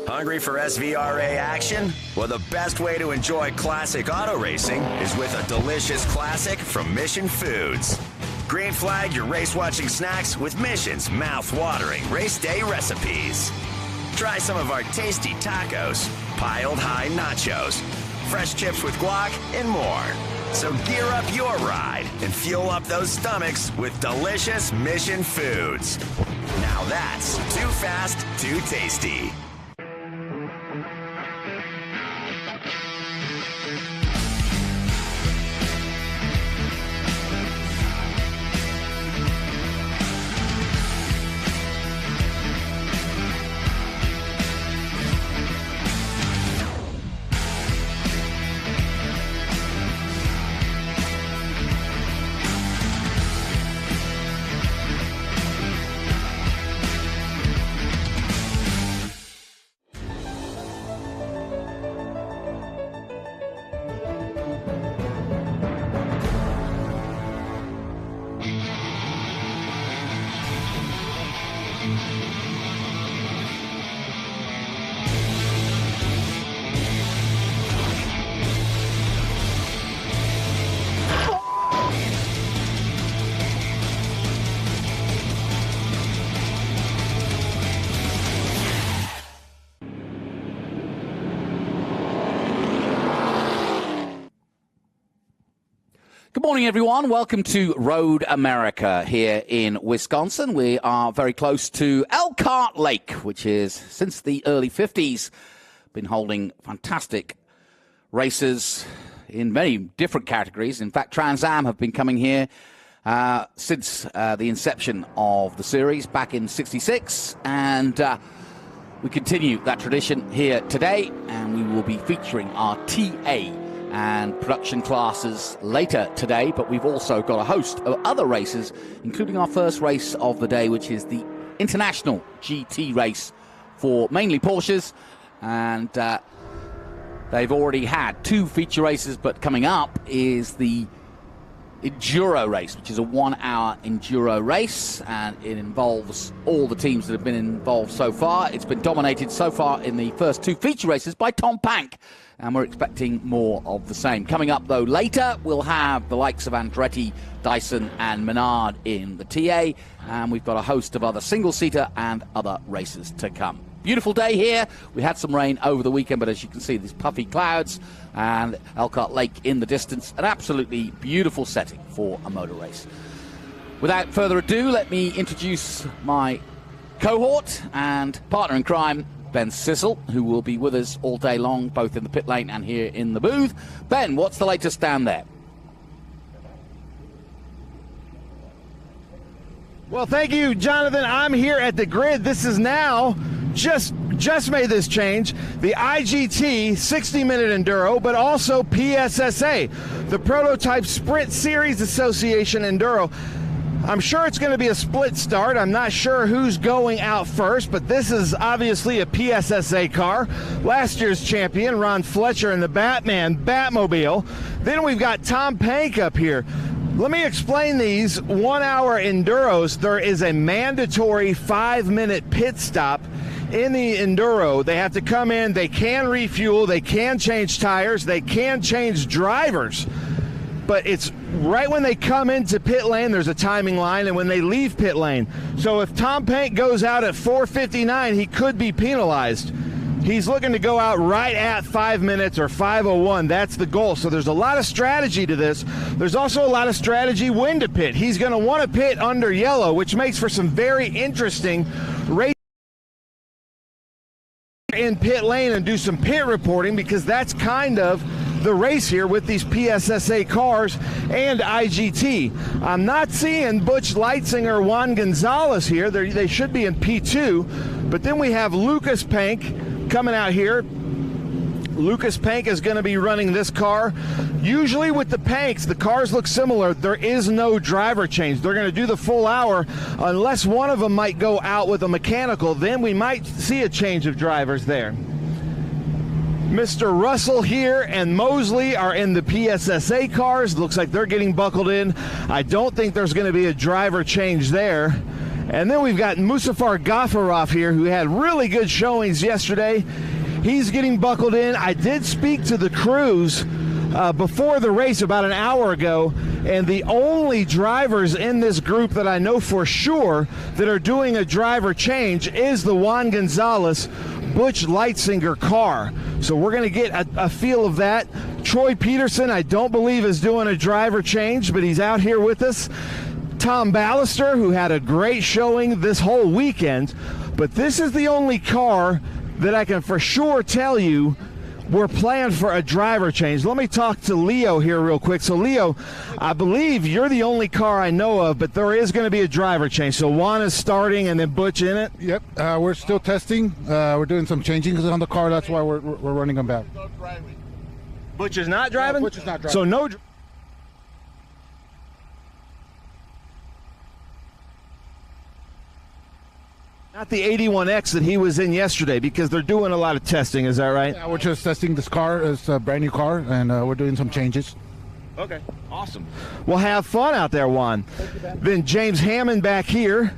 Hungry for SVRA action? Well, the best way to enjoy classic auto racing is with a delicious classic from Mission Foods. Green flag your race-watching snacks with Mission's mouth-watering race day recipes. Try some of our tasty tacos, piled high nachos, fresh chips with guac, and more. So gear up your ride and fuel up those stomachs with delicious Mission Foods. Now that's too fast, too tasty. Good morning, everyone. Welcome to Road America here in Wisconsin. We are very close to Elkhart Lake, which is, since the early 50s, been holding fantastic races in many different categories. In fact, TransAm have been coming here since the inception of the series back in '66, and we continue that tradition here today, and we will be featuring our TA and production classes later today, but we've also got a host of other races, including our first race of the day, which is the International GT race for mainly Porsches, and they've already had two feature races, but coming up is the Enduro race, which is a 1-hour Enduro race, and it involves all the teams that have been involved so far. It's been dominated so far in the first two feature races by Tom Pank, and we're expecting more of the same. Coming up, though, later, we'll have the likes of Andretti, Dyson, and Menard in the TA, and we've got a host of other single-seater and other races to come. Beautiful day here. We had some rain over the weekend, but as you can see, there's puffy clouds and Elkhart Lake in the distance. An absolutely beautiful setting for a motor race. Without further ado, let me introduce my cohort and partner in crime, Ben Sissel, who will be with us all day long, both in the pit lane and here in the booth. Ben, what's the latest down there? Well, thank you, Jonathan. I'm here at the grid. This is now just made this change. The IGT 60-minute Enduro, but also PSSA, the Prototype Sprint Series Association Enduro. I'm sure it's going to be a split start. I'm not sure who's going out first, but this is obviously a PSSA car. Last year's champion, Ron Fletcher, in the Batman Batmobile. Then we've got Tom Pank up here. Let me explain these 1-hour Enduros. There is a mandatory 5-minute pit stop in the Enduro. They have to come in, they can refuel, they can change tires, they can change drivers. But it's right when they come into pit lane, there's a timing line, and when they leave pit lane. So if Tom Pank goes out at 4:59, he could be penalized. He's looking to go out right at 5 minutes or 5:01. That's the goal. So there's a lot of strategy to this. There's also a lot of strategy when to pit. He's going to want to pit under yellow, which makes for some very interesting race in pit lane and do some pit reporting, because that's kind of the race here with these PSSA cars and IGT. I'm not seeing Butch Leitzinger, Juan Gonzalez here. They should be in P2. But then we have Lucas Pank coming out here. Lucas Pank is going to be running this car. Usually with the Panks, the cars look similar. There is no driver change. They're going to do the full hour unless one of them might go out with a mechanical. Then we might see a change of drivers there. Mr. Russell here and Mosley are in the PSSA cars. Looks like they're getting buckled in. I don't think there's going to be a driver change there. And then we've got Musafar Ghafarov here, who had really good showings yesterday. He's getting buckled in. I did speak to the crews before the race about an hour ago, and the only drivers in this group that I know for sure that are doing a driver change is the Juan Gonzalez Butch Leitzinger car. So we're going to get a feel of that. Troy Peterson, I don't believe, is doing a driver change, but he's out here with us. Tom Ballister, who had a great showing this whole weekend, but this is the only car that I can for sure tell you we're planned for a driver change. Let me talk to Leo here real quick. So, Leo, I believe you're the only car I know of, but there is going to be a driver change. So Juan is starting and then Butch in it? Yep. We're still testing. We're doing some changing on the car. That's why we're running them back. Butch is not driving? No, Butch is not driving. So no... Not the 81X that he was in yesterday, because they're doing a lot of testing, is that right? Yeah, we're just testing this car. It's a brand new car, and we're doing some changes. Okay, awesome. Well, have fun out there, Juan. Then James Hammond back here.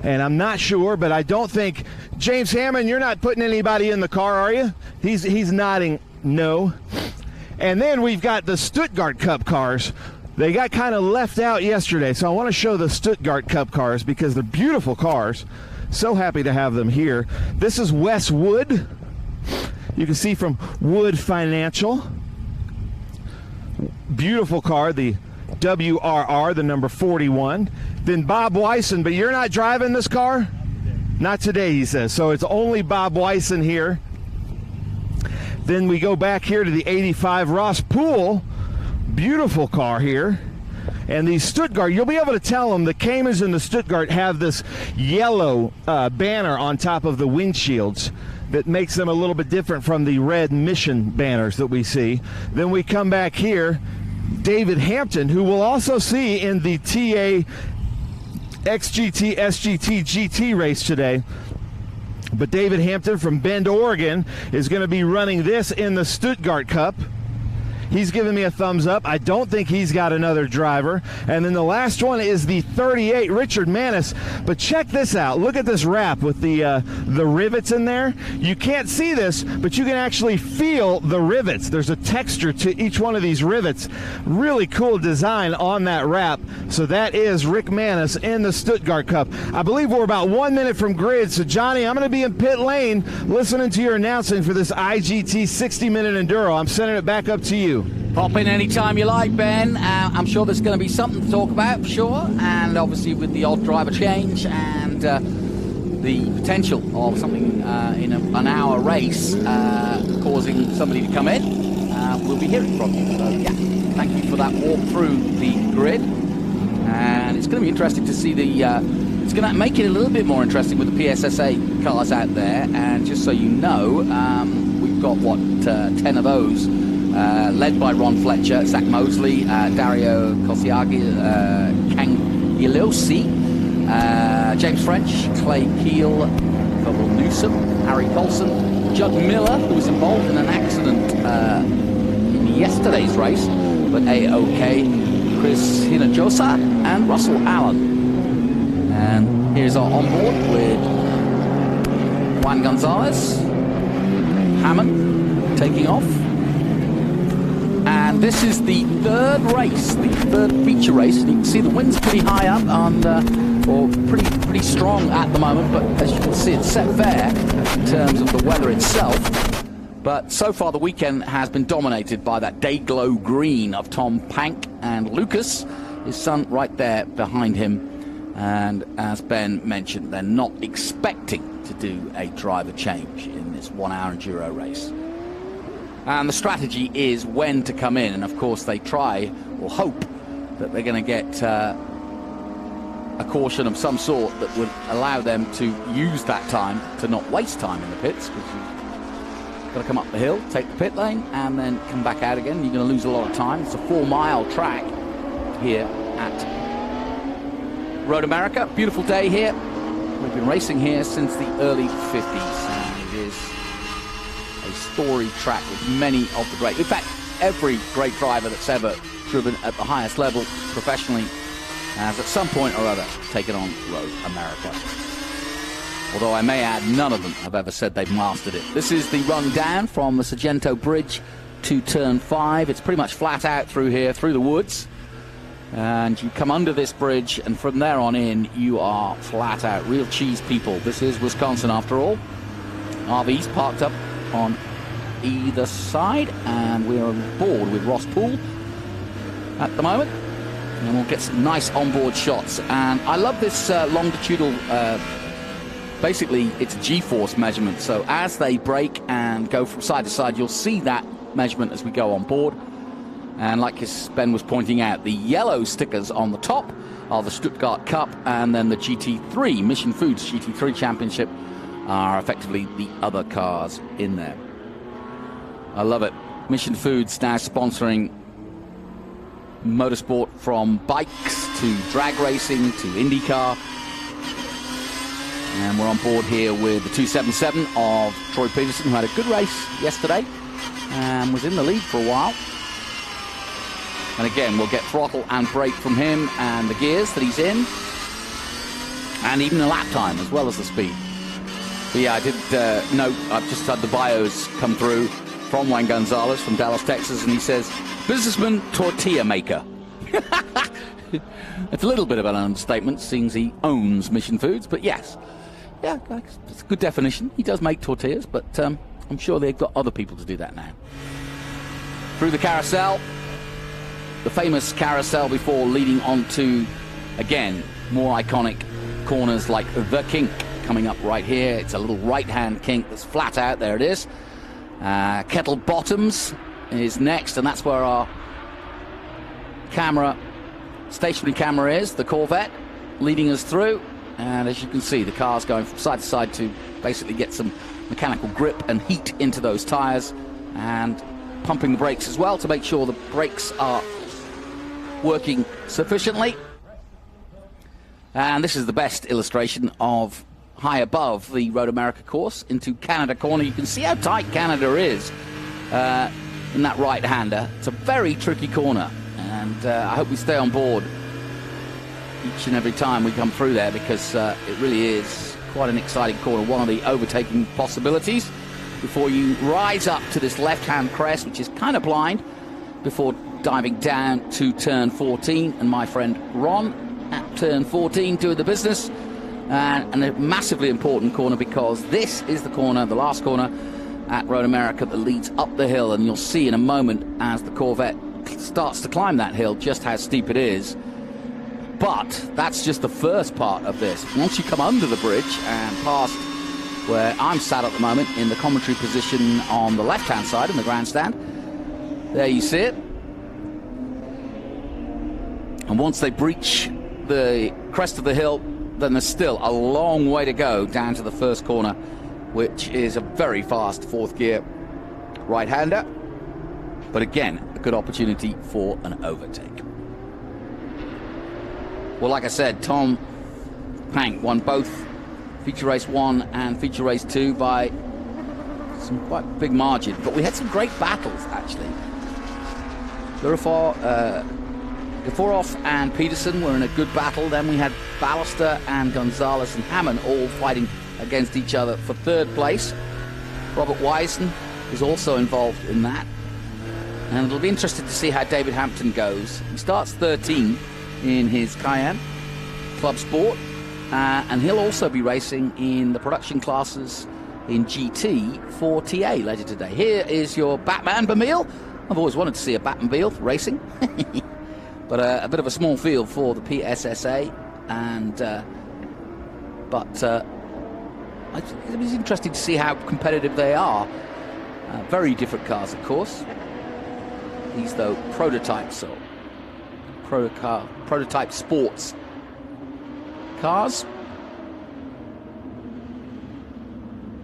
And I'm not sure, but I don't think... James Hammond, you're not putting anybody in the car, are you? He's nodding no. And then we've got the Stuttgart Cup cars. They got kind of left out yesterday, so I want to show the Stuttgart Cup cars because they're beautiful cars. So happy to have them here. This is Wes Wood. You can see from Wood Financial. Beautiful car, the WRR, the number 41. Then Bob Wyson, but you're not driving this car? Not today, he says. So it's only Bob Wyson here. Then we go back here to the 85 Ross Poole. Beautiful car here. And the Stuttgart, you'll be able to tell them the Caymans and the Stuttgart have this yellow banner on top of the windshields that makes them a little bit different from the red Mission banners that we see. Then we come back here, David Hampton, who we'll also see in the TA XGT SGT GT race today. But David Hampton from Bend, Oregon is going to be running this in the Stuttgart Cup. He's giving me a thumbs up. I don't think he's got another driver. And then the last one is the 38, Richard Manis. But check this out. Look at this wrap with the rivets in there. You can't see this, but you can actually feel the rivets. There's a texture to each one of these rivets. Really cool design on that wrap. So that is Rick Manis in the Stuttgart Cup. I believe we're about 1 minute from grid. So, Johnny, I'm going to be in pit lane listening to your announcing for this IGT 60-minute Enduro. I'm sending it back up to you. Pop in anytime you like, Ben. I'm sure there's going to be something to talk about, for sure. And obviously with the odd driver change and the potential of something in an hour race causing somebody to come in, we'll be hearing from you. So, yeah, thank you for that walk through the grid. And it's going to be interesting to see the... it's going to make it a little bit more interesting with the PSSA cars out there. And just so you know, we've got, 10 of those. Led by Ron Fletcher, Zach Mosley, Dario Kosiagi, Kang Ilosi, James French, Clay Keel, Phil Newsom, Harry Colson, Judd Miller, who was involved in an accident in yesterday's race, but A-OK, Chris Hinojosa, and Russell Allen. And here's our onboard with Juan Gonzalez, Hammond taking off. And this is the third race, the third feature race. And you can see the wind's pretty high up and or pretty strong at the moment. But as you can see, it's set fair in terms of the weather itself. But so far, the weekend has been dominated by that day glow green of Tom Pank and Lucas, his son, right there behind him. And as Ben mentioned, they're not expecting to do a driver change in this 1 hour enduro race. And the strategy is when to come in. And, of course, they try or hope that they're going to get a caution of some sort that would allow them to use that time to not waste time in the pits, because you've got to come up the hill, take the pit lane, and then come back out again. You're going to lose a lot of time. It's a 4-mile track here at Road America. Beautiful day here. We've been racing here since the early 50s. And it is a storied track with many of the great, in fact, every great driver that's ever driven at the highest level professionally has at some point or other taken on Road America. Although I may add, none of them have ever said they've mastered it. This is the run down from the Sargento Bridge to Turn 5. It's pretty much flat out through here, through the woods. And you come under this bridge, and from there on in, you are flat out. Real cheese people. This is Wisconsin after all. RVs parked up on either side, and we're on board with Ross Poole at the moment. And we'll get some nice onboard shots. And I love this longitudinal, basically it's a G-force measurement. So as they brake and go from side to side, you'll see that measurement as we go on board. And like Ben was pointing out, the yellow stickers on the top are the Stuttgart Cup, and then the GT3, Mission Foods GT3 Championship, are effectively the other cars in there. I love it. Mission Foods now sponsoring motorsport, from bikes to drag racing to IndyCar. And we're on board here with the 277 of Troy Peterson, who had a good race yesterday and was in the lead for a while. And again, we'll get throttle and brake from him, and the gears that he's in, and even the lap time as well as the speed. But yeah, I did note, I've just had the bios come through from Juan Gonzalez from Dallas, Texas, and he says, businessman, tortilla maker. It's a little bit of an understatement, seeing he owns Mission Foods, but yes. Yeah, it's a good definition. He does make tortillas, but I'm sure they've got other people to do that now. Through the carousel, the famous carousel before leading on to, again, more iconic corners like the kink coming up right here. It's a little right-hand kink that's flat out. There it is. Kettle Bottoms is next, and that's where our stationary camera is, the Corvette, leading us through. And as you can see, the car's going from side to side to basically get some mechanical grip and heat into those tires, and pumping the brakes as well to make sure the brakes are working sufficiently. And this is the best illustration of high above the Road America course into Canada Corner. You can see how tight Canada is in that right-hander. It's a very tricky corner, and I hope we stay on board each and every time we come through there, because it really is quite an exciting corner, one of the overtaking possibilities before you rise up to this left-hand crest, which is kind of blind, before diving down to turn 14, and my friend Ron at turn 14 doing the business. And a massively important corner, because this is the corner, the last corner at Road America, that leads up the hill, and you'll see in a moment as the Corvette starts to climb that hill just how steep it is. But that's just the first part of this. Once you come under the bridge and past where I'm sat at the moment in the commentary position on the left-hand side in the grandstand, there you see it. And once they breach the crest of the hill, then there's still a long way to go down to the first corner, which is a very fast fourth gear right-hander. But again, a good opportunity for an overtake. Well, like I said, Tom Pank won both Feature Race 1 and Feature Race 2 by some quite big margin. But we had some great battles, actually. Gaforov and Peterson were in a good battle. Then we had Ballister and Gonzalez and Hammond all fighting against each other for third place. Robert Wisen is also involved in that. And it'll be interesting to see how David Hampton goes. He starts 13 in his Cayenne Club Sport, and he'll also be racing in the production classes in GT for TA later today. Here is your Batman Bamille. I've always wanted to see a Batmobile racing, but a bit of a small field for the PSSA, and but it was interesting to see how competitive they are. Very different cars, of course. These, though, prototypes, so prototype sports cars.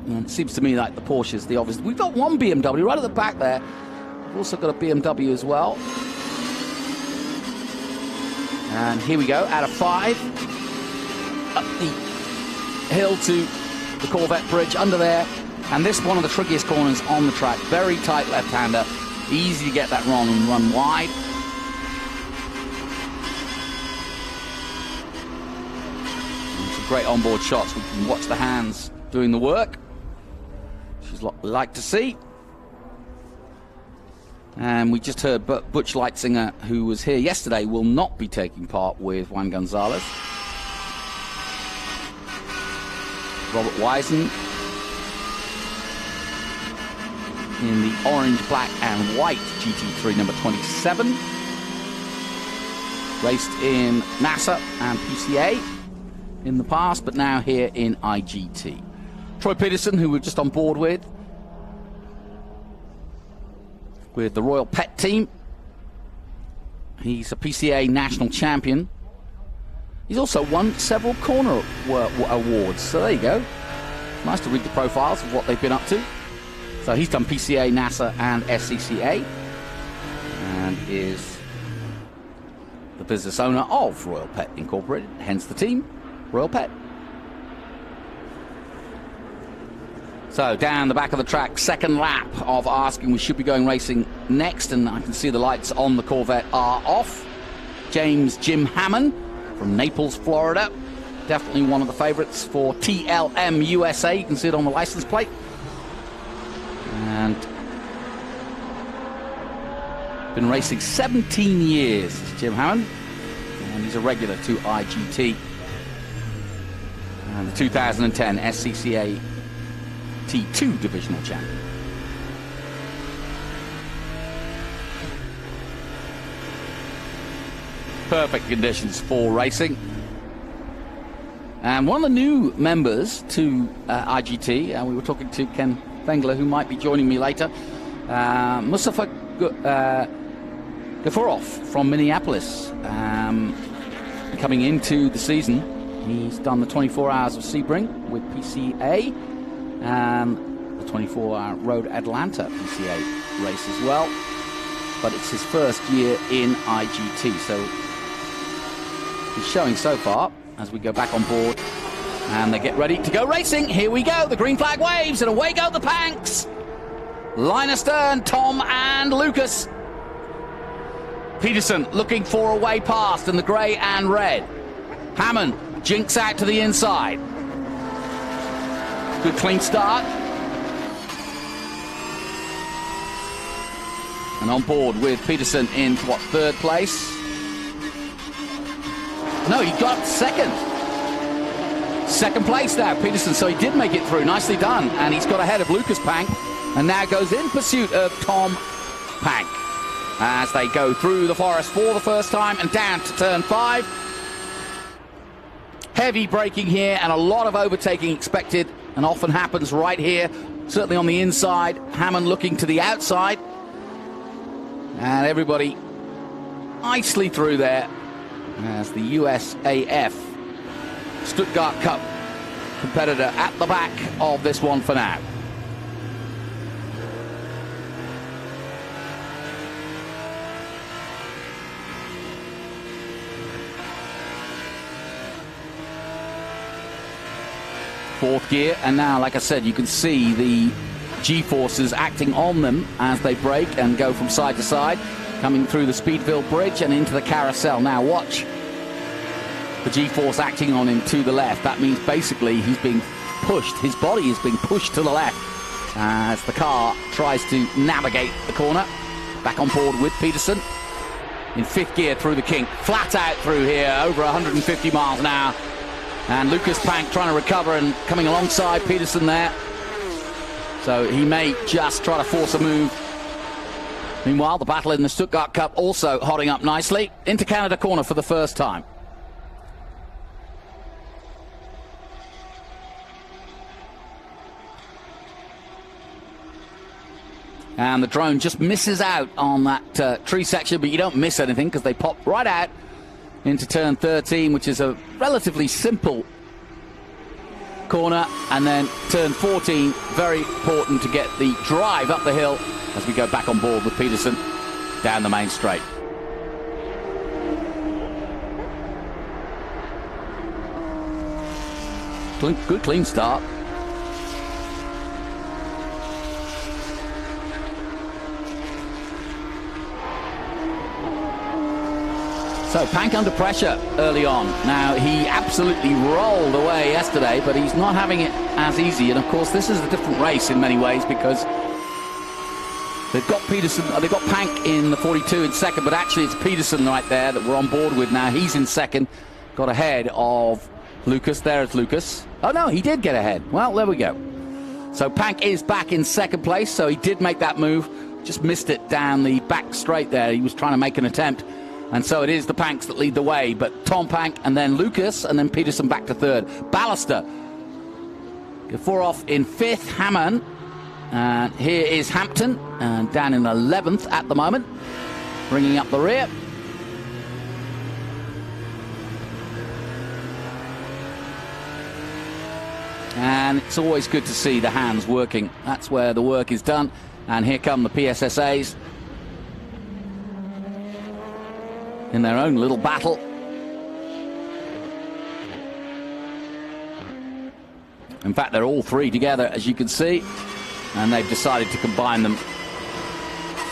And it seems to me like the Porsche's the obvious. We've got one BMW right at the back there. We've also got a BMW as well. And here we go, out of 5. Up the hill to the Corvette bridge, under there. And this one of the trickiest corners on the track. Very tight left-hander. Easy to get that wrong and run wide. great onboard shots. We can watch the hands doing the work, which is what we like to see. And we just heard Butch Leitzinger, who was here yesterday, will not be taking part with Juan Gonzalez. Robert Wisen in the orange, black and white GT3 number 27. Raced in NASA and PCA in the past, but now here in IGT. Troy Peterson, who we're just on board with the Royal Pet team. He's a PCA national champion. He's also won several corner awards, so there you go. Nice to read the profiles of what they've been up to. So he's done PCA, NASA and SCCA, and is the business owner of Royal Pet Incorporated, hence the team, Royal Pet. So down the back of the track, second lap of asking. We should be going racing next, and I can see the lights on the Corvette are off. James Jim Hammond from Naples, Florida. Definitely one of the favorites for TLM USA. You can see it on the license plate. And been racing 17 years, Jim Hammond. And he's a regular to IGT. And the 2010 SCCA T2 divisional champion. Perfect conditions for racing. And one of the new members to IGT, we were talking to Ken Fengler, who might be joining me later, Mustafa Gafurov from Minneapolis, coming into the season. He's done the 24 Hours of Sebring with PCA and the 24-hour Road Atlanta PCA race as well. But it's his first year in IGT, so he's showing so far as we go back on board and they get ready to go racing. Here we go, the green flag waves and away go the Panks. Line astern, Tom and Lucas. Peterson looking for a way past in the grey and red. Hammond jinks out to the inside. Good clean start. And on board with Peterson in, what, third place? No, he got second. Second place now, Peterson, so he did make it through. Nicely done. And he's got ahead of Lucas Pank and now goes in pursuit of Tom Pank as they go through the forest for the first time and down to turn 5. Heavy braking here and a lot of overtaking expected, and often happens right here, certainly on the inside. Hammond looking to the outside. And everybody nicely through there as the USAF Stuttgart Cup competitor at the back of this one for now. Fourth gear, and now, like I said, you can see the G-forces acting on them as they brake and go from side to side, coming through the Speedville Bridge and into the carousel. Now watch the G-force acting on him to the left. That means basically he's being pushed, his body is being pushed to the left as the car tries to navigate the corner. Back on board with Peterson in fifth gear through the kink, flat out through here, over 150 miles an hour. And Lucas Pank trying to recover and coming alongside Peterson there. So he may just try to force a move. Meanwhile, the battle in the Stuttgart Cup also hotting up nicely. Into Canada corner for the first time. And the drone just misses out on that tree section, but you don't miss anything because they pop right out into turn 13, which is a relatively simple corner, and then turn 14, very important to get the drive up the hill as we go back on board with Peterson down the main straight. Good clean start. So Pank under pressure early on. Now, he absolutely rolled away yesterday, but he's not having it as easy. And, of course, this is a different race in many ways because they've got they've got Pank in the 42 in second, but actually it's Peterson right there that we're on board with now. He's in second, got ahead of Lucas. There's Lucas. Oh, no, he did get ahead. Well, there we go. So Pank is back in second place, so he did make that move. Just missed it down the back straight there. He was trying to make an attempt. And so it is the Panks that lead the way. But Tom Pank and then Lucas and then Peterson back to third. Ballister. Gaforov in fifth. Hammond. And here is Hampton. And down in 11th at the moment. Bringing up the rear. And it's always good to see the hands working. That's where the work is done. And here come the PSSAs. In their own little battle. In fact, they're all three together, as you can see, and they've decided to combine them,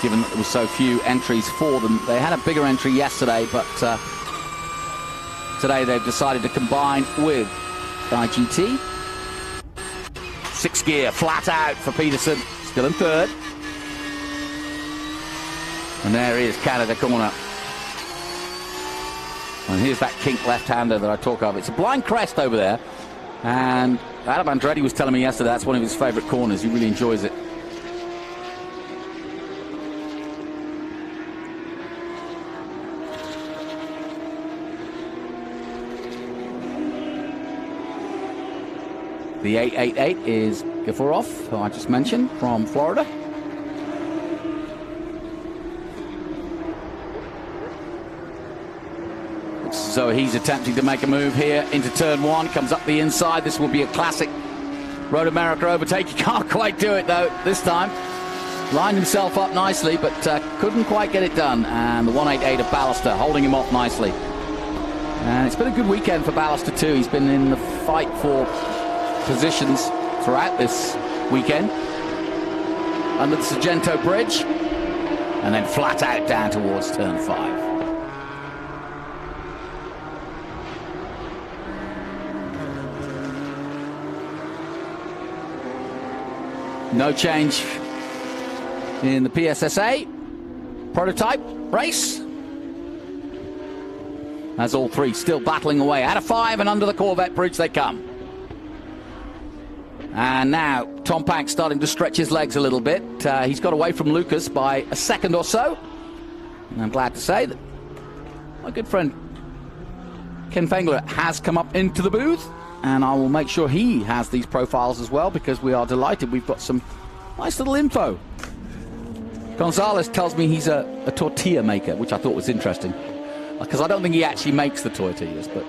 given that there were so few entries for them. They had a bigger entry yesterday, but today they've decided to combine with IGT. 6th gear, flat out for Peterson, still in third. And there is Canada corner. And here's that kink left-hander that I talk of. It's a blind crest over there. And Adam Andretti was telling me yesterday that's one of his favourite corners. He really enjoys it. The 888 is Gaforov, who I just mentioned, from Florida. So he's attempting to make a move here into turn one. Comes up the inside. This will be a classic Road America overtake. He can't quite do it, though, this time. Lined himself up nicely, but couldn't quite get it done. And the 188 of Ballister holding him off nicely. And it's been a good weekend for Ballister, too. He's been in the fight for positions throughout this weekend. Under the Sargento Bridge. And then flat out down towards turn 5. No change in the PSSA prototype race. As all three still battling away. Out of 5 and under the Corvette bridge they come. And now Tom Pank starting to stretch his legs a little bit. He's got away from Lucas by a second or so. And I'm glad to say that my good friend Ken Fengler has come up into the booth. And I will make sure he has these profiles as well, because we are delighted. We've got some nice little info. Gonzalez tells me he's a tortilla maker, which I thought was interesting, because I don't think he actually makes the tortillas, but...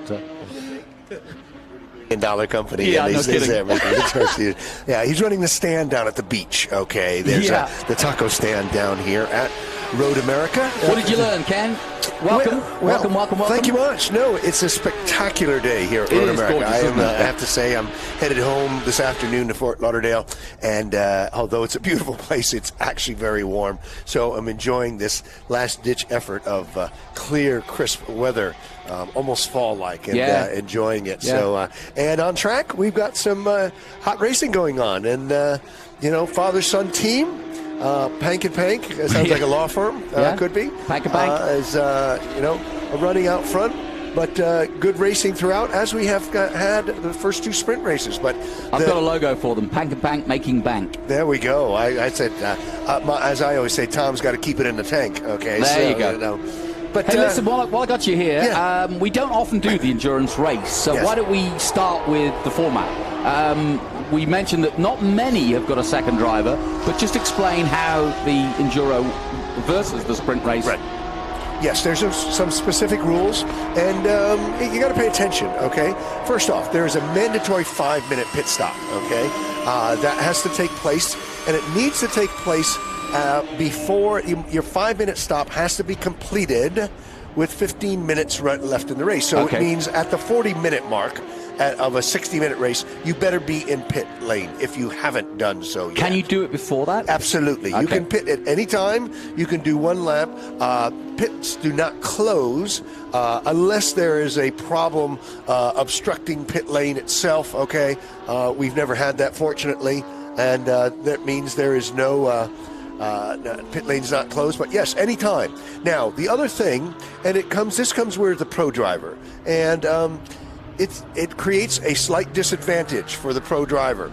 $1 company. Yeah, and no kidding. Yeah, he's running the stand down at the beach, okay? There's the taco stand down here at Road America. What did you learn, Ken? Welcome. Welcome. Thank you much. No, it's a spectacular day here at Road America. I have to say, I'm headed home this afternoon to Fort Lauderdale, and although it's a beautiful place, it's actually very warm. So I'm enjoying this last-ditch effort of clear, crisp weather, almost fall-like, and enjoying it. Yeah. So, and on track, we've got some hot racing going on, and father-son team. Pank and Pank, it sounds like a law firm, could be. Pank and Pank. Is, running out front, but good racing throughout, as we have had the first 2 sprint races. But I've got a logo for them, Pank and Pank making bank. There we go. I said, as I always say, Tom's got to keep it in the tank, okay? There you go. But, hey, listen, while I got you here, we don't often do the endurance race, so why don't we start with the format? We mentioned that not many have got a second driver, but just explain how the Enduro versus the sprint race. Right. Yes, there's some specific rules, and you got to pay attention, okay? First off, there is a mandatory 5-minute pit stop, okay? That has to take place, and it needs to take place before your 5-minute stop has to be completed with 15 minutes left in the race. So Okay. it means at the 40-minute mark of a 60-minute race, you better be in pit lane if you haven't done so yet. Can you do it before that? Absolutely. You Okay. can pit at any time. You can do one lap. Pits do not close unless there is a problem obstructing pit lane itself, okay? We've never had that, fortunately, and that means there is no pit lane's not closed, but yes, anytime. Now, the other thing, and this comes where the pro driver, and it creates a slight disadvantage for the pro driver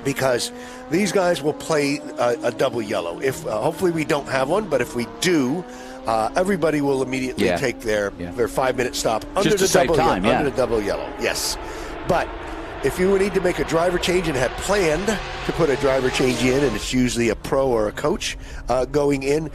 because these guys will play a double yellow. If hopefully we don't have one, but if we do, everybody will immediately take their 5-minute stop under Just to the save double time, under the double yellow. Yes, but if you need to make a driver change and have planned to put a driver change in, and it's usually a pro or a coach going in,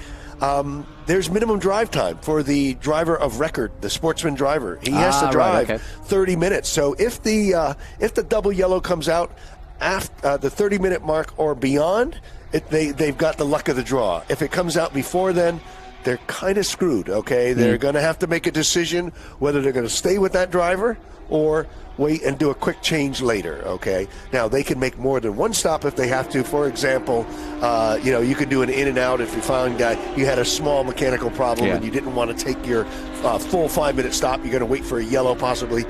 there's minimum drive time for the driver of record, the sportsman driver. He has to drive 30 minutes. So if the double yellow comes out after the 30-minute mark or beyond, they've got the luck of the draw. If it comes out before then, they're kind of screwed, okay? They're going to have to make a decision whether they're going to stay with that driver or wait and do a quick change later, okay? Now, they can make more than one stop if they have to. For example, you can do an in and out if you found you had a small mechanical problem and you didn't want to take your full 5-minute stop. You're going to wait for a yellow possibly.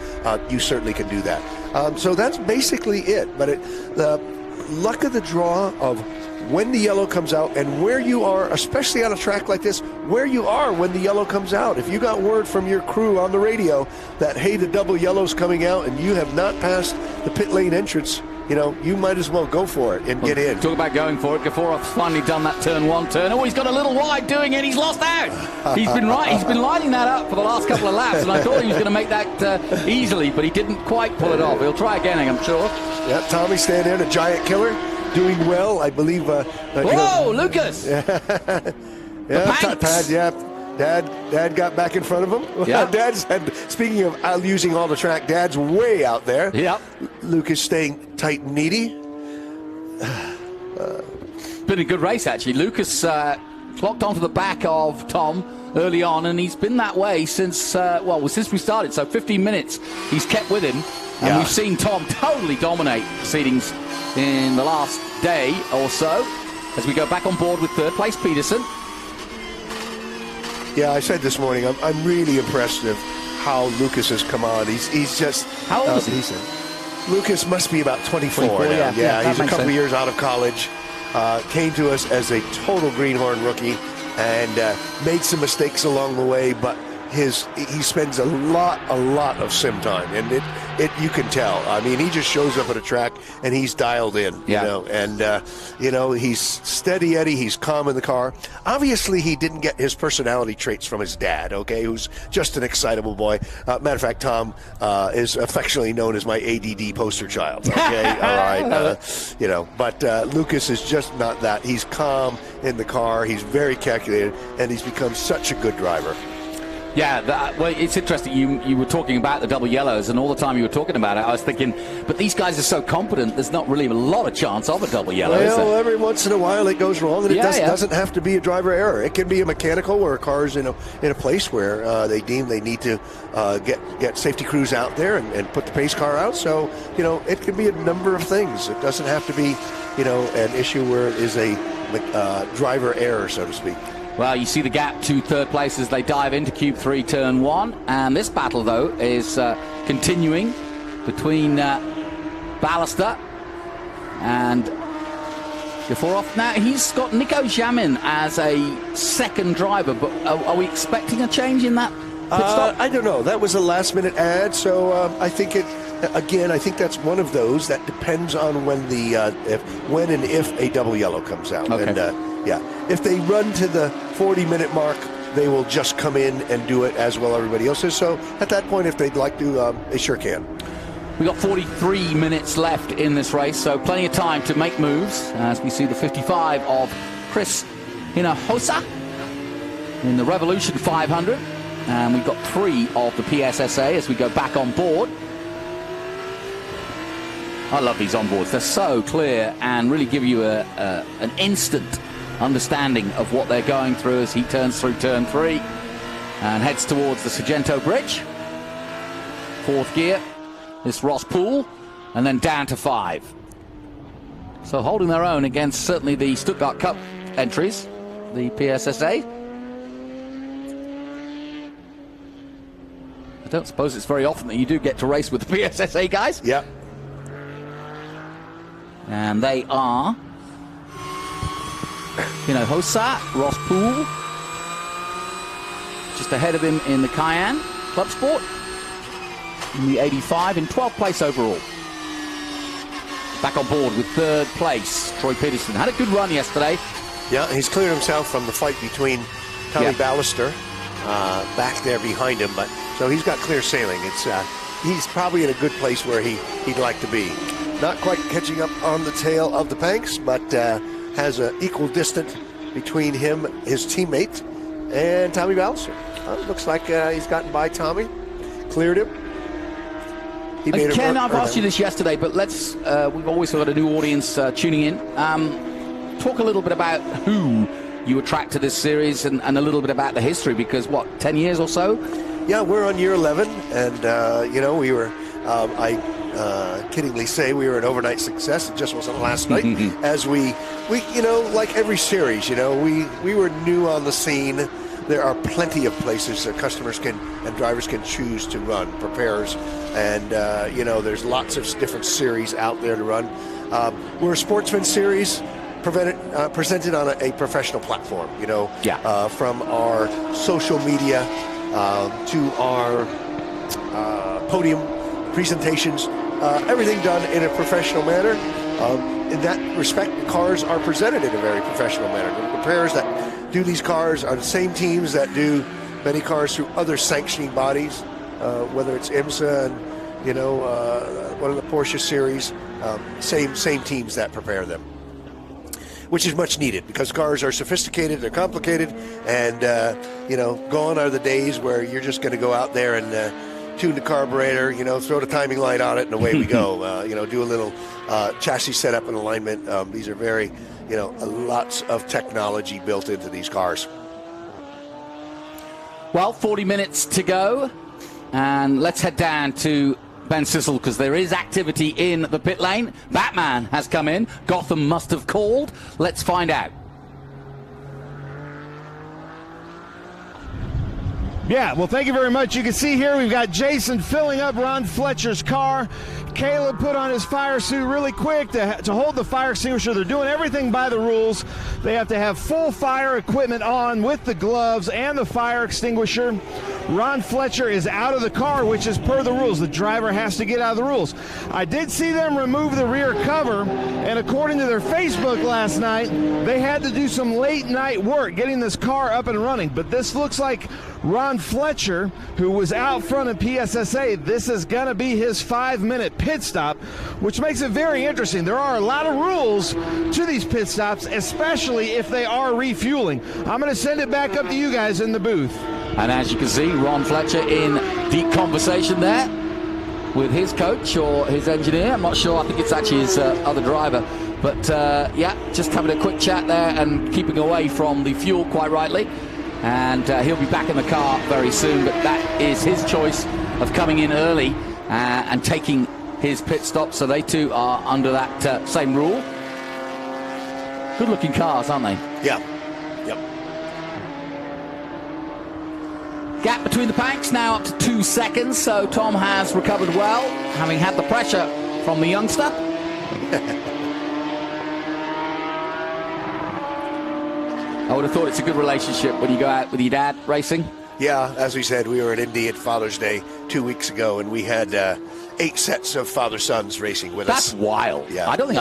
You certainly can do that. So that's basically it. But the luck of the draw of when the yellow comes out and where you are, especially on a track like this, where you are when the yellow comes out. If you got word from your crew on the radio that, hey, the double yellow's coming out and you have not passed the pit lane entrance, you might as well go for it and get in. Talk about going for it. Gaforov's finally done that turn one turn. Oh, he's got a little wide doing it. He's lost out. He's been lining that up for the last couple of laps, and I thought he was going to make that easily, but he didn't quite pull it off. He'll try again, I'm sure. Yeah, Tommy standing there, the giant killer, doing well, I believe. Whoa, Lucas! Dad got back in front of him. Yeah. Dad's speaking of using all the track, Dad's way out there. Yep. Lucas staying tight and needy. Been a good race, actually. Lucas clocked onto the back of Tom early on, and he's been that way since since we started. So 15 minutes he's kept with him, and we've seen Tom totally dominate proceedings in the last day or so as we go back on board with third place Peterson. Yeah, I said this morning, I'm really impressed with how Lucas has come on. He's just... How old is he? Lucas must be about 24 now. Yeah, he's a couple of years out of college. Came to us as a total greenhorn rookie and made some mistakes along the way, but he spends a lot of sim time, and you can tell. I mean, he just shows up at a track and he's dialed in, he's steady Eddie, he's calm in the car. Obviously, he didn't get his personality traits from his dad, okay, who's just an excitable boy. Matter of fact, Tom is affectionately known as my ADD poster child, okay, all right, but Lucas is just not that. He's calm in the car, he's very calculated, and he's become such a good driver. Yeah, it's interesting. You were talking about the double yellows, and all the time you were talking about it, I was thinking, but these guys are so competent, there's not really a lot of chance of a double yellow. Well, every once in a while it goes wrong, and it doesn't have to be a driver error. It can be a mechanical where a car's in a place where they deem they need to get safety crews out there and put the pace car out. So, it can be a number of things. It doesn't have to be, an issue where it is a driver error, so to speak. Well, you see the gap to third place as they dive into Cube 3, Turn 1. And this battle, though, is continuing between Ballister and Gaforov. Now, he's got Nico Jamin as a second driver, but are we expecting a change in that pit stop? I don't know. That was a last-minute ad, so I think I think that's one of those that depends on when and if a double yellow comes out. Okay. And, if they run to the 40-minute mark, they will just come in and do it as well everybody else is. So at that point, if they'd like to, they sure can. We've got 43 minutes left in this race, so plenty of time to make moves as we see the 55 of Chris Hinojosa in the Revolution 500. And we've got 3 of the PSSA as we go back on board. I love these onboards. They're so clear and really give you an instant understanding of what they're going through as he turns through turn 3. and heads towards the Sargento Bridge. 4th gear, this Ross Poole, and then down to 5. So holding their own against certainly the Stuttgart Cup entries, the PSSA. I don't suppose it's very often that you do get to race with the PSSA guys. Yeah. And they are, Hossa, Ross Poole, just ahead of him in the Cayenne Club Sport, in the 85, in 12th place overall. Back on board with 3rd place, Troy Peterson. Had a good run yesterday. Yeah, he's cleared himself from the fight between Tommy Ballister back there behind him, but so he's got clear sailing. It's he's probably in a good place where he'd like to be. Not quite catching up on the tail of the Panks, but has an equal distance between him, his teammate, and Tommy Ballister. Looks like he's gotten by Tommy, cleared him. Ken, I've asked you this yesterday, but let's, we've always got a new audience tuning in. Talk a little bit about who you attract to this series and a little bit about the history, because, 10 years or so? Yeah, we're on year 11, and, we were, I kiddingly say we were an overnight success. It just wasn't last night. As we like every series, we were new on the scene. There are plenty of places that customers and drivers can choose to run, preparers, and there's lots of different series out there to run. We're a sportsman series presented on a professional platform, from our social media to our podium presentations, everything done in a professional manner. In that respect, cars are presented in a very professional manner. The preparers that do these cars are the same teams that do many cars through other sanctioning bodies, whether it's IMSA and one of the Porsche series, same teams that prepare them, which is much needed because cars are sophisticated, they're complicated, and gone are the days where you're just going to go out there and tune the carburetor, throw the timing light on it, and away we go. Do a little chassis setup and alignment. These are very, lots of technology built into these cars. Well, 40 minutes to go, and let's head down to Ben Sissel, because there is activity in the pit lane. Batman has come in. Gotham must have called. Let's find out. Yeah, well, thank you very much. You can see here we've got Jason filling up Ron Fletcher's car. Caleb put on his fire suit really quick to hold the fire extinguisher. They're doing everything by the rules. They have to have full fire equipment on with the gloves and the fire extinguisher. Ron Fletcher is out of the car, which is per the rules. The driver has to get out of the rules. I did see them remove the rear cover, and according to their Facebook last night, they had to do some late night work getting this car up and running. But this looks like Ron Fletcher, who was out front of PSSA, this is going to be his 5-minute pit stop, which makes it very interesting. There are a lot of rules to these pit stops, especially if they are refueling. I'm going to send it back up to you guys in the booth. And as you can see, Ron Fletcher in deep conversation there with his coach or his engineer. I'm not sure. I think it's actually his other driver. But, just having a quick chat there and keeping away from the fuel, quite rightly. And he'll be back in the car very soon. But that is his choice of coming in early and taking his pit stop. So they too are under that same rule. Good-looking cars, aren't they? Yeah. Yep. Gap between the Panks now up to 2 seconds, so Tom has recovered well, having had the pressure from the youngster. I would have thought it's a good relationship when you go out with your dad racing. Yeah, as we said, we were at Indy at Father's Day 2 weeks ago, and we had 8 sets of father-sons racing with us. That's wild. Yeah, I don't think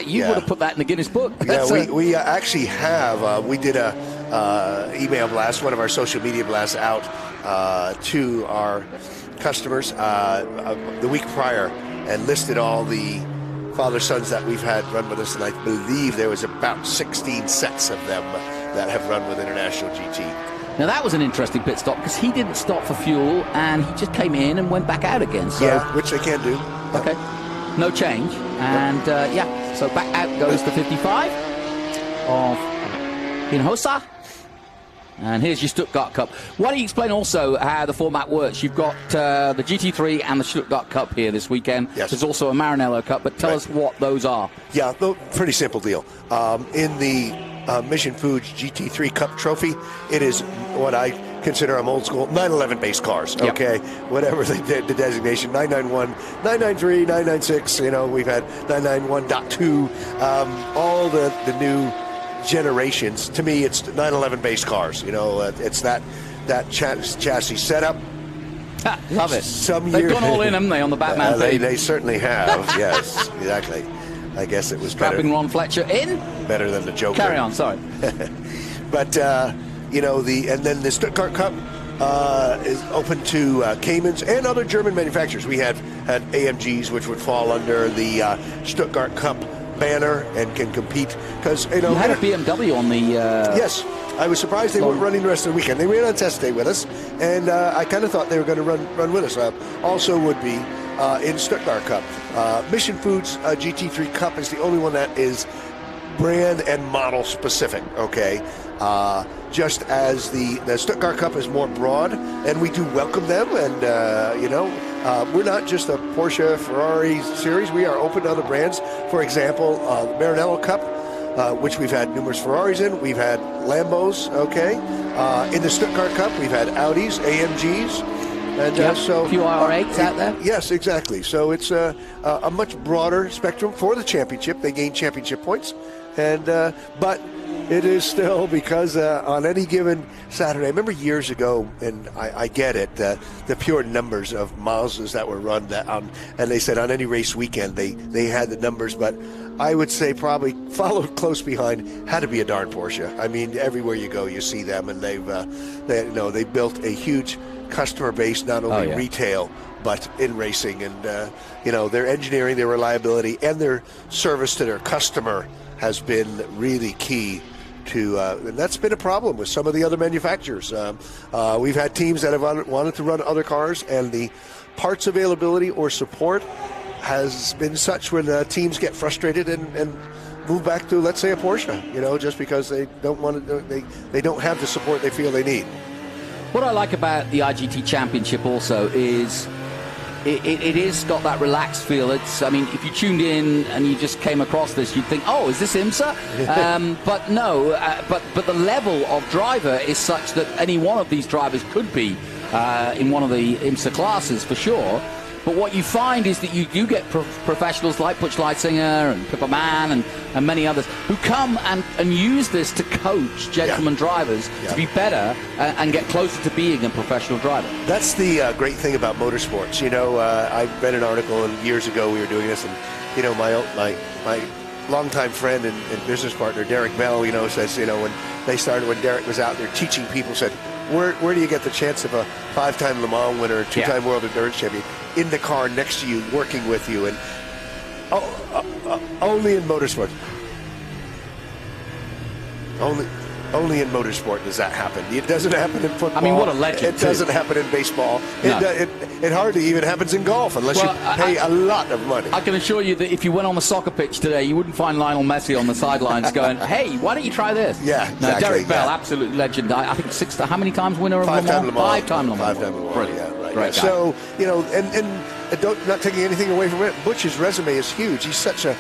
you would have put that in the Guinness Book. We actually have. We did a email blast, one of our social media blasts out to our customers the week prior, and listed all the father-sons that we've had run with us, and I believe there was about 16 sets of them that have run with International GT. Now that was an interesting pit stop because he didn't stop for fuel and he just came in and went back out again. So, yeah, which they can do. Okay, no change, and so back out goes the 55 of Hinojosa. And here's your Stuttgart Cup. Why don't you explain also how the format works? You've got the GT3 and the Stuttgart Cup here this weekend. Yes. There's also a Maranello Cup, but tell us what those are. Yeah, pretty simple deal. In the Mission Foods GT3 Cup Trophy, it is what I consider old school 911 based cars, okay? Yep. Whatever the designation, 991, 993, 996, we've had 991.2, all the new generations. To me, it's 911 based cars. It's that chassis setup. Love it. They've gone all in, haven't they, on the Batman thing? They certainly have. Yes, exactly. I guess it was strapping Ron Fletcher in. Better than the Joker. Carry on. Sorry. But and then the Stuttgart Cup is open to Caymans and other German manufacturers. We had AMGs, which would fall under the Stuttgart Cup banner and can compete because you had a BMW on the yes. I was surprised they weren't running the rest of the weekend. They ran on test day with us, and I kind of thought they were going to run with us. Also would be in Stuttgart Cup. Mission Foods GT3 Cup is the only one that is brand and model specific, okay? Just as the Stuttgart Cup is more broad, and we do welcome them, and we're not just a Porsche, Ferrari series. We are open to other brands. For example, the Maranello Cup, which we've had numerous Ferraris in. We've had Lambos, okay? In the Stuttgart Cup, we've had Audis, AMGs. And so a few R8s out there? Yes, exactly. So it's a much broader spectrum for the championship. They gain championship points. And but it is still because on any given Saturday, I remember years ago, and I get it, the pure numbers of Mazdas that were run and they said on any race weekend they had the numbers, but I would say probably followed close behind had to be a darn Porsche. I mean, everywhere you go, you see them, and they built a huge customer base, not only retail but in racing, and their engineering, their reliability, and their service to their customer has been really key to, and that's been a problem with some of the other manufacturers. We've had teams that have wanted to run other cars, and the parts availability or support has been such when teams get frustrated and move back to, let's say, a Porsche, just because they don't have the support they feel they need. What I like about the IGT Championship also is it is got that relaxed feel. It's, I mean, if you tuned in and you just came across this, you'd think, oh, is this IMSA? But no, but the level of driver is such that any one of these drivers could be in one of the IMSA classes for sure. But what you find is that you do get professionals like Butch Leitzinger and Pippa Mann and many others who come and use this to coach gentleman drivers to be better and get closer to being a professional driver. That's the great thing about motorsports. I read an article, and years ago we were doing this, and my longtime friend and business partner Derek Bell, says, when Derek was out there teaching people, said, where do you get the chance of a 5-time Le Mans winner, 2-time World Endurance Champion in the car next to you, working with you? And only in motorsport. Only in motorsport does that happen. It doesn't happen in football. I mean, what a legend. It doesn't happen in baseball. No. It hardly even happens in golf unless you pay a lot of money. I can assure you that if you went on the soccer pitch today, you wouldn't find Lionel Messi on the sidelines going, hey, why don't you try this? Yeah, exactly. No, Derek Bell, absolute legend. I think how many times winner of Le Mans? 5-time Le Mans. 5-time Le Mans. 5-time Le Mans. Brilliant. Yeah, right. Great guy. So, not taking anything away from it, Butch's resume is huge. He's such a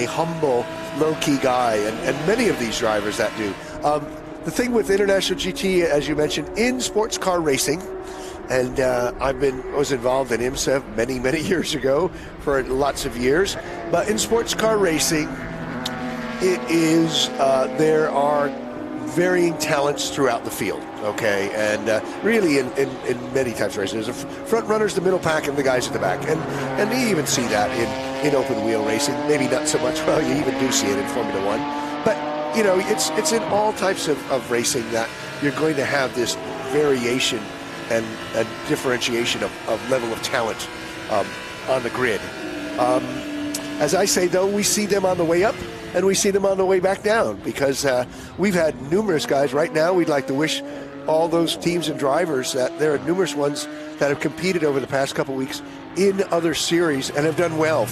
humble, low-key guy, and many of these drivers that do. The thing with International GT, as you mentioned, in sports car racing, and I was involved in IMSA many, many years ago for lots of years. But in sports car racing, it is there are varying talents throughout the field. Okay, and really in many types of racing, there's the front runners, the middle pack, and the guys at the back, and you even see that in open wheel racing. Maybe not so much. Well, you even do see it in Formula One, but it's in all types of racing that you're going to have this variation and differentiation of level of talent on the grid. As I say, though, we see them on the way up and we see them on the way back down, because we've had numerous guys. Right now, we'd like to wish all those teams and drivers that there are numerous ones that have competed over the past couple weeks in other series and have done well.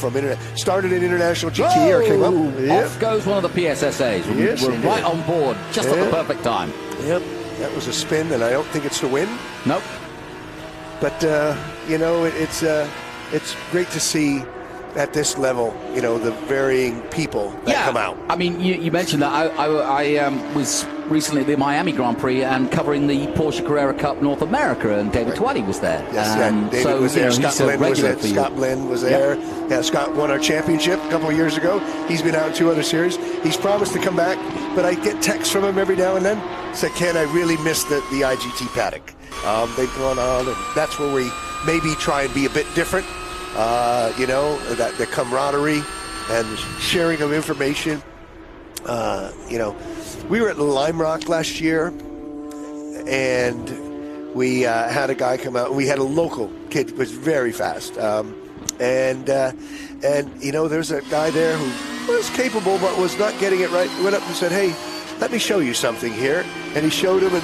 Started in International GT or came up. Off goes one of the PSSAs. We're right on board, just at the perfect time. Yep. That was a spin, and I don't think it's to win. Nope. But, it's great to see at this level, the varying people that come out. I mean, you mentioned that. I was recently at the Miami Grand Prix and covering the Porsche Carrera Cup North America, and David Twatty was there. Yes, David was there. Scott Blinn was there. Yep. Yeah, Scott won our championship a couple of years ago. He's been out in 2 other series. He's promised to come back, but I get texts from him every now and then. Say, Ken, I really miss the IGT paddock. They've gone on, and that's where we maybe try and be a bit different. That the camaraderie and sharing of information. We were at Lime Rock last year, and we had a guy come out. We had a local kid who was very fast, and there's a guy there who was capable but was not getting it right. He went up and said, "Hey, let me show you something here," and he showed him, and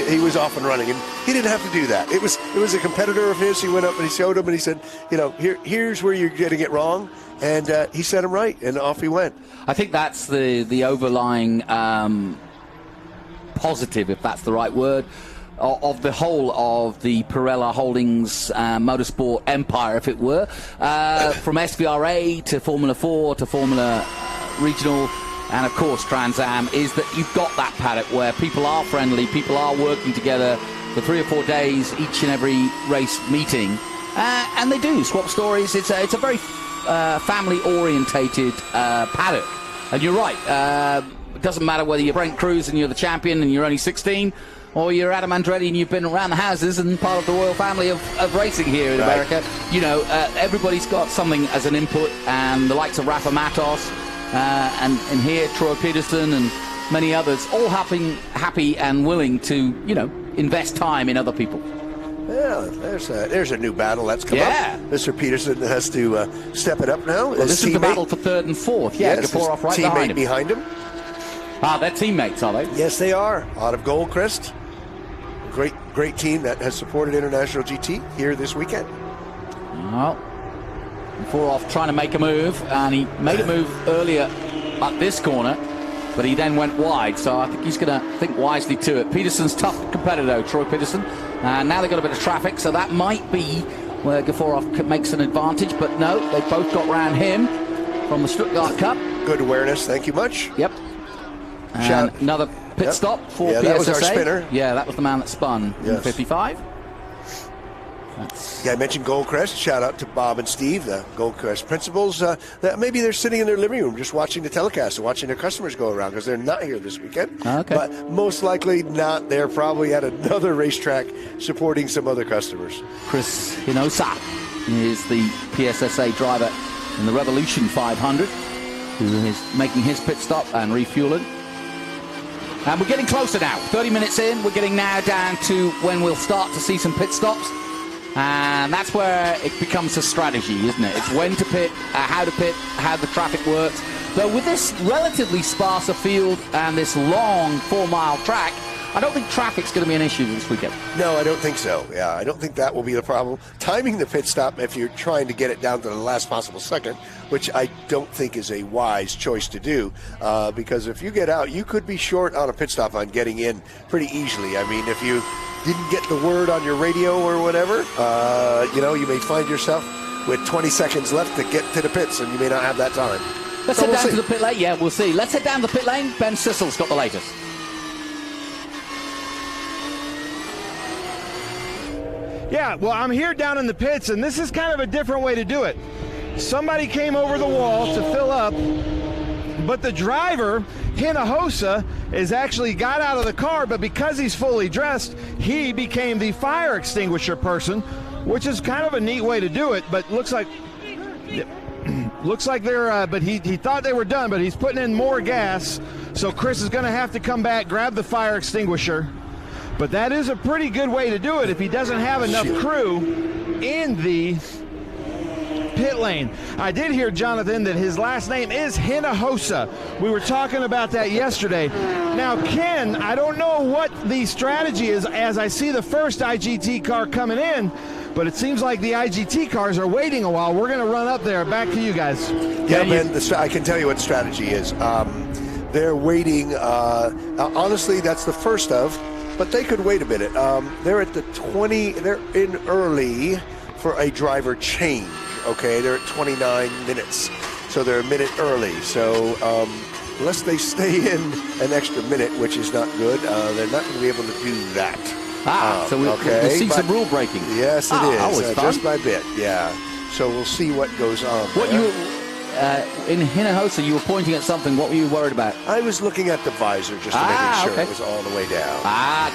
he was off and running. And he didn't have to do that. It was a competitor of his. He went up and he showed him, and he said, here's where you're getting it wrong, and he set him right, and off he went. I think that's the overlying positive, if that's the right word, of the whole of the Pirelli Holdings motorsport empire, if it were, from SVRA to Formula 4 to Formula Regional, and of course TransAm, is that you've got that paddock where people are friendly, people are working together for 3 or 4 days each and every race meeting, and they do swap stories. It's a very family orientated paddock, and you're right, it doesn't matter whether you're Brent Cruz and you're the champion and you're only 16, or you're Adam Andretti and you've been around the houses and part of the royal family of racing here in America. Everybody's got something as an input, and the likes of Rafa Matos and here Troy Peterson and many others, all happy and willing to invest time in other people. Yeah, there's a new battle that's come up. Mr. Peterson has to step it up now. Well, this is the battle for 3rd and 4th. Yeah, Gaforov right behind him. They're teammates, are they? Yes, they are. Out of Goldcrest. Great team that has supported International GT here this weekend. Well, Gaforov trying to make a move, and he made a move earlier at this corner, but he then went wide, so I think he's going to think wisely to it. Peterson's tough competitor, Troy Peterson, and now they've got a bit of traffic, so that might be where Gaforov makes an advantage, but no, they both got round him from the Stuttgart Cup. Good awareness, thank you much. Yep. And another pit stop for PSSA. That was our spinner. Yeah, that was the man that spun in 55. I mentioned Goldcrest. Shout out to Bob and Steve, the Goldcrest principals. That maybe they're sitting in their living room just watching the telecast and watching their customers go around because they're not here this weekend. Okay. But most likely not. They're probably at another racetrack supporting some other customers. Chris Hinosa is the PSSA driver in the Revolution 500, who is making his pit stop and refueling. And we're getting closer now. 30 minutes in, we're getting now down to when we'll start to see some pit stops. And that's where it becomes a strategy, isn't it? It's when to pit, how the traffic works. Though with this relatively sparse field and this long 4-mile track, I don't think traffic's going to be an issue this weekend. No, I don't think so. Yeah, I don't think that will be the problem. Timing the pit stop, if you're trying to get it down to the last possible second, which I don't think is a wise choice to do, because if you get out, you could be short on a pit stop on getting in pretty easily. I mean, if you didn't get the word on your radio or whatever, you may find yourself with 20 seconds left to get to the pits, and you may not have that time. Let's head down to the pit lane. Yeah, we'll see. Let's head down to the pit lane. Ben Sissel's got the latest. Yeah, well, I'm here down in the pits, and this is kind of a different way to do it. Somebody came over the wall to fill up, but the driver, Hinojosa, is actually got out of the car, but because he's fully dressed, he became the fire extinguisher person, which is kind of a neat way to do it, but looks like they're, but he thought they were done, but he's putting in more gas, so Chris is going to have to come back, grab the fire extinguisher. But that is a pretty good way to do it if he doesn't have enough crew in the pit lane. I did hear, Jonathan, that his last name is Hinojosa. We were talking about that yesterday. Now, Ken, I don't know what the strategy is as I see the first IGT car coming in, but it seems like the IGT cars are waiting a while. We're going to run up there. Back to you guys. Yeah, Ben, I can tell you what the strategy is. They're waiting. Honestly, that's the first of but they could wait a minute. They're at the 20. They're in early for a driver change. Okay, they're at 29 minutes, so they're a minute early. So unless they stay in an extra minute, which is not good, they're not going to be able to do that. So we'll see some rule breaking. Yes, it is. Fun. Just by bit, yeah. So we'll see what goes on. What you in Hinojosa, you were pointing at something. What were you worried about? I was looking at the visor just to make sure it was all the way down.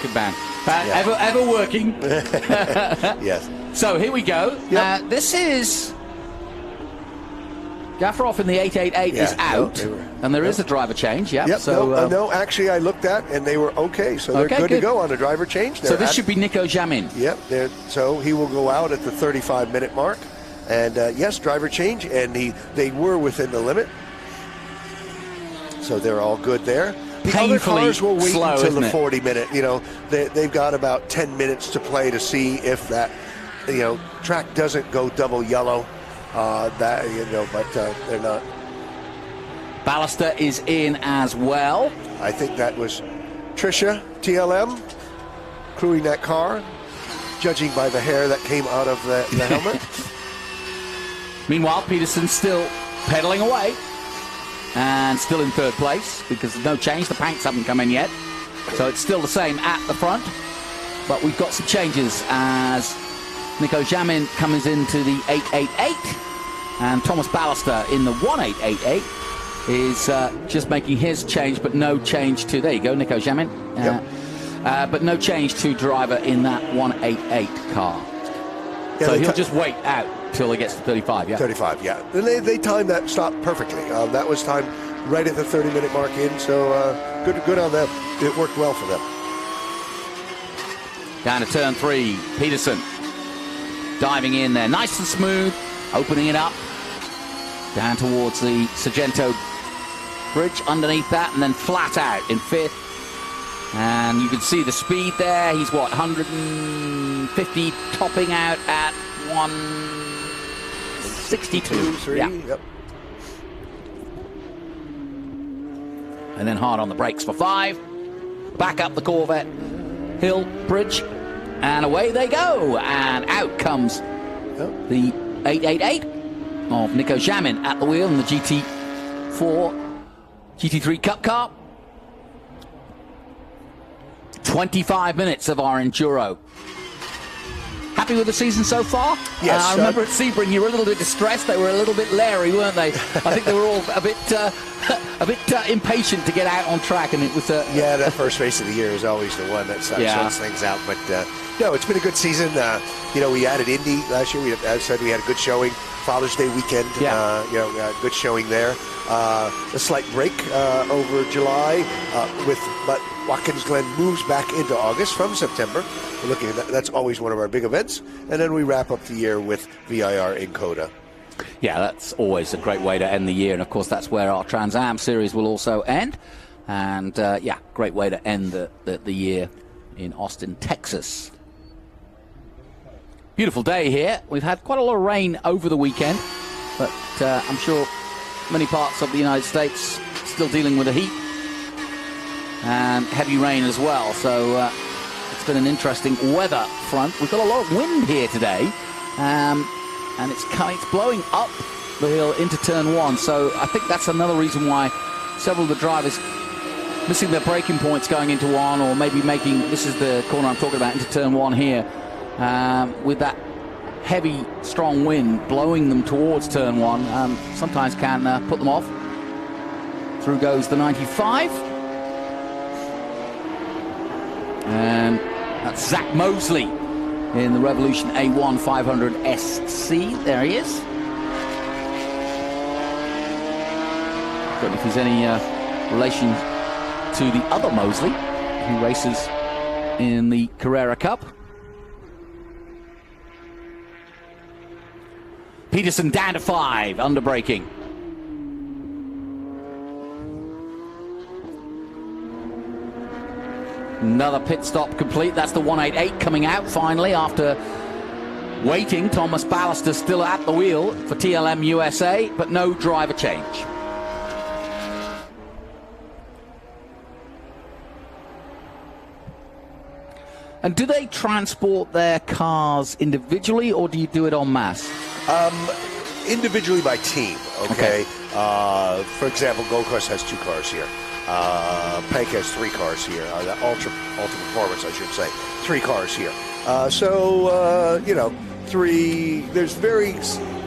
Good man. Ever working. Yes. So here we go. Yep. This is Gaffarov in the 888 is out, and there is a driver change. Yeah. Yep. So no, actually, I looked at and they were okay. So they're good to go on a driver change. So this should be Nico Jamin. Yep. So he will go out at the 35-minute mark. And yes, driver change, and they were within the limit, so they're all good there. The other cars will wait until the 40-minute. You know, they've got about 10 minutes to play to see if that, track doesn't go double yellow. But they're not. Ballister is in as well. I think that was Tricia TLM crewing that car, judging by the hair that came out of the helmet. Meanwhile, Peterson still pedaling away and still in third place because there's no change. The Panks haven't come in yet. So it's still the same at the front. But we've got some changes as Nico Jamin comes into the 888 and Thomas Ballister in the 1888 is just making his change, but no change to, there you go, Nico Jamin. But no change to driver in that 188 car. Yeah, so he'll just wait out till he gets to 35, yeah? 35, yeah. And they timed that stop perfectly. That was timed right at the 30-minute mark in, so good on them. It worked well for them. Down to turn 3, Peterson diving in there. Nice and smooth, opening it up. Down towards the Sargento bridge underneath that, and then flat out in 5th. And you can see the speed there. He's, 150, topping out at 162. Yeah. Yep. And then hard on the brakes for 5. Back up the Corvette Hill Bridge. And away they go. And out comes the 888 of Nico Jamin at the wheel in the GT3 Cup car. 25 minutes of our Enduro. Happy with the season so far? Yes. I remember at Sebring you were a little bit distressed. They were a little bit leery, weren't they? I think they were all a bit impatient to get out on track, and it was yeah, that first race of the year is always the one that sorts things out. But no, it's been a good season. We added Indy last year. As I said, we had a good showing. Father's Day weekend. Good showing there. A slight break over July but Watkins Glen moves back into August from September. We're looking at that's always one of our big events. And then we wrap up the year with VIR in Coda. Yeah, that's always a great way to end the year. And, of course, that's where our TransAm series will also end. And, great way to end the year in Austin, Texas. Beautiful day here. We've had quite a lot of rain over the weekend. But I'm sure many parts of the United States still dealing with the heat. And heavy rain as well. So it's been an interesting weather front. We've got a lot of wind here today. And it's blowing up the hill into turn 1. So I think that's another reason why several of the drivers missing their braking points going into 1, or maybe this is the corner I'm talking about, into turn 1 here, with that heavy, strong wind blowing them towards turn 1, sometimes can put them off. Through goes the 95. And that's Zach Mosley in the Revolution A1 500 SC. There he is. Don't know if there's any relation to the other Mosley who races in the Carrera Cup. Peterson down to 5, under braking. Another pit stop complete. That's the 188 coming out finally after waiting. Thomas Ballister still at the wheel for TLM USA, but no driver change. And do they transport their cars individually, or do you do it en masse? Individually by team, okay? For example, Gold Coast has 2 cars here. Pank has 3 cars here. Ultra Performance, I should say, 3 cars here. You know, 3. There's very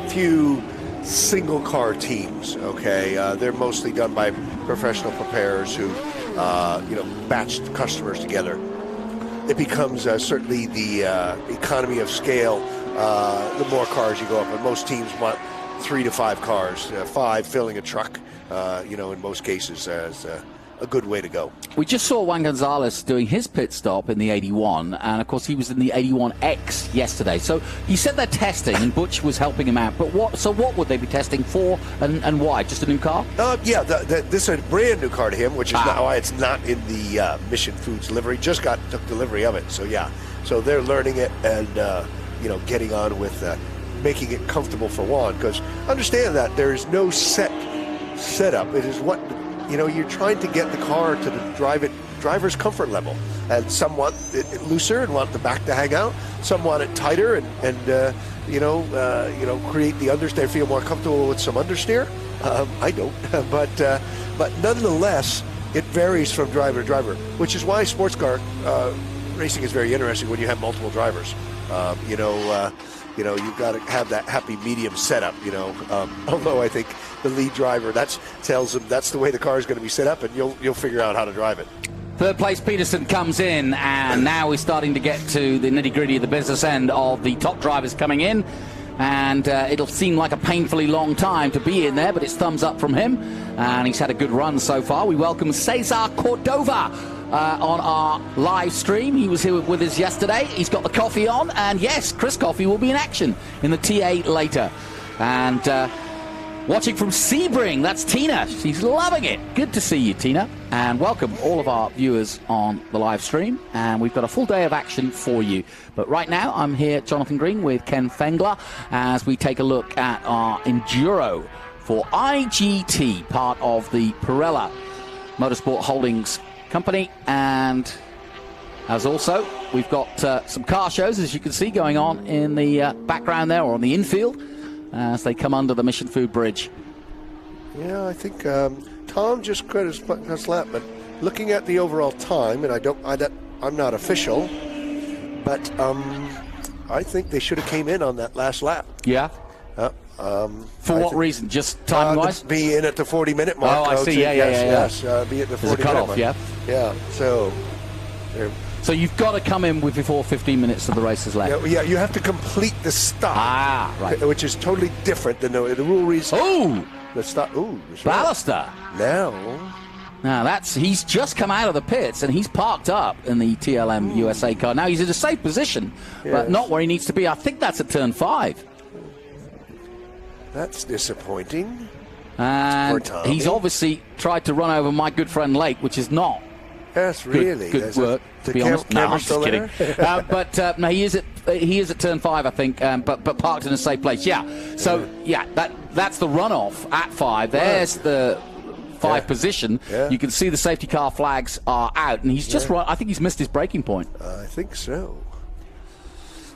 few single car teams, okay? They're mostly done by professional preparers who, you know, batch customers together. It becomes certainly the economy of scale. The more cars you go up, and most teams want 3 to 5 cars, 5 filling a truck, you know, in most cases as a good way to go. We just saw Juan Gonzalez doing his pit stop in the 81, and of course he was in the 81X yesterday. So he said they're testing, and Butch was helping him out. But what would they be testing for, and why? Just a new car? Yeah, this is a brand new car to him, which is not why it's not in the Mission Foods livery. Just took delivery of it. So yeah, so they're learning it and you know, getting on with making it comfortable for Juan. Because understand that there is no setup. It is what, you know, you're trying to get the car to the driver's comfort level, and some want it looser and want the back to hang out. Some want it tighter and you know, create the understeer, feel more comfortable with some understeer. I don't, but nonetheless, it varies from driver to driver, which is why sports car racing is very interesting when you have multiple drivers. You know, you've got to have that happy medium setup, you know. Although I think the lead driver, tells him that's the way the car is going to be set up, and you'll figure out how to drive it. Third place Peterson comes in, and now we're starting to get to the nitty-gritty of the business end of the top drivers coming in. And it'll seem like a painfully long time to be in there, but it's thumbs up from him, and he's had a good run so far. We welcome Cesar Cordova on our live stream. He was here with us yesterday. He's got the coffee on, and yes, Chris Coffey will be in action in the TA later. And watching from Sebring, that's Tina. She's loving it. Good to see you, Tina. And welcome all of our viewers on the live stream. And we've got a full day of action for you. But right now, I'm here, Jonathan Green, with Ken Fengler, as we take a look at our Enduro for IGT, part of the Pirelli Motorsport Holdings company. And as also, we've got some car shows, as you can see, going on in the background there, or on the infield, as they come under the Mission Food Bridge. Yeah, I think Tom just cut his lap, but looking at the overall time, and I'm not official, but I think they should have came in on that last lap. Yeah. For what reason? Just time-wise? Be in at the 40-minute mark. Oh, I see. Yes. Be at the 40-minute There's a cutoff, mark. Yeah. So you've got to come in before 15 minutes of the race is left. Yeah, you have to complete the stop. Right. Which is totally different than the rule reads. Oh! The stop. Ooh, Ballister. Now he's just come out of the pits, and he's parked up in the TLM USA car. Now he's in a safe position, but not where he needs to be. I think that's at turn 5. That's disappointing. And he's obviously tried to run over my good friend Lake, which is not good work, to be honest. No, I'm just kidding. But no, he is at turn 5, I think, but parked in a safe place. Yeah. So that's the runoff at 5. There's the 5 position. Yeah. You can see the safety car flags are out, and he's just right. I think he's missed his braking point. I think so.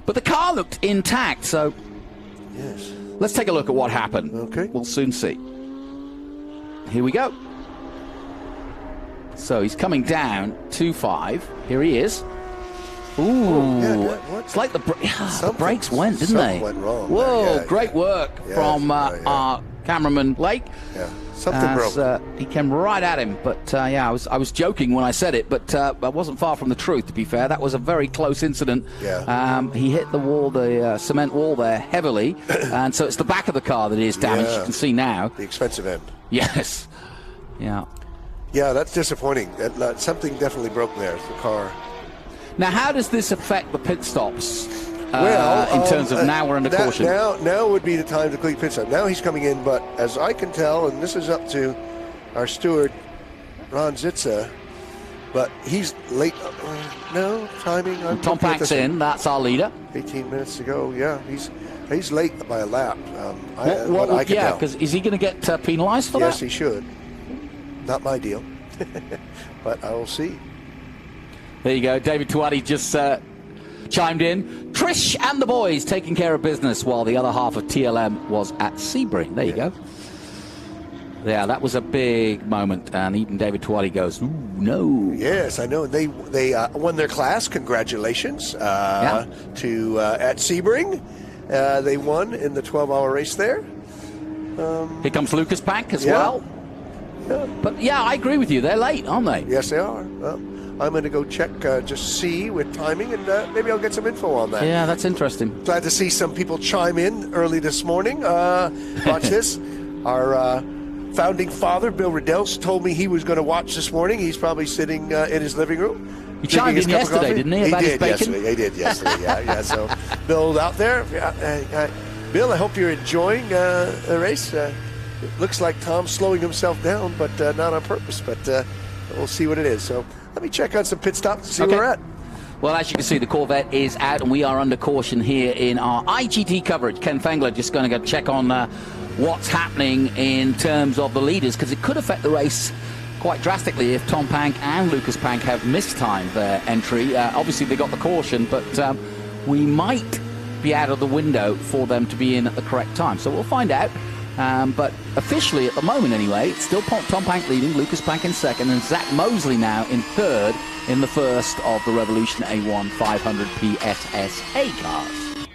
But the car looked intact, so yes. Let's take a look at what happened. Okay. We'll soon see. Here we go. So he's coming down 2.5. Here he is. Ooh. It's like the brakes went, didn't they? Went wrong. Whoa, great work from our cameraman, Lake. Yeah, something broke. He came right at him. But, I was joking when I said it, but I wasn't far from the truth, to be fair. That was a very close incident. Yeah. He hit the wall, the cement wall there, heavily. And so it's the back of the car that is damaged, you can see now. The expensive end. Yes. Yeah. Yeah, that's disappointing. Something definitely broke there. The car. Now, how does this affect the pit stops? In terms of now we're under caution. Now would be the time to complete pit stop. Now he's coming in, but as I can tell, and this is up to our steward, Ron Zitza, but he's late. No timing. Tom Pack's in. That's our leader. 18 minutes to go. Yeah, he's late by a lap. Because is he going to get penalised for that? Yes, he should. Not my deal, but I will see. There you go. David Tuati just chimed in. Trish and the boys taking care of business while the other half of TLM was at Sebring. There you go. Yeah, that was a big moment, and even David Twali goes, "Ooh, no." Yes, I know. They won their class. Congratulations to at Sebring. They won in the 12-hour race there. Here comes Lucas Pack as Yeah. well. Yeah. But yeah, I agree with you. They're late, aren't they? Yes, they are. Well, I'm going to go check, just see with timing, and maybe I'll get some info on that. Yeah, that's interesting. Glad to see some people chime in early this morning. Watch this. Our founding father, Bill Riddell, told me he was going to watch this morning. He's probably sitting in his living room. He chimed in yesterday, didn't he, about his bacon? He did yesterday, yeah. So, Bill out there. Bill, I hope you're enjoying the race. It looks like Tom's slowing himself down, but not on purpose. But we'll see what it is. So let me check on some pit stops to see where we're at. Well, as you can see, the Corvette is out, and we are under caution here in our IGT coverage. Ken Fengler just going to go check on what's happening in terms of the leaders, because it could affect the race quite drastically if Tom Pank and Lucas Pank have mistimed their entry. Obviously, they got the caution, but we might be out of the window for them to be in at the correct time. So we'll find out. But officially, at the moment anyway, it's still Tom Pank leading, Lucas Pank in second, and Zach Mosley now in third in the first of the Revolution A1 500 PSSA cars.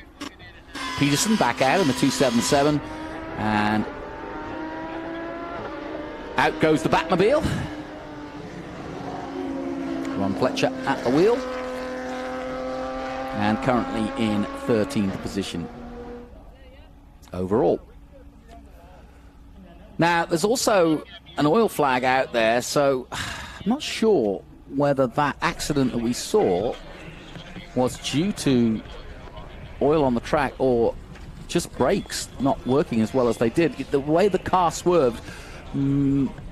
Peterson back out in the 277, and out goes the Batmobile. Ron Fletcher at the wheel, and currently in 13th position overall. Now, there's also an oil flag out there, so I'm not sure whether that accident that we saw was due to oil on the track or just brakes not working as well as they did. The way the car swerved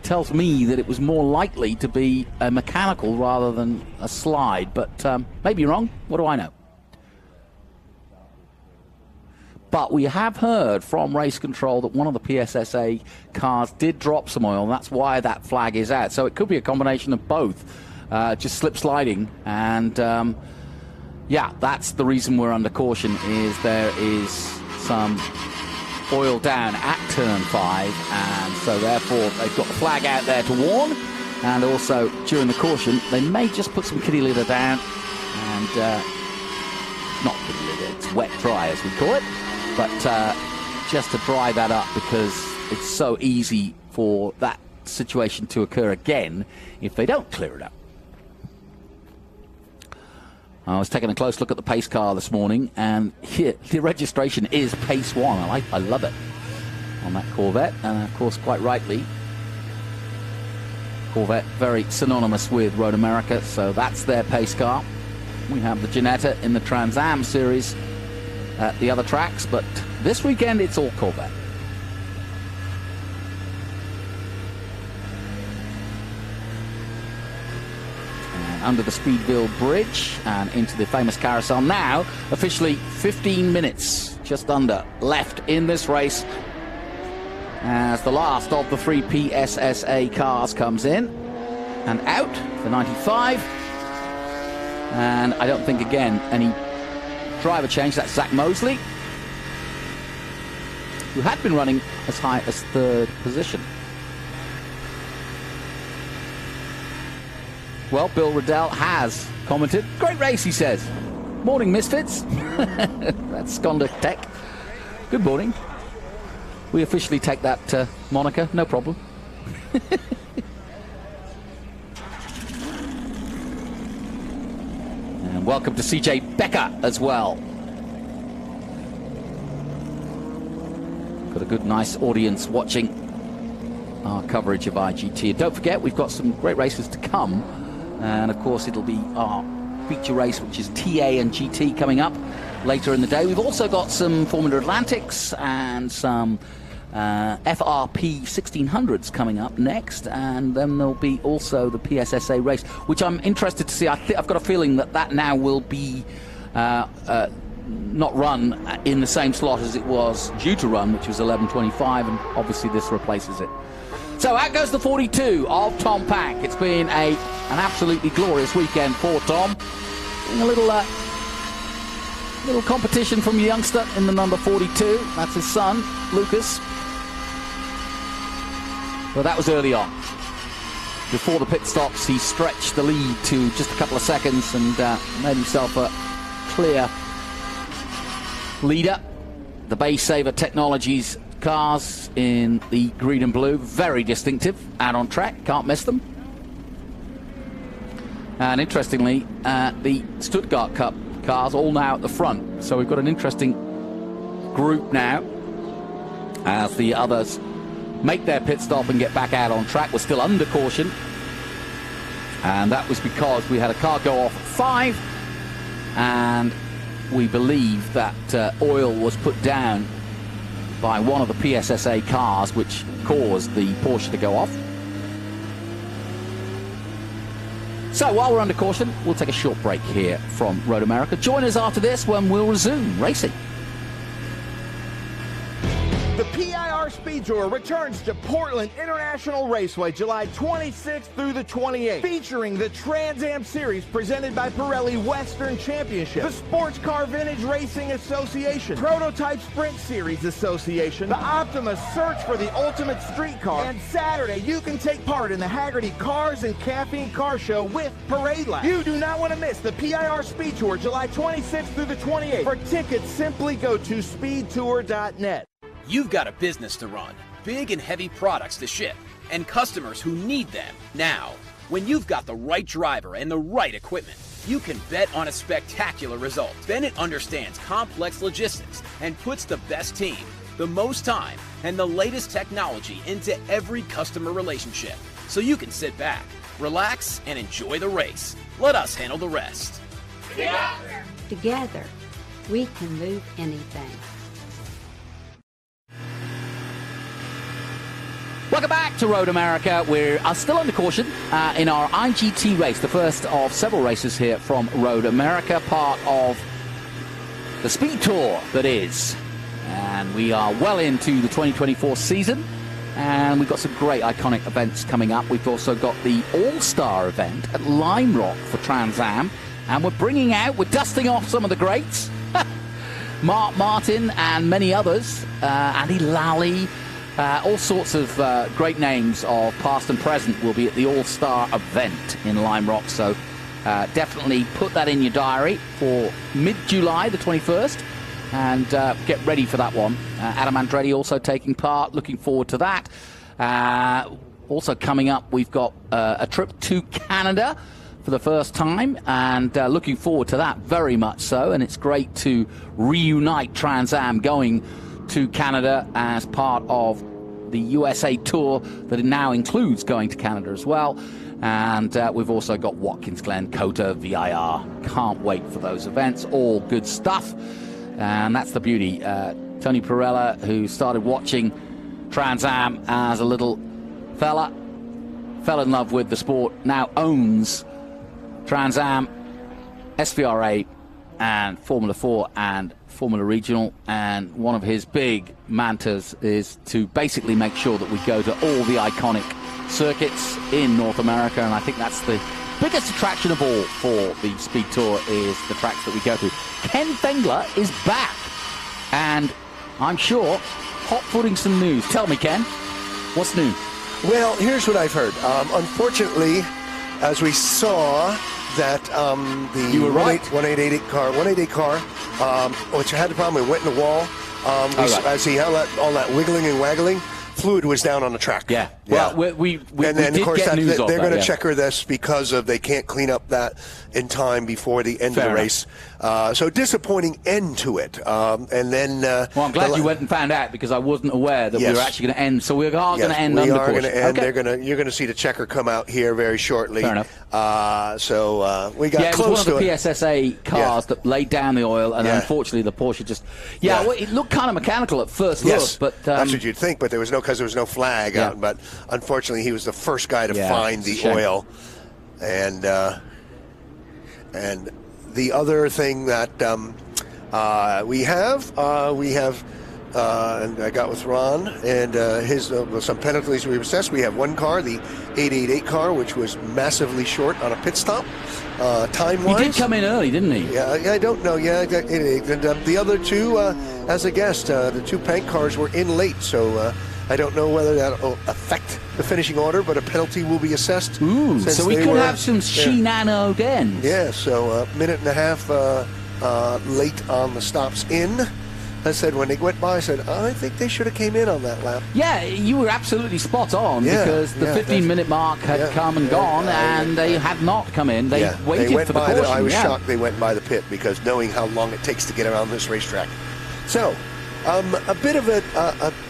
tells me that it was more likely to be a mechanical rather than a slide, but maybe wrong. What do I know? But we have heard from race control that one of the PSSA cars did drop some oil, and that's why that flag is out. So it could be a combination of both, just slip sliding. And yeah, that's the reason we're under caution, is there is some oil down at turn 5, and so therefore they've got the flag out there to warn. And also during the caution, they may just put some kitty litter down, and not kitty litter, it's wet dry as we call it. But just to dry that up, because it's so easy for that situation to occur again if they don't clear it up. I was taking a close look at the pace car this morning, and here the registration is Pace 1. I love it on that Corvette, and of course, quite rightly, Corvette very synonymous with Road America, so that's their pace car. We have the Ginetta in the TransAm series at the other tracks, but this weekend it's all Corvette. And under the Speedville Bridge and into the famous carousel now. Officially 15 minutes, just under, left in this race as the last of the 3 PSSA cars comes in and out, the 95. And I don't think, again, any driver change. That's Zach Mosley, who had been running as high as 3rd position. Well, Bill Riddell has commented, "Great race," he says. "Morning, misfits." That's Skonda Tech. Good morning. We officially take that moniker, no problem. And welcome to CJ Becker as well. Got a good, nice audience watching our coverage of IGT. And don't forget, we've got some great races to come. And of course, it'll be our feature race, which is TA and GT, coming up later in the day. We've also got some Formula Atlantics and some FRP 1600s coming up next, and then there'll be also the PSSA race, which I'm interested to see. I've got a feeling that now will be not run in the same slot as it was due to run, which was 11:25, and obviously this replaces it. So out goes the 42 of Tom Pank. It's been an absolutely glorious weekend for Tom. A little Little competition from a youngster in the number 42. That's his son, Lucas. Well, that was early on. Before the pit stops, he stretched the lead to just a couple of seconds and made himself a clear leader. The Base Saver Technologies cars in the green and blue, very distinctive, out on track, can't miss them. And interestingly, the Stuttgart Cup cars all now at the front, so we've got an interesting group now as the others make their pit stop and get back out on track. We're still under caution, and that was because we had a car go off at 5, and we believe that oil was put down by one of the PSSA cars, which caused the Porsche to go off. So while we're under caution, we'll take a short break here from Road America. Join us after this when we'll resume racing. The PIR Speed Tour returns to Portland International Raceway July 26th through the 28th, featuring the TransAm Series presented by Pirelli Western Championship, the Sports Car Vintage Racing Association, Prototype Sprint Series Association, the Optima Search for the Ultimate Street Car, and Saturday you can take part in the Haggerty Cars and Caffeine Car Show with Parade Lab. You do not want to miss the PIR Speed Tour July 26th through the 28th. For tickets, simply go to speedtour.net. You've got a business to run, big and heavy products to ship, and customers who need them now. When you've got the right driver and the right equipment, you can bet on a spectacular result. Bennett understands complex logistics and puts the best team, the most time, and the latest technology into every customer relationship, so you can sit back, relax, and enjoy the race. Let us handle the rest. Together, we can move anything. Welcome back to Road America. We're still under caution in our IGT race, the first of several races here from Road America, part of the Speed Tour that is. And we are well into the 2024 season, and we've got some great iconic events coming up. We've also got the All-Star event at Lime Rock for TransAm, and we're dusting off some of the greats. Mark Martin and many others, Andy Lally. All sorts of great names of past and present will be at the All-Star event in Lime Rock, so definitely put that in your diary for mid-July, the 21st, and get ready for that one. Adam Andretti also taking part, looking forward to that. Also coming up, we've got a trip to Canada for the first time, and looking forward to that very much so, and it's great to reunite TransAm going to Canada as part of the USA Tour that now includes going to Canada as well. And we've also got Watkins Glen, COTA, VIR. Can't wait for those events. All good stuff. And that's the beauty. Tony Pirella, who started watching TransAm as a little fella, fell in love with the sport, now owns TransAm, SVRA, and Formula 4 and Formula Regional, and one of his big mantras is to basically make sure that we go to all the iconic circuits in North America, and I think that's the biggest attraction of all for the Speed Tour is the tracks that we go to. Ken Fengler is back, and I'm sure hot-footing some news. Tell me, Ken, what's new? Well, here's what I've heard. Unfortunately, as we saw that the 1888 car, which had the problem, it went in the wall. As he had all that wiggling and waggling, fluid was down on the track. Yeah. Well, we and then, did of course, get news they're going to check checker this because of they can't clean up that in time before the end of the race. So disappointing end to it. And then. Well, I'm glad you went and found out because I wasn't aware that we were actually going to end. So we are going to end under caution. We are going to end. Okay. You're going to see the checker come out here very shortly. Fair enough. So we got close to it. It was one of the PSSA cars that laid down the oil, and unfortunately the Porsche just. Well, it looked kind of mechanical at first look, but that's what you'd think. But there was no flag out. But unfortunately, he was the first guy to find the oil, and the other thing that we have and I got with Ron, and his some penalties we assessed. We have one car, the 888 car, which was massively short on a pit stop, time-wise. He did come in early, didn't he? Yeah, I don't know. Yeah, and the other two, as a guest, the two Pank cars were in late, so I don't know whether that will affect the finishing order, but a penalty will be assessed. Ooh, so we could have some shenanigans again. Yeah, so a minute and a half late on the stops in. I said when they went by, I said, I think they should have came in on that lap. Yeah, you were absolutely spot on because the 15-minute mark had come and gone, and they had not come in. They waited for the caution. I was shocked they went by the pit because knowing how long it takes to get around this racetrack. So, a bit of a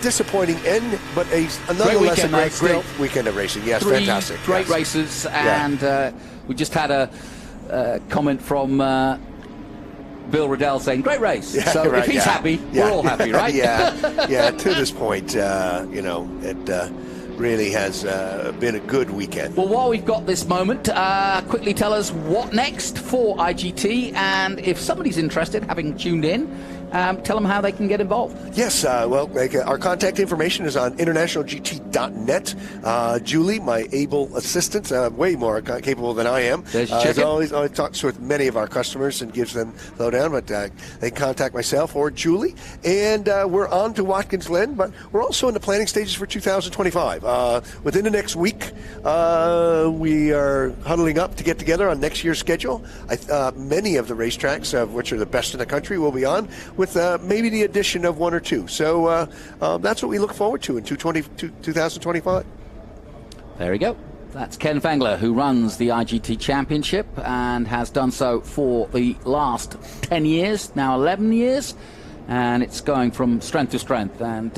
disappointing end, but nonetheless a great weekend of racing. Yes, fantastic. Great races, and we just had a comment from Bill Riddell saying, great race. Yeah, so if he's happy, we're all happy, right? To this point, it really has been a good weekend. Well, while we've got this moment, quickly tell us what next for IGT, and if somebody's interested, having tuned in, tell them how they can get involved. Yes, our contact information is on internationalgt.net. Julie, my able assistant, way more capable than I am, as always, talks with many of our customers and gives them lowdown, but they contact myself or Julie. And we're on to Watkins Glen, but we're also in the planning stages for 2025. Within the next week, we are huddling up to get together on next year's schedule. Many of the racetracks, which are the best in the country, will be on, with maybe the addition of one or two. So that's what we look forward to in 2025. There we go. That's Ken Fengler, who runs the IGT Championship and has done so for the last 10 years, now 11 years. And it's going from strength to strength. And,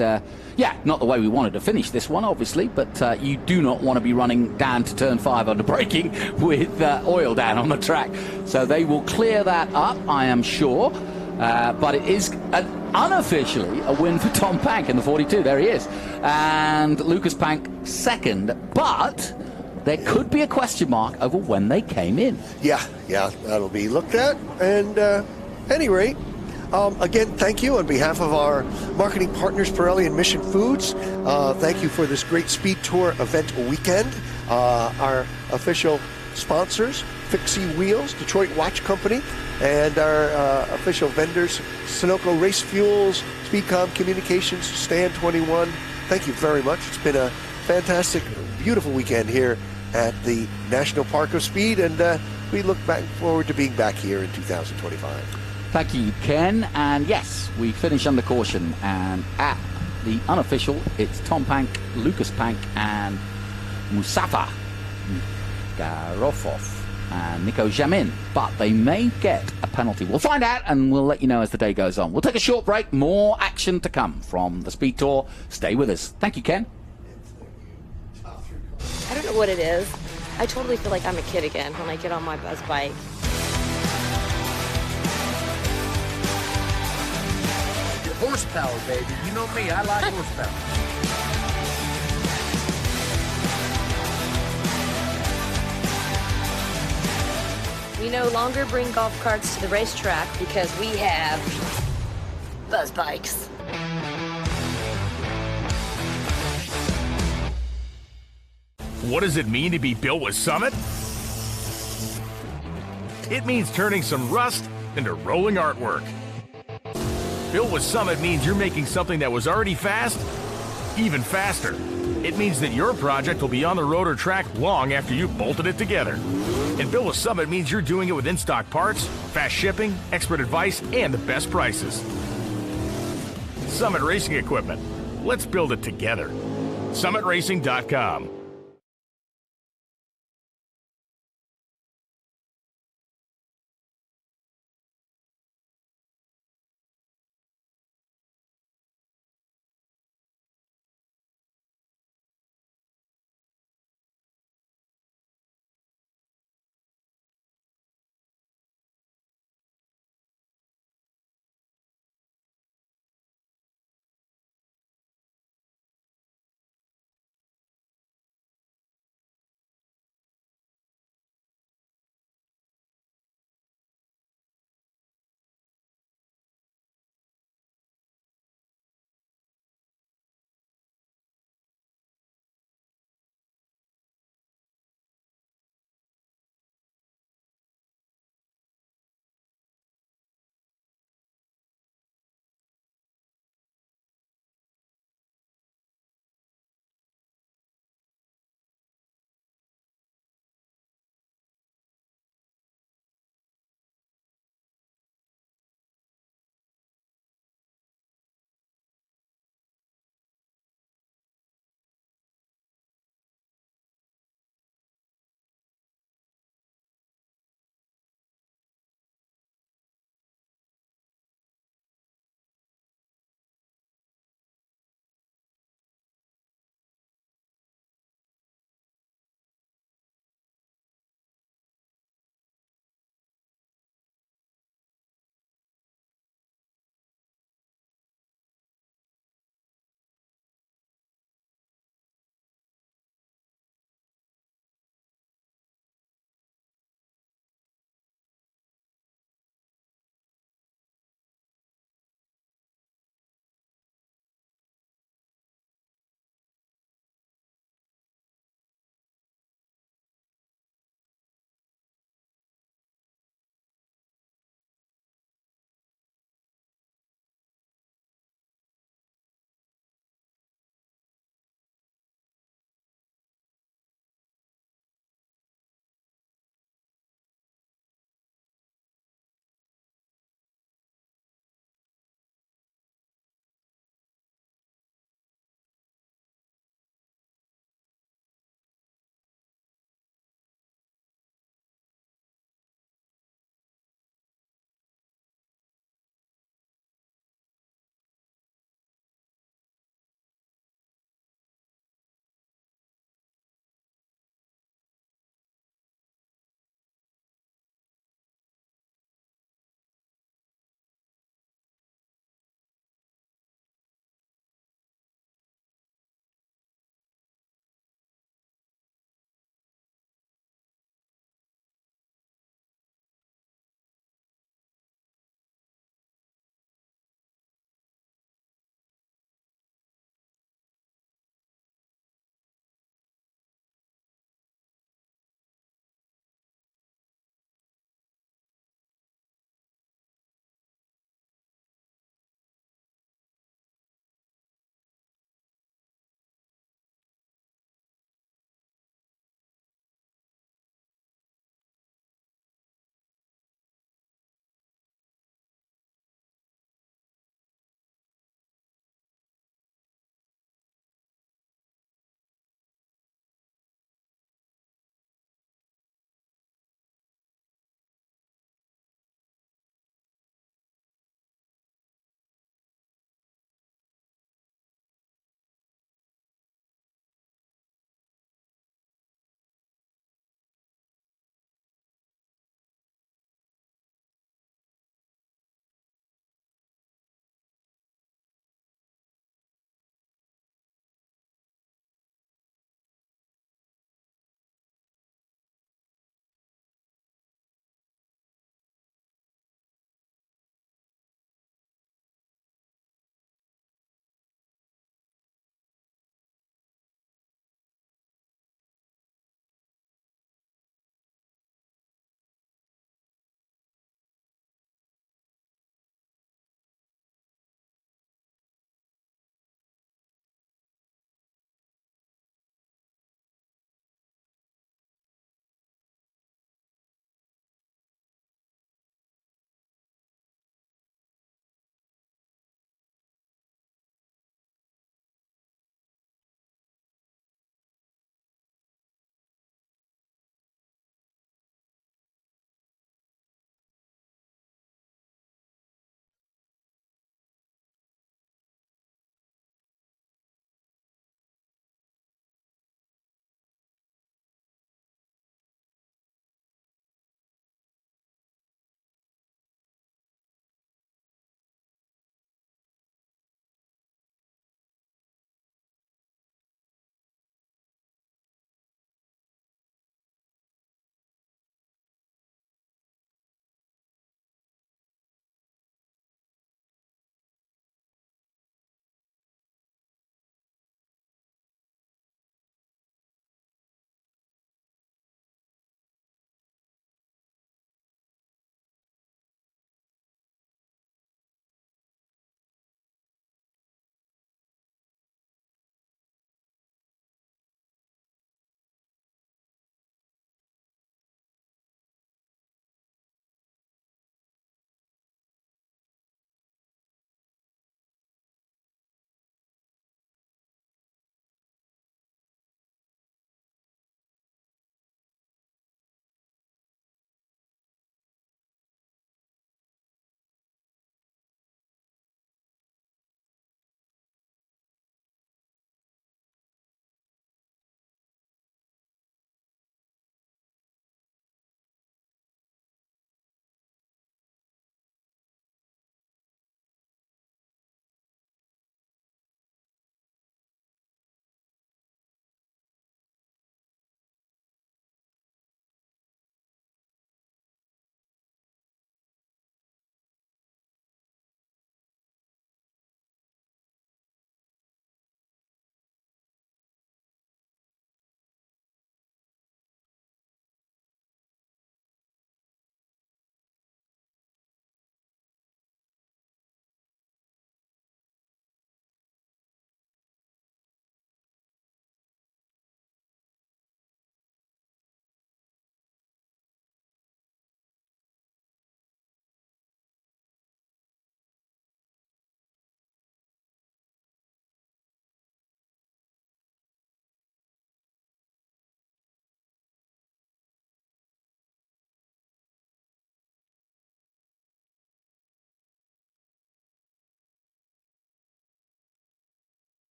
not the way we wanted to finish this one, obviously, but you do not want to be running down to turn 5 under braking with oil down on the track. So they will clear that up, I am sure. But it is unofficially a win for Tom Pank in the 42. There he is. And Lucas Pank second. But there could be a question mark over when they came in. Yeah, that'll be looked at. And any rate, again, thank you on behalf of our marketing partners, Pirelli and Mission Foods. Thank you for this great SpeedTour event weekend. Our official sponsors, Fixie Wheels, Detroit Watch Company, and our official vendors, Sunoco Race Fuels, Speedcom Communications, Stand 21. Thank you very much. It's been a fantastic, beautiful weekend here at the National Park of Speed, and we look forward to being back here in 2025. Thank you, Ken. And yes, we finish under caution, and at the unofficial, it's Tom Pank, Lucas Pank, and Mustafa Garofov and Nico Jamin, but they may get a penalty. We'll find out, and we'll let you know as the day goes on. We'll take a short break. More action to come from the Speed Tour. Stay with us. Thank you, Ken. I don't know what it is. I totally feel like I'm a kid again when I get on my buzz bike. Horsepower, baby. You know me, I like horsepower. We no longer bring golf carts to the racetrack because we have buzz bikes. What does it mean to be built with Summit? It means turning some rust into rolling artwork. Built with Summit means you're making something that was already fast, even faster. It means that your project will be on the road or track long after you bolted it together. And Built with Summit means you're doing it with in-stock parts, fast shipping, expert advice, and the best prices. Summit Racing Equipment. Let's build it together. SummitRacing.com.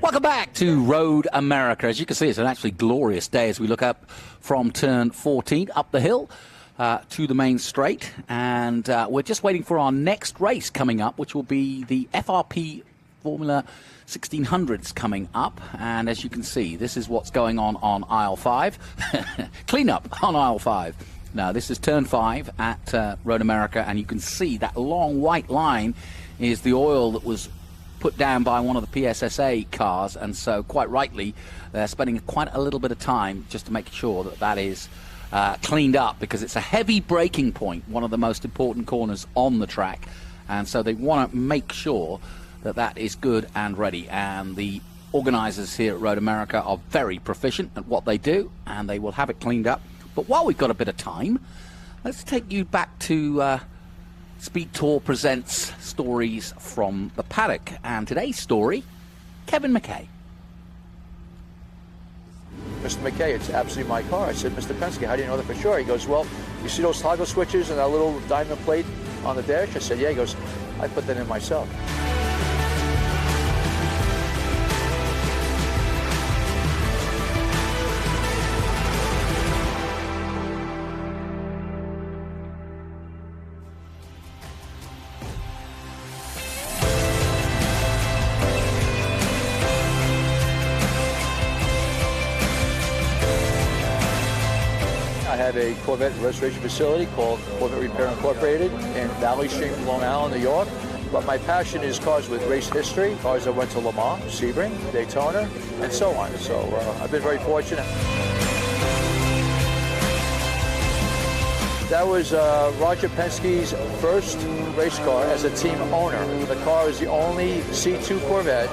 Welcome back to Road America. As you can see, it's an actually glorious day as we look up from turn 14 up the hill to the main straight. And we're just waiting for our next race coming up, which will be the FRP Formula 1600s coming up. And as you can see, this is what's going on aisle 5. Clean up on aisle 5. Now, this is turn 5 at Road America, and you can see that long white line is the oil that was put down by one of the PSSA cars, and so quite rightly they're spending quite a little bit of time just to make sure that that is cleaned up, because it's a heavy braking point, one of the most important corners on the track, and so they want to make sure that that is good and ready. And the organizers here at Road America are very proficient at what they do, and they will have it cleaned up. But while we've got a bit of time, let's take you back to SpeedTour presents stories from the paddock. And today's story, Kevin McKay. Mr. McKay, it's absolutely my car. I said, Mr. Penske, how do you know that for sure? He goes, well, you see those toggle switches and that little diamond plate on the dash? I said, yeah. He goes, I put that in myself. I have a Corvette restoration facility called Corvette Repair Incorporated in Valley Stream, Long Island, New York. But my passion is cars with race history, cars that went to Le Mans, Sebring, Daytona, and so on. So I've been very fortunate. That was Roger Penske's first race car as a team owner. The car is the only C2 Corvette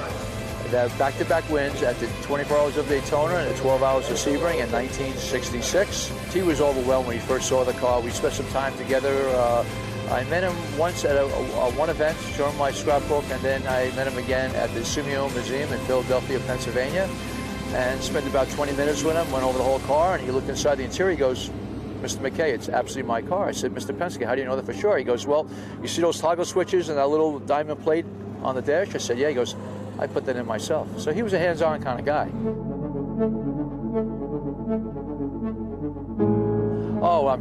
that back-to-back wins at the 24 Hours of Daytona and the 12 Hours of Sebring in 1966. He was overwhelmed when he first saw the car. We spent some time together. I met him once at one event, showed him my scrapbook, and then I met him again at the Sumio Museum in Philadelphia, Pennsylvania, and spent about 20 minutes with him, went over the whole car, and he looked inside the interior. He goes, Mr. McKay, it's absolutely my car. I said, Mr. Penske, how do you know that for sure? He goes, well, you see those toggle switches and that little diamond plate on the dash? I said, yeah. He goes, I put that in myself. So he was a hands-on kind of guy. Oh,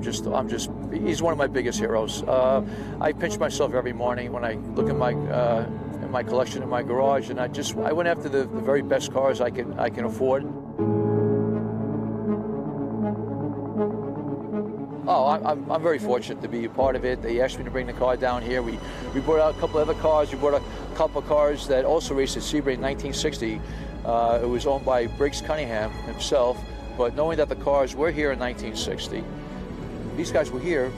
he's one of my biggest heroes. I pinch myself every morning when I look at my collection in my garage, and I went after the very best cars I can afford. Oh, I'm very fortunate to be a part of it. They asked me to bring the car down here. We brought out a couple of other cars. We brought a couple of cars that also raced at Sebring in 1960. It was owned by Briggs Cunningham himself. But knowing that the cars were here in 1960, these guys were here,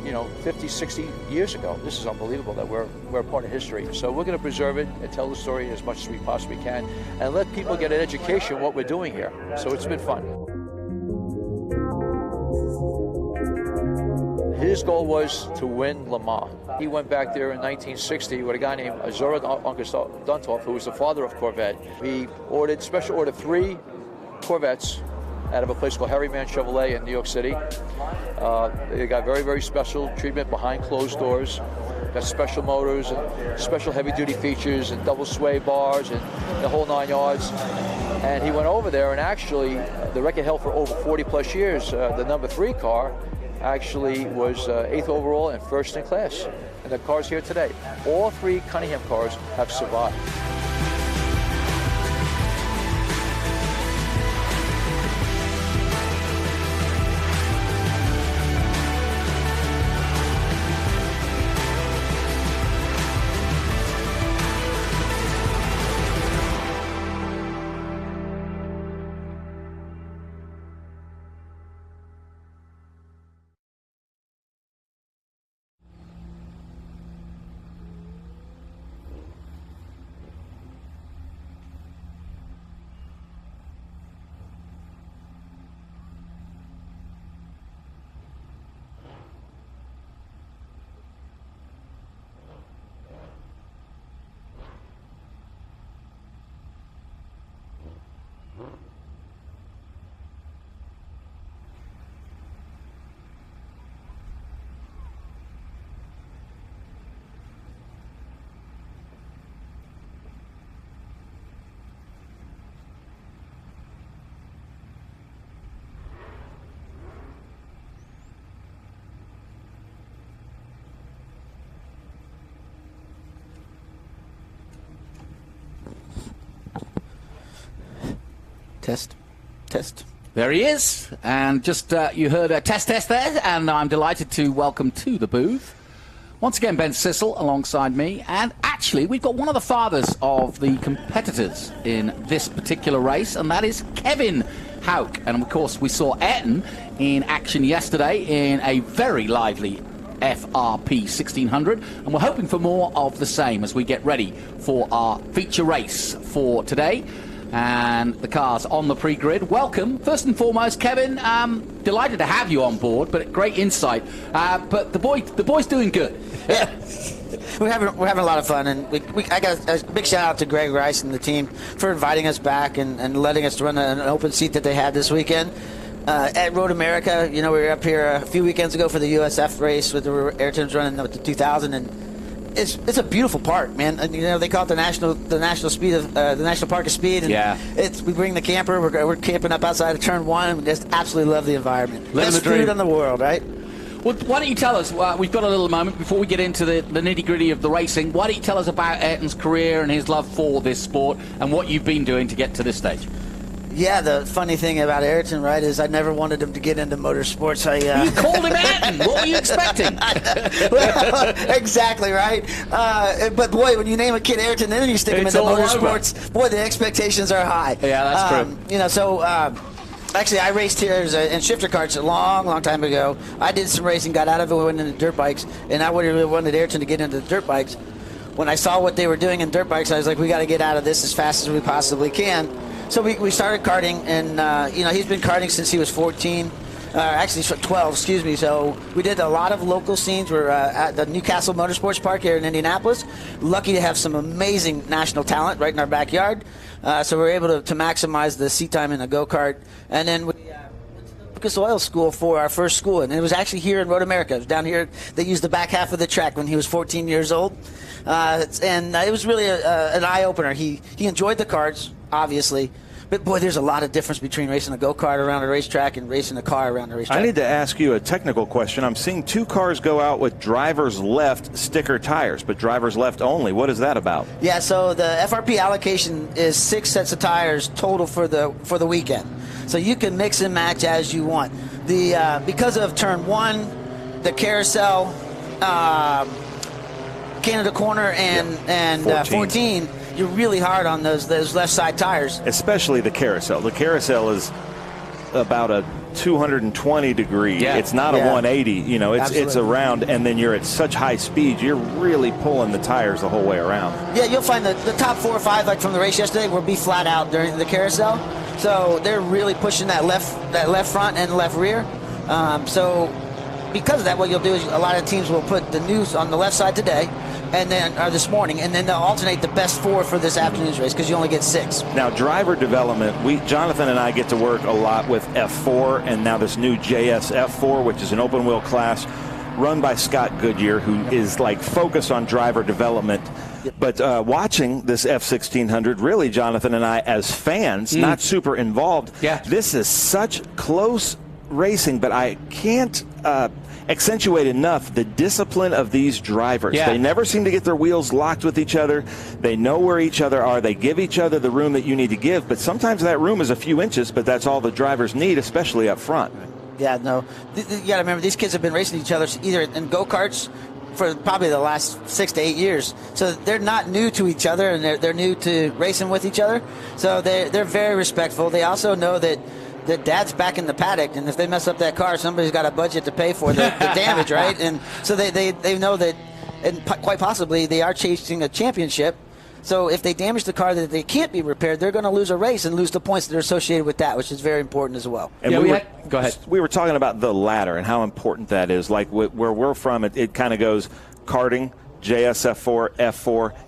50, 60 years ago. This is unbelievable that we're a part of history. So we're going to preserve it and tell the story as much as we possibly can and let people get an education what we're doing here. So it's been fun. His goal was to win Le Mans. He went back there in 1960 with a guy named Azura Duntov, who was the father of Corvette. He special ordered 3 Corvettes out of a place called Harryman Chevrolet in New York City. They got very, very special treatment behind closed doors. Got special motors and special heavy-duty features and double sway bars and the whole 9 yards. And he went over there, and actually, the record held for over 40-plus years. The number 3 car actually was 8th overall and first in class. And the cars here today, all 3 Cunningham cars have survived. Test. There he is. And just you heard a test there, and I'm delighted to welcome to the booth once again Ben Sissel alongside me. And actually, we've got one of the fathers of the competitors in this particular race, and that is Kevin Hauk. And of course, we saw Ayrton in action yesterday in a very lively FRP 1600, and we're hoping for more of the same as we get ready for our feature race for today. And the cars on the pre-grid. Welcome, first and foremost, Kevin. Delighted to have you on board, but great insight. But the boy's doing good. Yeah, we're having a lot of fun, and I got a big shout out to Greg Rice and the team for inviting us back and letting us run an open seat that they had this weekend at Road America. You know, we were up here a few weekends ago for the USF race with the Ayrton's running with the 2000, and it's a beautiful park, man. And, you know, they call it the national park of speed. And we bring the camper. We're camping up outside of Turn 1. And we just absolutely love the environment. Best food in the world, right? Well, why don't you tell us? We've got a little moment before we get into the nitty-gritty of the racing. Why don't you tell us about Ayrton's career and his love for this sport and what you've been doing to get to this stage? Yeah, the funny thing about Ayrton, right, is I never wanted him to get into motorsports. You called him Ayrton. What were you expecting? Well, exactly, right? But, boy, when you name a kid Ayrton, then you stick him into motorsports, boy, the expectations are high. Yeah, that's true. You know, so actually I raced here in shifter karts a long time ago. I did some racing, got out of it, went into dirt bikes, and I really wanted Ayrton to get into the dirt bikes. When I saw what they were doing in dirt bikes, I was like, we got to get out of this as fast as we possibly can. So we started karting, and you know, he's been karting since he was 14, actually 12, excuse me. So we did a lot of local scenes. We're at the Newcastle Motorsports Park here in Indianapolis. Lucky to have some amazing national talent right in our backyard. So we're able to maximize the seat time in a go-kart. And then we went to the Lucas Oil School for our first school, and it was actually here in Road America. It was down here. They used the back half of the track when he was 14 years old. And it was really an eye-opener. He enjoyed the karts, obviously, but boy, there's a lot of difference between racing a go-kart around a racetrack and racing a car around a racetrack. I need to ask you a technical question. I'm seeing two cars go out with driver's left sticker tires, but driver's left only. What is that about? Yeah, so the FRP allocation is 6 sets of tires total for the weekend. So you can mix and match as you want. Because of Turn 1, the carousel, Canada Corner, and 14, you're really hard on those left side tires. Especially the carousel. The carousel is about a 220 degree. Yeah. It's not a 180. You know, it's around, and then you're at such high speed, you're really pulling the tires the whole way around. Yeah, you'll find the top 4 or 5, like from the race yesterday, will be flat out during the carousel. So they're really pushing that left front and left rear. So because of that, what you'll do is a lot of teams will put the news on the left side today, and then or this morning, and then they'll alternate the best 4 for this afternoon's race because you only get 6. Now, driver development, Jonathan and I get to work a lot with F4, and now this new JS F4, which is an open wheel class run by Scott Goodyear, who is like focused on driver development. But watching this F1600, really, Jonathan and I, as fans, not super involved, this is such close racing, but I can't accentuate enough the discipline of these drivers. They never seem to get their wheels locked with each other. They know where each other are. They give each other the room that you need to give, but sometimes that room is a few inches, but that's all the drivers need, especially up front. Yeah, no. You got to remember, these kids have been racing each other either in go-karts for probably the last 6 to 8 years. So they're not new to each other, and they're new to racing with each other. So they're very respectful. They also know that dad's back in the paddock, and if they mess up that car, somebody's got a budget to pay for the damage, right? And so they know that, and quite possibly they are chasing a championship. So if they damage the car that they can't be repaired, they're going to lose a race and lose the points that are associated with that, which is very important as well. And go ahead. We were talking about the ladder and how important that is. Like where we're from, it kind of goes karting, JSF4,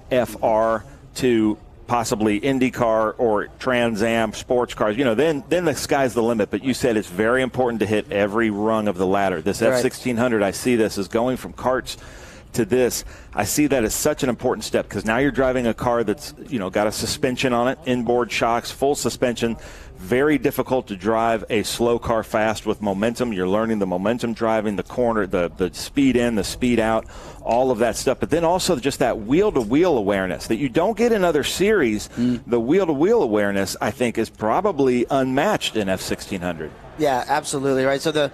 F4, FR to possibly IndyCar or TransAm sports cars. You know, then the sky's the limit. But you said it's very important to hit every rung of the ladder. This F1600, I see this as going from karts to this, I see that as such an important step because now you're driving a car that's, got a suspension on it, inboard shocks, full suspension. Very difficult to drive a slow car fast with momentum. You're learning the momentum driving, the corner, the speed in, the speed out, all of that stuff. But then also just that wheel-to-wheel awareness that you don't get in other series. The wheel-to-wheel awareness, I think, is probably unmatched in F1600. Yeah, absolutely, right. So the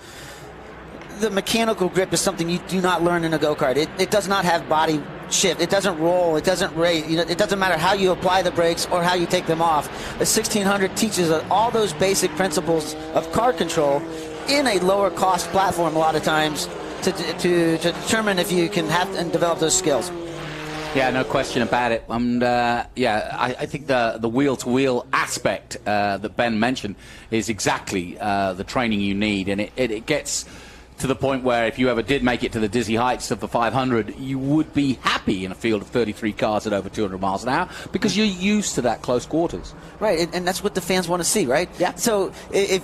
mechanical grip is something you do not learn in a go-kart. It does not have body shift. It doesn't roll. It doesn't rate. It doesn't matter how you apply the brakes or how you take them off. The 1600 teaches all those basic principles of car control in a lower cost platform a lot of times to determine if you can have and develop those skills. Yeah, no question about it. And I think the wheel-to-wheel aspect that Ben mentioned is exactly the training you need, and it gets to the point where if you ever did make it to the dizzy heights of the 500, you would be happy in a field of 33 cars at over 200 miles an hour because you're used to that close quarters. Right, and that's what the fans want to see, right? Yeah. So if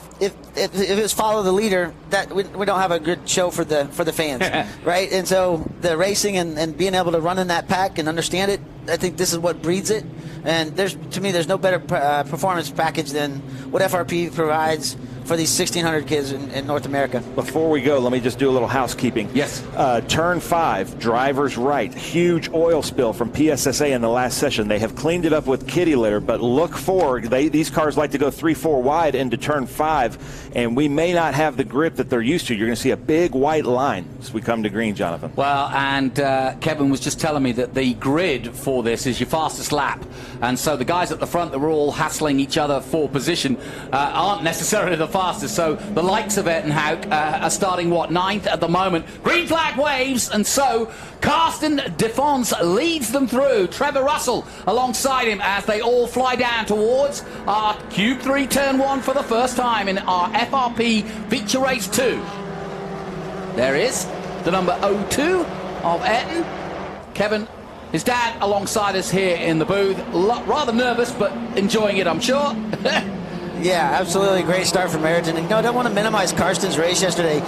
it was follow the leader, that we don't have a good show for the fans, right? And so the racing and being able to run in that pack and understand it, I think this is what breeds it. And to me, there's no better performance package than what FRP provides for these 1,600 kids in North America. Before we go, let me just do a little housekeeping. Yes. Turn 5, driver's right. Huge oil spill from PSSA in the last session. They have cleaned it up with kitty litter, but look for, these cars like to go 3-4 wide into turn 5, and we may not have the grip that they're used to. You're going to see a big white line as we come to green, Jonathan. Well, and Kevin was just telling me that the grid for this is your fastest lap. And so the guys at the front that were all hassling each other for position aren't necessarily the fastest. So the likes of Ayrton Hauk are starting, 9th at the moment. Green flag waves, and so Carsten Defons leads them through. Trevor Russell alongside him as they all fly down towards our Cube 3 Turn 1 for the first time in our FRP Feature Race 2. There is the number 02 of Ayrton. Kevin, his dad alongside us here in the booth. Rather nervous, but enjoying it, I'm sure. Yeah, absolutely. Great start from Ayrton. And, I don't want to minimize Karsten's race yesterday.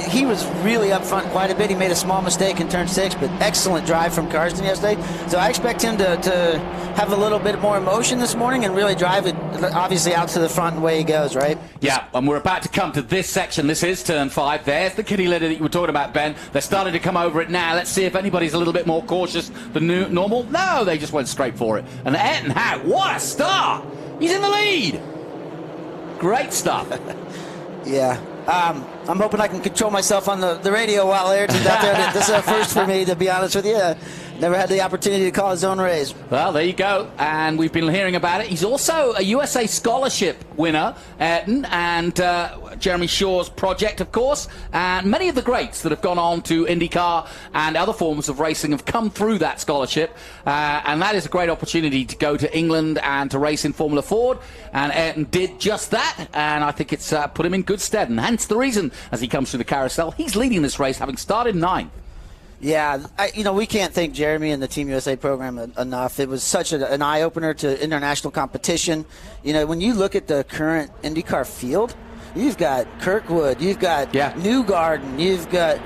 He was really up front quite a bit. He made a small mistake in turn 6, but excellent drive from Karsten yesterday. So I expect him to have a little bit more emotion this morning and really drive it, obviously, out to the front and away he goes, right? Yeah, and we're about to come to this section. This is turn 5. There's the kitty litter that you were talking about, Ben. They're starting to come over it now. Let's see if anybody's a little bit more cautious than normal. No, they just went straight for it. And Ayrton Hauk, what a start! He's in the lead! Great stuff. Yeah. I'm hoping I can control myself on the radio while Ayrton's out there. This is a first for me, to be honest with you. Never had the opportunity to call his own race. Well, there you go. And we've been hearing about it. He's also a USA Scholarship winner, Ayrton, and Jeremy Shaw's project, of course. And many of the greats that have gone on to IndyCar and other forms of racing have come through that scholarship. And that is a great opportunity to go to England and to race in Formula Ford. And Ayrton did just that. And I think it's put him in good stead. And hence the reason, as he comes through the carousel, he's leading this race, having started 9th. Yeah, we can't thank Jeremy and the Team USA program enough. It was such an eye-opener to international competition. When you look at the current IndyCar field, you've got Kirkwood, you've got Newgarden, you've got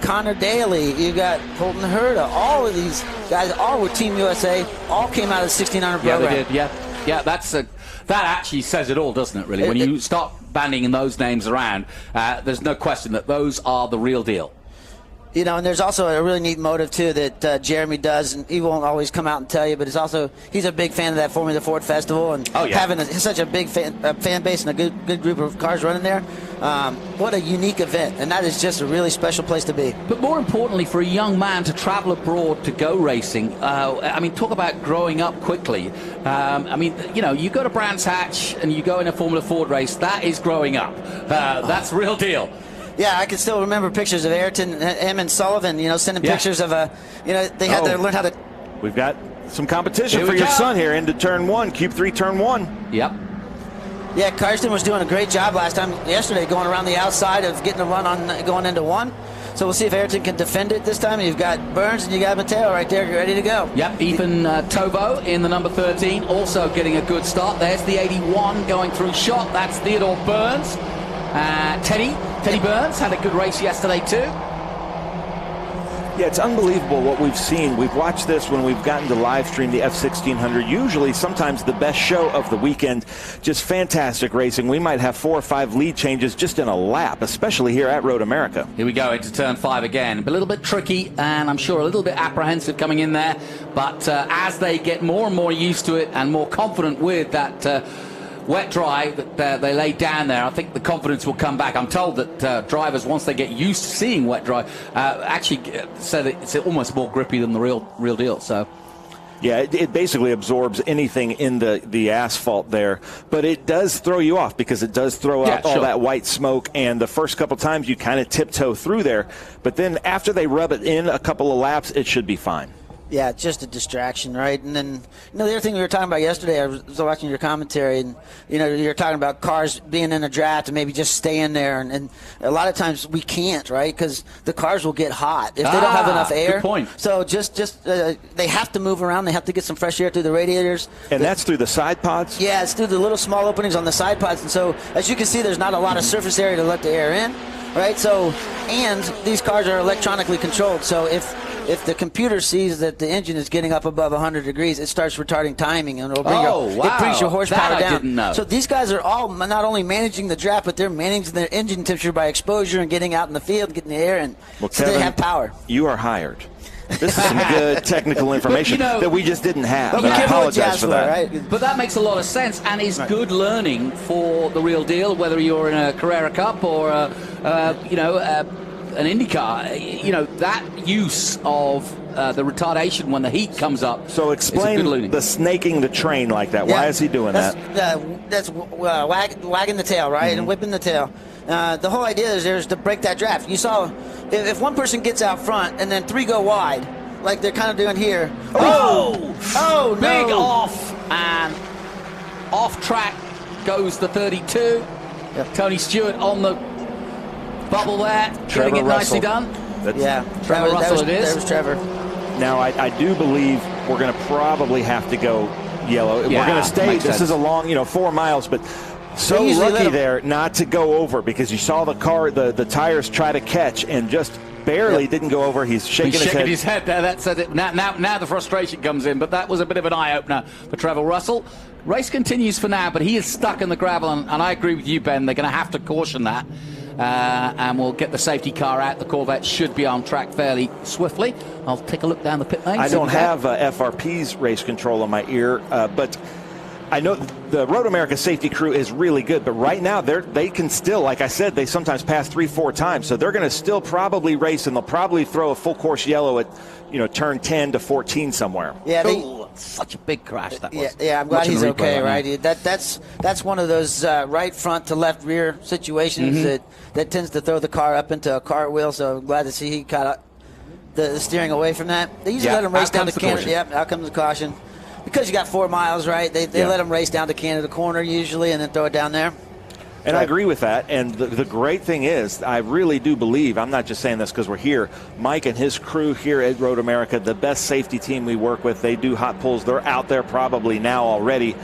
Connor Daly, you've got Colton Herta. All of these guys, all were Team USA, all came out of the 1600 program. Yeah, they did. Yeah. That actually says it all, doesn't it? Really, when you start banding those names around, there's no question that those are the real deal. And there's also a really neat motive, too, that Jeremy does, and he won't always come out and tell you, but he's a big fan of that Formula Ford Festival, and having such a big fan base and a good group of cars running there. What a unique event, and that is just a really special place to be. But more importantly, for a young man to travel abroad to go racing, talk about growing up quickly. You go to Brands Hatch and you go in a Formula Ford race, that is growing up. That's the real deal. Yeah, I can still remember pictures of Ayrton, him and Sullivan, sending pictures of they had to learn how to. We've got some competition for your son here into turn 1, Cube 3 turn 1. Yep. Yeah, Karsten was doing a great job yesterday, going around the outside of getting a run on going into 1. So we'll see if Ayrton can defend it this time. You've got Burns and you got Mateo right there ready to go. Yep, Ethan Tovo in the number 13, also getting a good start. There's the 81 going through shot. That's Theodore Burns. Teddy Burns had a good race yesterday too. Yeah, it's unbelievable what we've seen. We've watched this when we've gotten to live stream the F1600. Usually, sometimes the best show of the weekend. Just fantastic racing. We might have 4 or 5 lead changes just in a lap, especially here at Road America. Here we go into turn 5 again. A little bit tricky, and I'm sure a little bit apprehensive coming in there. But as they get more and more used to it and more confident with that wet dry that they laid down there, I think the confidence will come back. I'm told that drivers, once they get used to seeing wet dry, actually say that it's almost more grippy than the real deal. So, yeah, it basically absorbs anything in the asphalt there, but it does throw you off because it does throw out all that white smoke, and the first couple times you kind of tiptoe through there, but then after they rub it in a couple of laps, it should be fine. Yeah, it's just a distraction, right? And then, the other thing we were talking about yesterday, I was watching your commentary, and, you're talking about cars being in a draft and maybe just staying there. And a lot of times we can't, right? Because the cars will get hot if they don't have enough air. Good point. So they have to move around. They have to get some fresh air through the radiators. And that's through the side pods? Yeah, it's through the little small openings on the side pods. And so, as you can see, there's not a lot of surface area to let the air in, right? So, and these cars are electronically controlled. So if the computer sees that the engine is getting up above 100 degrees, it starts retarding timing, and it'll bring it brings your horsepower down. I didn't know. So these guys are all not only managing the draft, but they're managing their engine temperature by exposure and getting out in the field, getting the air in. Well, so Kevin, they have power. You are hired. This is some good technical information that we just didn't have. But I apologize for that. Right? But that makes a lot of sense and is good learning for the real deal, whether you're in a Carrera Cup or an IndyCar. That use of the retardation when the heat comes up. So explain the snaking the train like that. Why is he doing that? That's wagging the tail, right, and whipping the tail. The whole idea is to break that draft. You saw if one person gets out front and then 3 go wide, like they're kind of doing here. Oh, big no. off, and off track goes the 32. Yep. Tony Stewart on the bubble there, getting it nicely done. Trevor Russell it is. There was Trevor. Now, I do believe we're going to probably have to go yellow. We're going to stay. This is a long, 4 miles, but so lucky there not to go over because you saw the car, the tires try to catch and just barely didn't go over. He's shaking his head. There. That said it. Now the frustration comes in, but that was a bit of an eye-opener for Trevor Russell. Race continues for now, but he is stuck in the gravel, and I agree with you, Ben. They're going to have to caution that. And we'll get the safety car out. The Corvette should be on track fairly swiftly. I'll take a look down the pit lane. I don't have FRP's race control on my ear, but I know the Road America safety crew is really good, but right now they can still, like I said, they sometimes pass 3-4 times, so they're going to still probably race, and they'll probably throw a full course yellow at turn 10 to 14 somewhere. Yeah, such a big crash that was. Yeah, I'm glad he's okay, right? That's one of those right front to left rear situations that tends to throw the car up into a cartwheel. So I'm glad to see he caught the steering away from that. They usually let him race down to Canada. Yep, out comes the caution. Because you got 4 miles, right? They let him race down to Canada Corner usually and then throw it down there. And I agree with that. And the great thing is, I really do believe, I'm not just saying this because we're here, Mike and his crew here at Road America, the best safety team we work with, they do hot pulls. They're out there probably now already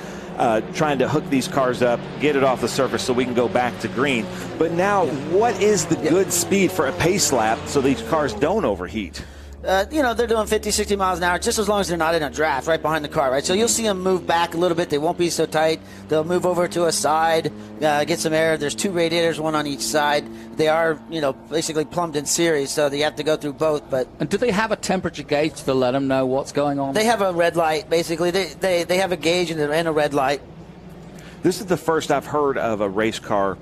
trying to hook these cars up, get it off the surface so we can go back to green. But now, what is the good speed for a pace lap so these cars don't overheat? They're doing 50, 60 miles an hour just as long as they're not in a draft right behind the car, right? So you'll see them move back a little bit. They won't be so tight. They'll move over to a side, get some air. There's 2 radiators, one on each side. They are, basically plumbed in series, so you have to go through both. And do they have a temperature gauge to let them know what's going on? They have a red light, basically. They have a gauge and a red light. This is the first I've heard of a race car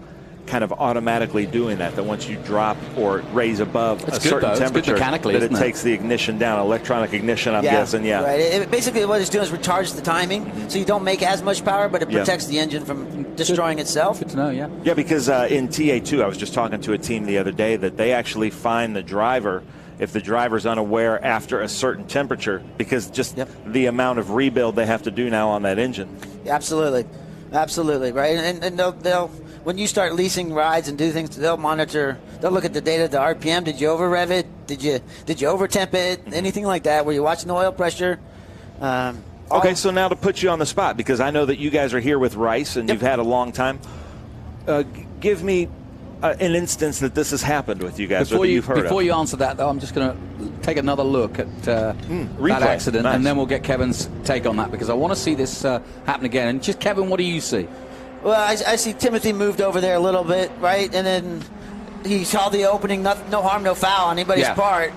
kind of automatically doing that once you drop or raise above a certain temperature, that it takes the ignition down, electronic ignition, I'm guessing, Right. Basically what it's doing is retards the timing, so you don't make as much power, but it protects the engine from destroying itself. Good to know, yeah. Yeah, because in TA2, I was just talking to a team the other day that they actually find the driver if the driver's unaware after a certain temperature, because just the amount of rebuild they have to do now on that engine. Absolutely, right? And they'll when you start leasing rides and do things, they'll monitor. They'll look at the data, the RPM. Did you over rev it? Did you over temp it? Anything like that? Were you watching the oil pressure? Okay, so now to put you on the spot, because I know that you guys are here with Rice and you've had a long time. Give me an instance that this has happened with you guys, or that you've heard of. Before you answer that, though, I'm just going to take another look at that accident, nice. and then we'll get Kevin's take on that, because I want to see this happen again. And just, Kevin, what do you see? Well, I see Timothy moved over there a little bit, right? And then he saw the opening, no harm, no foul on anybody's part.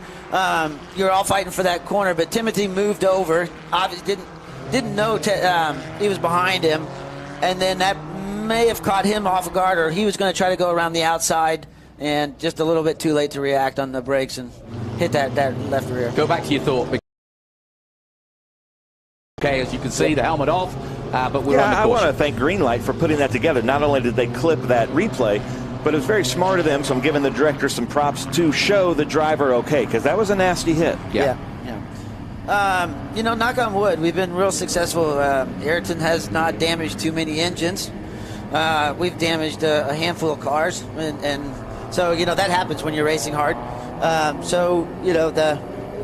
You're all fighting for that corner, but Timothy moved over. Obviously didn't know he was behind him, and then that may have caught him off guard, or he was going to try to go around the outside, and just a little bit too late to react on the brakes and hit that left rear. Go back to your thought. Okay, as you can see, the helmet off, but we're on the caution. I want to thank Greenlight for putting that together. Not only did they clip that replay, but it was very smart of them, so I'm giving the director some props to show the driver okay, because that was a nasty hit. Yeah. Knock on wood, we've been real successful. Ayrton has not damaged too many engines. We've damaged a handful of cars, and so, that happens when you're racing hard.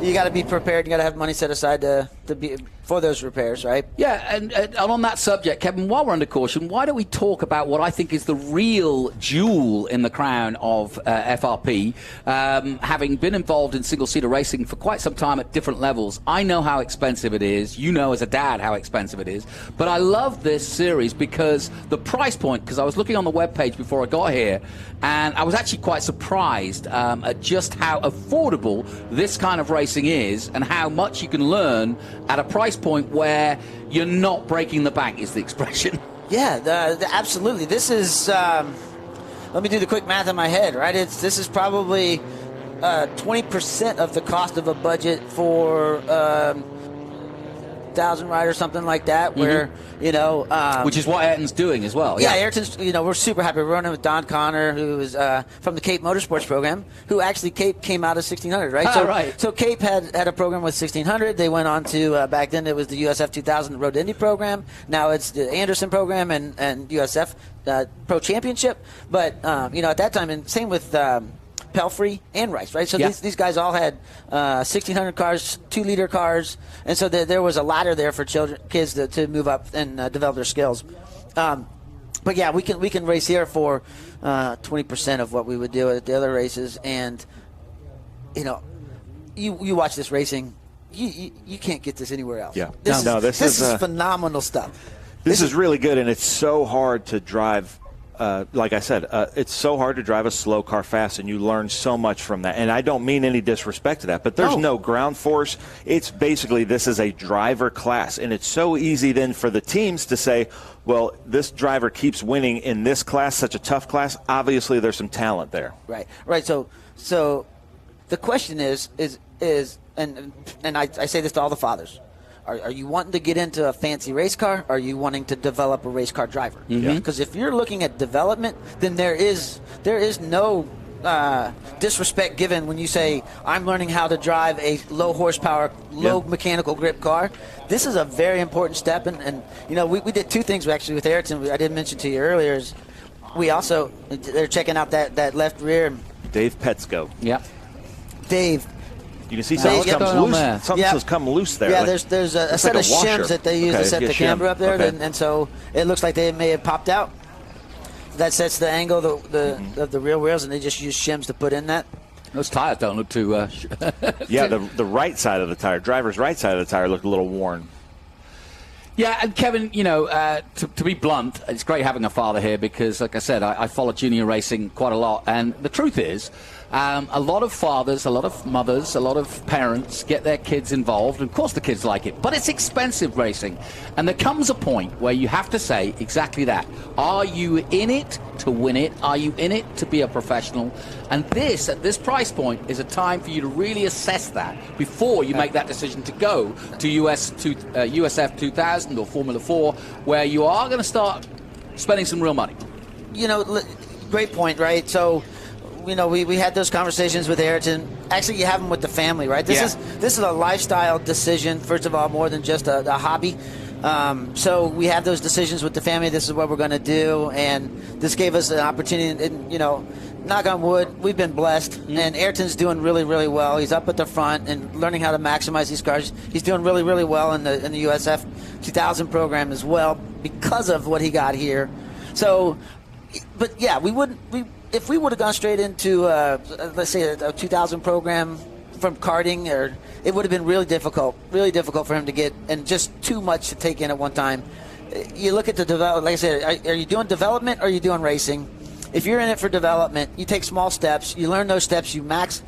You got to be prepared. You got to have money set aside to be for those repairs, right? Yeah, and on that subject, Kevin, while we're under caution, why don't we talk about what I think is the real jewel in the crown of FRP? Having been involved in single-seater racing for quite some time at different levels, I know how expensive it is. You know as a dad how expensive it is. But I love this series because the price point, because I was looking on the webpage before I got here, and I was actually quite surprised at just how affordable this kind of racing is and how much you can learn at a price point where you're not breaking the bank, is the expression. Yeah, absolutely. This is, let me do the quick math in my head, right? This is probably 20% of the cost of a budget for 1,000 ride or something like that, where, which is what Ayrton's doing as well. Yeah, Ayrton's, we're super happy. We're running with Don Connor, who is from the Cape Motorsports program, who actually Cape came out of 1600, right? So Cape had a program with 1600. They went on to, back then it was the USF 2000 Road to Indy program. Now it's the Anderson program and USF Pro Championship. But, at that time, and same with Pelfrey and Rice, right? So these guys all had 1,600 cars, 2-liter cars, and so there was a ladder there for kids to move up and develop their skills. But yeah, we can race here for 20% of what we would do at the other races, and you watch this racing, you can't get this anywhere else. Yeah, this is phenomenal stuff. This is really good, and it's so hard to drive. Like I said, it's so hard to drive a slow car fast, and you learn so much from that. And I don't mean any disrespect to that, but there's no ground force. It's basically, this is a driver class, and it's so easy then for the teams to say, well, this driver keeps winning in this class, such a tough class. Obviously, there's some talent there. Right. So the question is, and I say this to all the fathers. Are you wanting to get into a fancy race car? Or are you wanting to develop a race car driver? Because if you're looking at development, then there is no disrespect given when you say, I'm learning how to drive a low horsepower, low mechanical grip car. This is a very important step. And we did two things actually with Ayrton. I didn't mention to you earlier. Is they're checking out that left rear. Dave Petsko. Yeah. Dave. You can see something comes loose. Something's come loose there. Yeah, there's a set of shims that they use to set the camber up there, and so it looks like they may have popped out. That sets the angle of the rear wheels, and they just use shims to put in that. Those tires don't look too... yeah, the right side of the tire, driver's right side of the tire looked a little worn. Yeah, and Kevin, to be blunt, it's great having a father here because, like I said, I follow junior racing quite a lot, and the truth is, a lot of fathers, a lot of mothers, a lot of parents get their kids involved, and of course the kids like it, but it's expensive racing. And there comes a point where you have to say exactly that. Are you in it to win it? Are you in it to be a professional? And this, at this price point, is a time for you to really assess that before you make that decision to go to USF 2000 or Formula 4, where you are going to start spending some real money. Great point, right? So, we had those conversations with Ayrton. Actually, you have them with the family, right? This is a lifestyle decision, first of all, more than just a hobby. So we have those decisions with the family. This is what we're going to do, and this gave us an opportunity. And, knock on wood, we've been blessed, and Ayrton's doing really, really well. He's up at the front and learning how to maximize these cars. He's doing really, really well in the USF 2000 program as well because of what he got here. So, but yeah, if we would have gone straight into, let's say, a 2000 program from karting, or it would have been really difficult for him to get, and just too much to take in at one time. You look at the development, like I said, are you doing development or are you doing racing? If you're in it for development, you take small steps, you learn those steps, you maximize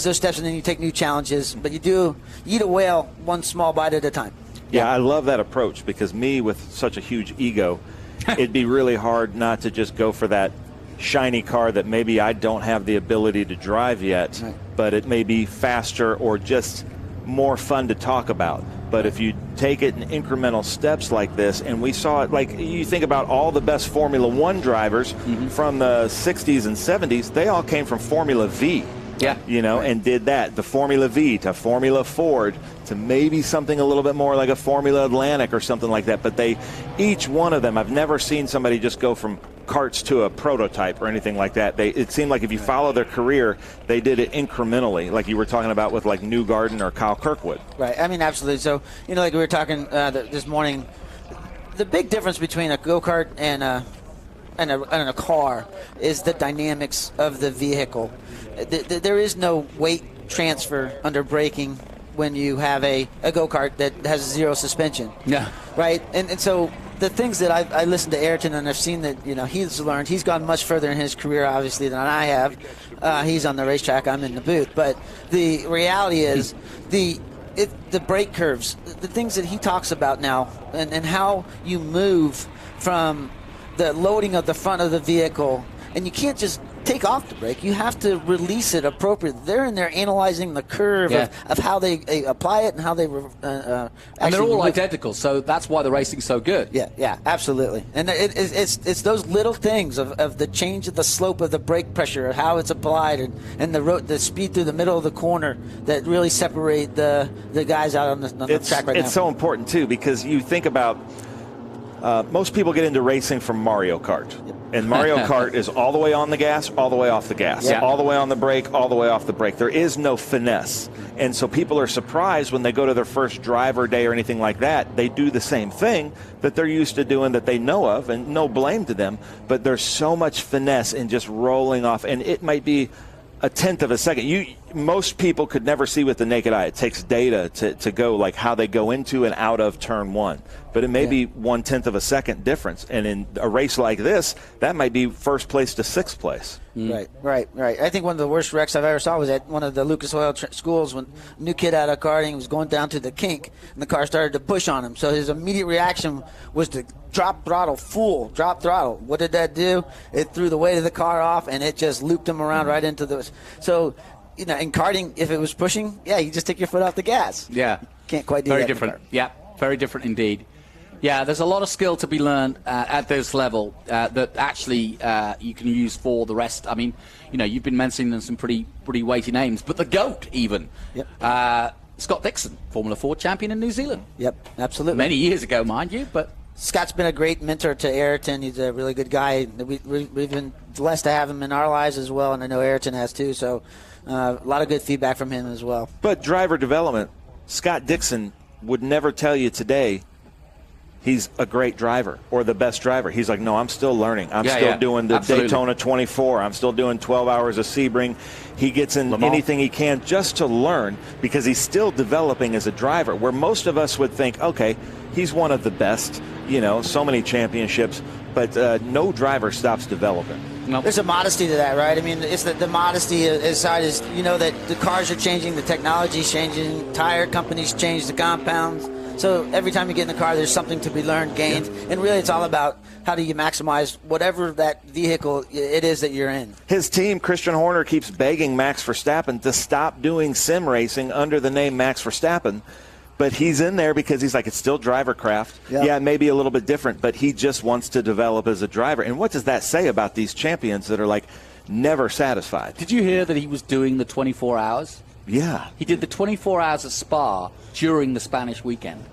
those steps, and then you take new challenges. But you eat a whale one small bite at a time. Yeah, I love that approach, because me with such a huge ego, it'd be really hard not to just go for that shiny car that maybe I don't have the ability to drive yet, right, but it may be faster or just more fun to talk about. But if you take it in incremental steps like this, and we saw it, like you think about all the best Formula One drivers from the 60s and 70s, they all came from Formula V. Yeah. And did that. The Formula V to Formula Ford to maybe something a little bit more like a Formula Atlantic or something like that. But each one of them, I've never seen somebody just go from karts to a prototype or anything like that. It seemed like if you follow their career, they did it incrementally, like you were talking about with like Newgarden or Kyle Kirkwood. Right. I mean, absolutely. So, like we were talking this morning, the big difference between a go-kart and a car is the dynamics of the vehicle. There is no weight transfer under braking when you have a go-kart that has zero suspension. Yeah. Right? And so the things that I listened to Ayrton, and I've seen that, he's learned. He's gone much further in his career, obviously, than I have. He's on the racetrack. I'm in the booth. But the reality is the brake curves, the things that he talks about now, and how you move from the loading of the front of the vehicle, and you can't just take off the brake. You have to release it appropriately. They're in there analyzing the curve of how they apply it and how they and they're all identical, so that's why the racing's so good. Yeah, absolutely. And it's those little things of the change of the slope of the brake pressure, how it's applied, and the speed through the middle of the corner that really separate the guys out on the track right now. It's so important, too, because you think about most people get into racing from Mario Kart. And Mario Kart is all the way on the gas, all the way off the gas, all the way on the brake, all the way off the brake. There is no finesse. And so people are surprised when they go to their first driver day or anything like that. They do the same thing that they're used to doing, that they know of, and no blame to them. But there's so much finesse in just rolling off. And it might be a tenth of a second. Most people could never see with the naked eye. It takes data to go, like how they go into and out of turn one. But it may be 1/10 of a second difference. And in a race like this, that might be first place to sixth place. Right. I think one of the worst wrecks I've ever saw was at one of the Lucas Oil schools when a new kid out of karting was going down to the kink, and the car started to push on him. So his immediate reaction was to drop throttle. What did that do? It threw the weight of the car off, and it just looped him around right into the. So, in karting, if it was pushing, you just take your foot off the gas. Yeah. Can't quite do that. Very different. Yeah, very different indeed. Yeah, there's a lot of skill to be learned at this level that actually you can use for the rest. I mean, you've been mentioning some pretty weighty names, but the GOAT even. Yep. Scott Dixon, Formula 4 champion in New Zealand. Yep, absolutely. Many years ago, mind you, but Scott's been a great mentor to Ayrton. He's a really good guy. We've been blessed to have him in our lives as well, and I know Ayrton has too. So a lot of good feedback from him as well. But driver development, Scott Dixon would never tell you today he's a great driver or the best driver. He's like, no, I'm still learning. I'm still doing the Daytona 24. I'm still doing 12 hours of Sebring. He gets in anything he can just to learn, because he's still developing as a driver, where most of us would think, okay, he's one of the best, so many championships, but no driver stops developing. Nope. There's a modesty to that, right? I mean, it's the modesty aside is, that the cars are changing, the technology's changing, tire companies change the compounds. So every time you get in the car, there's something to be learned, gained. And really it's all about how do you maximize whatever that vehicle it is that you're in. His team, Christian Horner, keeps begging Max Verstappen to stop doing sim racing under the name Max Verstappen. But he's in there because he's like, it's still driver craft. Yep. Yeah, it may be a little bit different, but he just wants to develop as a driver. And what does that say about these champions that are like never satisfied? Did you hear that he was doing the 24 hours? Yeah. He did the 24 hours at Spa during the Spanish weekend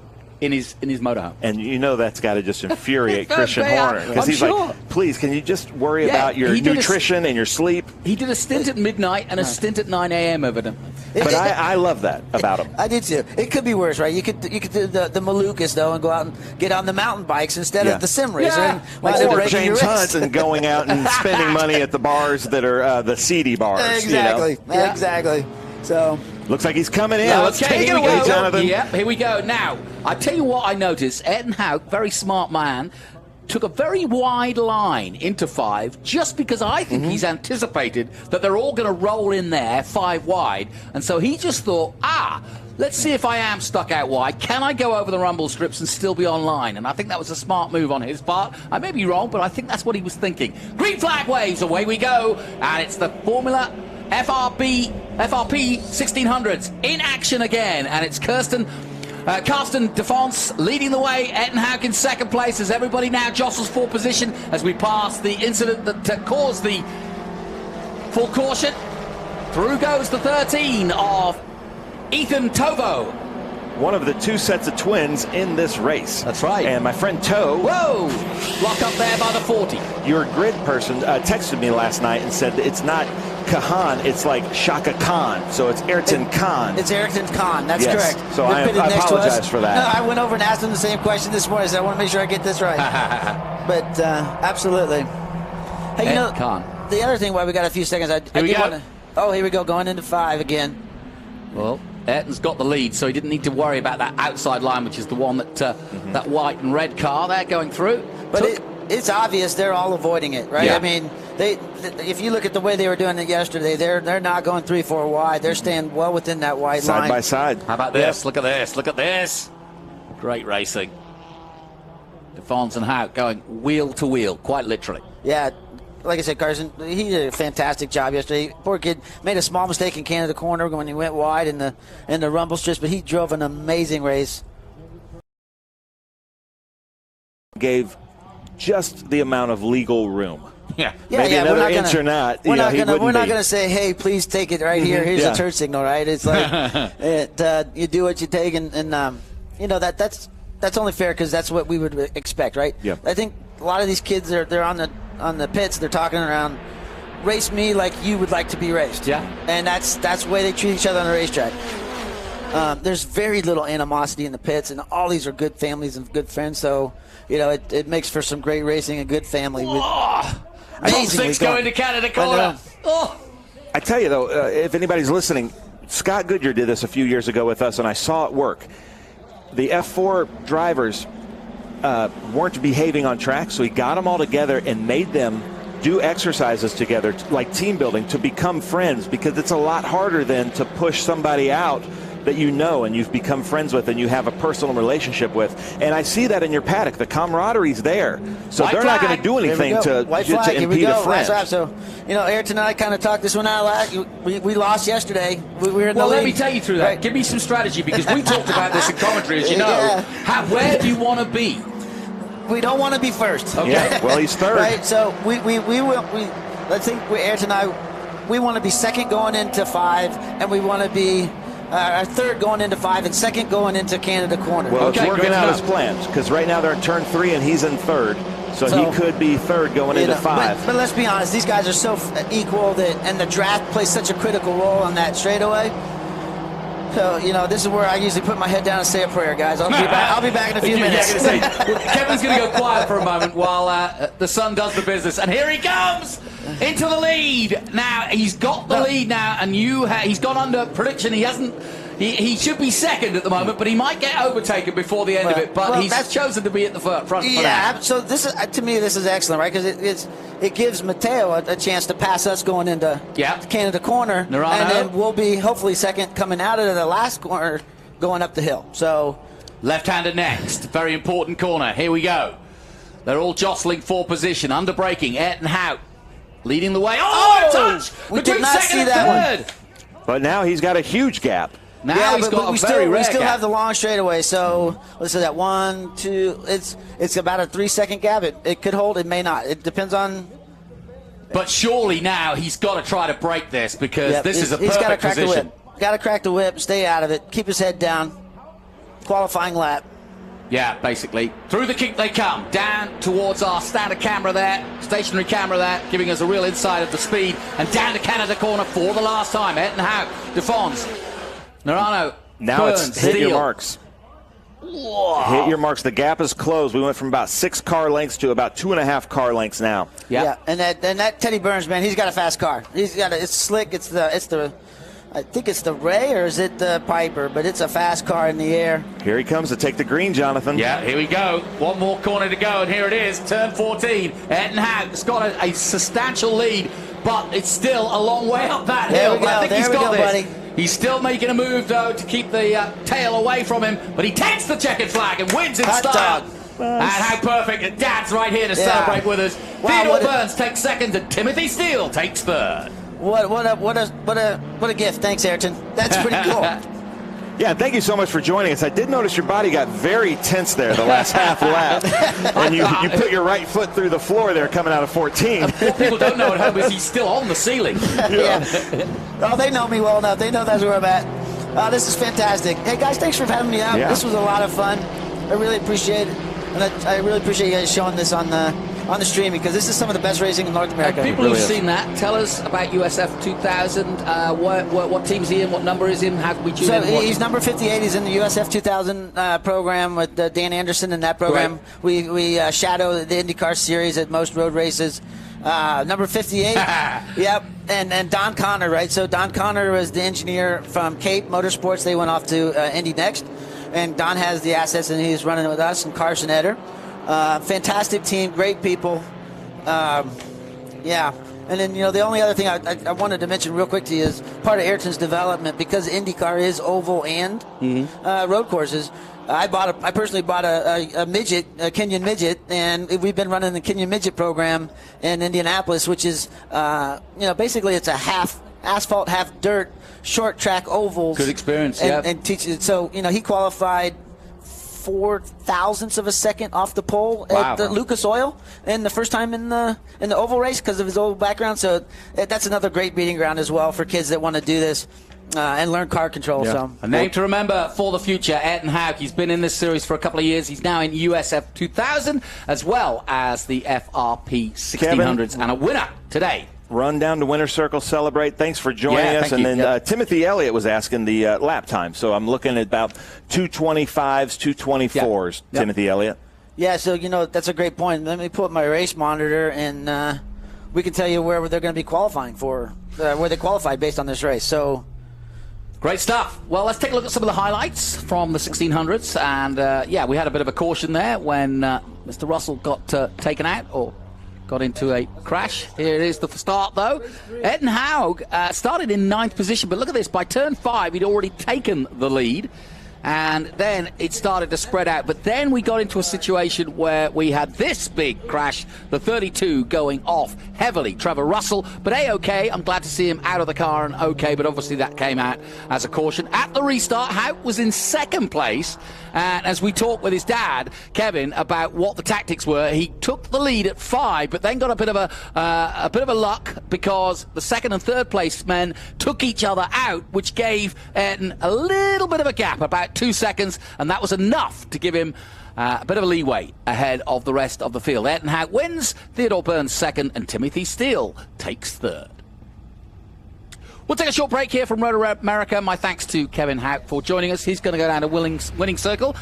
in his motorhome. And that's got to just infuriate Christian Horner, because he's like, please, can you just worry about your nutrition and your sleep? He did a stint at midnight and a stint at 9 a.m. evidently. But I love that about him. I did too. It could be worse, right? You could do the Malukas, though, and go out and get on the mountain bikes instead of the sim racer. Yeah. Or James Hunt and going out and spending money at the bars that are the seedy bars. Exactly. You know? Exactly. So looks like he's coming in. Okay, Let's take it away, Jonathan. Yep, here we go. Now, I tell you what I noticed. Ed Hauk, very smart man, took a very wide line into 5 just because I think he's anticipated that they're all going to roll in there 5 wide. And so he just thought, let's see if I am stuck out wide. Can I go over the rumble strips and still be online? And I think that was a smart move on his part. I may be wrong, but I think that's what he was thinking. Green flag waves, away we go. And it's the Formula FRP 1600s in action again. And it's Carsten Defense leading the way. Ettenhout in second place as everybody now jostles for position as we pass the incident that caused the full caution. Through goes the 13 of Ethan Tovo. One of the 2 sets of twins in this race. That's right. And my friend Toe. Whoa! Lock up there by the 40. Your grid person texted me last night and said that it's not Kahan, it's like Shaka Khan. So it's Ayrton Khan. It's Ayrton Khan. That's correct. So I apologize for that. No, I went over and asked him the same question this morning. So I want to make sure I get this right. But absolutely. Hey, Khan. The other thing, while we got a few seconds, I did want to. Oh, here we go, going into 5 again. Well, Ayrton's got the lead, so he didn't need to worry about that outside line, which is the one that that white and red car there going through. But it's obvious they're all avoiding it, right? Yeah. I mean, if you look at the way they were doing it yesterday, they're not going 3-4 wide. They're staying well within that wide line. Side by side. How about this? Look at this. Look at this. Great racing. Defons and Hauk going wheel to wheel, quite literally. Yeah. Like I said, Carson, he did a fantastic job yesterday. Poor kid made a small mistake in Canada corner when he went wide in the rumble strips, but he drove an amazing race. Gave just the amount of legal room. Yeah. Maybe another inch or not. We're not going to say, hey, please take it right here. Here's a turn signal, right? It's like you do what you take, and that's only fair because that's what we would expect, right? Yeah. I think a lot of these kids they're on the pits. They're talking around, race me like you would like to be raced. Yeah. And that's the way they treat each other on the racetrack. There's very little animosity in the pits, and all these are good families and good friends. So, it makes for some great racing and good family. Six going to Canada corner. I tell you, though, if anybody's listening, Scott Goodyear did this a few years ago with us, and I saw it work. The F4 drivers weren't behaving on track, so he got them all together and made them do exercises together, like team building, to become friends, because it's a lot harder than to push somebody out that you know and you've become friends with and you have a personal relationship with. And I see that in your paddock. The camaraderie's there. So they're not going to do anything to impede a friend. So, Ayrton and I kind of talked this one out loud. We lost yesterday. We were in the lead. Let me take you through that. Right. Give me some strategy, because we talked about this in commentary, as you know. Where do you want to be? We don't want to be first. Okay. Yeah, well, he's third. Right, so let's think Ayrton and I, we want to be second going into 5, and we want to be third going into 5, and second going into Canada corner. Well, it's working out as planned, because right now they're in turn 3 and he's in third. So he could be third going into 5. But let's be honest, these guys are so equal and the draft plays such a critical role on that straightaway. So, this is where I usually put my head down and say a prayer, guys. I'll be back in a few minutes. Kevin's going to go quiet for a moment while the son does the business. And here he comes into the lead. Now, he's got the lead now, and he's gone under prediction. He hasn't. He should be second at the moment, but he might get overtaken before the end of it. But he's chosen to be at the front for now. Yeah, so to me, this is excellent, right? Because it gives Matteo a chance to pass us going into Canada corner, and then we'll be hopefully second coming out of the last corner going up the hill. So left-hander next, very important corner. Here we go. They're all jostling for position, under braking. Ayrton Hauk leading the way. Oh, touch! We did not see that one. But now he's got a huge gap. Now he's got we still have the long straightaway. So let's say that 1, 2. It's about a 3-second gap. It could hold. It may not. It depends on. But surely now he's got to try to break this, because this is a perfect he's got to crack position. The whip. Got to crack the whip. Stay out of it. Keep his head down. Qualifying lap. Yeah, basically. Through the kick they come, down towards our standard camera there, stationary camera there, giving us a real insight of the speed, and down to Canada corner for the last time. Ettenhout, DeFons, Narano, now Burns, it's hit Steele. your marks. Whoa. Hit your marks. The gap is closed. We went from about 6 car lengths to about 2.5 car lengths now. Yeah, and that Teddy Burns, man, he's got a fast car. It's slick. It's the I think it's the Ray, or is it the Piper? But it's a fast car in the air. Here he comes to take the green, Jonathan. Yeah, here we go. One more corner to go, and here it is, turn 14. Ettenhout's got a substantial lead, but it's still a long way up that hill. There we go. I think he's got this. Buddy. He's still making a move, though, to keep the tail away from him, but he takes the checkered flag and wins in style. And how perfect. Dad's right here to celebrate with us. Wow, Theodore Burns takes second, and Timothy Steele takes third. What a gift. Thanks, Ayrton. That's pretty cool. Yeah, thank you so much for joining us. I did notice your body got very tense there the last half lap. And you put your right foot through the floor there coming out of 14. What people don't know at home is he's still on the ceiling. Yeah. Oh, they know me well enough. They know that's where I'm at. This is fantastic. Hey, guys, thanks for having me out. Yeah. This was a lot of fun. I really appreciate it. And I really appreciate you guys showing this on the streaming, because this is some of the best racing in North America. People who've seen that, tell us about USF 2000. What team's he in? What number is he in? How can we tune in? He's number 58. He's in the USF 2000 program with Dan Anderson in that program. Right. We shadow the IndyCar series at most road races. Number 58. Yep. And Don Connor, right? So Don Connor was the engineer from Cape Motorsports. They went off to Indy next. And Don has the assets, and he's running with us, and Carson Eder. Fantastic team, great people. Yeah. And then, the only other thing I wanted to mention real quick to you is part of Ayrton's development, because IndyCar is oval and road courses. I personally bought a midget, a Kenyan midget, and we've been running the Kenyan midget program in Indianapolis, which is, basically it's a half asphalt, half dirt, short track ovals. Good experience, and teaches. So, he qualified 0.004 of a second off the pole at the Lucas Oil, and the first time in the oval race because of his oval background. So that's another great beating ground as well for kids that want to do this and learn car control. Yeah. So A name to remember for the future, Ettenhout. He's been in this series for a couple of years. He's now in USF 2000 as well as the FRP 1600s, and a winner today. Run down to Winter Circle, celebrate. Thanks for joining us. And then Timothy Elliott was asking the lap time. So I'm looking at about 225s, 224s, Timothy Elliott. Yeah, so, that's a great point. Let me pull up my race monitor, and we can tell you where they're going to be qualifying for, where they qualified based on this race. So great stuff. Well, let's take a look at some of the highlights from the 1600s. And, we had a bit of a caution there when Mr. Russell got taken out, or got into a crash. Here it is, the start, though. Ettenhout started in 9th position, but look at this. By turn 5, he'd already taken the lead, and then it started to spread out. But then we got into a situation where we had this big crash, the 32 going off heavily. Trevor Russell, but A-OK. I'm glad to see him out of the car and OK, but obviously that came out as a caution. At the restart, Hout was in 2nd place, and as we talked with his dad, Kevin, about what the tactics were, he took the lead at 5, but then got a bit of a luck, because the 2nd and 3rd place men took each other out, which gave Ayrton a little bit of a gap, about 2 seconds, and that was enough to give him a bit of a leeway ahead of the rest of the field. Ettenhout wins, Theodore Burns 2nd, and Timothy Steele takes 3rd. We'll take a short break here from Road America. My thanks to Kevin Hout for joining us. He's going to go down to winning circle,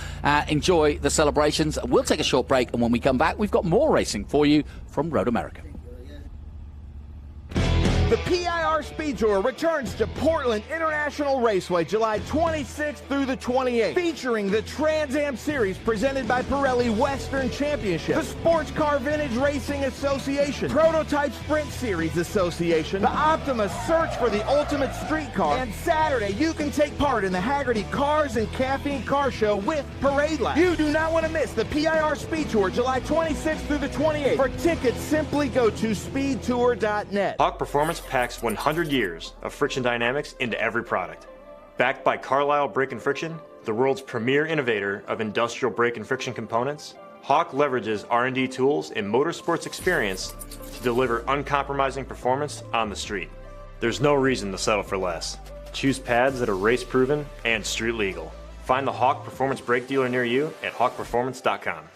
enjoy the celebrations. We'll take a short break, and when we come back, we've got more racing for you from Road America. The PIR Speed Tour returns to Portland International Raceway July 26th through the 28th, featuring the TransAm Series presented by Pirelli Western Championship, the Sports Car Vintage Racing Association, Prototype Sprint Series Association, the Optima Search for the Ultimate Street Car, and Saturday you can take part in the Haggerty Cars and Caffeine Car Show with Parade Lab. You do not want to miss the PIR Speed Tour July 26th through the 28th. For tickets, simply go to speedtour.net. Hawk Performance packs 100 years of friction dynamics into every product. Backed by Carlisle Brake and Friction, the world's premier innovator of industrial brake and friction components, Hawk leverages R&D tools and motorsports experience to deliver uncompromising performance on the street. There's no reason to settle for less. Choose pads that are race-proven and street-legal. Find the Hawk Performance brake dealer near you at hawkperformance.com.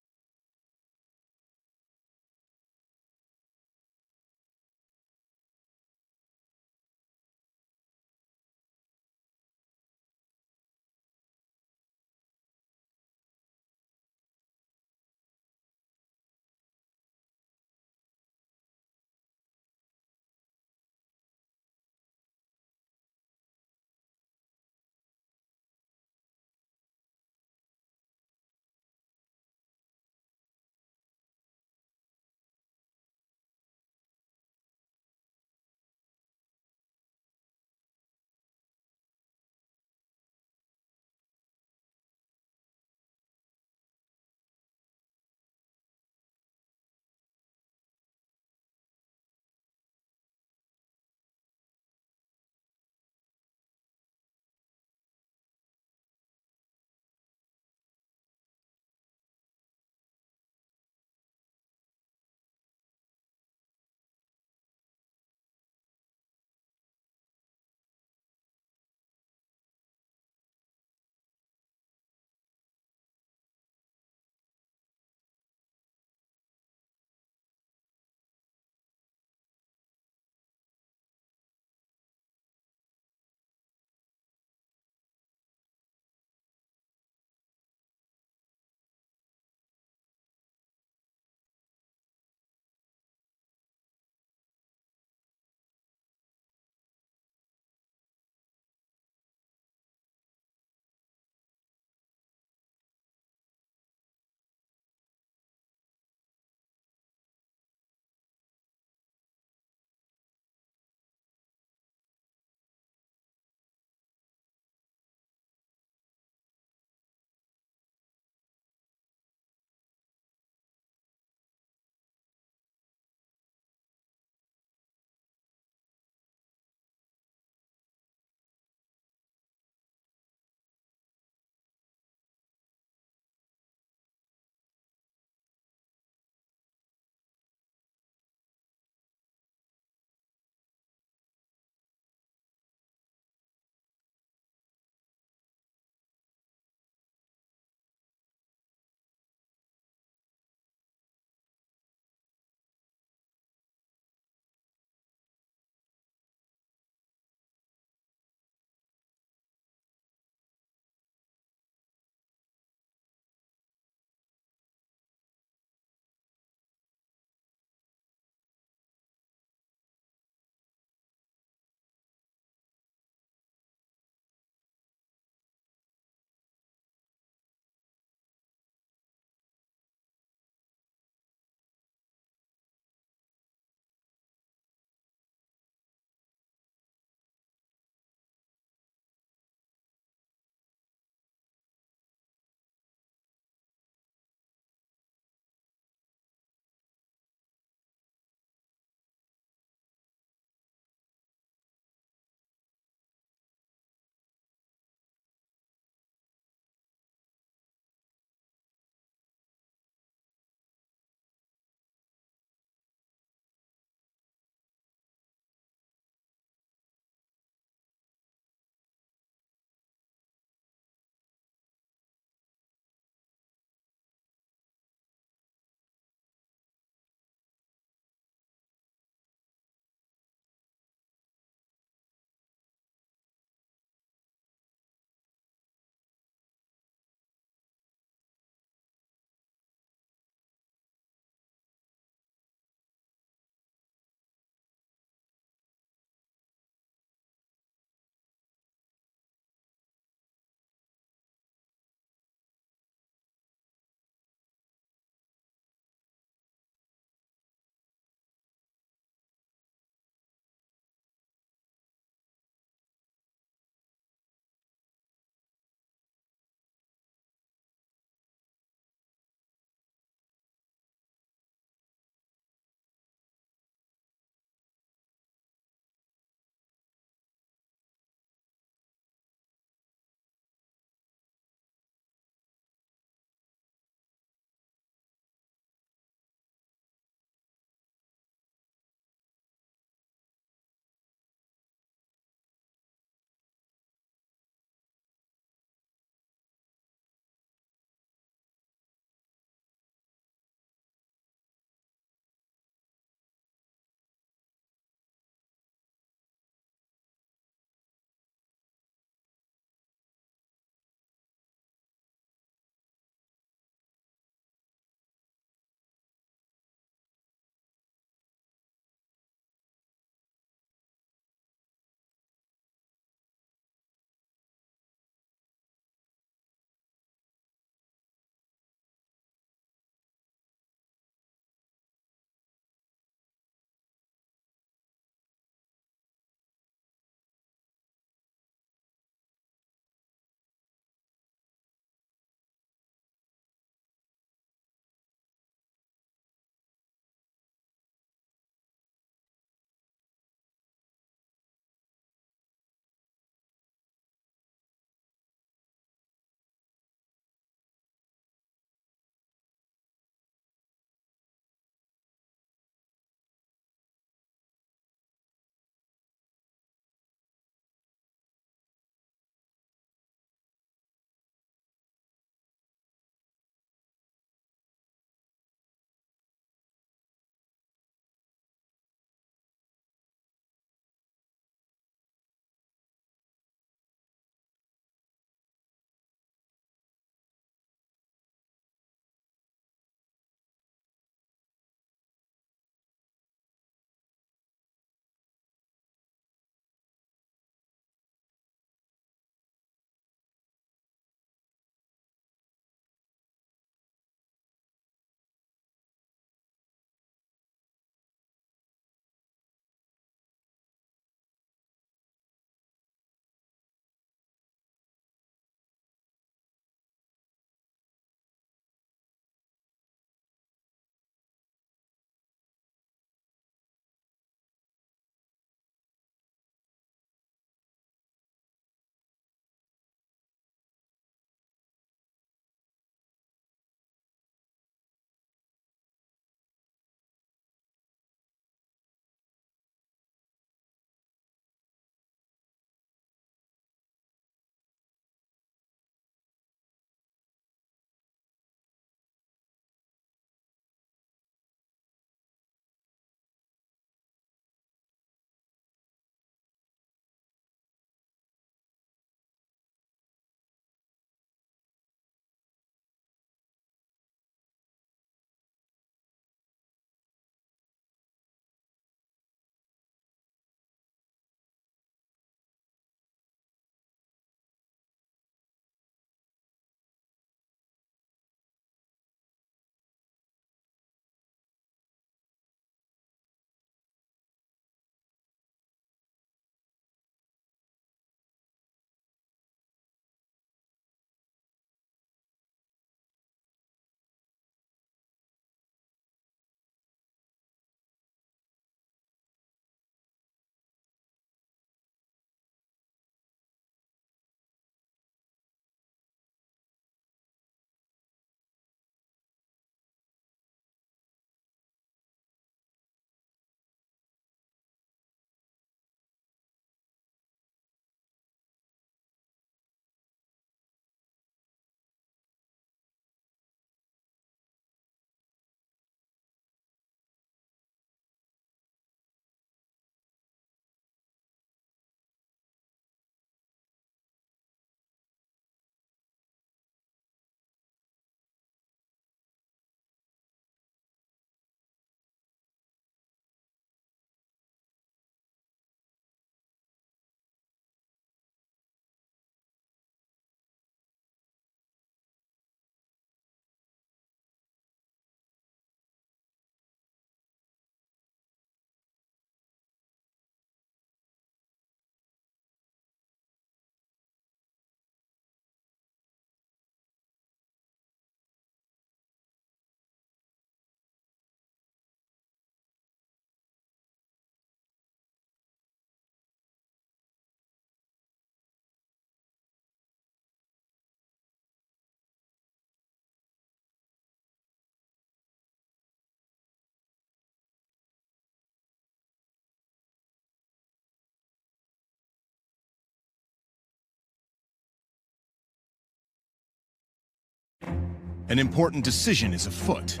An important decision is afoot.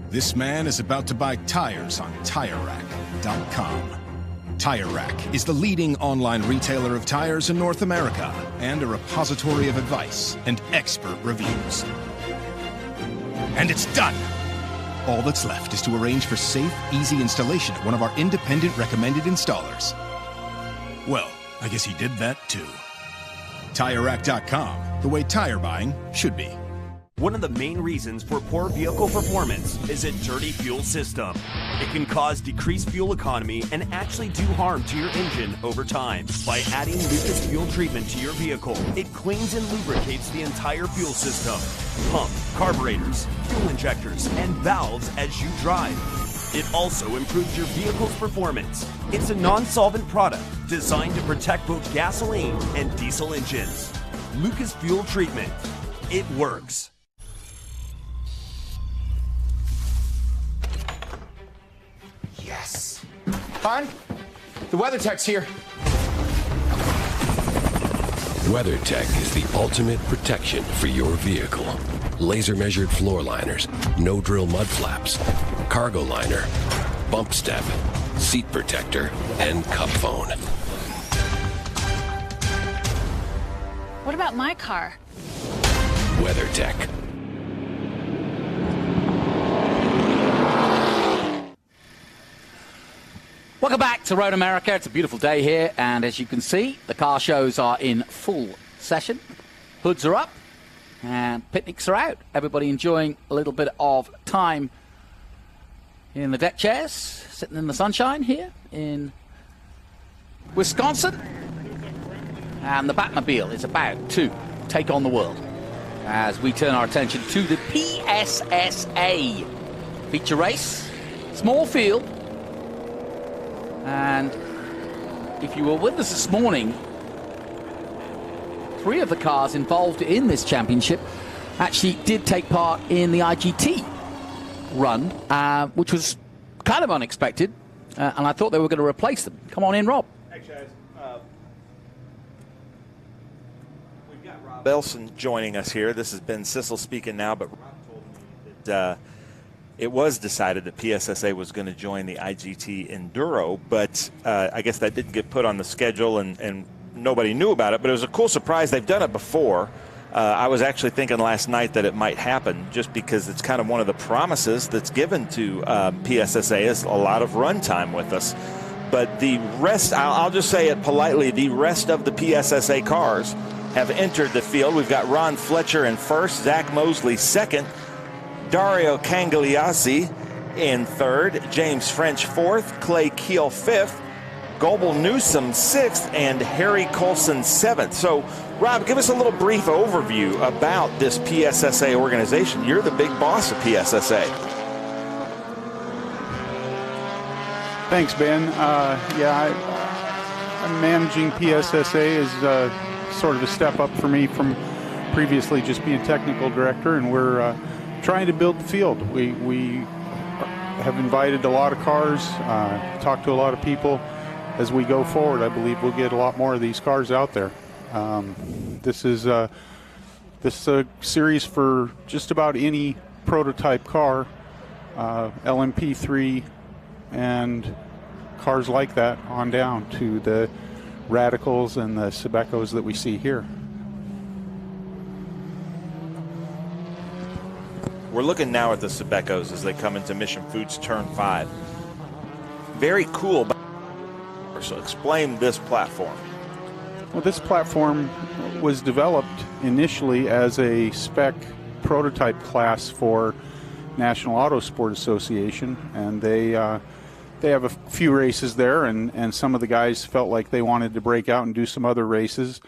This man is about to buy tires on TireRack.com. Tire Rack is the leading online retailer of tires in North America and a repository of advice and expert reviews. And it's done! All that's left is to arrange for safe, easy installation at one of our independent recommended installers. Well, I guess he did that too. TireRack.com, the way tire buying should be. One of the main reasons for poor vehicle performance is a dirty fuel system. It can cause decreased fuel economy and actually do harm to your engine over time. By adding Lucas Fuel Treatment to your vehicle, it cleans and lubricates the entire fuel system. Pump, carburetors, fuel injectors, and valves as you drive. It also improves your vehicle's performance. It's a non-solvent product designed to protect both gasoline and diesel engines. Lucas Fuel Treatment. It works. Yes. Hon, the WeatherTech's here. WeatherTech is the ultimate protection for your vehicle. Laser measured floor liners, no drill mud flaps, cargo liner, bump step, seat protector, and cup phone. What about my car? WeatherTech. Welcome back to Road America. It's a beautiful day here, and as you can see, the car shows are in full session. Hoods are up, and picnics are out. Everybody enjoying a little bit of time in the deck chairs, sitting in the sunshine here in Wisconsin. And the Batmobile is about to take on the world as we turn our attention to the PSSA feature race. Small field. And if you were with us this morning, 3 of the cars involved in this championship actually did take part in the IGT run, which was kind of unexpected, and I thought they were going to replace them. Come on in, Rob. Thanks, guys. We've got Rob Elson joining us here. This has been Sissel speaking now, but Rob told me that it was decided that PSSA was going to join the IGT Enduro, but I guess that didn't get put on the schedule, and nobody knew about it, but it was a cool surprise. They've done it before. I was actually thinking last night that it might happen just because it's kind of one of the promises that's given to PSSA is a lot of run time with us. But the rest, I'll just say it politely, the rest of the PSSA cars have entered the field. We've got Ron Fletcher in first, Zach Mosley second, Dario Cangliasi in third, James French fourth, Clay Keel fifth, Goebel Newsom sixth, and Harry Colson seventh. So, Rob, give us a little brief overview about this PSSA organization. You're the big boss of PSSA. Thanks, Ben. I'm managing PSSA is sort of a step up for me from previously just being technical director, and we're trying to build the field. We have invited a lot of cars, talked to a lot of people. As we go forward, I believe we'll get a lot more of these cars out there. This is a series for just about any prototype car, LMP3 and cars like that on down to the Radicals and the Sebecos that we see here. We're looking now at the Sebecos as they come into Mission Foods Turn 5. Very cool. So explain this platform. Well, this platform was developed initially as a spec prototype class for National Auto Sport Association, and they have a few races there, and some of the guys felt like they wanted to break out and do some other races.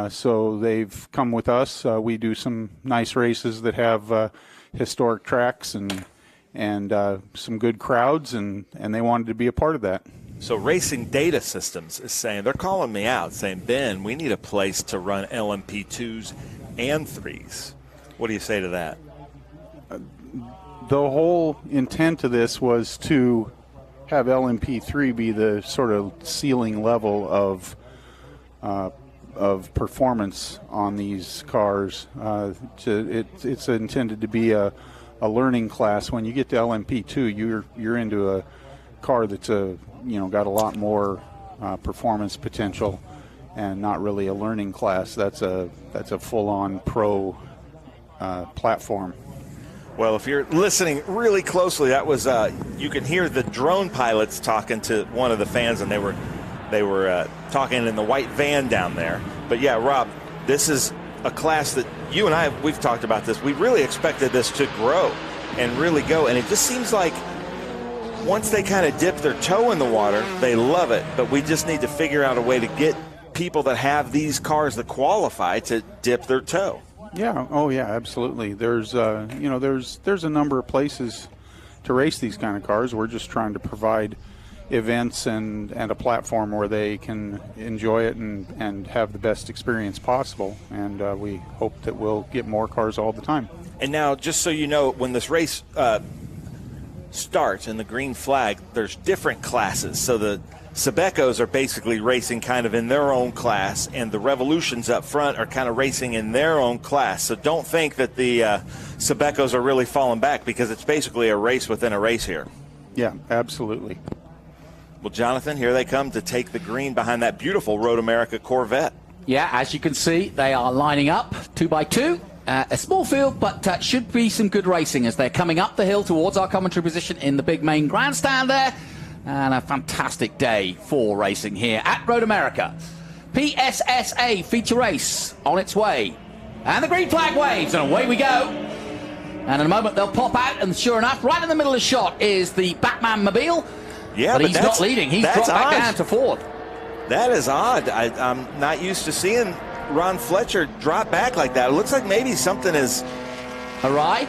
So they've come with us. We do some nice races that have historic tracks and some good crowds, and they wanted to be a part of that. So Racing Data Systems is saying, they're calling me out, saying, Ben, we need a place to run LMP2s and 3s. What do you say to that? The whole intent of this was to have LMP3 be the sort of ceiling level of of performance on these cars. It's intended to be a learning class. When you get to LMP2, you're into a car that's got a lot more performance potential, and not really a learning class. That's a full-on pro platform. Well, if you're listening really closely, that was you can hear the drone pilots talking to one of the fans, and they were talking in the white van down there. But yeah, Rob, this is a class that you and I, we've talked about this. We really expected this to grow and really go, and it just seems like once they kind of dip their toe in the water, they love it. But we just need to figure out a way to get people that have these cars that qualify to dip their toe. Yeah. Oh, yeah. Absolutely. There's a number of places to race these kind of cars. We're just trying to provide events and a platform where they can enjoy it and have the best experience possible. And we hope that we'll get more cars all the time. And now, just so you know, when this race starts in the green flag, there's different classes. So the Sebecos are basically racing kind of in their own class, and the Revolutions up front are kind of racing in their own class. So don't think that the Sebecos are really falling back, because it's basically a race within a race here. Yeah, absolutely. Well, Jonathan, here they come to take the green behind that beautiful Road America Corvette. Yeah, as you can see, they are lining up 2 by 2. A small field, but should be some good racing as they're coming up the hill towards our commentary position in the big main grandstand there. And a fantastic day for racing here at Road America. PSSA feature race on its way. And the green flag waves, and away we go. And in a moment they'll pop out, and sure enough, right in the middle of the shot is the Batman Mobile. Yeah, but he's not leading. He's dropped back down to fourth. That is odd. I'm not used to seeing Ron Fletcher drop back like that. It looks like maybe something is awry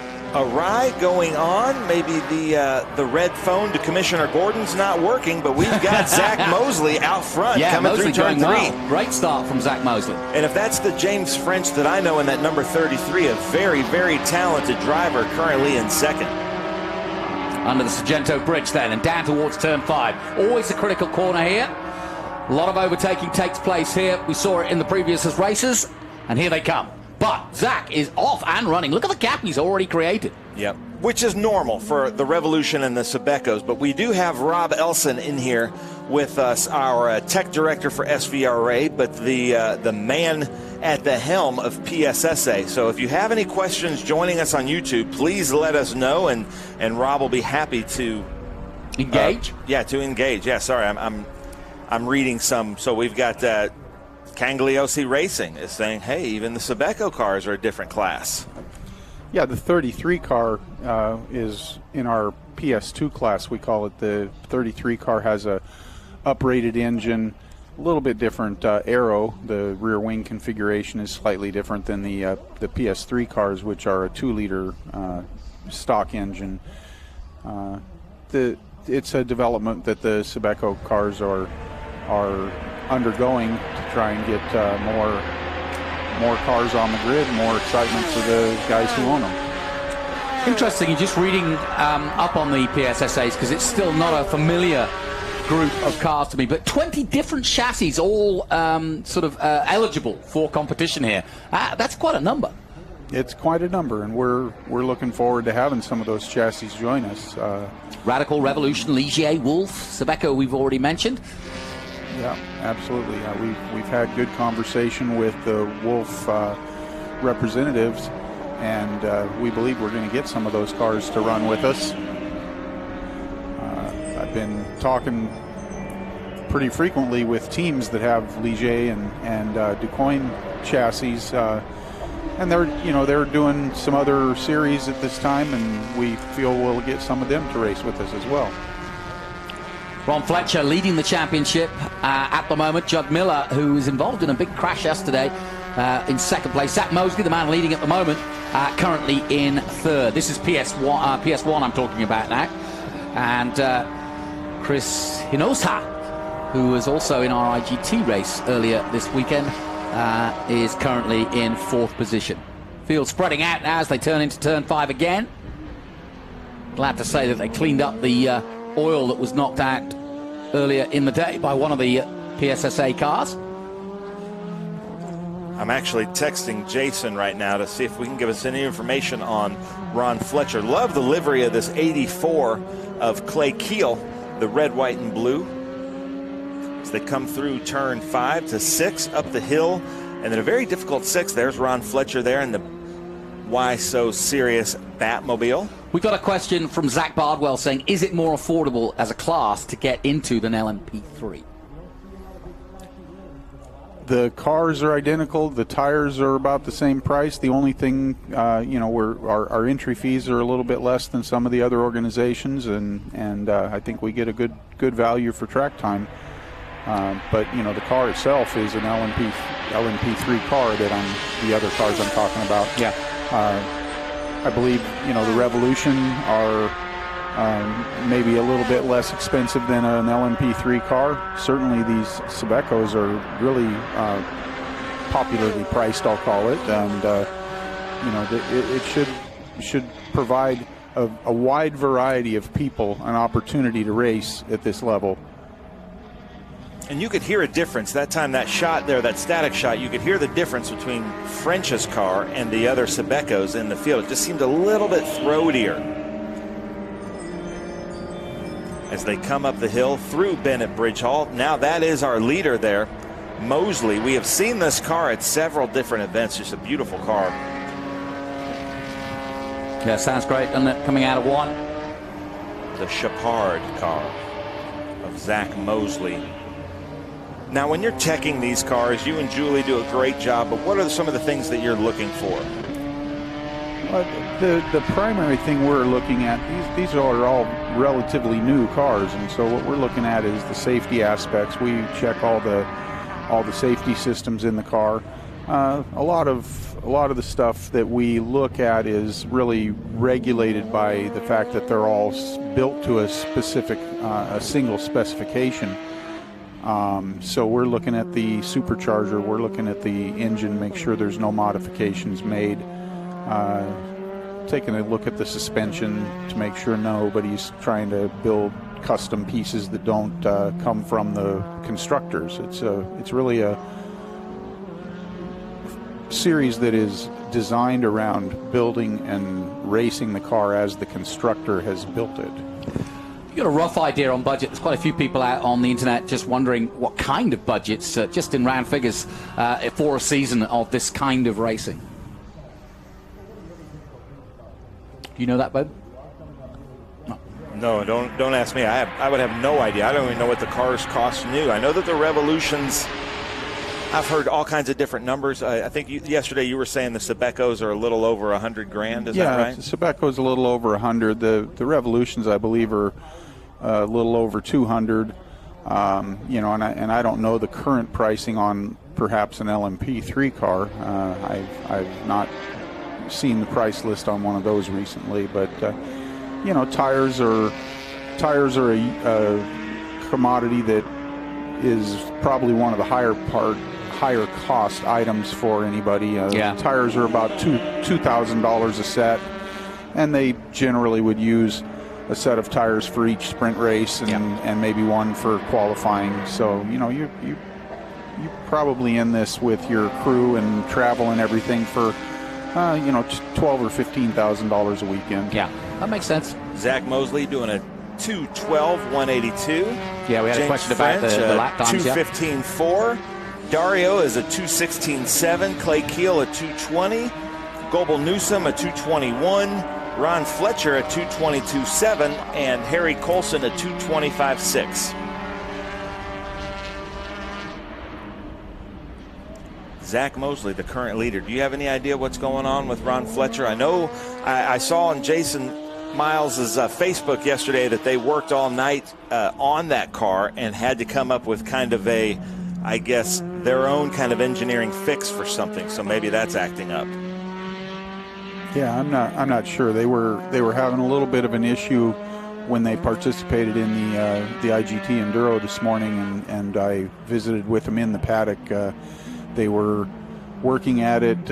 going on. Maybe the red phone to Commissioner Gordon's not working, but we've got Zach Mosley out front coming Mosley through turn 3. well. Great start from Zach Mosley. And if that's the James French that I know in that number 33, a very, very talented driver currently in second. Under the Sargento Bridge then, and down towards turn 5. Always a critical corner here. A lot of overtaking takes place here. We saw it in the previous races, and here they come. But Zach is off and running. Look at the gap he's already created. Yep, which is normal for the Revolution and the Sebecos. But we do have Rob Elson in here with us, our tech director for SVRA, but the man at the helm of PSSA. So if you have any questions joining us on YouTube, please let us know, and Rob will be happy to engage. To engage. Yeah, sorry, I'm reading some. So we've got Cangliosi Racing is saying, hey, even the Sebeco cars are a different class. Yeah, the 33 car is in our PS2 class, we call it. The 33 car has a uprated engine, a little bit different aero. The rear wing configuration is slightly different than the PS3 cars, which are a 2-liter stock engine. It's a development that the Sebeco cars are undergoing to try and get more cars on the grid, more excitement for the guys who own them. Interesting, you're just reading up on the PSSAs, because it's still not a familiar group of cars to me, but 20 different chassis, all eligible for competition here. That's quite a number. It's quite a number, and we're looking forward to having some of those chassis join us. Radical, Revolution, Ligier, Wolf, Sebeco we've already mentioned. Yeah, absolutely. We've had good conversation with the Wolf representatives, and we believe we're going to get some of those cars to run with us. I've been talking pretty frequently with teams that have Ligier and DuQuoin chassis, and they're doing some other series at this time, and we feel we'll get some of them to race with us as well. Ron Fletcher leading the championship at the moment. Judd Miller, who was involved in a big crash yesterday, in second place. Zach Mosley, the man leading at the moment, currently in third. This is PS1 I'm talking about now. And Chris Hinosa, who was also in our IGT race earlier this weekend, is currently in fourth position. Field spreading out now as they turn into turn 5 again. Glad to say that they cleaned up the oil that was knocked out earlier in the day by one of the PSSA cars. I'm actually texting Jason right now to see if we can give us any information on Ron Fletcher. Love the livery of this 84 of Clay Keel, the red, white, and blue. As they come through turn 5 to 6 up the hill, and then a very difficult 6. There's Ron Fletcher there in the Why So Serious Batmobile. We got a question from Zach Bardwell saying, is it more affordable as a class to get into than LMP3? The cars are identical. The tires are about the same price. The only thing, our entry fees are a little bit less than some of the other organizations, and I think we get a good value for track time. But the car itself is an LMP3 car the other cars I'm talking about. Yeah. I believe the Revolution are maybe a little bit less expensive than an LMP3 car. Certainly these Sebecos are really popularly priced, I'll call it, and it should provide a wide variety of people an opportunity to race at this level. And you could hear a difference that time, that shot there, that static shot, you could hear the difference between French's car and the other Sebecos in the field. It just seemed a little bit throatier. As they come up the hill through Bennett Bridge Hall. Now that is our leader there, Mosley. We have seen this car at several different events. Just a beautiful car. Yeah, sounds great, doesn't it? Coming out of one. The Chapard car of Zach Mosley. Now when you're checking these cars, you and Julie do a great job, but what are some of the things that you're looking for? The primary thing we're looking at, these are all relatively new cars, and so what we're looking at is the safety aspects. We check all the safety systems in the car. A lot of the stuff that we look at is really regulated by the fact that they're all built to a specific, a single specification. So we're looking at the supercharger, we're looking at the engine, make sure there's no modifications made. Taking a look at the suspension to make sure nobody's trying to build custom pieces that don't come from the constructors. It's really a series that is designed around building and racing the car as the constructor has built it. You got a rough idea on budget? There's quite a few people out on the internet just wondering what kind of budgets, just in round figures, for a season of this kind of racing. Do you know that, Bob? No, don't ask me. I would have no idea. I don't even know what the cars cost new. I know that the Revolutions, I've heard all kinds of different numbers. I think yesterday you were saying the Sebecos are a little over $100,000. Is that right? Yeah, the Sebeco's a little over 100. The Revolutions, I believe, are a little over 200. And I don't know the current pricing on perhaps an LMP3 car. I've not seen the price list on one of those recently, but tires are a commodity that is probably one of the higher cost items for anybody. Tires are about $2,000 a set, and they generally would use a set of tires for each sprint race and maybe one for qualifying. So you're probably in this with your crew and travel and everything for $12,000 or $15,000 a weekend. Yeah, that makes sense. Zach Mosley doing a 2:12.182. Yeah, we had James a question French, about the lap times. 2:15.4. Dario is a 2:16.7. Clay Keel a 2:20. Goebel Newsom a 2:21. Ron Fletcher a 2:22.7. And Harry Colson a 2:25.6. Zach Mosley, the current leader. Do you have any idea what's going on with Ron Fletcher? I know I saw on Jason Miles' Facebook yesterday that they worked all night on that car and had to come up with kind of a, I guess, their own kind of engineering fix for something. So maybe that's acting up. Yeah, I'm not sure. They were having a little bit of an issue when they participated in the IGT Enduro this morning, and I visited with them in the paddock. They were working at it,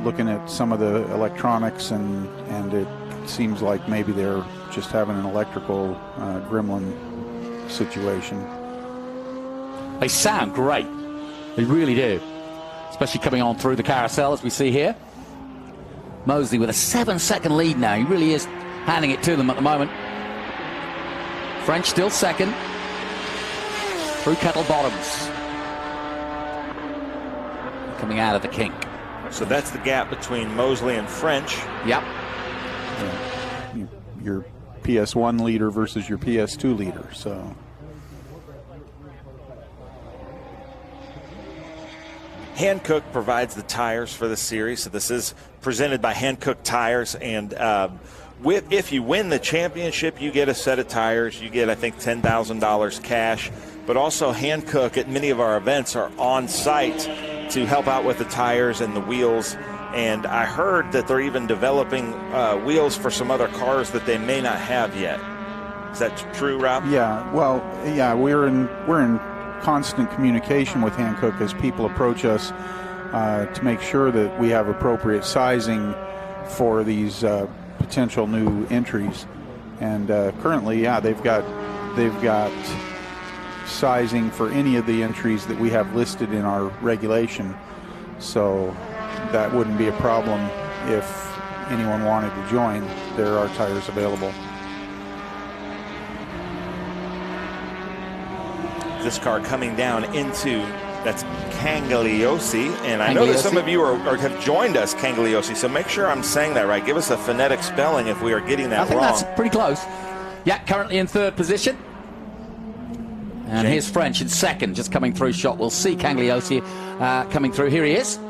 looking at some of the electronics, and it seems like maybe they're just having an electrical gremlin situation. They sound great. They really do. especially coming on through the carousel as we see here. Mosley with a 7-second lead now. He really is handing it to them at the moment. French still second through Kettle Bottoms. Coming out of the kink. So that's the gap between Mosley and French. Yep. Your PS1 leader versus your PS2 leader. So Hankook provides the tires for the series. So this is presented by Hankook Tires, and if you win the championship, you get a set of tires. You get, I think, $10,000 cash. But also Hankook at many of our events are on site to help out with the tires and the wheels. And I heard that they're even developing wheels for some other cars that they may not have yet. Is that true, Rob? yeah, well, yeah, we're in constant communication with Hankook as people approach us to make sure that we have appropriate sizing for these potential new entries. And currently, yeah, they've got sizing for any of the entries that we have listed in our regulation. So that wouldn't be a problem if anyone wanted to join. There are tires available. This car coming down into, that's Cangliosi, and I know that some of you have joined us, Cangliosi, so make sure I'm saying that right. Give us a phonetic spelling if we are getting that wrong. I think that's pretty close. Yeah, currently in third position. And here's French in second, just coming through shot. We'll see Cangliosi coming through. Here he is. You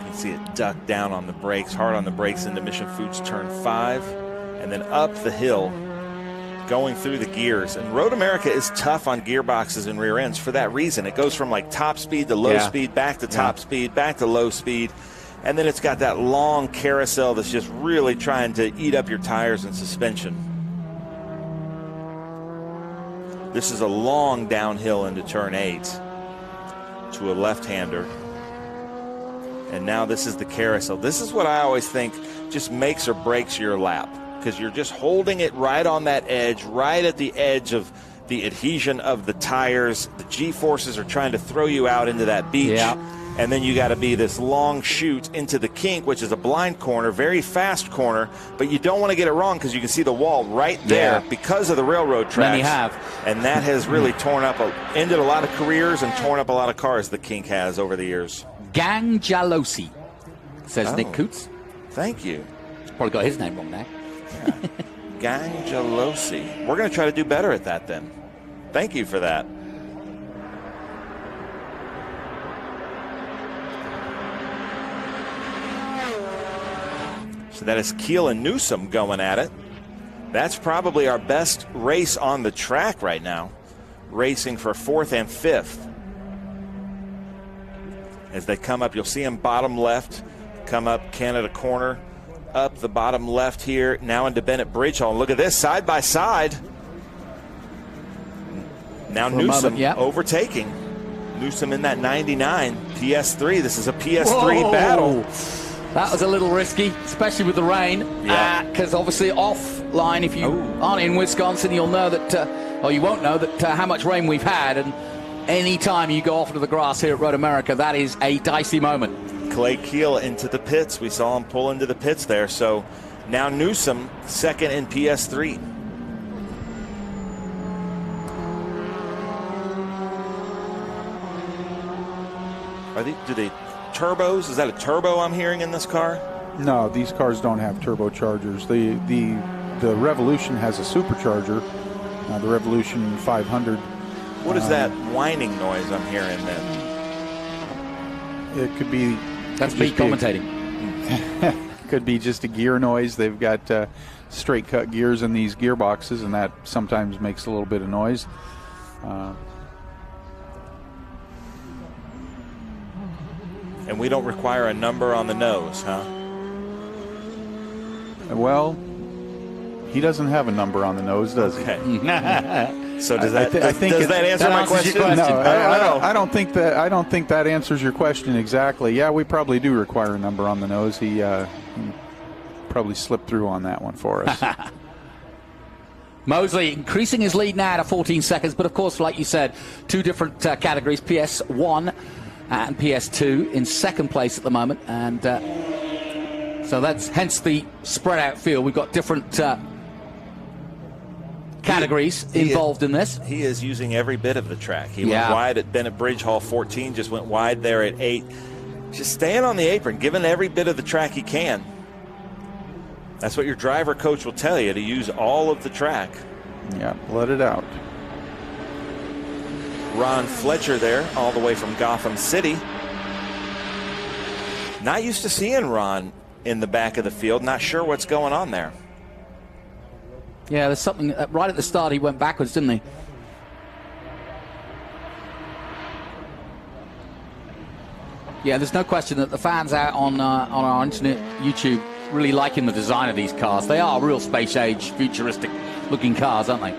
can see it duck down on the brakes, hard on the brakes into Mission Foods turn 5, and then up the hill, going through the gears. And Road America is tough on gearboxes and rear ends for that reason. It goes from like top speed to low speed, back to top speed, back to low speed. And then it's got that long carousel that's just really trying to eat up your tires and suspension. This is a long downhill into turn 8 to a left-hander. And now this is the carousel. This is what I always think just makes or breaks your lap, because you're just holding it right on that edge, right at the edge of the adhesion of the tires. The G-forces are trying to throw you out into that beach. Yeah. And then you got to be this long chute into the kink, which is a blind corner, very fast corner, but you don't want to get it wrong because you can see the wall right there because of the railroad tracks. Many have. And that has really ended a lot of careers and torn up a lot of cars, the kink has over the years. Gangjalosi, says Nick Coots. Thank you. Probably got his name wrong now. Gangjalosi. We're going to try to do better at that then. Thank you for that. So that is Keel and Newsom going at it. That's probably our best race on the track right now, racing for 4th and 5th. As they come up, you'll see them bottom left, come up Canada corner, up the bottom left here, now into Bennett Bridge Hall. Look at this, side by side. Now Newsom overtaking. Newsom in that 99 PS3. This is a PS3 battle. That was a little risky, especially with the rain. Because obviously offline, if you aren't in Wisconsin, you'll know that, or you won't know that how much rain we've had. And any time you go off to the grass here at Road America, that is a dicey moment. Clay Keel into the pits. We saw him pull into the pits there. So now Newsom second in PS3. Do they turbos? Is that a turbo I'm hearing in this car? No, these cars don't have turbochargers. The Revolution has a supercharger, the Revolution 500. What is that whining noise I'm hearing then? It could be... That's me commentating. Could be just a gear noise. They've got straight cut gears in these gearboxes, and that sometimes makes a little bit of noise. And we don't require a number on the nose, huh? Well, he doesn't have a number on the nose, does he? So does that answer my question? No, I don't think that answers your question exactly. Yeah, we probably do require a number on the nose. He probably slipped through on that one for us. Mosley increasing his lead now to 14 seconds, but of course, like you said, two different categories, PS1 and PS2 in second place at the moment, and so that's hence the spread out field. We've got different categories involved in this. He is using every bit of the track. He went wide at Bennett Bridge Hall 14, just went wide there at 8. Just staying on the apron, giving every bit of the track he can. That's what your driver coach will tell you, to use all of the track. Yeah, let it out. Ron Fletcher there, all the way from Gotham City. Not used to seeing Ron in the back of the field. Not sure what's going on there. Yeah, there's something. Right at the start, he went backwards, didn't he? Yeah, there's no question that the fans out on our internet, YouTube, really liking the design of these cars. They are real space age, futuristic looking cars, aren't they?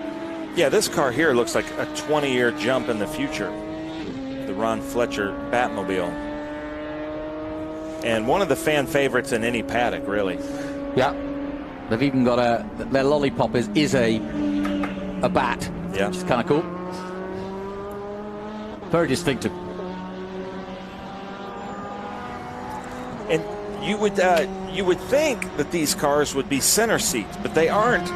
Yeah, this car here looks like a 20-year jump in the future. The Ron Fletcher Batmobile. And one of the fan favorites in any paddock, really. Yeah. They've even got their lollipop is a bat. Yeah. Which is kind of cool. Very distinctive. And you would think that these cars would be center seats, but they aren't.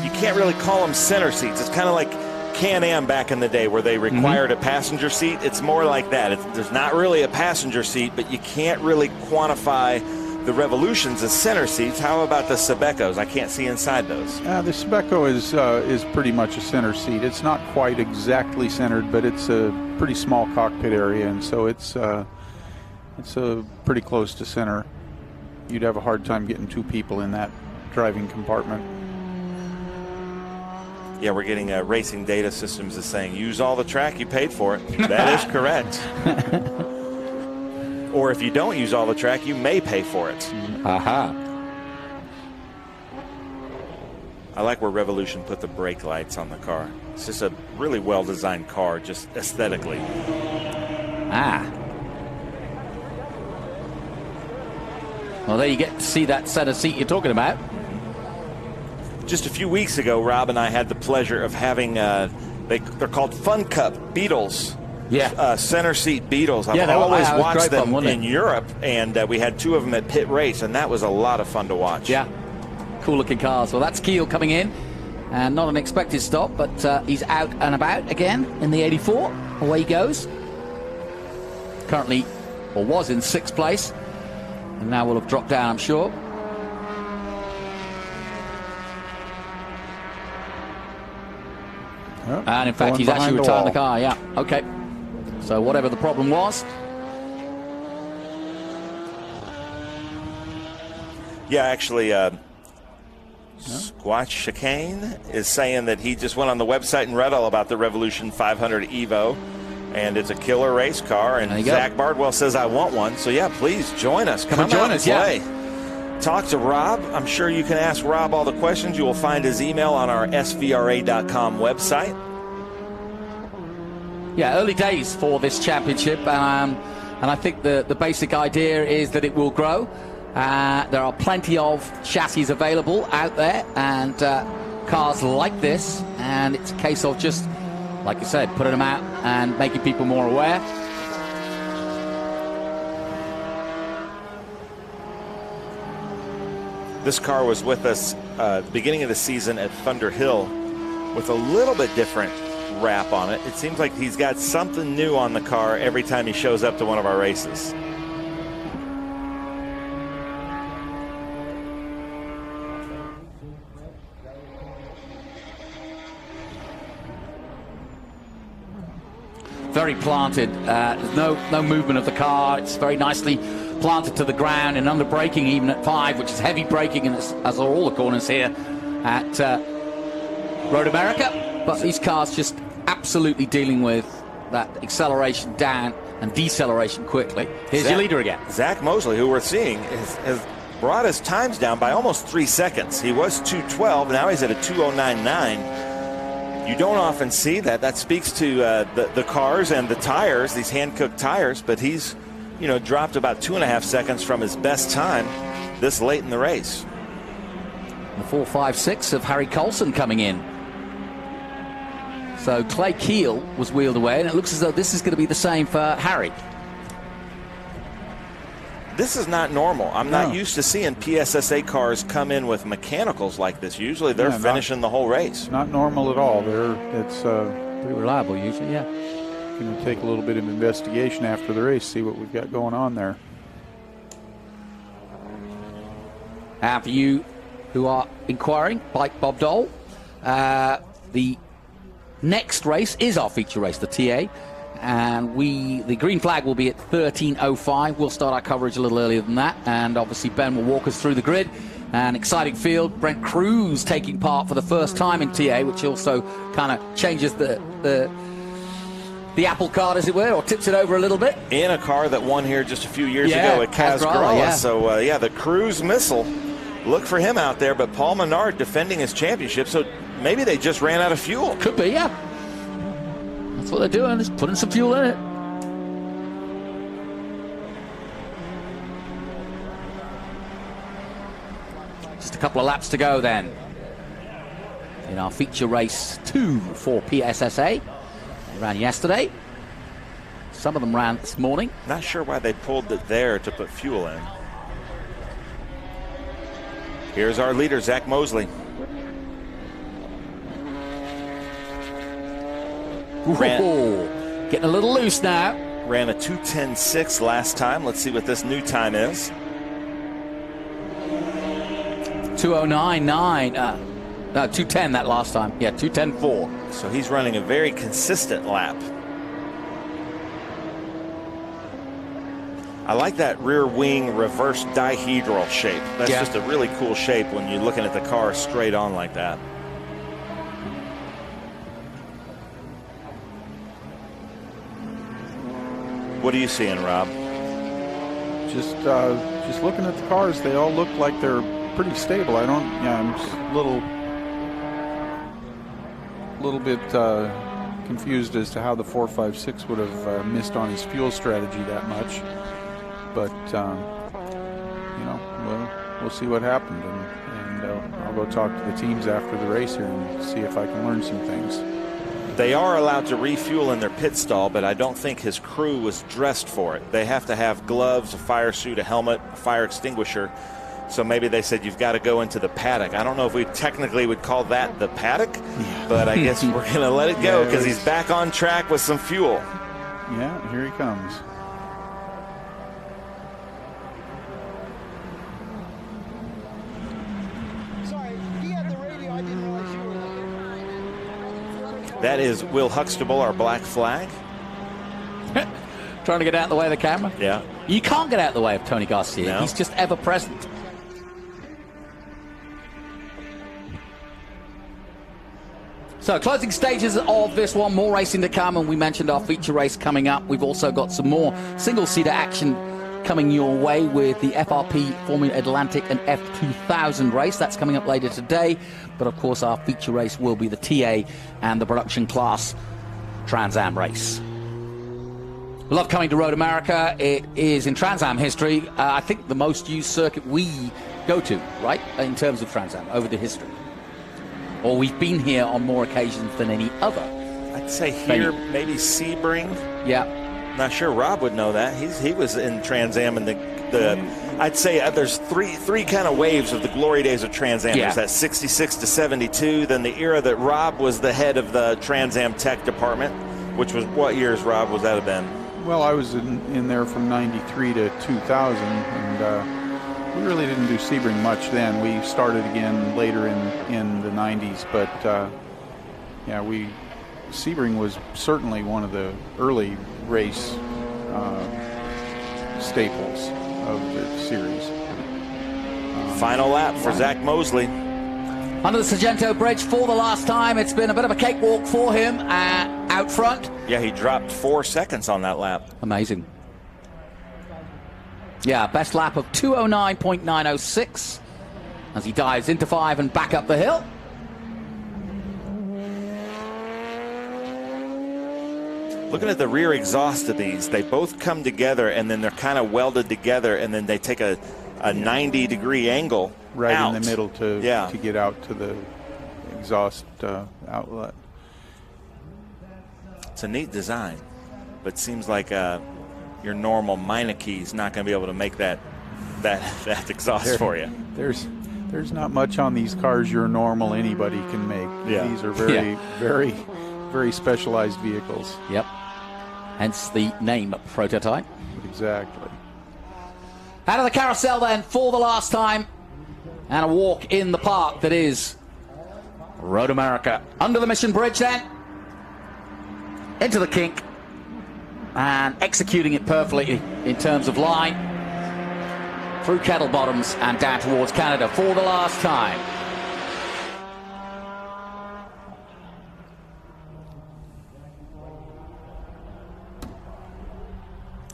You can't really call them center seats. It's kind of like Can-Am back in the day where they required a passenger seat. It's more like that. There's not really a passenger seat, but you can't really quantify the Revolutions as center seats. How about the Sabecos? I can't see inside those. The Sabeco is pretty much a center seat. It's not quite exactly centered, but it's a pretty small cockpit area, and so it's pretty close to center. You'd have a hard time getting two people in that driving compartment. Yeah, we're getting Racing Data Systems is saying, use all the track, you paid for it. That is correct. Or if you don't use all the track, you may pay for it. Aha. I like where Revolution put the brake lights on the car. It's just a really well-designed car, just aesthetically. Well, there you get to see that center seat you're talking about. Just a few weeks ago, Rob and I had the pleasure of having, they're called Fun Cup Beetles. Yeah. Center seat Beetles. I've always watched them in Europe, and we had two of them at Pit Race, and that was a lot of fun to watch. Yeah. Cool looking cars. Well, that's Keel coming in, and not an expected stop, but he's out and about again in the 84. Away he goes. Currently, or was in 6th place, and now will have dropped down, I'm sure. And in fact, he's actually retired the car. Yeah. Okay. So whatever the problem was. Yeah, actually, Squatch Chicane is saying that he just went on the website and read all about the Revolution 500 Evo, and it's a killer race car. And Zach Bardwell says, I want one. So yeah, please join us. Come join us. Play. Yeah. Talk to Rob. I'm sure you can ask Rob all the questions. You will find his email on our svra.com website. Yeah, early days for this championship, and I think the basic idea is that it will grow. There are plenty of chassis available out there, and cars like this, and it's a case of just, like you said, putting them out and making people more aware. This car was with us at the beginning of the season at Thunder Hill with a little bit different wrap on it. It seems like he's got something new on the car every time he shows up to one of our races. Very planted. There's no movement of the car. It's very nicely planted to the ground and under braking even at 5, which is heavy braking, and as are all the corners here at Road America. But these cars just absolutely dealing with that acceleration down and deceleration quickly. Here's your leader again. Zach Mosley, who we're seeing, has brought his times down by almost 3 seconds. He was 2:12, now he's at a 2:09.9. You don't often see that. That speaks to the cars and the tires, these hand-cooked tires, but he's, dropped about 2.5 seconds from his best time this late in the race. The 4.56 of Harry Colson coming in. So Clay Keel was wheeled away, and it looks as though this is going to be the same for Harry. This is not normal. I'm not used to seeing PSSA cars come in with mechanicals like this. Usually they're finishing the whole race. Not normal at all. It's pretty reliable usually, yeah. Going to take a little bit of investigation after the race, see what we've got going on there. And for you who are inquiring, Bike Bob Dole, the next race is our feature race, the TA. And the green flag will be at 13:05. We'll start our coverage a little earlier than that. And obviously Ben will walk us through the grid. An exciting field. Brent Cruz taking part for the first time in TA, which also kind of changes the apple cart, as it were, or tips it over a little bit. In a car that won here just a few years ago at Casgrala. Yeah. So, the Cruz missile. Look for him out there. But Paul Menard defending his championship. So maybe they just ran out of fuel. Could be, yeah. That's what they're doing, is putting some fuel in it. Just a couple of laps to go then in our feature race 2 for PSSA. They ran yesterday. Some of them ran this morning. Not sure why they pulled it there to put fuel in. Here's our leader, Zach Mosley. Getting a little loose now. Ran a 2:10.6 last time. Let's see what this new time is. 2:09.9. No, 2:10 that last time. Yeah, 2:10.4. So he's running a very consistent lap. I like that rear wing reverse dihedral shape. That's just a really cool shape when you're looking at the car straight on like that. What are you seeing, Rob? Just looking at the cars, they all look like they're pretty stable. I'm just a little bit confused as to how the 4.56 would have missed on his fuel strategy that much. But we'll see what happened, and I'll go talk to the teams after the race here and see if I can learn some things. They are allowed to refuel in their pit stall, but I don't think his crew was dressed for it. They have to have gloves, a fire suit, a helmet, a fire extinguisher. So maybe they said you've got to go into the paddock. I don't know if we technically would call that the paddock, but I guess we're going to let it go because he's back on track with some fuel. Yeah, here he comes. That is Will Huxtable, our black flag. Trying to get out of the way of the camera? Yeah. You can't get out of the way of Tony Garcia. No. He's just ever present. So, closing stages of this one. More racing to come, and we mentioned our feature race coming up. We've also got some more single-seater action coming your way with the FRP Formula Atlantic and F2000 race. That's coming up later today. But, of course, our feature race will be the TA and the production class TransAm race. Love coming to Road America. It is in TransAm history, I think, the most used circuit we go to, right, in terms of TransAm over the history. Or we've been here on more occasions than any other. I'd say here, maybe Sebring. Yeah. Not sure Rob would know that. He was in TransAm in the I'd say there's three kind of waves of the glory days of TransAm. Yeah. There's that 66 to 72, then the era that Rob was the head of the TransAm tech department, which was, what years, Rob, was that have been? Well, I was in there from 93 to 2000, and we really didn't do Sebring much then. We started again later in the 90s, but Sebring was certainly one of the early race staples of the series. Final lap for Zach Mosley. Under the Sargento Bridge for the last time. It's been a bit of a cakewalk for him out front. Yeah, he dropped 4 seconds on that lap. Amazing. Yeah, best lap of 2:09.906 as he dives into 5 and back up the hill. Looking at the rear exhaust of these, they both come together and then they're kind of welded together, and then they take a a 90-degree angle right out. in the middle to get out to the exhaust outlet. It's a neat design, but seems like your normal Meineke is not going to be able to make that exhaust for you. There's not much on these cars your normal anybody can make. Yeah. These are very, very, very specialized vehicles. Yep. Hence the name prototype. Exactly. Out of the carousel then for the last time. And a walk in the park that is Road America. Under the Mission Bridge then. Into the kink. And executing it perfectly in terms of line. Through Kettle Bottoms and down towards Canada for the last time.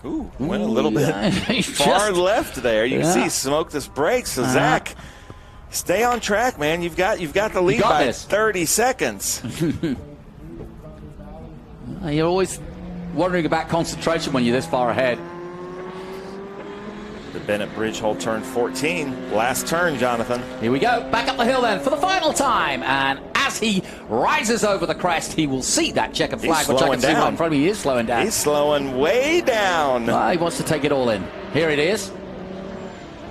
Ooh, went a little bit far left there. You can see smoked his brakes. So Zach, stay on track, man. You've got the lead by 30 seconds. You're always wondering about concentration when you're this far ahead. The Bennett Bridge hold turn 14. Last turn, Jonathan. Here we go. Back up the hill then for the final time. And as he rises over the crest, he will see that checkered flag, which I can see right in front of me. He is slowing down. He's slowing way down. He wants to take it all in. Here it is.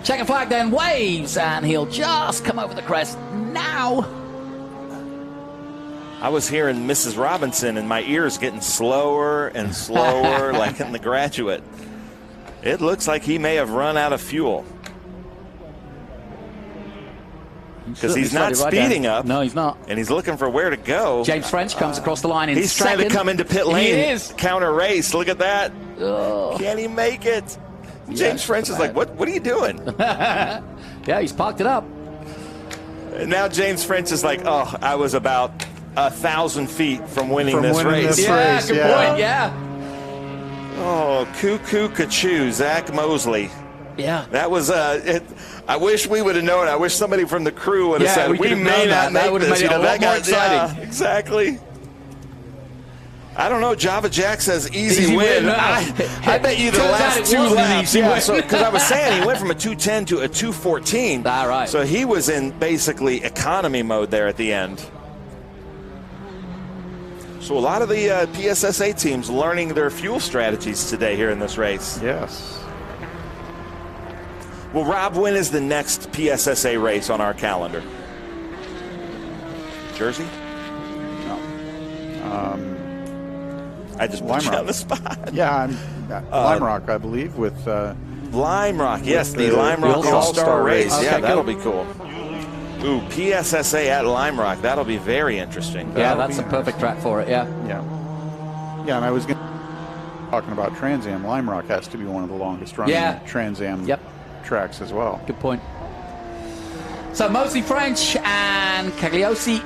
Checkered flag then waves, and he'll just come over the crest now. I was hearing Mrs. Robinson, and my ears getting slower and slower, like in The Graduate. It looks like he may have run out of fuel. Because he's not speeding up. No, he's not. And he's looking for where to go. James French comes across the line in He's trying to come into pit lane. He is. Counter race. Look at that. Can he make it? James French is like, what are you doing? Yeah, he's parked it up. And now James French is like, oh, I was about 1,000 feet from winning this race. Good point, yeah. Oh, cuckoo cachoo, Zach Mosley. Yeah. That was, I wish we would have known. I wish somebody from the crew would have said, we may not make this. That would have made it a lot more exciting. Yeah, exactly. I don't know. Java Jack says easy win. I bet you the last 2 laps. Because I was saying he went from a 210 to a 214. All right. So he was in basically economy mode there at the end. So a lot of the PSSA teams learning their fuel strategies today here in this race. Yes. Well, Rob, when is the next PSSA race on our calendar? Jersey? No. I just put you on the spot. Yeah, Lime Rock, I believe, with Lime Rock. Yes, the Lime Rock All-Star Race. Okay, yeah, that'll be cool. Ooh, PSSA at Lime Rock. That'll be very interesting. Yeah, that's a perfect track for it, yeah. Yeah, and I was talking about TransAm. Lime Rock has to be one of the longest running TransAm tracks as well. Good point. So Mosley French and Cagliosi,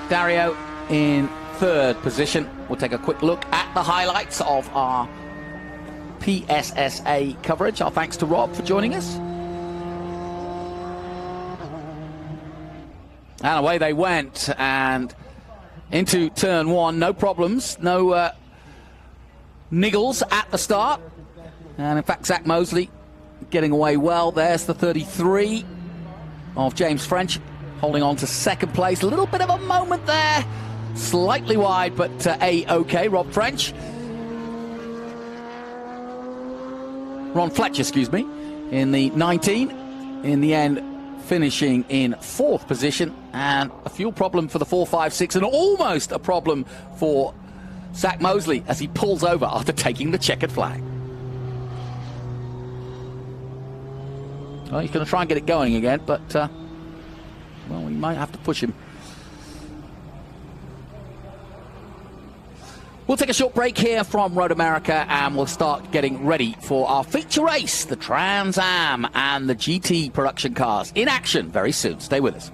Dario in third position. We'll take a quick look at the highlights of our PSSA coverage. Our thanks to Rob for joining us. And away they went, and into turn one, no problems, no niggles at the start. And in fact, Zach Mosley getting away well. There's the 33 of James French, holding on to second place. A little bit of a moment there, slightly wide, but A-OK. Rob French. Ron Fletcher, excuse me, in the 19. In the end, finishing in fourth position, and a fuel problem for the 456, and almost a problem for Zach Mosley as he pulls over after taking the checkered flag. Well, he's going to try and get it going again, but well, we might have to push him. We'll take a short break here from Road America, and we'll start getting ready for our feature race, the TransAm and the GT production cars in action very soon. Stay with us.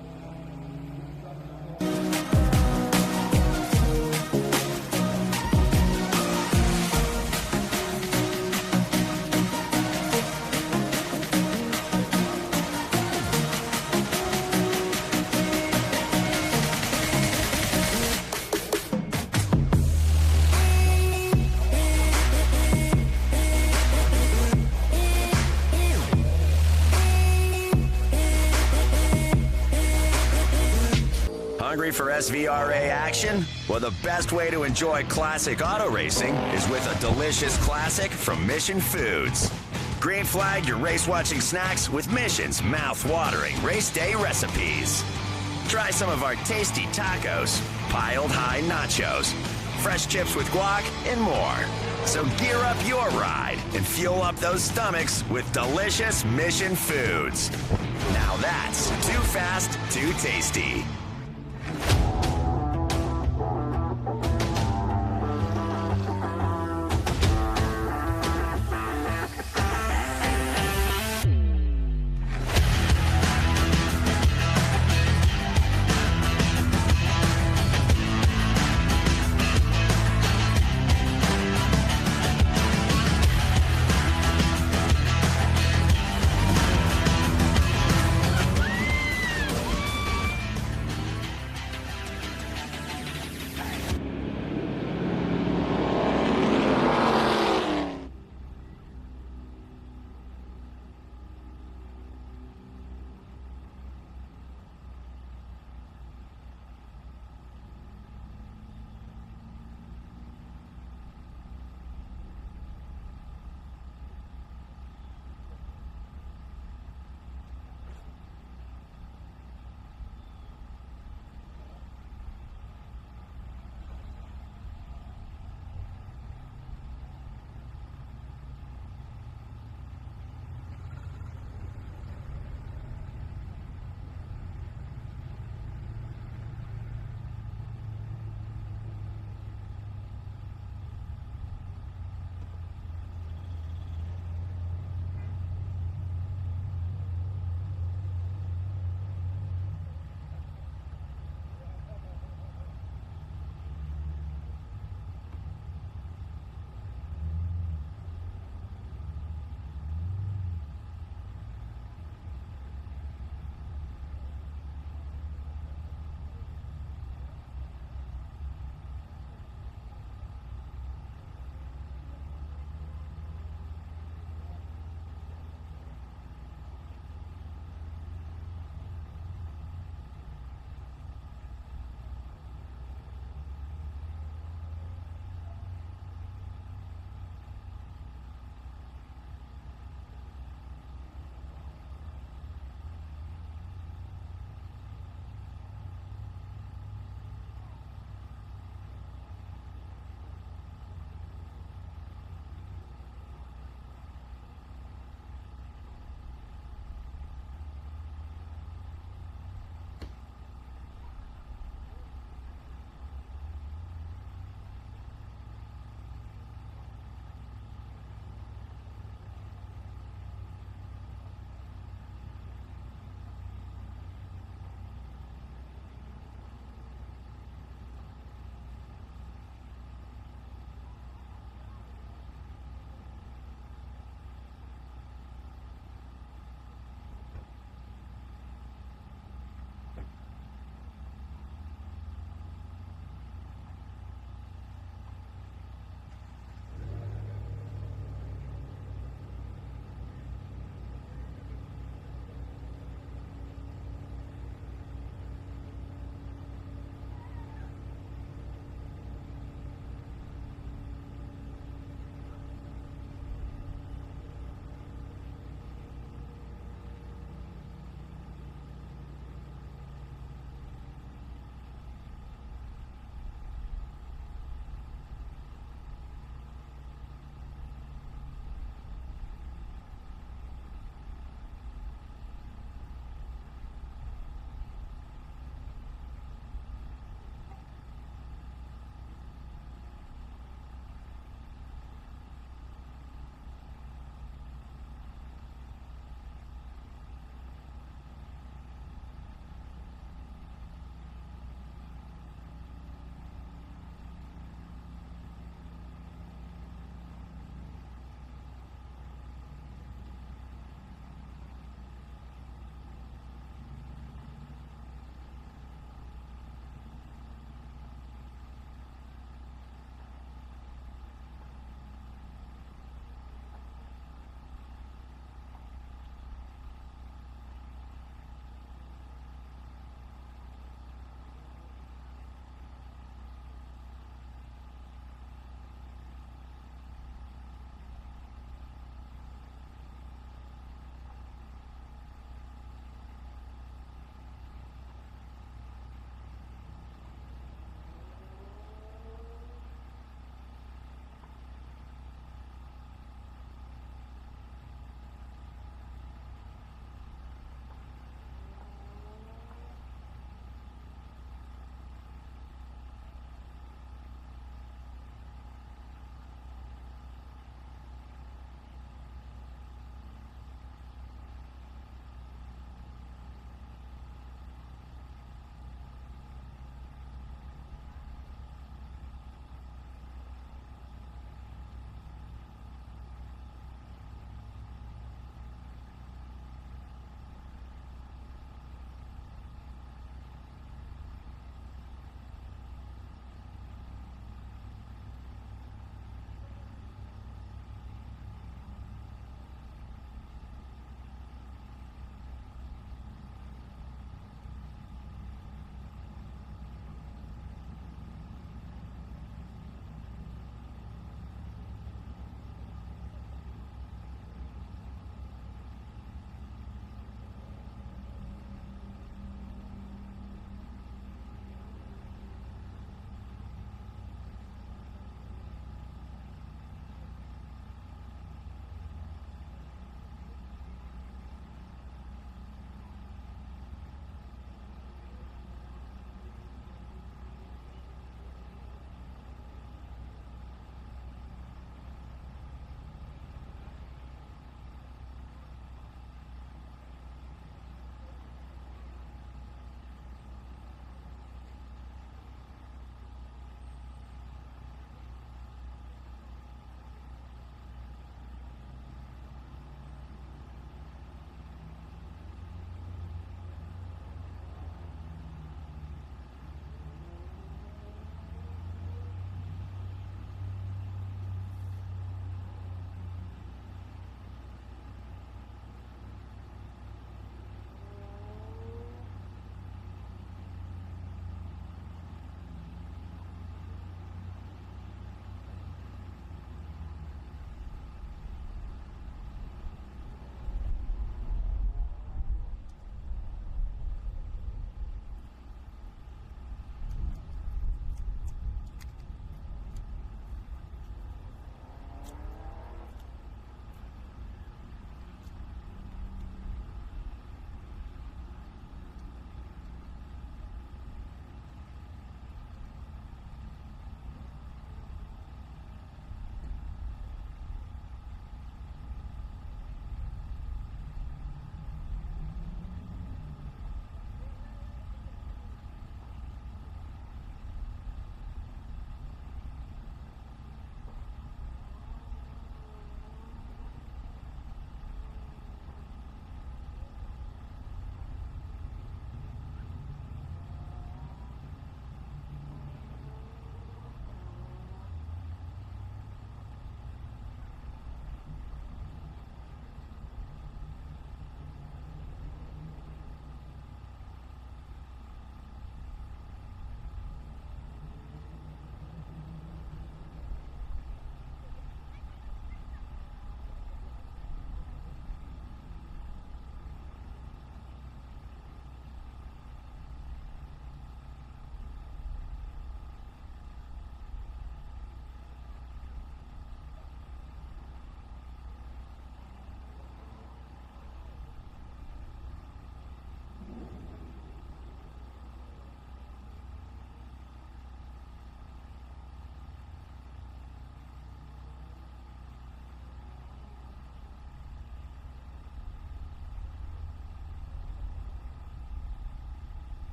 Hungry for SVRA action? Well, the best way to enjoy classic auto racing is with a delicious classic from Mission Foods. Green flag your race-watching snacks with Mission's mouth-watering race day recipes. Try some of our tasty tacos, piled high nachos, fresh chips with guac, and more. So gear up your ride and fuel up those stomachs with delicious Mission Foods. Now that's too fast, too tasty.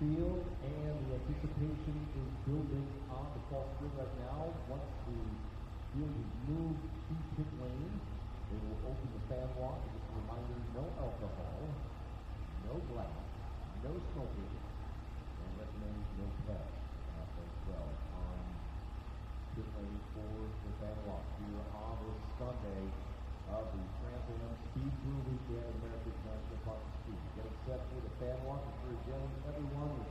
field, and the anticipation is building on the false grid right now. Once the field is moved to pit lane, they will open the fan walk. Just a reminder, no alcohol, no glass, no smoking, and recommend no pets as well on pit lane for the fan walk here on this Sunday of the TransAm SpeedTour weekend in America's National Park Speed. Getting set for the fan walk. Again, everyone with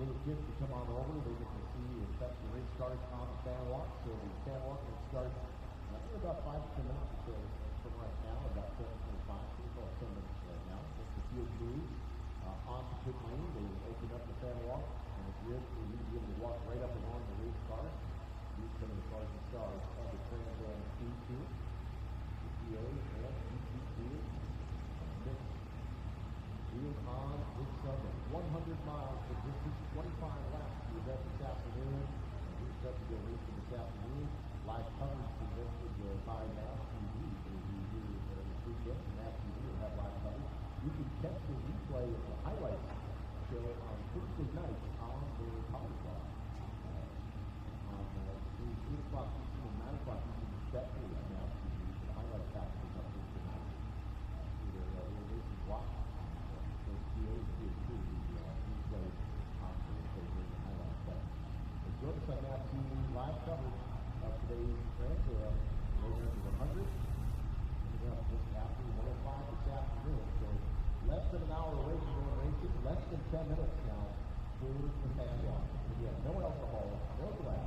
little kids to come on over. They get to see and set the race cars on the fan walk. So the fan walk will start in about 5 to 10 minutes or so from right now, about 7:25. So about 10 minutes right now. Once the field moves on the pit lane, they will open up the fan walk, and the grid will be able to walk right up along the race cars. These some of the cars and stars of the TransAm SpeedTour. And ECT field on this Sunday. 100 miles for distance, 25 laps to the event this afternoon. And we're set to go racing this afternoon. Live coverage presented by Mass TV. As you hear this weekend, Mass TV will have live coverage. You can catch the replay of the highlights show on Thursday night on the Power Club. On 3 o'clock Eastern and 9 o'clock Eastern, respectively, on Mass TV. The highlight packages up Thursday night. Either we'll race and watch. So PA here too, the replay on Thursday during the highlight session. So join us on Mass TV live coverage of today's TransAm later into the 100. Just after 1:05 this afternoon. So less than an hour away from going racing, less than 10 minutes now for the fan walk. Again, no alcohol, no glass,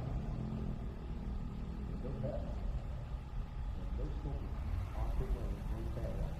no pets, and no smoking on pit lane for the fan walk.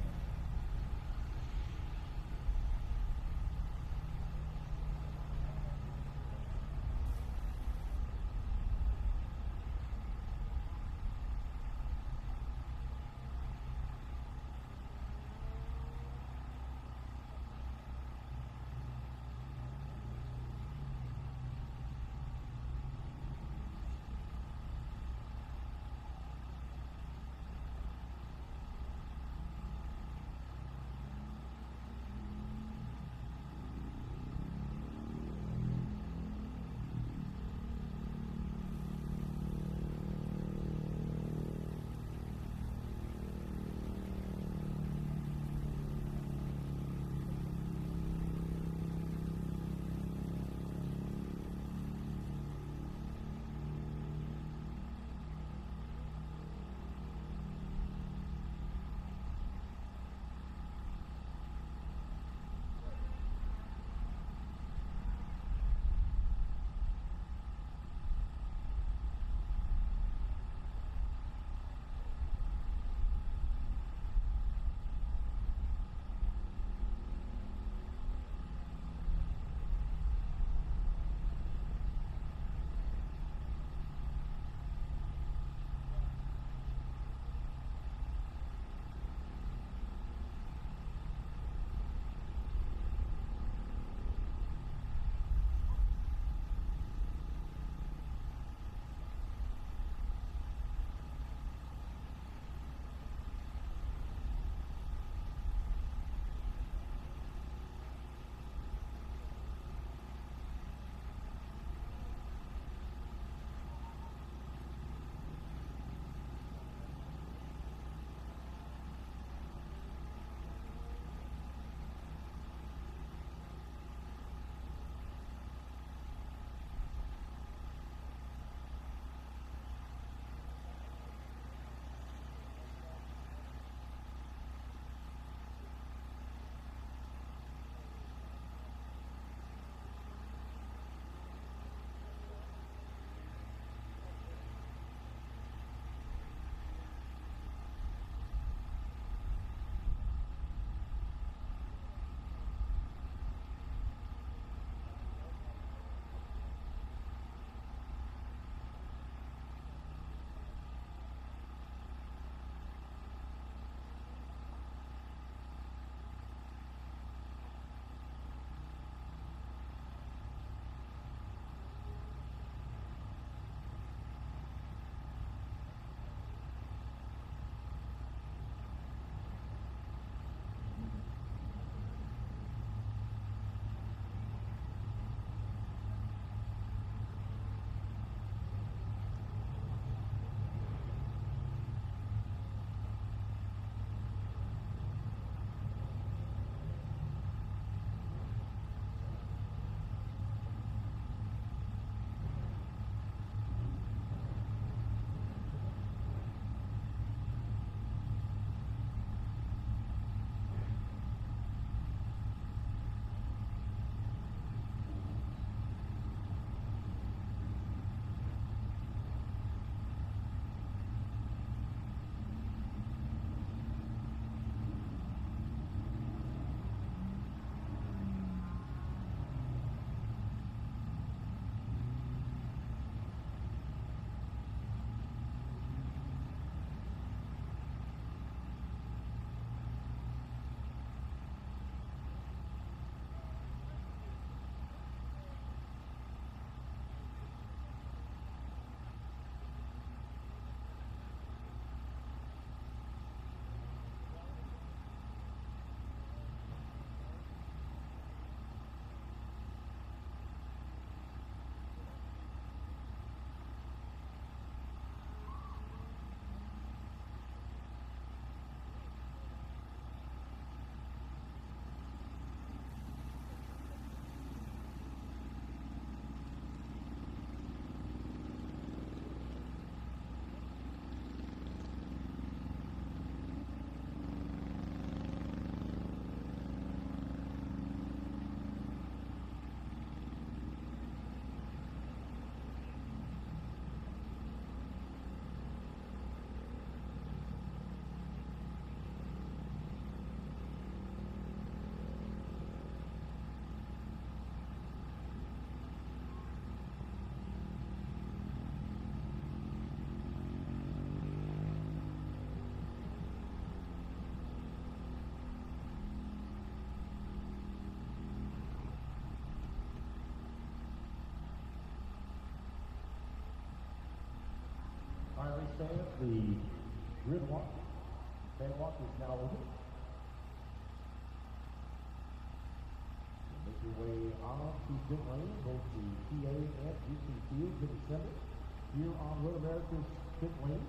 fans, the grid walk, fan walk is now over. Make your way on to pit lane, both the PA and GC fields in the center. Here on Road America's pit lane,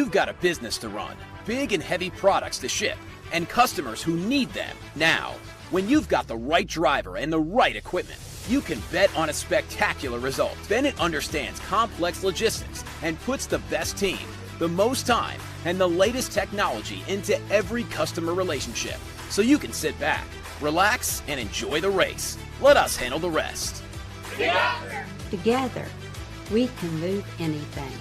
you've got a business to run, big and heavy products to ship, and customers who need them now. When you've got the right driver and the right equipment, you can bet on a spectacular result. Bennett understands complex logistics and puts the best team, the most time, and the latest technology into every customer relationship, so you can sit back, relax, and enjoy the race. Let us handle the rest. Together, we can move anything.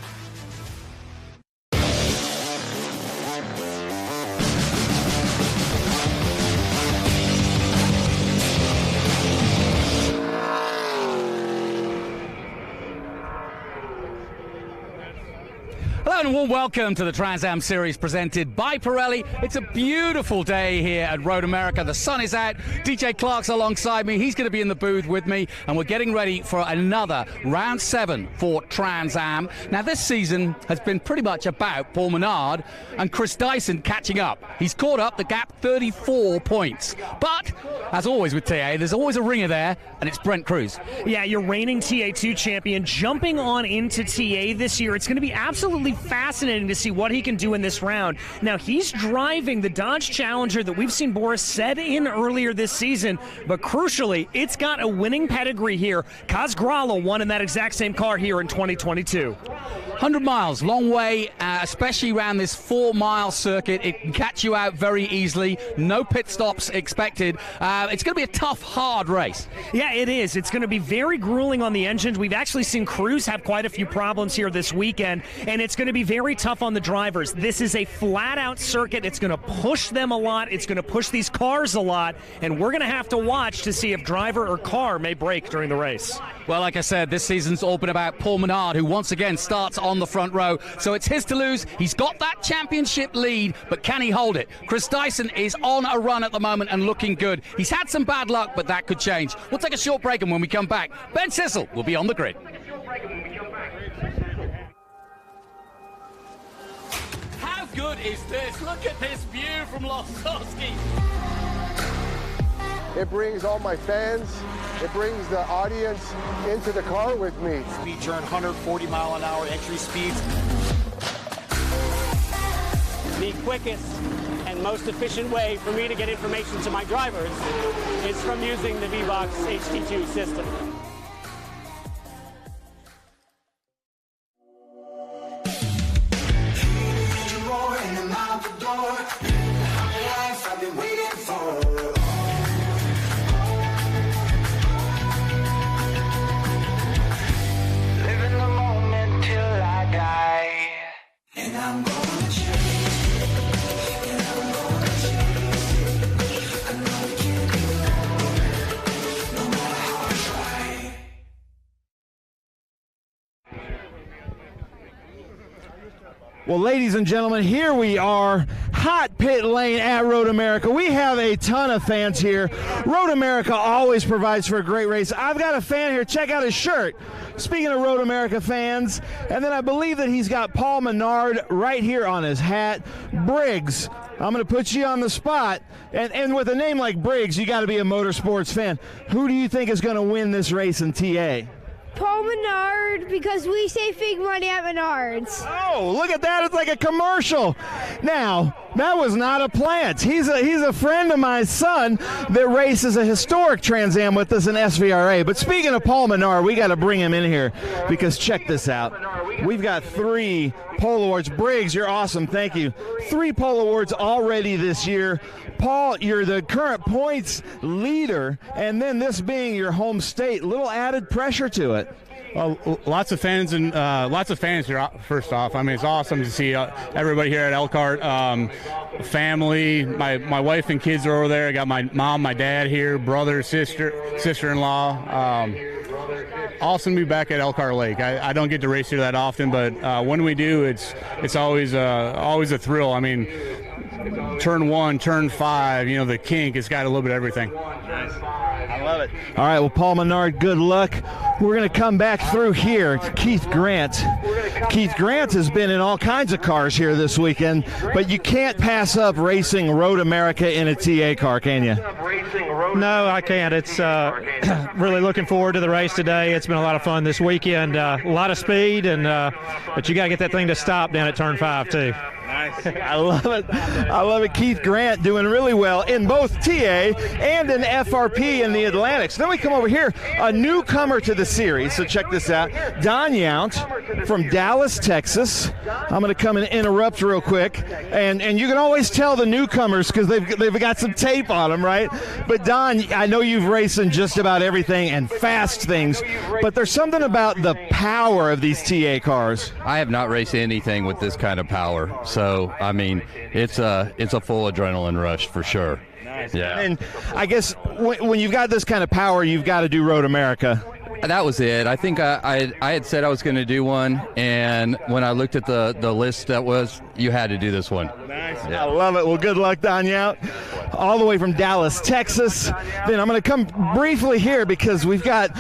Hello and a warm welcome to the TransAm Series presented by Pirelli. It's a beautiful day here at Road America. The sun is out. DJ Clark's alongside me. He's going to be in the booth with me, and we're getting ready for another round 7 for TransAm. Now, this season has been pretty much about Paul Menard and Chris Dyson catching up. He's caught up, the gap 34 points. But, as always with TA, there's always a ringer there, and it's Brent Cruz. Yeah, your reigning TA2 champion jumping on into TA this year. It's going to be absolutely fascinating to see what he can do in this round. Now, he's driving the Dodge Challenger that we've seen Boris set in earlier this season, but crucially, it's got a winning pedigree here. Kaz Grala won in that exact same car here in 2022. 100 miles, long way, especially around this 4-mile circuit. It can catch you out very easily. No pit stops expected. It's going to be a tough, hard race. Yeah, it is. It's going to be very grueling on the engines. We've actually seen Cruz have quite a few problems here this weekend, and it's going to be very tough on the drivers. This is a flat-out circuit. It's going to push them a lot. It's going to push these cars a lot, and we're going to have to watch to see if driver or car may break during the race. Well, like I said, this season's all been about Paul Menard, who once again starts on the front row. So it's his to lose. He's got that championship lead, but can he hold it? Chris Dyson is on a run at the moment and looking good. He's had some bad luck, but that could change. We'll take a short break, and when we come back, Ben Sissel will be on the grid. How good is this? Look at this view from Losowski. It brings all my fans, it brings the audience into the car with me. Speed turn 140 mile an hour entry speeds. The quickest and most efficient way for me to get information to my drivers is from using the V-Box HT2 system. Well, ladies and gentlemen, here we are, hot pit lane at Road America. We have a ton of fans here. Road America always provides for a great race. I've got a fan here. Check out his shirt. Speaking of Road America fans, and then I believe that he's got Paul Menard right here on his hat. Briggs, I'm going to put you on the spot. And with a name like Briggs, you got to be a motorsports fan. Who do you think is going to win this race in TA? Paul Menard, because we save big money at Menards. Oh, look at that. It's like a commercial. Now, that was not a plant. He's a friend of my son that races a historic Trans Am with us in SVRA. But speaking of Paul Menard, we got to bring him in here because check this out. We've got 3 Pole Awards. Briggs, you're awesome. Thank you. 3 Pole Awards already this year. Paul, you're the current points leader, and then this being your home state, little added pressure to it. Well, lots of fans here. First off, I mean, it's awesome to see everybody here at Elkhart. Family, my wife and kids are over there. I got my mom, my dad here, brother, sister-in-law. Awesome to be back at Elkhart Lake. I don't get to race here that often, but when we do, it's always a thrill. I mean, turn 1, turn 5, you know, the kink, it's got a little bit of everything. I love it. All right, well, Paul Menard, good luck. We're going to come back through here to Keith Grant. Keith Grant has been in all kinds of cars here this weekend, but you can't pass up racing Road America in a TA car, can you? No, I can't. It's really looking forward to the race today. It's been a lot of fun this weekend. A lot of speed, and but you got to get that thing to stop down at turn 5 too. Nice. I love it. I love it. Keith Grant doing really well in both TA and in FRP in the Atlantics. Then we come over here, a newcomer to the series. So check this out. Don Yount from Dallas, Texas. I'm going to come and interrupt real quick. And you can always tell the newcomers because they've got some tape on them, right? But Don, I know you've raced in just about everything and fast things, but there's something about the power of these TA cars. I have not raced anything with this kind of power. So, I mean, it's a full adrenaline rush for sure. Nice. Yeah. And I guess when you've got this kind of power, you've got to do Road America. That was it. I think I had said I was going to do one, and when I looked at the list, you had to do this one. Nice. Yeah. I love it. Well, good luck, Don Yount, all the way from Dallas, Texas. Then I'm going to come briefly here because we've got,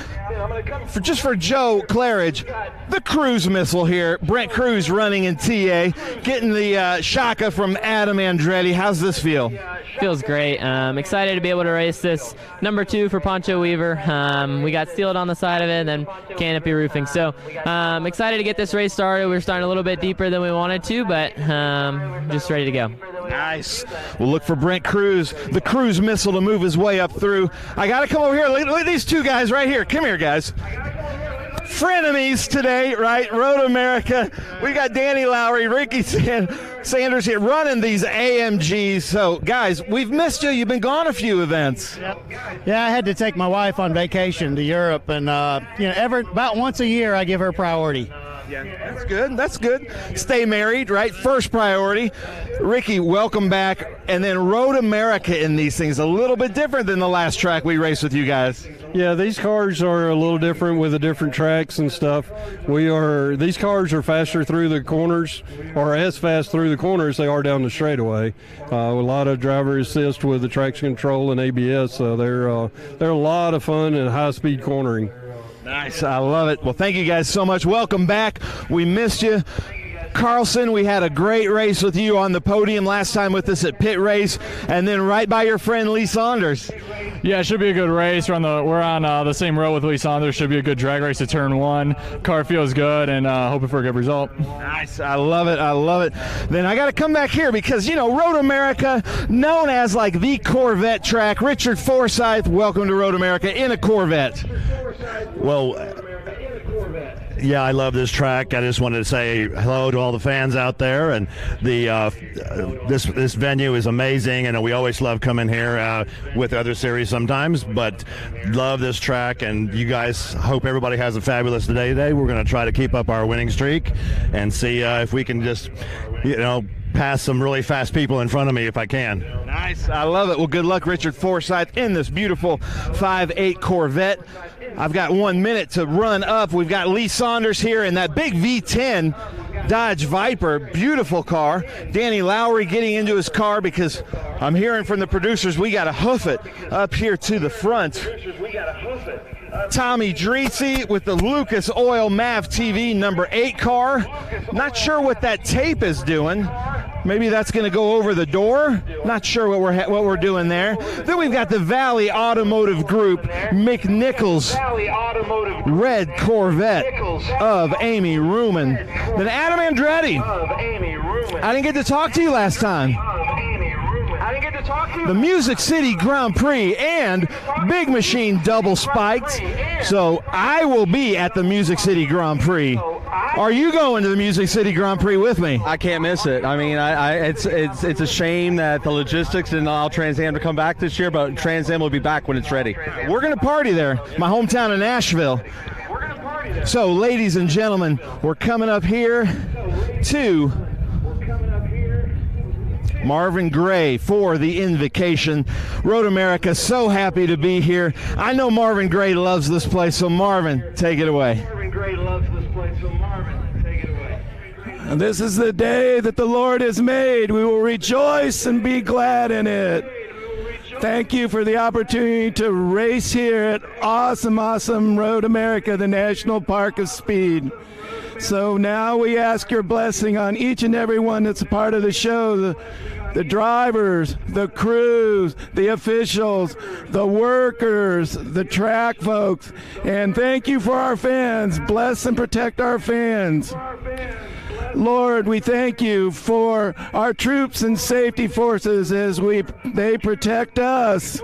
for Joe Claridge, the cruise missile here. Brent Cruz running in TA, getting the Shaka from Adam Andretti. How's this feel? Feels great. Excited to be able to race this number 2 for Poncho Weaver. We got sealed on the side of it and then canopy roofing. So excited to get this race started. We're starting a little bit deeper than we wanted to, but just ready to go. Nice. We'll look for Brent Cruz, the cruise missile, to move his way up through. I got to come over here. Look at these two guys right here. Come here, guys. Frenemies today, right? Road America. We got Danny Lowry, Ricky Sanders here running these AMGs. So, guys, we've missed you. You've been gone a few events. Yeah, I had to take my wife on vacation to Europe, and about once a year I give her priority. Yeah, that's good. That's good. Stay married, right? First priority. Ricky, welcome back. And then Road America in these things, a little bit different than the last track we raced with you guys. Yeah, these cars are a little different with the different tracks and stuff. These cars are faster through the corners, or as fast through the corners as they are down the straightaway. A lot of driver assist with the traction control and ABS, so they're a lot of fun and high-speed cornering. Nice. I love it. Well, thank you guys so much. Welcome back. We missed you. Carlson, we had a great race with you on the podium last time with us at Pit Race, and then right by your friend Lee Saunders. Yeah, it should be a good race. We're on the same road with Lee Saunders. Should be a good drag race at turn 1. Car feels good, and hoping for a good result. Nice. I love it. I love it. Then I got to come back here because, Road America, known as like the Corvette track. Richard Forsyth, welcome to Road America in a Corvette. Well, yeah, I love this track. I just wanted to say hello to all the fans out there, and this venue is amazing, and we always love coming here with other series sometimes, but love this track, and you guys, hope everybody has a fabulous day today. We're going to try to keep up our winning streak and see if we can just, pass some really fast people in front of me if I can. Nice. I love it. Well, good luck, Richard Forsyth, in this beautiful 5.8 Corvette. I've got 1 minute to run up. We've got Lee Saunders here in that big V10 Dodge Viper. Beautiful car. Danny Lowry getting into his car because I'm hearing from the producers we got to hoof it up here to the front. Tommy Dreesy with the Lucas Oil MAV TV number 8 car. Not sure what that tape is doing. Maybe that's going to go over the door. Not sure what we're doing there. Then we've got the Valley Automotive Group McNichols red Corvette of Amy Ruman. Then Adam Andretti. I didn't get to talk to you last time. The Music City Grand Prix and Big Machine double spiked. So I will be at the Music City Grand Prix. Are you going to the Music City Grand Prix with me? I can't miss it. I mean, it's a shame that the logistics didn't allow TransAm to come back this year, but TransAm will be back when it's ready. We're going to party there, my hometown of Nashville. So, ladies and gentlemen, we're coming up here to Marvin Gray for the invocation. Road America, so happy to be here. I know Marvin Gray loves this place, so Marvin, take it away. This is the day that the Lord has made. We will rejoice and be glad in it. Thank you for the opportunity to race here at awesome Road America, the National Park of Speed. So now we ask your blessing on each and every one that's a part of the show, the drivers, the crews, the officials, the workers, the track folks, and thank you for our fans. Bless and protect our fans. Lord, we thank you for our troops and safety forces as they protect us.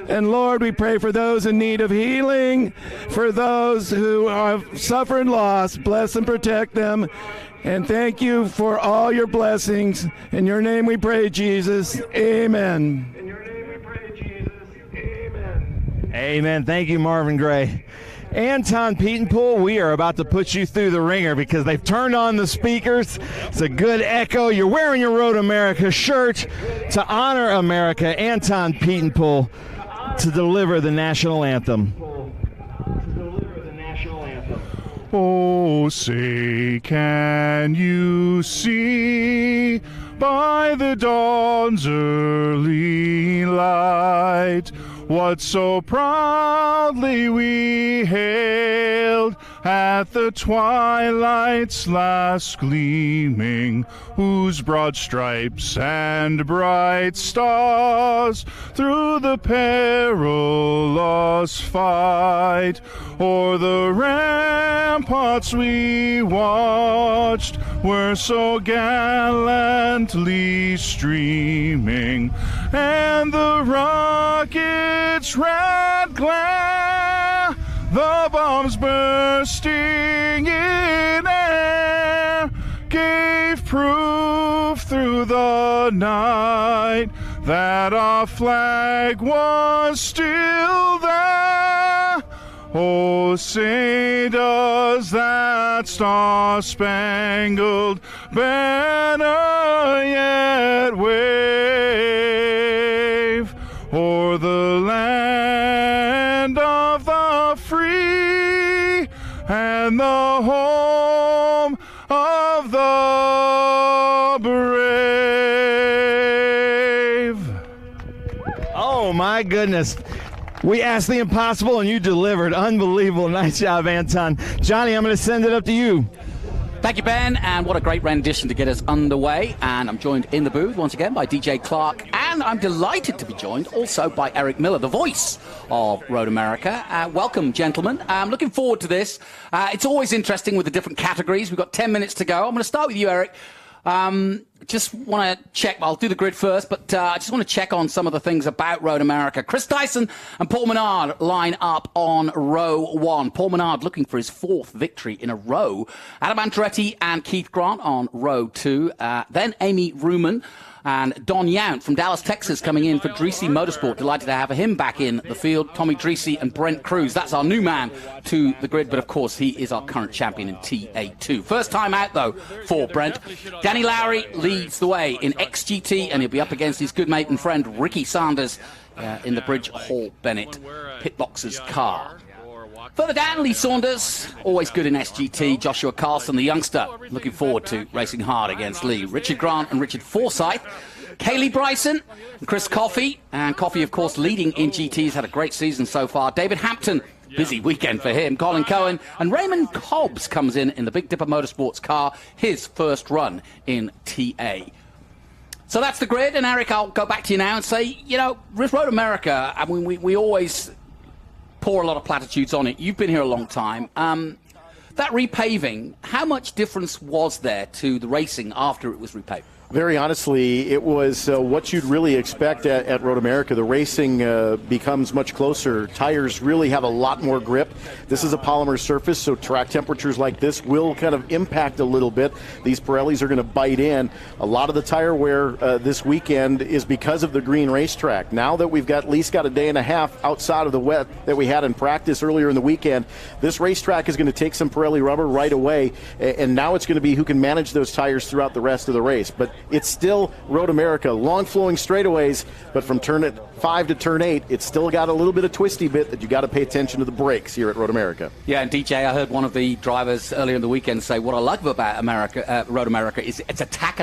And Lord, we pray for those in need of healing, for those who have suffered loss. Bless and protect them. And thank you for all your blessings. In your name we pray, Jesus. Amen. In your name we pray, Jesus. Amen. Amen. Thank you, Marvin Gray. Anton Pietenpool, we are about to put you through the ringer because they've turned on the speakers. It's a good echo. You're wearing your Road America shirt to honor America. Anton Pietenpool to deliver the national anthem. Oh, say, can you see by the dawn's early light what so proudly we hailed at the twilight's last gleaming, whose broad stripes and bright stars through the perilous fight o'er the ramparts we watched were so gallantly streaming, and the rocket's red glare, the bombs bursting in air, gave proof through the night that our flag was still there. Oh, say does that star-spangled banner yet wave o'er the land of the free and the home of the brave? Oh, my goodness. We asked the impossible, and you delivered. Unbelievable. Nice job, Anton. Johnny, I'm going to send it up to you. Thank you, Ben, and what a great rendition to get us underway. And I'm joined in the booth once again by DJ Clark, and I'm delighted to be joined also by Eric Miller, the voice of Road America. Welcome, gentlemen. I'm looking forward to this. It's always interesting with the different categories. We've got 10 minutes to go. I'm going to start with you, Eric. Just want to check, I'll do the grid first, but I just want to check on some of the things about Road America. Chris Dyson and Paul Menard line up on row one. Paul Menard looking for his fourth victory in a row. Adam Andretti and Keith Grant on row two. Then Amy Ruman and Don Yount from Dallas, Texas, coming in for Dreesy Motorsport. Delighted to have him back in the field. Tommy Dreesy and Brent Cruz. That's our new man to the grid, but of course he is our current champion in TA2. First time out, though, for Brent. Danny Lowry leads the way in XGT, and he'll be up against his good mate and friend Ricky Sanders in the Bridge Hall Bennett Pitbox's car. Further down, Lee Saunders, always good in SGT. Joshua Carlson, the youngster, looking forward to racing hard against Lee. Richard Grant and Richard Forsyth. Kaylee Bryson and Chris Coffey. And Coffey, of course, leading in GTs, had a great season so far. David Hampton, busy weekend for him. Colin Cohen. And Raymond Cobbs comes in the Big Dipper Motorsports car, his first run in TA. So that's the grid. And Eric, I'll go back to you now and say, you know, with Road America, I mean, we always pour a lot of platitudes on it. You've been here a long time. That repaving, how much difference was there to the racing after it was repaved? Very honestly, it was what you'd really expect at Road America. The racing becomes much closer. Tires really have a lot more grip. This is a polymer surface, so track temperatures like this will kind of impact a little bit. These Pirellis are going to bite in. A lot of the tire wear this weekend is because of the green racetrack. Now that we've at least got a day and a half outside of the wet that we had in practice earlier in the weekend, this racetrack is going to take some Pirelli rubber right away, and now it's going to be who can manage those tires throughout the rest of the race. But it's still Road America, long flowing straightaways, but from turn 5 to turn 8, it's still got a little bit of twisty bit that you got to pay attention to the brakes here at Road America. Yeah, and DJ, I heard one of the drivers earlier in the weekend say what I love about Road America is it's attack,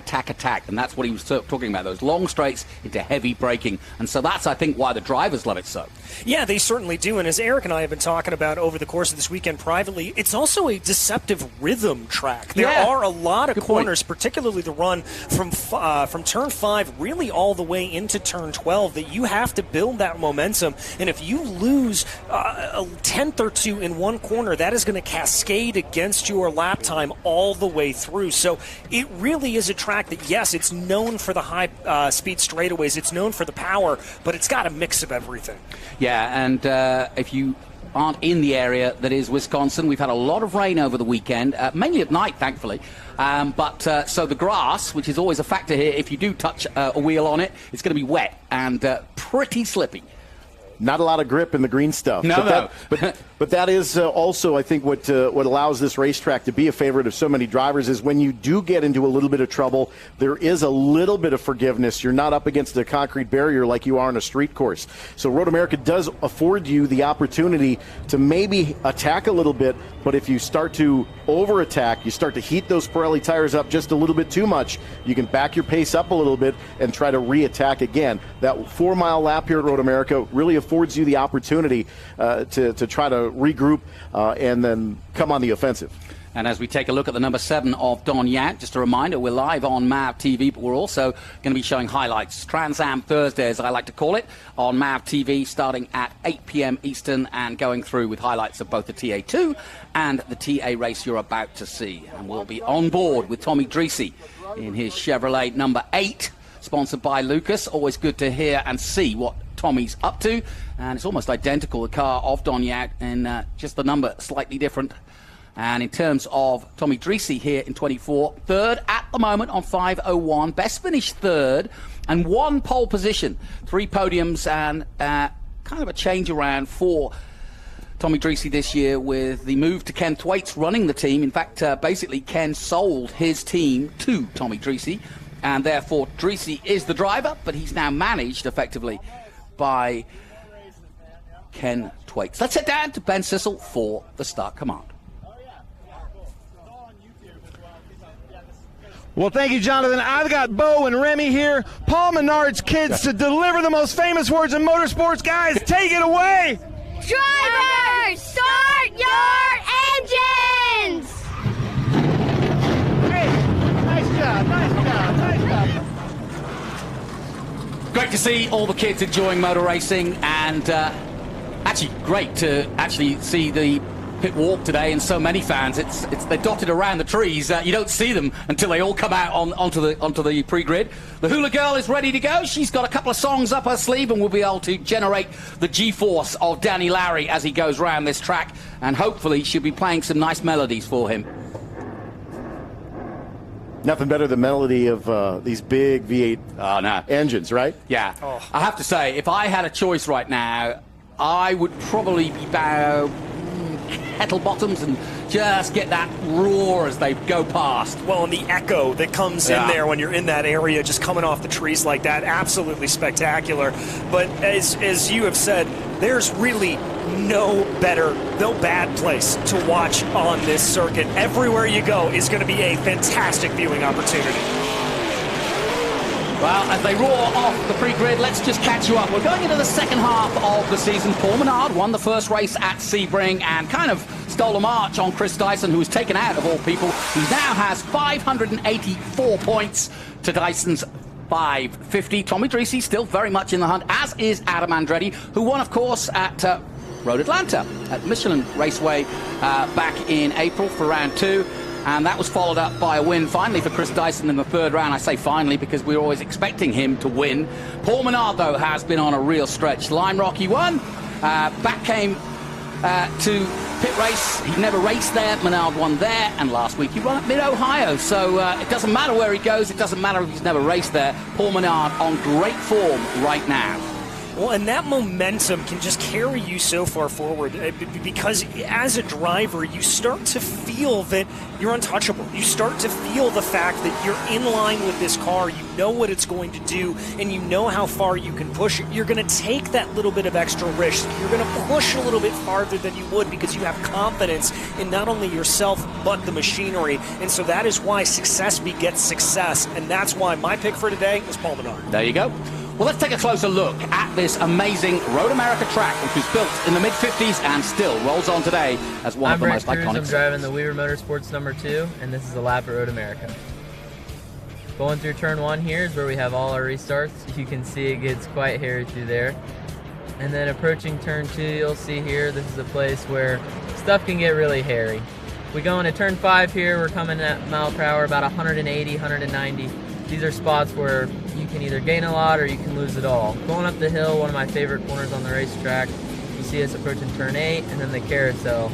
and that's what he was talking about, those long straights into heavy braking, and so that's, I think, why the drivers love it so. Yeah, they certainly do, and as Eric and I have been talking about over the course of this weekend privately, it's also a deceptive rhythm track. There are a lot of corners, particularly the run from from turn 5 really all the way into turn 12 that you have to build that momentum. And if you lose a tenth or two in one corner, that is going to cascade against your lap time all the way through. So it really is a track that, yes, it's known for the high speed straightaways, it's known for the power, but it's got a mix of everything. Yeah, and if you aren't in the area that is Wisconsin, we've had a lot of rain over the weekend, mainly at night, thankfully. So the grass, which is always a factor here, if you do touch a wheel on it, it's going to be wet and pretty slippy. Not a lot of grip in the green stuff. No. But that is also, I think, what allows this racetrack to be a favorite of so many drivers is when you do get into a little bit of trouble, there is a little bit of forgiveness. You're not up against a concrete barrier like you are on a street course. So Road America does afford you the opportunity to maybe attack a little bit, but if you start to over-attack, you start to heat those Pirelli tires up just a little bit too much, you can back your pace up a little bit and try to re-attack again. That 4-mile lap here at Road America really affords you the opportunity to try to regroup and then come on the offensive. And as we take a look at the number 7 of Don Yant, just a reminder, we're live on MAV TV, but we're also going to be showing highlights. TransAm Thursday, as I like to call it, on MAV TV, starting at 8 p.m. Eastern and going through with highlights of both the TA2 and the TA race you're about to see. And we'll be on board with Tommy Dreese in his Chevrolet number 8, sponsored by Lucas. Always good to hear and see what Tommy's up to. And it's almost identical, the car of Don Yant, and just the number slightly different. And in terms of Tommy Dreese here in 24, third at the moment on 5:01, best finish third, and 1 pole position, 3 podiums, and kind of a change around for Tommy Dreese this year with the move to Ken Thwaites running the team. In fact, basically Ken sold his team to Tommy Dreese, and therefore Dreese is the driver, but he's now managed effectively by Ken Thwaites. Let's head down to Ben Sissel for the start command. Well, thank you, Jonathan. I've got Bo and Remy here, Paul Menard's kids, to deliver the most famous words in motorsports. Guys, take it away. Drivers, start your engines! Hey, nice job. Great to see all the kids enjoying motor racing, and actually great to actually see the pit walk today, and so many fans. They're dotted around the trees. You don't see them until they all come out onto the pre-grid. The Hula Girl is ready to go. She's got a couple of songs up her sleeve, and we'll be able to generate the G-force of Danny Lowry as he goes around this track, and hopefully she'll be playing some nice melodies for him. Nothing better than melody of these big V8 engines, right? Yeah. Oh. I have to say, if I had a choice right now, I would probably be kettle bottoms and just get that roar as they go past. Well, and the echo that comes in there when you're in that area, just coming off the trees like that, absolutely spectacular. But as you have said, there's really no bad place to watch on this circuit. Everywhere you go is going to be a fantastic viewing opportunity. Well, as they roar off the pre-grid, let's just catch you up. We're going into the second half of the season. Paul Menard won the first race at Sebring and kind of stole a march on Chris Dyson, who was taken out of all people. He now has 584 points to Dyson's 550. Tommy Dreese still very much in the hunt, as is Adam Andretti, who won, of course, at Road Atlanta at Michelin Raceway back in April for round 2. And that was followed up by a win finally for Chris Dyson in the third round. I say finally because we were always expecting him to win. Paul Menard, though, has been on a real stretch. Lime Rock, he won. Back came to pit race. He never raced there. Menard won there. And last week he won at Mid-Ohio. So it doesn't matter where he goes. It doesn't matter if he's never raced there. Paul Menard on great form right now. Well, and that momentum can just carry you so far forward because as a driver, you start to feel that you're untouchable. You start to feel the fact that you're in line with this car. You know what it's going to do, and you know how far you can push it. You're going to take that little bit of extra risk. You're going to push a little bit farther than you would because you have confidence in not only yourself but the machinery. And so that is why success begets success, and that's why my pick for today is Paul Menard. There you go. Well, let's take a closer look at this amazing Road America track, which was built in the mid-50s and still rolls on today as one of the most iconic. I'm driving the Weaver Motorsports number 2, and this is a lap at Road America. Going through turn 1 here is where we have all our restarts. You can see it gets quite hairy through there. And then approaching turn 2, you'll see here, this is a place where stuff can get really hairy. We go into turn 5 here, we're coming at mile per hour, about 180, 190. These are spots where you can either gain a lot or you can lose it all. Going up the hill, one of my favorite corners on the racetrack, you see us approaching turn 8, and then the carousel.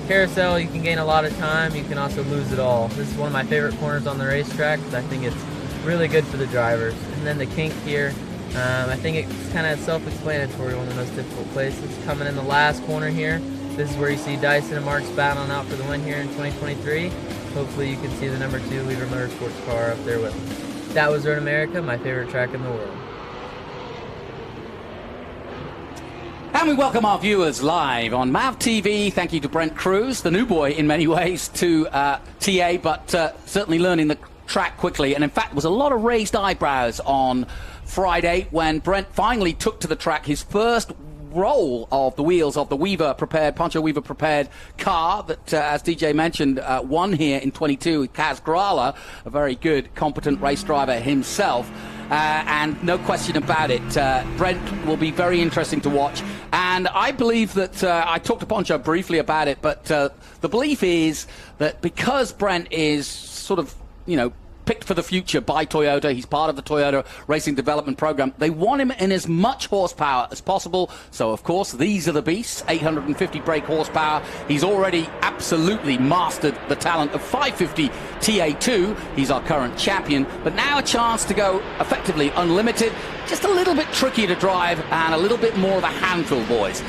Carousel, you can gain a lot of time, you can also lose it all. This is one of my favorite corners on the racetrack because I think it's really good for the drivers. And then the kink here, I think it's kind of self-explanatory, one of the most difficult places. Coming in the last corner here, this is where you see Dyson and Marks battling out for the win here in 2023. Hopefully you can see the number 2 Weaver Motorsports car up there with them. That was Road America, my favorite track in the world. And we welcome our viewers live on MAV TV. Thank you to Brent Cruz, the new boy in many ways to TA, but certainly learning the track quickly. And in fact, there was a lot of raised eyebrows on Friday when Brent finally took to the track his first roll of the wheels of the Weaver prepared, Pancho Weaver prepared car that, as DJ mentioned, won here in 22 with Kaz Grala, a very good, competent race driver himself. And no question about it, Brent will be very interesting to watch. And I believe that, I talked to Pancho briefly about it, but the belief is that because Brent is sort of, you know, picked for the future by Toyota, he's part of the Toyota Racing Development Program, they want him in as much horsepower as possible. So, of course, these are the beasts, 850 brake horsepower. He's already absolutely mastered the talent of 550 TA2. He's our current champion. But now a chance to go effectively unlimited. Just a little bit trickier to drive and a little bit more of a handful, boys.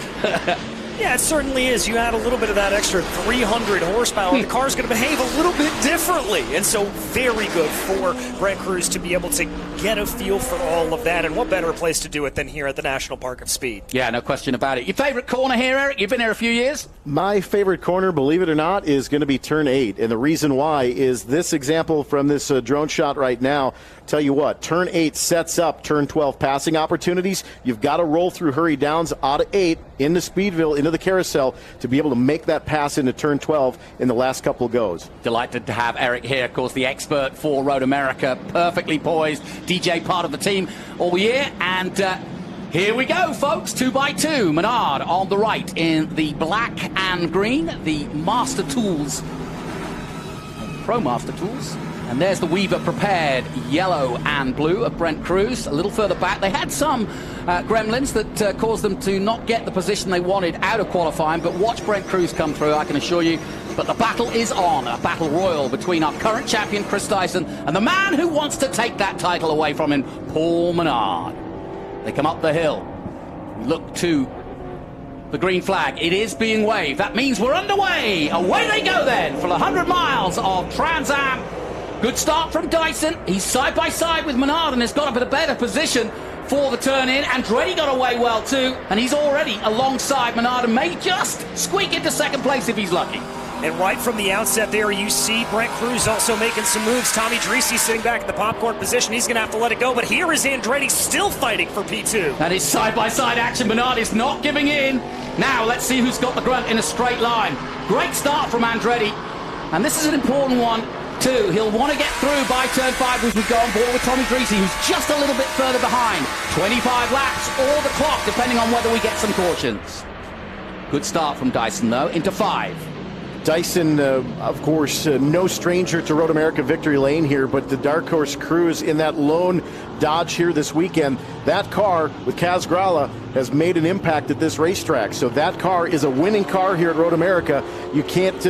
Yeah, it certainly is. You add a little bit of that extra 300 horsepower, the car's going to behave a little bit differently. And so very good for Brent Cruz to be able to get a feel for all of that. And what better place to do it than here at the National Park of Speed? Yeah, no question about it. Your favorite corner here, Eric? You've been here a few years? My favorite corner, believe it or not, is going to be turn 8. And the reason why is this example from this drone shot right now. Tell you what, turn 8 sets up turn 12 passing opportunities. You've got to roll through hurry downs out of 8 into Speedville, into the carousel, to be able to make that pass into turn 12 in the last couple of goes. Delighted to have Eric here, of course, the expert for Road America, perfectly poised, DJ part of the team all year. And here we go, folks, 2x2. Menard on the right in the black and green, the Master Tools, Pro Master Tools. And there's the Weaver prepared yellow and blue of Brent Cruz. A little further back, they had some gremlins that caused them to not get the position they wanted out of qualifying, but watch Brent Cruz come through, I can assure you. But the battle is on, a battle royal between our current champion, Chris Dyson, and the man who wants to take that title away from him, Paul Menard. They come up the hill, look to the green flag. It is being waved. That means we're underway. Away they go then for the 100 miles of TransAm. Good start from Dyson. He's side by side with Menard and has got a bit better position for the turn in. Andretti got away well too, and he's already alongside Menard and may just squeak into second place if he's lucky. And right from the outset there, you see Brent Cruz also making some moves. Tommy Dreese sitting back in the popcorn position. He's going to have to let it go, but here is Andretti still fighting for P2. That is side-by-side action. Menard is not giving in. Now let's see who's got the grunt in a straight line. Great start from Andretti, and this is an important one too. He'll want to get through by turn 5 as we go on board with Tommy Dreese, who's just a little bit further behind. 25 laps or the clock, depending on whether we get some cautions. Good start from Dyson, though, into 5. Dyson, of course, no stranger to Road America victory lane here, but the Dark Horse Cruise in that lone Dodge here this weekend, that car with Kaz Grala has made an impact at this racetrack. So that car is a winning car here at Road America. You can't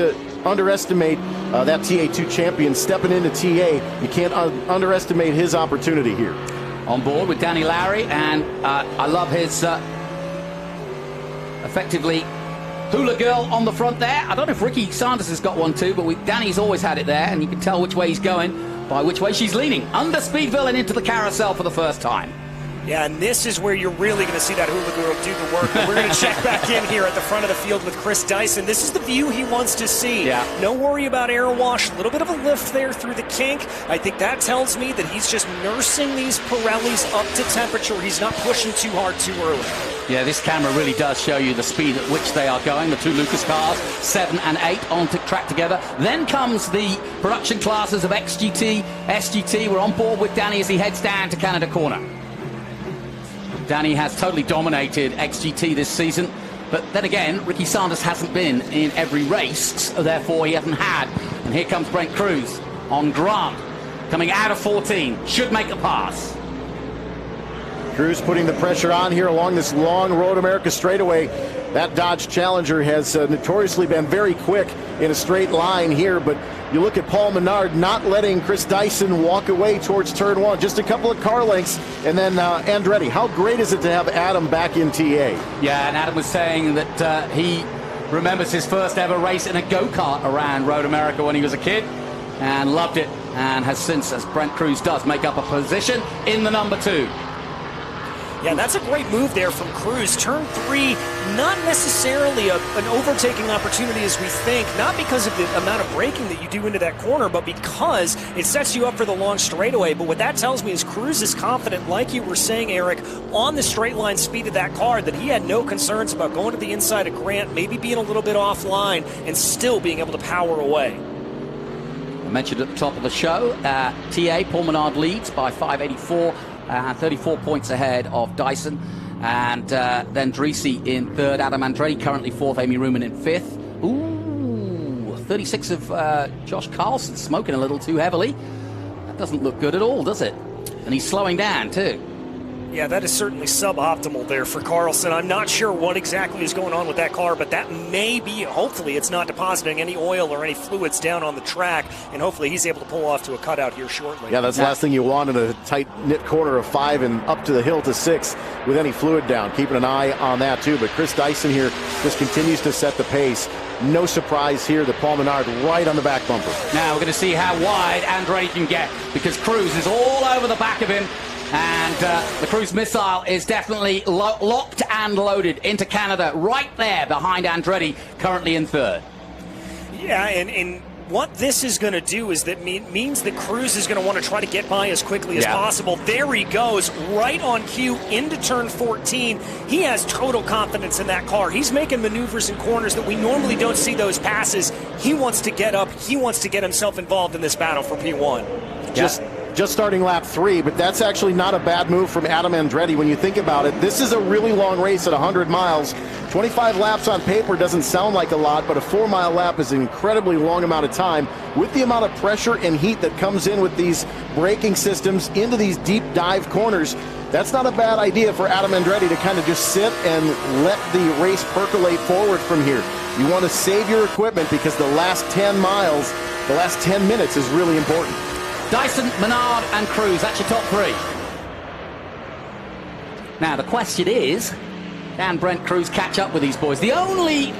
underestimate that TA2 champion stepping into TA. You can't underestimate his opportunity here. On board with Danny Lowry, and I love his effectively hula girl on the front there. I don't know if Ricky Sanders has got one too, but Danny's always had it there, and you can tell which way he's going by which way she's leaning. Under Speedville and into the carousel for the first time. Yeah, and this is where you're really going to see that hula girl do the work. But we're going to check back in here at the front of the field with Chris Dyson. This is the view he wants to see. Yeah. No worry about air wash. A little bit of a lift there through the kink. I think that tells me that he's just nursing these Pirellis up to temperature. He's not pushing too hard too early. Yeah, this camera really does show you the speed at which they are going. The two Lucas cars, 7 and 8, on track together. Then comes the production classes of XGT, SGT. We're on board with Danny as he heads down to Canada Corner. Danny has totally dominated XGT this season. But then again, Ricky Sanders hasn't been in every race, so therefore he hasn't had. And here comes Brent Cruz on Grant, coming out of 14. Should make a pass. Cruz putting the pressure on here along this long Road America straightaway. That Dodge Challenger has notoriously been very quick in a straight line here, but you look at Paul Menard not letting Chris Dyson walk away towards turn 1. Just a couple of car lengths, and then Andretti. How great is it to have Adam back in TA? Yeah, and Adam was saying that he remembers his first ever race in a go-kart around Road America when he was a kid, and loved it, and has since, as Brent Cruz does, make up a position in the number 2. Yeah, that's a great move there from Cruz. Turn 3, not necessarily an overtaking opportunity as we think, not because of the amount of braking that you do into that corner, but because it sets you up for the long straightaway. But what that tells me is Cruz is confident, like you were saying, Eric, on the straight line speed of that car, that he had no concerns about going to the inside of Grant, maybe being a little bit offline, and still being able to power away. I mentioned at the top of the show, TA, Paul Menard leads by 584. 34 points ahead of Dyson, and then Dreese in 3rd, Adam Andretti currently 4th, Amy Ruman in 5th. Ooh, 36 of Josh Carlson, smoking a little too heavily. That doesn't look good at all, does it? And he's slowing down too. Yeah, that is certainly suboptimal there for Carlson. I'm not sure what exactly is going on with that car, but that may be, hopefully it's not depositing any oil or any fluids down on the track, and hopefully he's able to pull off to a cutout here shortly. Yeah, that's the last thing you want in a tight-knit corner of 5 and up to the hill to 6 with any fluid down. Keeping an eye on that too, but Chris Dyson here just continues to set the pace. No surprise here that Paul Menard right on the back bumper. Now we're going to see how wide Andretti can get, because Cruz is all over the back of him. And the Cruz missile is definitely locked and loaded into Canada, right there behind Andretti, currently in 3rd. Yeah, and what this is going to do is that means that Cruz is going to want to try to get by as quickly as possible. There he goes, right on cue into turn 14. He has total confidence in that car. He's making maneuvers in corners that we normally don't see those passes. He wants to get up. He wants to get himself involved in this battle for P1. Just starting lap 3, but that's actually not a bad move from Adam Andretti when you think about it. This is a really long race at 100 miles. 25 laps on paper doesn't sound like a lot, but a 4-mile lap is an incredibly long amount of time. With the amount of pressure and heat that comes in with these braking systems into these deep dive corners, that's not a bad idea for Adam Andretti to kind of just sit and let the race percolate forward from here. You want to save your equipment because the last 10 miles, the last 10 minutes is really important. Dyson, Menard, and Cruz, that's your top 3. Now, the question is, can Brent Cruz catch up with these boys? The only,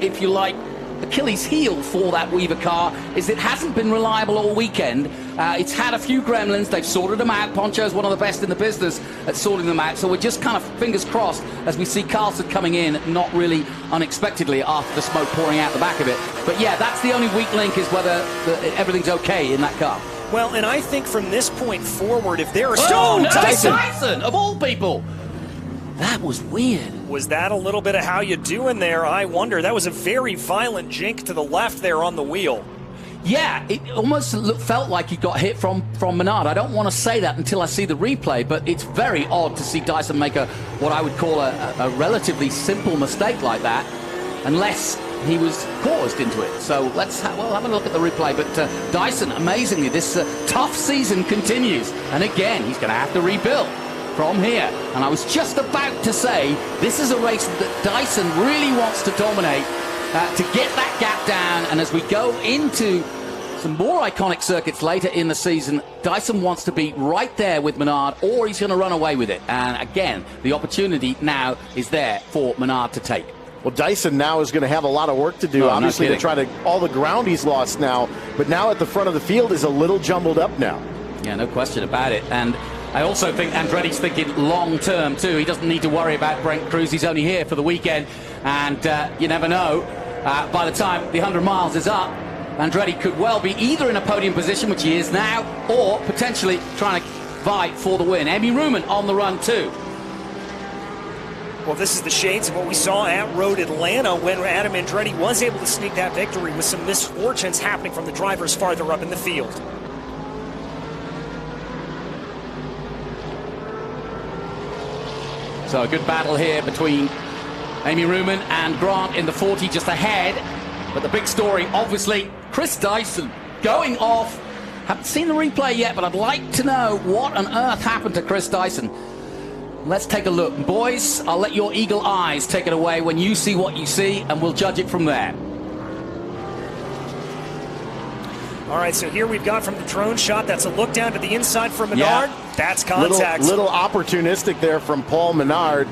if you like, Achilles heel for that Weaver car is it hasn't been reliable all weekend. It's had a few gremlins. They've sorted them out. Poncho's one of the best in the business at sorting them out. So we're just kind of fingers crossed as we see Carlson coming in, not really unexpectedly after the smoke pouring out the back of it. But yeah, that's the only weak link, is whether everything's okay in that car. Well, and I think from this point forward, if there are Dyson, of all people. That was weird. Was that a little bit of how you doing there? I wonder. That was a very violent jink to the left there on the wheel. Yeah, it almost felt like he got hit from Menard. I don't want to say that until I see the replay, but it's very odd to see Dyson make what I would call a relatively simple mistake like that, unless he was caused into it. So let's have a look at the replay. But Dyson, amazingly, this tough season continues. And again, he's going to have to rebuild from here. And I was just about to say, this is a race that Dyson really wants to dominate, to get that gap down. And as we go into some more iconic circuits later in the season, Dyson wants to be right there with Menard, or he's going to run away with it. And again, the opportunity now is there for Menard to take. Well, Dyson now is going to have a lot of work to do, obviously, to try to all the ground he's lost now. But now at the front of the field is a little jumbled up now. Yeah, no question about it. And I also think Andretti's thinking long-term, too. He doesn't need to worry about Brent Cruz. He's only here for the weekend. And you never know. By the time the 100 miles is up, Andretti could well be either in a podium position, which he is now, or potentially trying to fight for the win. Amy Ruman on the run, too. Well, this is the shades of what we saw at Road Atlanta when Adam Andretti was able to sneak that victory with some misfortunes happening from the drivers farther up in the field. So a good battle here between Amy Ruman and Grant in the 40 just ahead. But the big story, obviously, Chris Dyson going off. Haven't seen the replay yet, but I'd like to know what on earth happened to Chris Dyson. Let's take a look. Boys, I'll let your eagle eyes take it away when you see what you see, and we'll judge it from there. All right, so here we've got from the drone shot, that's a look down to the inside from Menard. Yeah. That's contact. Little opportunistic there from Paul Menard.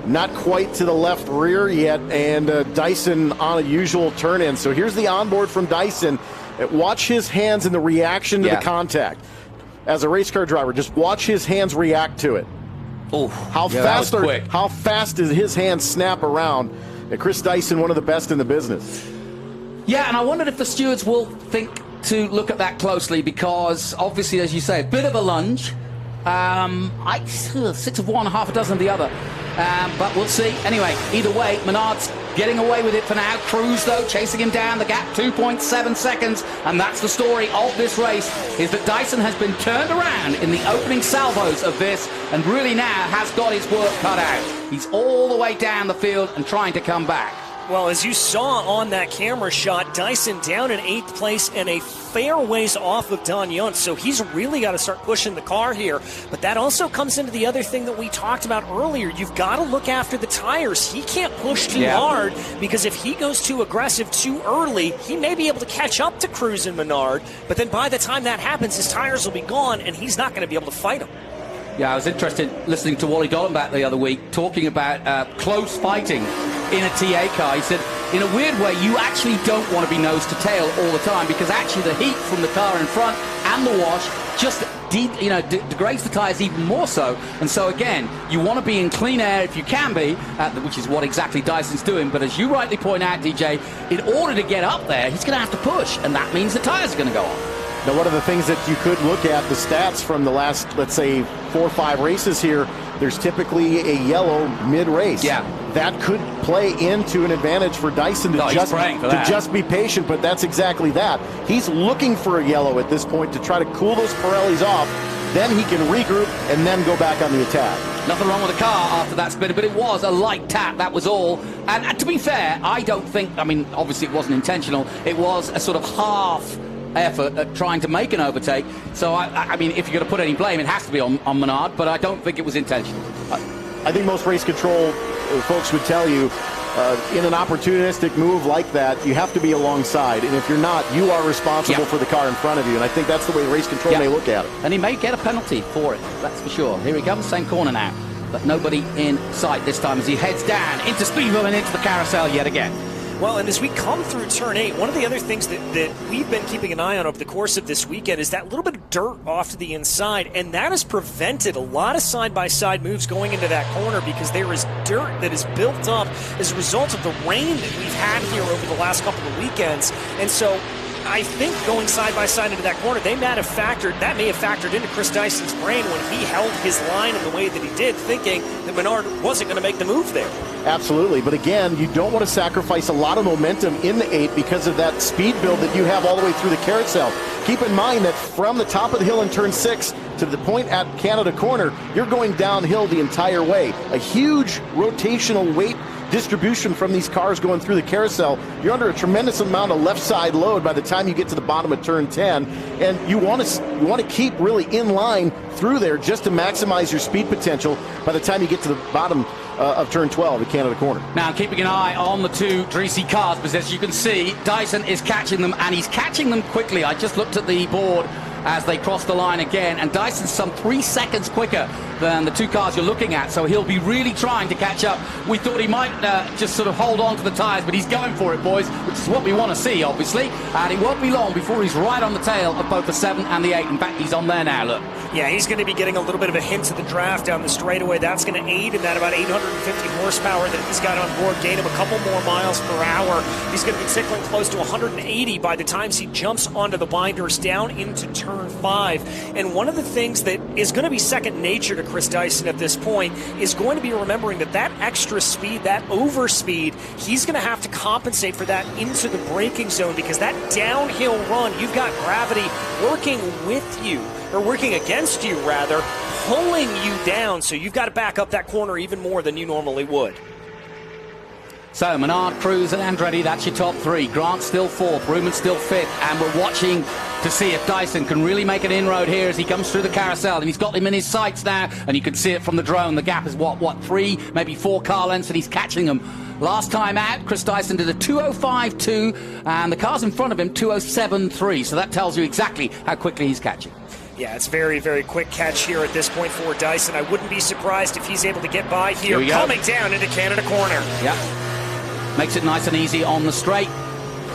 Not quite to the left rear yet, and Dyson on a usual turn-in. So here's the onboard from Dyson. Watch his hands in the reaction to the contact. As a race car driver, just watch his hands react to it. Oh, how fast does his hands snap around? And Chris Dyson, one of the best in the business. Yeah, and I wondered if the stewards will think to look at that closely, because obviously, as you say, a bit of a lunge. 6 of one, half a dozen of the other. But we'll see. Anyway, either way, Menard's getting away with it for now. Cruz, though, chasing him down the gap, 2.7 seconds. And that's the story of this race, is that Dyson has been turned around in the opening salvos of this and really now has got his work cut out. He's all the way down the field and trying to come back. Well, as you saw on that camera shot, Dyson down in 8th place and a fair ways off of Don Yunt, so he's really got to start pushing the car here. But that also comes into the other thing that we talked about earlier. You've got to look after the tires. He can't push too hard, because if he goes too aggressive too early, he may be able to catch up to Cruz and Menard, but then by the time that happens, his tires will be gone, and he's not going to be able to fight him. Yeah, I was interested listening to Wally Dollenbach the other week talking about close fighting in a TA car. He said, in a weird way, you actually don't want to be nose to tail all the time, because actually the heat from the car in front and the wash just degrades the tires even more so. And so again, you want to be in clean air if you can be, which is what exactly Dyson's doing. But as you rightly point out, DJ, in order to get up there, he's going to have to push, and that means the tires are going to go off. Now, one of the things that you could look at, the stats from the last, let's say, 4 or 5 races here, there's typically a yellow mid-race. Yeah. That could play into an advantage for Dyson to just be patient, but that's exactly that. He's looking for a yellow at this point to try to cool those Pirellis off. Then he can regroup and then go back on the attack. Nothing wrong with the car after that spin, but it was a light tap, that was all. And to be fair, I don't think, I mean, obviously it wasn't intentional. It was a sort of half effort at trying to make an overtake. So, I mean, if you're going to put any blame, it has to be on Menard, but I don't think it was intentional. I think most race control folks would tell you, in an opportunistic move like that, you have to be alongside. And if you're not, you are responsible for the car in front of you. And I think that's the way race control may look at it. And he may get a penalty for it, that's for sure. Here he comes, same corner now. But nobody in sight this time as he heads down into Speedville and into the carousel yet again. Well, and as we come through turn 8, one of the other things that we've been keeping an eye on over the course of this weekend is that little bit of dirt off to the inside, and that has prevented a lot of side-by-side moves going into that corner, because there is dirt that is built up as a result of the rain that we've had here over the last couple of weekends. And so I think going side-by-side into that corner, that may have factored into Chris Dyson's brain when he held his line in the way that he did, thinking that Menard wasn't going to make the move there. Absolutely, but again, you don't want to sacrifice a lot of momentum in the 8 because of that speed build that you have all the way through the carousel. Keep in mind that from the top of the hill in turn 6 to the point at Canada Corner, you're going downhill the entire way. A huge rotational weight distribution from these cars going through the carousel. You're under a tremendous amount of left side load by the time you get to the bottom of turn 10, and you want to keep really in line through there just to maximize your speed potential by the time you get to the bottom of turn 12 at Canada Corner. Now keeping an eye on the 2 Dreesy cars, because as you can see, Dyson is catching them, and he's catching them quickly. I just looked at the board as they cross the line again, and Dyson's some 3 seconds quicker than the 2 cars you're looking at, so he'll be really trying to catch up. We thought he might just sort of hold on to the tyres, but he's going for it, boys, which is what we want to see, obviously, and it won't be long before he's right on the tail of both the 7 and the 8. In fact, he's on there now, look. Yeah, he's going to be getting a little bit of a hint of the draft down the straightaway. That's going to aid in that about 850 horsepower that he's got on board, gain him a couple more miles per hour. He's going to be tickling close to 180 by the time he jumps onto the binders down into turn 5. And one of the things that is going to be second nature to Chris Dyson at this point is going to be remembering that extra speed, that overspeed, he's going to have to compensate for that into the braking zone, because that downhill run, you've got gravity working with you, or working against you rather, pulling you down, so you've got to back up that corner even more than you normally would. So Menard, Cruz and Andretti, that's your top 3. Grant still 4th, Ruman still 5th, and we're watching to see if Dyson can really make an inroad here as he comes through the carousel, and he's got him in his sights now, and you can see it from the drone. The gap is what 3, maybe 4 car lengths, and he's catching them. Last time out, Chris Dyson did a 2:05.2, and the cars in front of him 2:07.3, so that tells you exactly how quickly he's catching. Yeah, it's very, very quick catch here at this point for Dyson. I wouldn't be surprised if he's able to get by here coming down into Canada Corner. Yeah. Makes it nice and easy on the straight.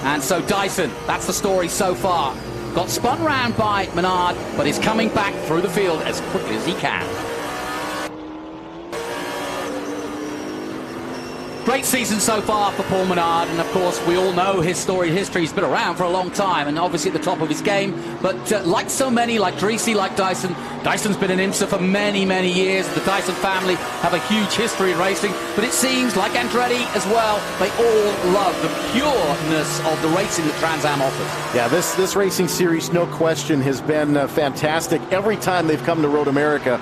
And so Dyson, that's the story so far. Got spun round by Menard, but is coming back through the field as quickly as he can. Great season so far for Paul Menard, and of course we all know his storied history. He's been around for a long time and obviously at the top of his game, but like so many, like Dreesy, like Dyson, Dyson's been in IMSA for many, many years. The Dyson family have a huge history in racing, but it seems like Andretti as well, they all love the pureness of the racing that TransAm offers. Yeah, this racing series, no question, has been fantastic every time they've come to Road America.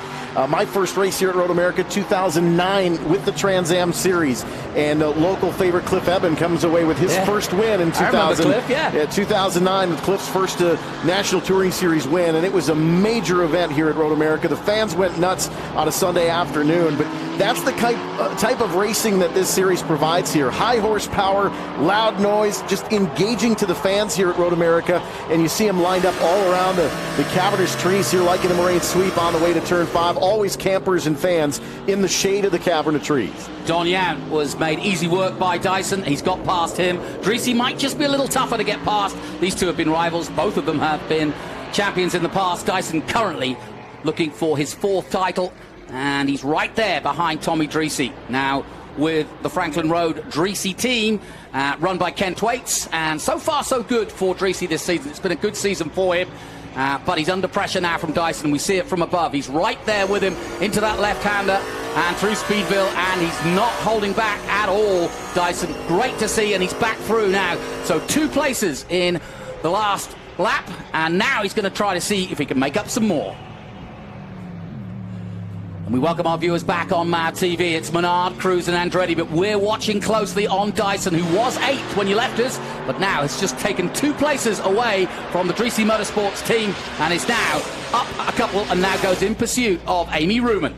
My first race here at Road America, 2009, with the Trans Am Series, and local favorite Cliff Eben comes away with his first win in 2009, with Cliff's first National Touring Series win, and it was a major event here at Road America. The fans went nuts on a Sunday afternoon, but that's the type of racing that this series provides here. High horsepower, loud noise, just engaging to the fans here at Road America, and you see them lined up all around the cavernous trees here, like in the Moraine Sweep on the way to Turn 5. Always campers and fans in the shade of the cavernous trees. Don Young was made easy work by Dyson. He's got past him. Dreesy might just be a little tougher to get past. These two have been rivals. Both of them have been champions in the past. Dyson currently looking for his 4th title, and he's right there behind Tommy Dreesy. Now with the Franklin Road Dreesy team, run by Ken Thwaites, and so far so good for Dreesy this season. It's been a good season for him. But he's under pressure now from Dyson. We see it from above. He's right there with him into that left-hander and through Speedville, and he's not holding back at all. Dyson, great to see, and he's back through now. So 2 places in the last lap, and now he's going to try to see if he can make up some more. And we welcome our viewers back on Mad TV. It's Menard, Cruz and Andretti, but we're watching closely on Dyson, who was 8th when you left us, but now has just taken 2 places away from the Dreesy Motorsports team and is now up a couple and now goes in pursuit of Amy Ruman.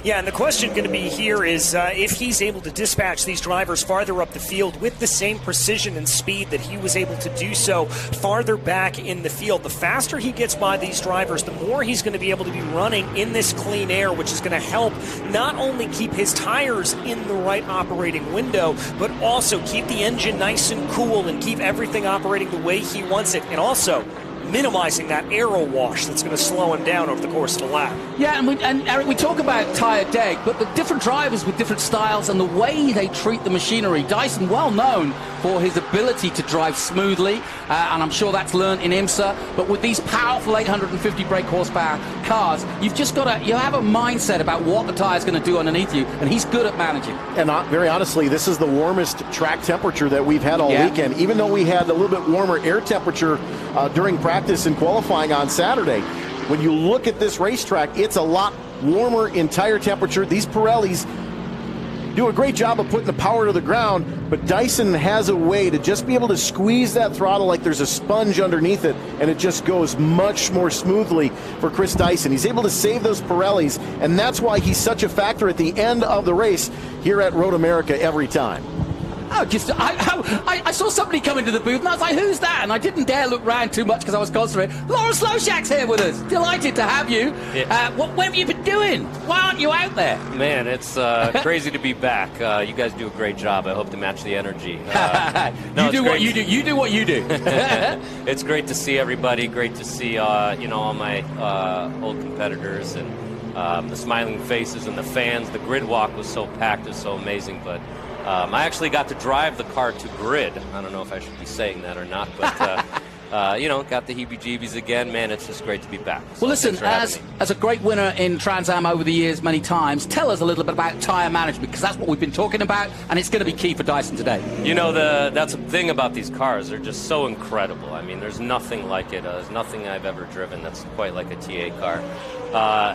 Yeah, and the question going to be here is if he's able to dispatch these drivers farther up the field with the same precision and speed that he was able to do so farther back in the field. The faster he gets by these drivers, the more he's going to be able to be running in this clean air, which is going to help not only keep his tires in the right operating window, but also keep the engine nice and cool and keep everything operating the way he wants it, and also minimizing that aero wash that's going to slow him down over the course of the lap. Yeah, and Eric, we talk about tire deg, but the different drivers with different styles and the way they treat the machinery. Dyson, well known for his ability to drive smoothly, and I'm sure that's learned in IMSA, but with these powerful 850 brake horsepower cars, you've just got to, you have a mindset about what the tire's going to do underneath you, and he's good at managing. And very honestly, this is the warmest track temperature that we've had all weekend, even though we had a little bit warmer air temperature during practice and qualifying on Saturday. When you look at this racetrack, it's a lot warmer in tire temperature. These Pirellis do a great job of putting the power to the ground, but Dyson has a way to just be able to squeeze that throttle like there's a sponge underneath it, and it just goes much more smoothly for Chris Dyson. He's able to save those Pirellis, and that's why he's such a factor at the end of the race here at Road America every time. Oh, I saw somebody come into the booth and I was like, who's that? And I didn't dare look round too much because I was concentrating. Lawrence Loshak's here with us. Delighted to have you. Yeah. What have you been doing? Why aren't you out there? Man, it's crazy to be back. You guys do a great job. I hope to match the energy. You do what you do. You do what you do. It's great to see everybody. Great to see all my old competitors and the smiling faces and the fans. The grid walk was so packed. It was so amazing. But I actually got to drive the car to grid. I don't know if I should be saying that or not, but got the heebie-jeebies again. Man, it's just great to be back. So well, listen, as a great winner in TransAm over the years many times, tell us a little bit about tyre management, because that's what we've been talking about, and it's going to be key for Dyson today. That's the thing about these cars. They're just so incredible. I mean, there's nothing like it. There's nothing I've ever driven that's quite like a TA car.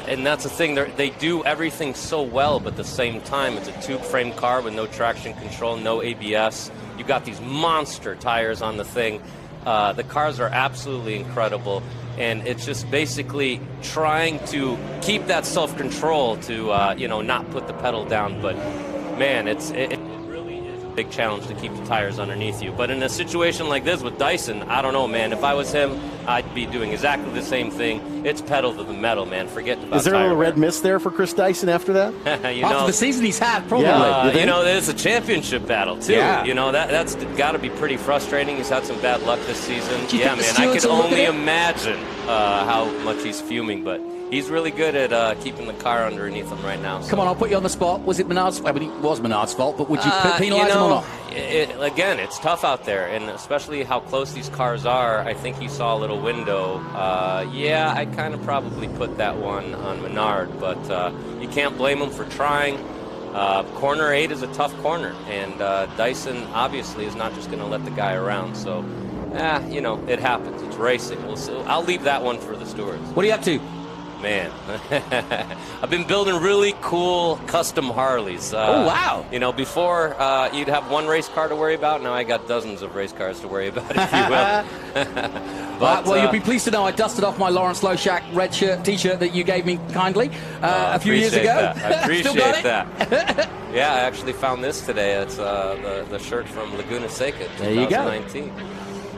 And that's the thing. They do everything so well, but at the same time, it's a tube-frame car with no traction control, no ABS. You've got these monster tires on the thing. The cars are absolutely incredible, and it's just basically trying to keep that self-control to, not put the pedal down. But, man, it really is a big challenge to keep the tires underneath you. But in a situation like this with Dyson, I don't know, man. If I was him, I'd be doing exactly the same thing. It's pedal to the metal, man. Forget about Is there a little wear. red mist there for Chris Dyson after that? After the season he's had, probably. It's a championship battle, too. Yeah. That's got to be pretty frustrating. He's had some bad luck this season. Yeah, man, I can only imagine how much he's fuming, but he's really good at keeping the car underneath him right now. So. Come on, I'll put you on the spot. Was it Menard's? I mean, it was Menard's fault, but would you penalize him or not? Again, it's tough out there, and especially how close these cars are. I think he saw a little window. I kind of probably put that one on Menard, but you can't blame him for trying. Corner 8 is a tough corner, and Dyson obviously is not just going to let the guy around. So, it happens. It's racing. I'll leave that one for the stewards. What are you up to? Man, I've been building really cool custom Harleys. Oh, wow. Before you'd have one race car to worry about. Now I got dozens of race cars to worry about, if you will. Well, you'll be pleased to know I dusted off my Lawrence Loshak red T-shirt that you gave me kindly a few years ago. I appreciate Still got that. Yeah, I actually found this today. It's the shirt from Laguna Seca, 2019.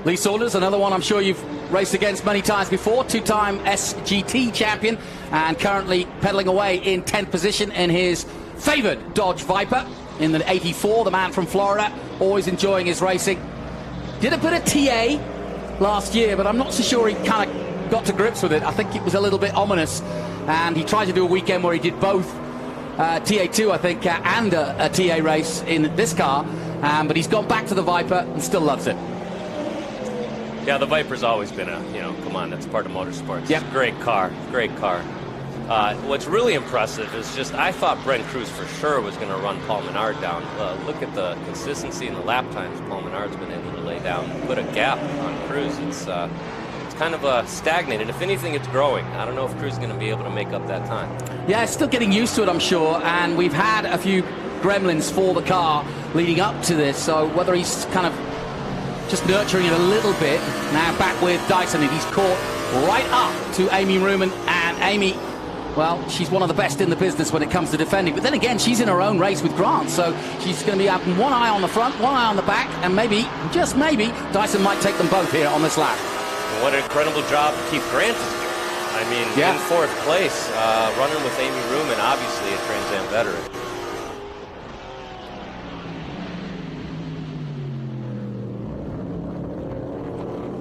Lee Saunders, another one I'm sure you've raced against many times before, two-time SGT champion, and currently pedaling away in 10th position in his favored Dodge Viper in the 84, the man from Florida, always enjoying his racing. Did a bit of TA last year, but I'm not so sure he kind of got to grips with it. I think it was a little bit ominous, and he tried to do a weekend where he did both TA2, I think, and a TA race in this car, but he's gone back to the Viper and still loves it. Yeah, the Viper's always been come on, that's part of motorsports. Yeah. Great car. What's really impressive is just, I thought Brent Cruz for sure was going to run Paul Menard down. Look at the consistency in the lap times Paul Menard's been able to lay down, put a gap on Cruz. It's kind of stagnated. If anything, it's growing. I don't know if Cruz is going to be able to make up that time. Yeah, still getting used to it, I'm sure, and we've had a few gremlins for the car leading up to this, so whether he's kind of just nurturing it a little bit. Now back with Dyson, and he's caught right up to Amy Ruman, and Amy, well, she's one of the best in the business when it comes to defending, but then again, she's in her own race with Grant, so she's going to be having one eye on the front, one eye on the back, and maybe, just maybe, Dyson might take them both here on this lap. What an incredible job Keith Grant is doing. I mean, in 4th place, running with Amy Ruman, obviously a TransAm veteran.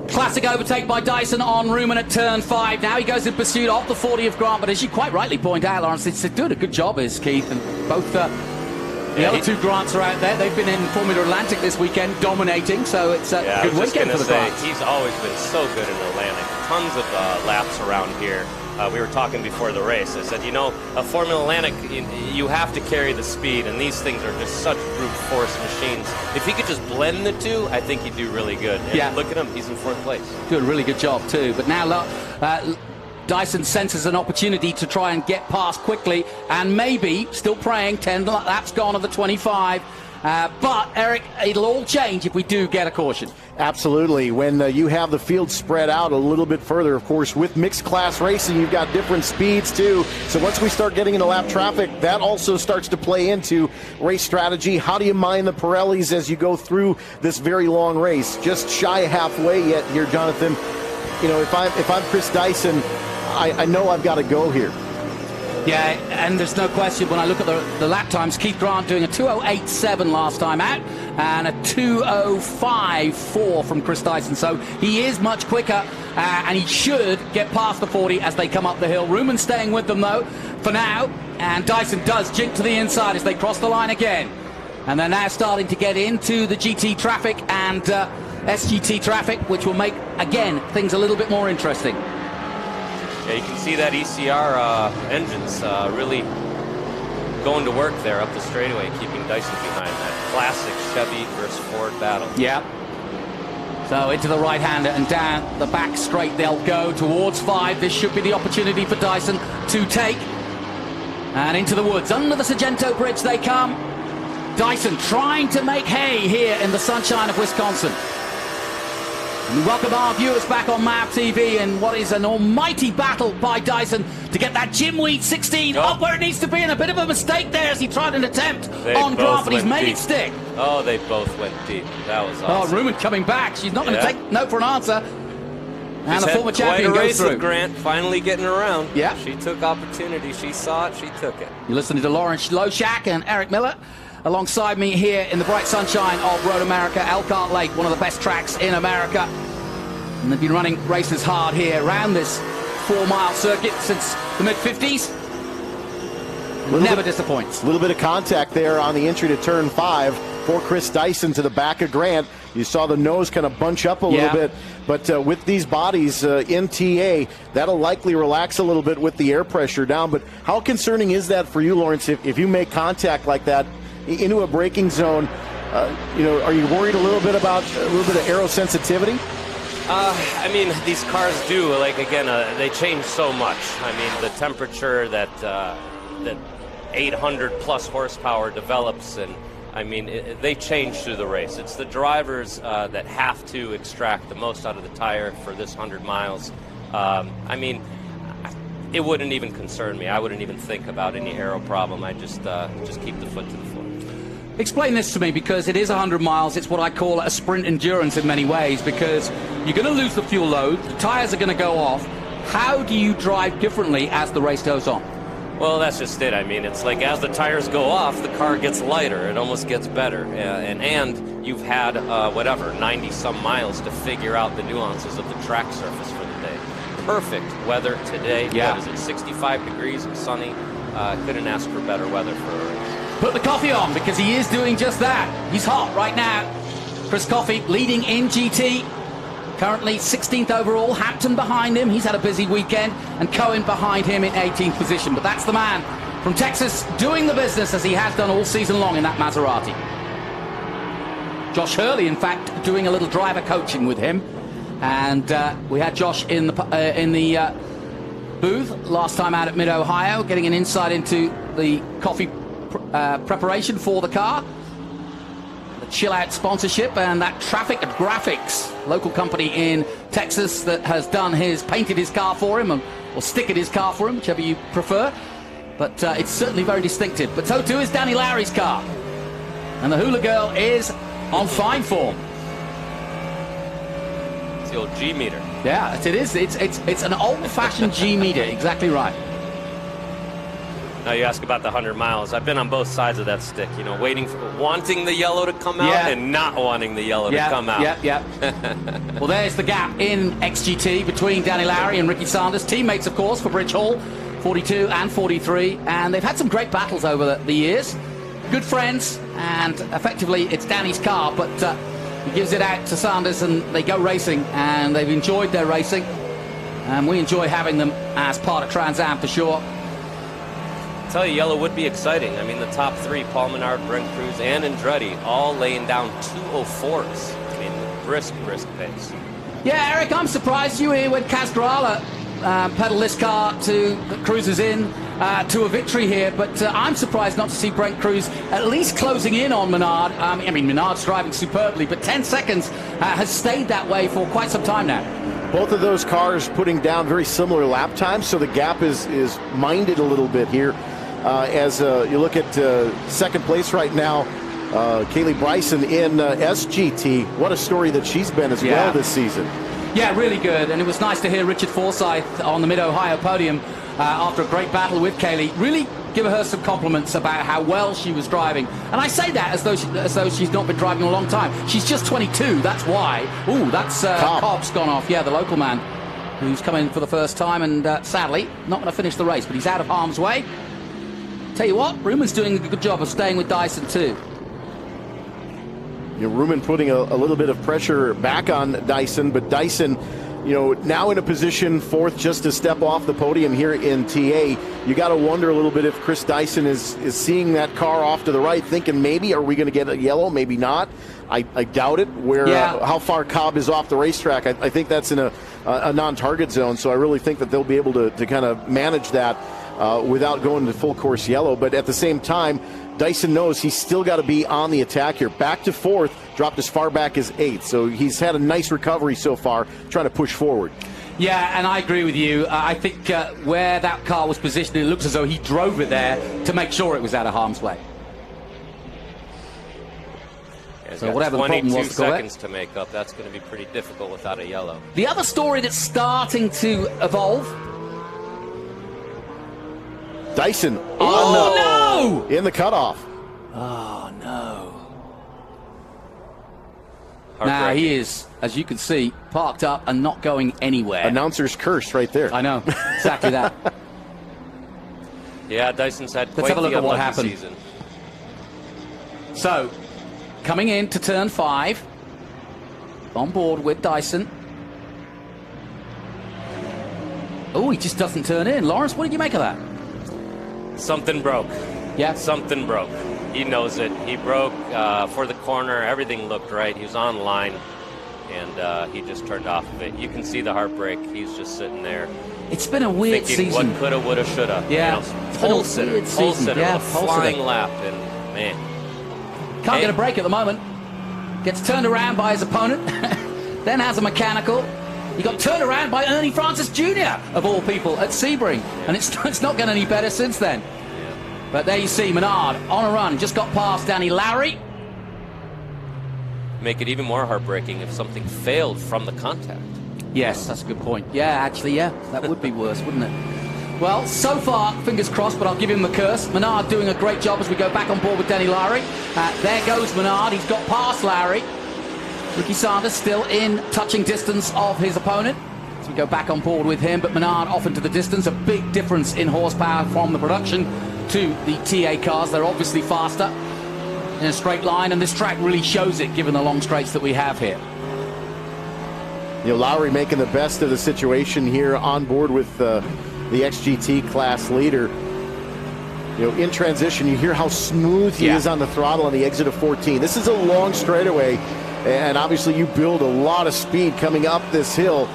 Classic overtake by Dyson on Ruman at turn 5. Now he goes in pursuit of the 40 of Grant, but as you quite rightly point out, Lawrence, it's doing a good job, is Keith, and both the other two Grants are out there. They've been in Formula Atlantic this weekend, dominating, so it's a good weekend for the Grants. He's always been so good in Atlantic. Tons of laps around here. We were talking before the race. I said, a Formula Atlantic, you have to carry the speed, and these things are just such brute force machines. If he could just blend the two, I think he'd do really good. And look at him, he's in 4th place. Doing a really good job, too. But now Dyson senses an opportunity to try and get past quickly, and maybe, still praying, 10 laps gone of the 25, But, Eric, it'll all change if we do get a caution. Absolutely. When you have the field spread out a little bit further, of course, with mixed class racing, you've got different speeds too. So once we start getting into lap traffic, that also starts to play into race strategy. How do you mind the Pirellis as you go through this very long race? Just shy of halfway yet here, Jonathan. You know, if I'm Chris Dyson, I know I've got to go here. Yeah, and there's no question when I look at the lap times, Keith Grant doing a 2:08.7 last time out and a 2:05.4 from Chris Dyson. So he is much quicker and he should get past the 40 as they come up the hill. Ruman staying with them though for now, and Dyson does jink to the inside as they cross the line again. And they're now starting to get into the GT traffic and SGT traffic, which will make, again, things a little bit more interesting. Yeah, you can see that ECR engines really going to work there up the straightaway, keeping Dyson behind. That classic Chevy versus Ford battle. Yeah. So into the right-hander and down the back straight they'll go towards 5. This should be the opportunity for Dyson to take. And into the woods. Under the Sargento Bridge they come. Dyson trying to make hay here in the sunshine of Wisconsin. And we welcome our viewers back on MAV TV in what is an almighty battle by Dyson to get that Jimweed 16 up where it needs to be, and a bit of a mistake there as he tried an attempt on Grant, but he's made it stick. Oh, they both went deep. That was awesome. Oh, Ruman coming back. She's not going to take no for an answer. And the former champion goes through. Grant finally getting around. Yeah. She took opportunity. She saw it. She took it. You're listening to Lawrence Loshak and Eric Miller alongside me here in the bright sunshine of Road America, Elkhart Lake, one of the best tracks in America. And they've been running races hard here around this 4-mile circuit since the mid-50s. Never disappoints. A little bit of contact there on the entry to turn 5 for Chris Dyson to the back of Grant. You saw the nose kind of bunch up a little bit, but with these bodies in TA, that'll likely relax a little bit with the air pressure down. But how concerning is that for you, Lawrence, if you make contact like that into a braking zone? You know, are you worried a little bit about a little bit of aero sensitivity? I mean, these cars do, like, again, they change so much. I mean, the temperature that 800 plus horsepower develops, and I mean, they change through the race. It's the drivers that have to extract the most out of the tire for this 100 miles. I mean, it wouldn't even concern me. I wouldn't even think about any aero problem. I just keep the foot to the floor. Explain this to me, because it is 100 miles. It's what I call a sprint endurance in many ways, because you're going to lose the fuel load, the tires are going to go off. How do you drive differently as the race goes on? Well, that's just it. I mean, it's like as the tires go off, the car gets lighter. It almost gets better. And you've had, 90-some miles to figure out the nuances of the track surface for the day. Perfect weather today. Yeah. What is it, 65 degrees and sunny? Couldn't ask for better weather for a race. Put the coffee on, because he is doing just that. He's hot right now. Chris Coffey leading in GT. Currently 16th overall. Hampton behind him. He's had a busy weekend. And Cohen behind him in 18th position. But that's the man from Texas doing the business as he has done all season long in that Maserati. Josh Hurley, in fact, doing a little driver coaching with him. And we had Josh in the booth last time out at Mid-Ohio, getting an insight into the coffee preparation for the car, the Chill Out sponsorship, and that Traffic Graphics, local company in Texas that has painted his car for him, or stickered his car for him, whichever you prefer. But it's certainly very distinctive. But so too is Danny Lowry's car, and the Hula Girl is on fine form. It's the old G meter. Yeah, it is. It's an old-fashioned G meter. Exactly right. Now you ask about the 100 miles. I've been on both sides of that stick, you know, wanting the yellow to come out and not wanting the yellow to come out. Well, there's the gap in XGT between Danny Lowry and Ricky Sanders. Teammates, of course, for Bridge Hall, 42 and 43. And they've had some great battles over the years. Good friends, and effectively it's Danny's car, but he gives it out to Sanders and they go racing, and they've enjoyed their racing. And we enjoy having them as part of TransAm for sure. I tell you, yellow would be exciting. I mean, the top 3, Paul Menard, Brent Cruz, and Andretti, all laying down 2:04s. I mean, brisk pace. Yeah, Eric, I'm surprised you were here when Cascarala pedal this car to Cruz's in to a victory here, but I'm surprised not to see Brent Cruz at least closing in on Menard. I mean, Menard's driving superbly, but 10 seconds has stayed that way for quite some time now. Both of those cars putting down very similar lap times, so the gap is minded a little bit here. As you look at second place right now, Kaylee Bryson in SGT. What a story that she's been as well this season. Yeah, really good. And it was nice to hear Richard Forsyth on the Mid-Ohio podium after a great battle with Kaylee. Really give her some compliments about how well she was driving. And I say that as though she's not been driving a long time. She's just 22, that's why. Ooh, that's Cobb's gone off. Yeah, the local man who's come in for the first time and sadly not going to finish the race, but he's out of harm's way. Tell you what, Ruman's doing a good job of staying with Dyson too. Ruman putting a little bit of pressure back on Dyson, but Dyson, now in a position fourth, just to step off the podium here in TA. You got to wonder a little bit if Chris Dyson is seeing that car off to the right, thinking maybe, are we going to get a yellow? Maybe not. I doubt it. How far Cobb is off the racetrack, I think that's in a non-target zone, so I really think that they'll be able to kind of manage that without going to full course yellow. But at the same time, Dyson knows he's still got to be on the attack here. Back to fourth, dropped as far back as eighth. So he's had a nice recovery so far, trying to push forward. Yeah, and I agree with you. I think where that car was positioned, it looks as though he drove it there to make sure it was out of harm's way. Yeah, so whatever the problem was, 22 seconds to make up. That's going to be pretty difficult without a yellow. The other story that's starting to evolve. Dyson in the cutoff. Oh, no. Now he is, as you can see, parked up and not going anywhere. Announcer's curse right there. I know, exactly that. Yeah, Dyson's had quite Let's have a look the at what unlucky happened. season. So, coming into turn 5, on board with Dyson. Oh, he just doesn't turn in. Lawrence, what did you make of that? Something broke. Yeah. Something broke. He knows it. He broke for the corner. Everything looked right. He was on line, and he just turned off of it. You can see the heartbreak. He's just sitting there. It's been a weird thinking season. What coulda, woulda, shoulda. Yeah. Pole sitter. Pole sitter. Yeah, A flying lap, and man. Can't get a break at the moment. Gets turned around by his opponent. Then has a mechanical. He got turned around by Ernie Francis Jr., of all people, at Sebring. And it's not getting any better since then. But there you see Menard on a run. Just got past Danny Lowry. Make it even more heartbreaking if something failed from the contact. Yes, that's a good point. Yeah, actually, yeah. That would be worse, wouldn't it? Well, so far, fingers crossed, but I'll give him the curse. Menard doing a great job as we go back on board with Danny Lowry. There goes Menard. He's got past Lowry. Ricky Sanders still in touching distance of his opponent. So we go back on board with him, but Menard off into the distance. A big difference in horsepower from the production to the TA cars. They're obviously faster in a straight line, and this track really shows it given the long straights that we have here. Lowry making the best of the situation here on board with the XGT class leader. In transition, you hear how smooth he is on the throttle on the exit of 14. This is a long straightaway, and obviously you build a lot of speed coming up this hill.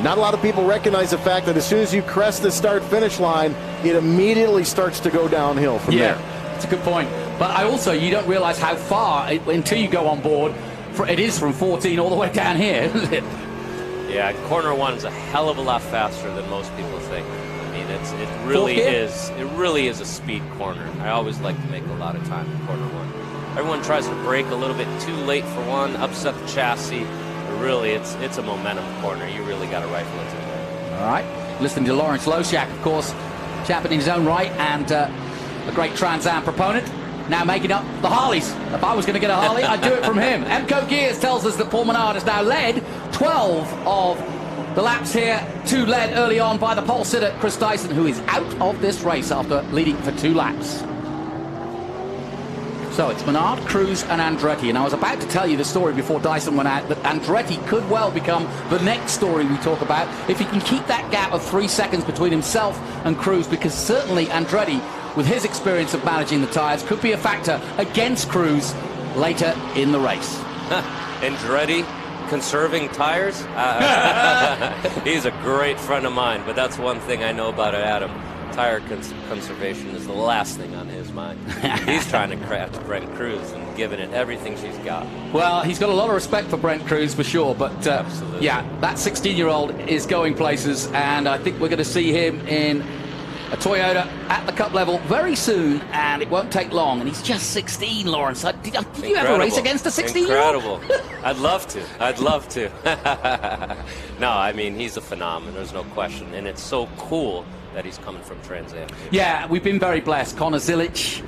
Not a lot of people recognize the fact that as soon as you crest the start-finish line, it immediately starts to go downhill from there. That's a good point. But you don't realize how far, until you go on board, it is from 14 all the way down here, isn't it? Yeah, corner 1 is a hell of a lot faster than most people think. I mean, it really is a speed corner. I always like to make a lot of time in corner 1. Everyone tries to brake a little bit too late for one, upset the chassis. Really, it's a momentum corner. You really got to rifle it in there. All right. Listening to Lawrence Loshak, of course, champion in his own right and a great TransAm proponent. Now making up the Harleys. If I was going to get a Harley, I'd do it from him. Emco Gears tells us that Paul Menard has now led 12 of the laps here. 2 led early on by the pole sitter, Chris Dyson, who is out of this race after leading for 2 laps. So it's Menard, Cruz, and Andretti. And I was about to tell you the story before Dyson went out that Andretti could well become the next story we talk about if he can keep that gap of 3 seconds between himself and Cruz, because certainly Andretti, with his experience of managing the tyres, could be a factor against Cruz later in the race. Andretti conserving tires. He's a great friend of mine, but that's one thing I know about Adam. Tire conservation is the last thing on his mind. He's trying to craft Brent Cruz and giving it everything she's got. Well, he's got a lot of respect for Brent Cruz for sure, but yeah, that 16-year-old is going places, and I think we're going to see him in a Toyota at the Cup level very soon, and it won't take long. And he's just 16, Lawrence. Did you ever race against a 16-year-old? Incredible. I'd love to. I'd love to. No, I mean, he's a phenomenon. There's no question, and it's so cool that he's coming from TransAm. Yeah, we've been very blessed. Connor Zilic,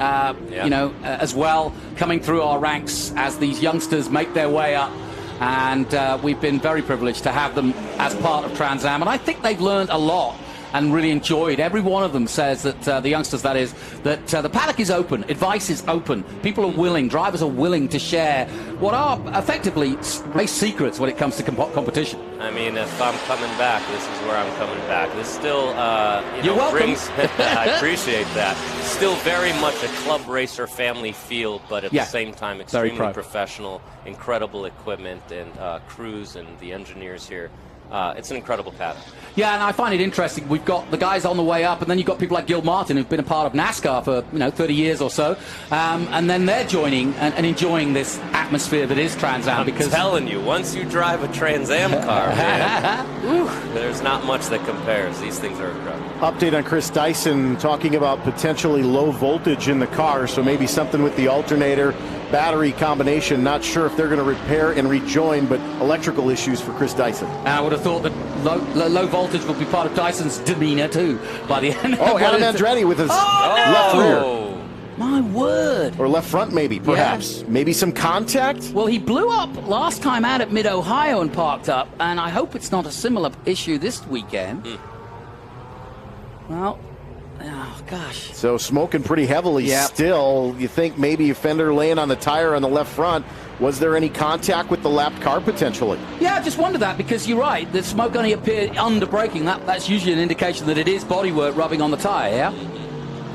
you know, as well, coming through our ranks as these youngsters make their way up. And we've been very privileged to have them as part of TransAm. And I think they've learned a lot and really enjoyed. Every one of them says that, the youngsters that is, that the paddock is open, advice is open, people are willing, drivers are willing to share what are effectively race secrets when it comes to competition. I mean, if I'm coming back, this is where I'm coming back. This still, You're welcome. brings, I appreciate that. Still very much a club racer family feel, but at the same time, extremely professional, incredible equipment, and crews and the engineers here. It's an incredible paddock. Yeah, and I find it interesting. We've got the guys on the way up, and then you've got people like Gil Martin, who've been a part of NASCAR for 30 years or so, and then they're joining and enjoying this atmosphere that is TransAm. Because I'm telling you, once you drive a TransAm car, man, there's not much that compares. These things are incredible. Update on Chris Dyson talking about potentially low voltage in the car, so maybe something with the alternator, battery combination. Not sure if they're going to repair and rejoin, but electrical issues for Chris Dyson. I would have thought that low voltage would be part of Dyson's demeanor too by the end. Oh, Adam Andretti with his left rear. My word. Or left front, maybe, perhaps. Yeah. Maybe some contact? Well, he blew up last time out at Mid-Ohio and parked up, and I hope it's not a similar issue this weekend. Well, oh, gosh. So smoking pretty heavily still. You think maybe a fender laying on the tire on the left front. Was there any contact with the lapped car potentially? Yeah, I just wondered that, because you're right. The smoke only appeared under braking. That's usually an indication that it is bodywork rubbing on the tire, yeah?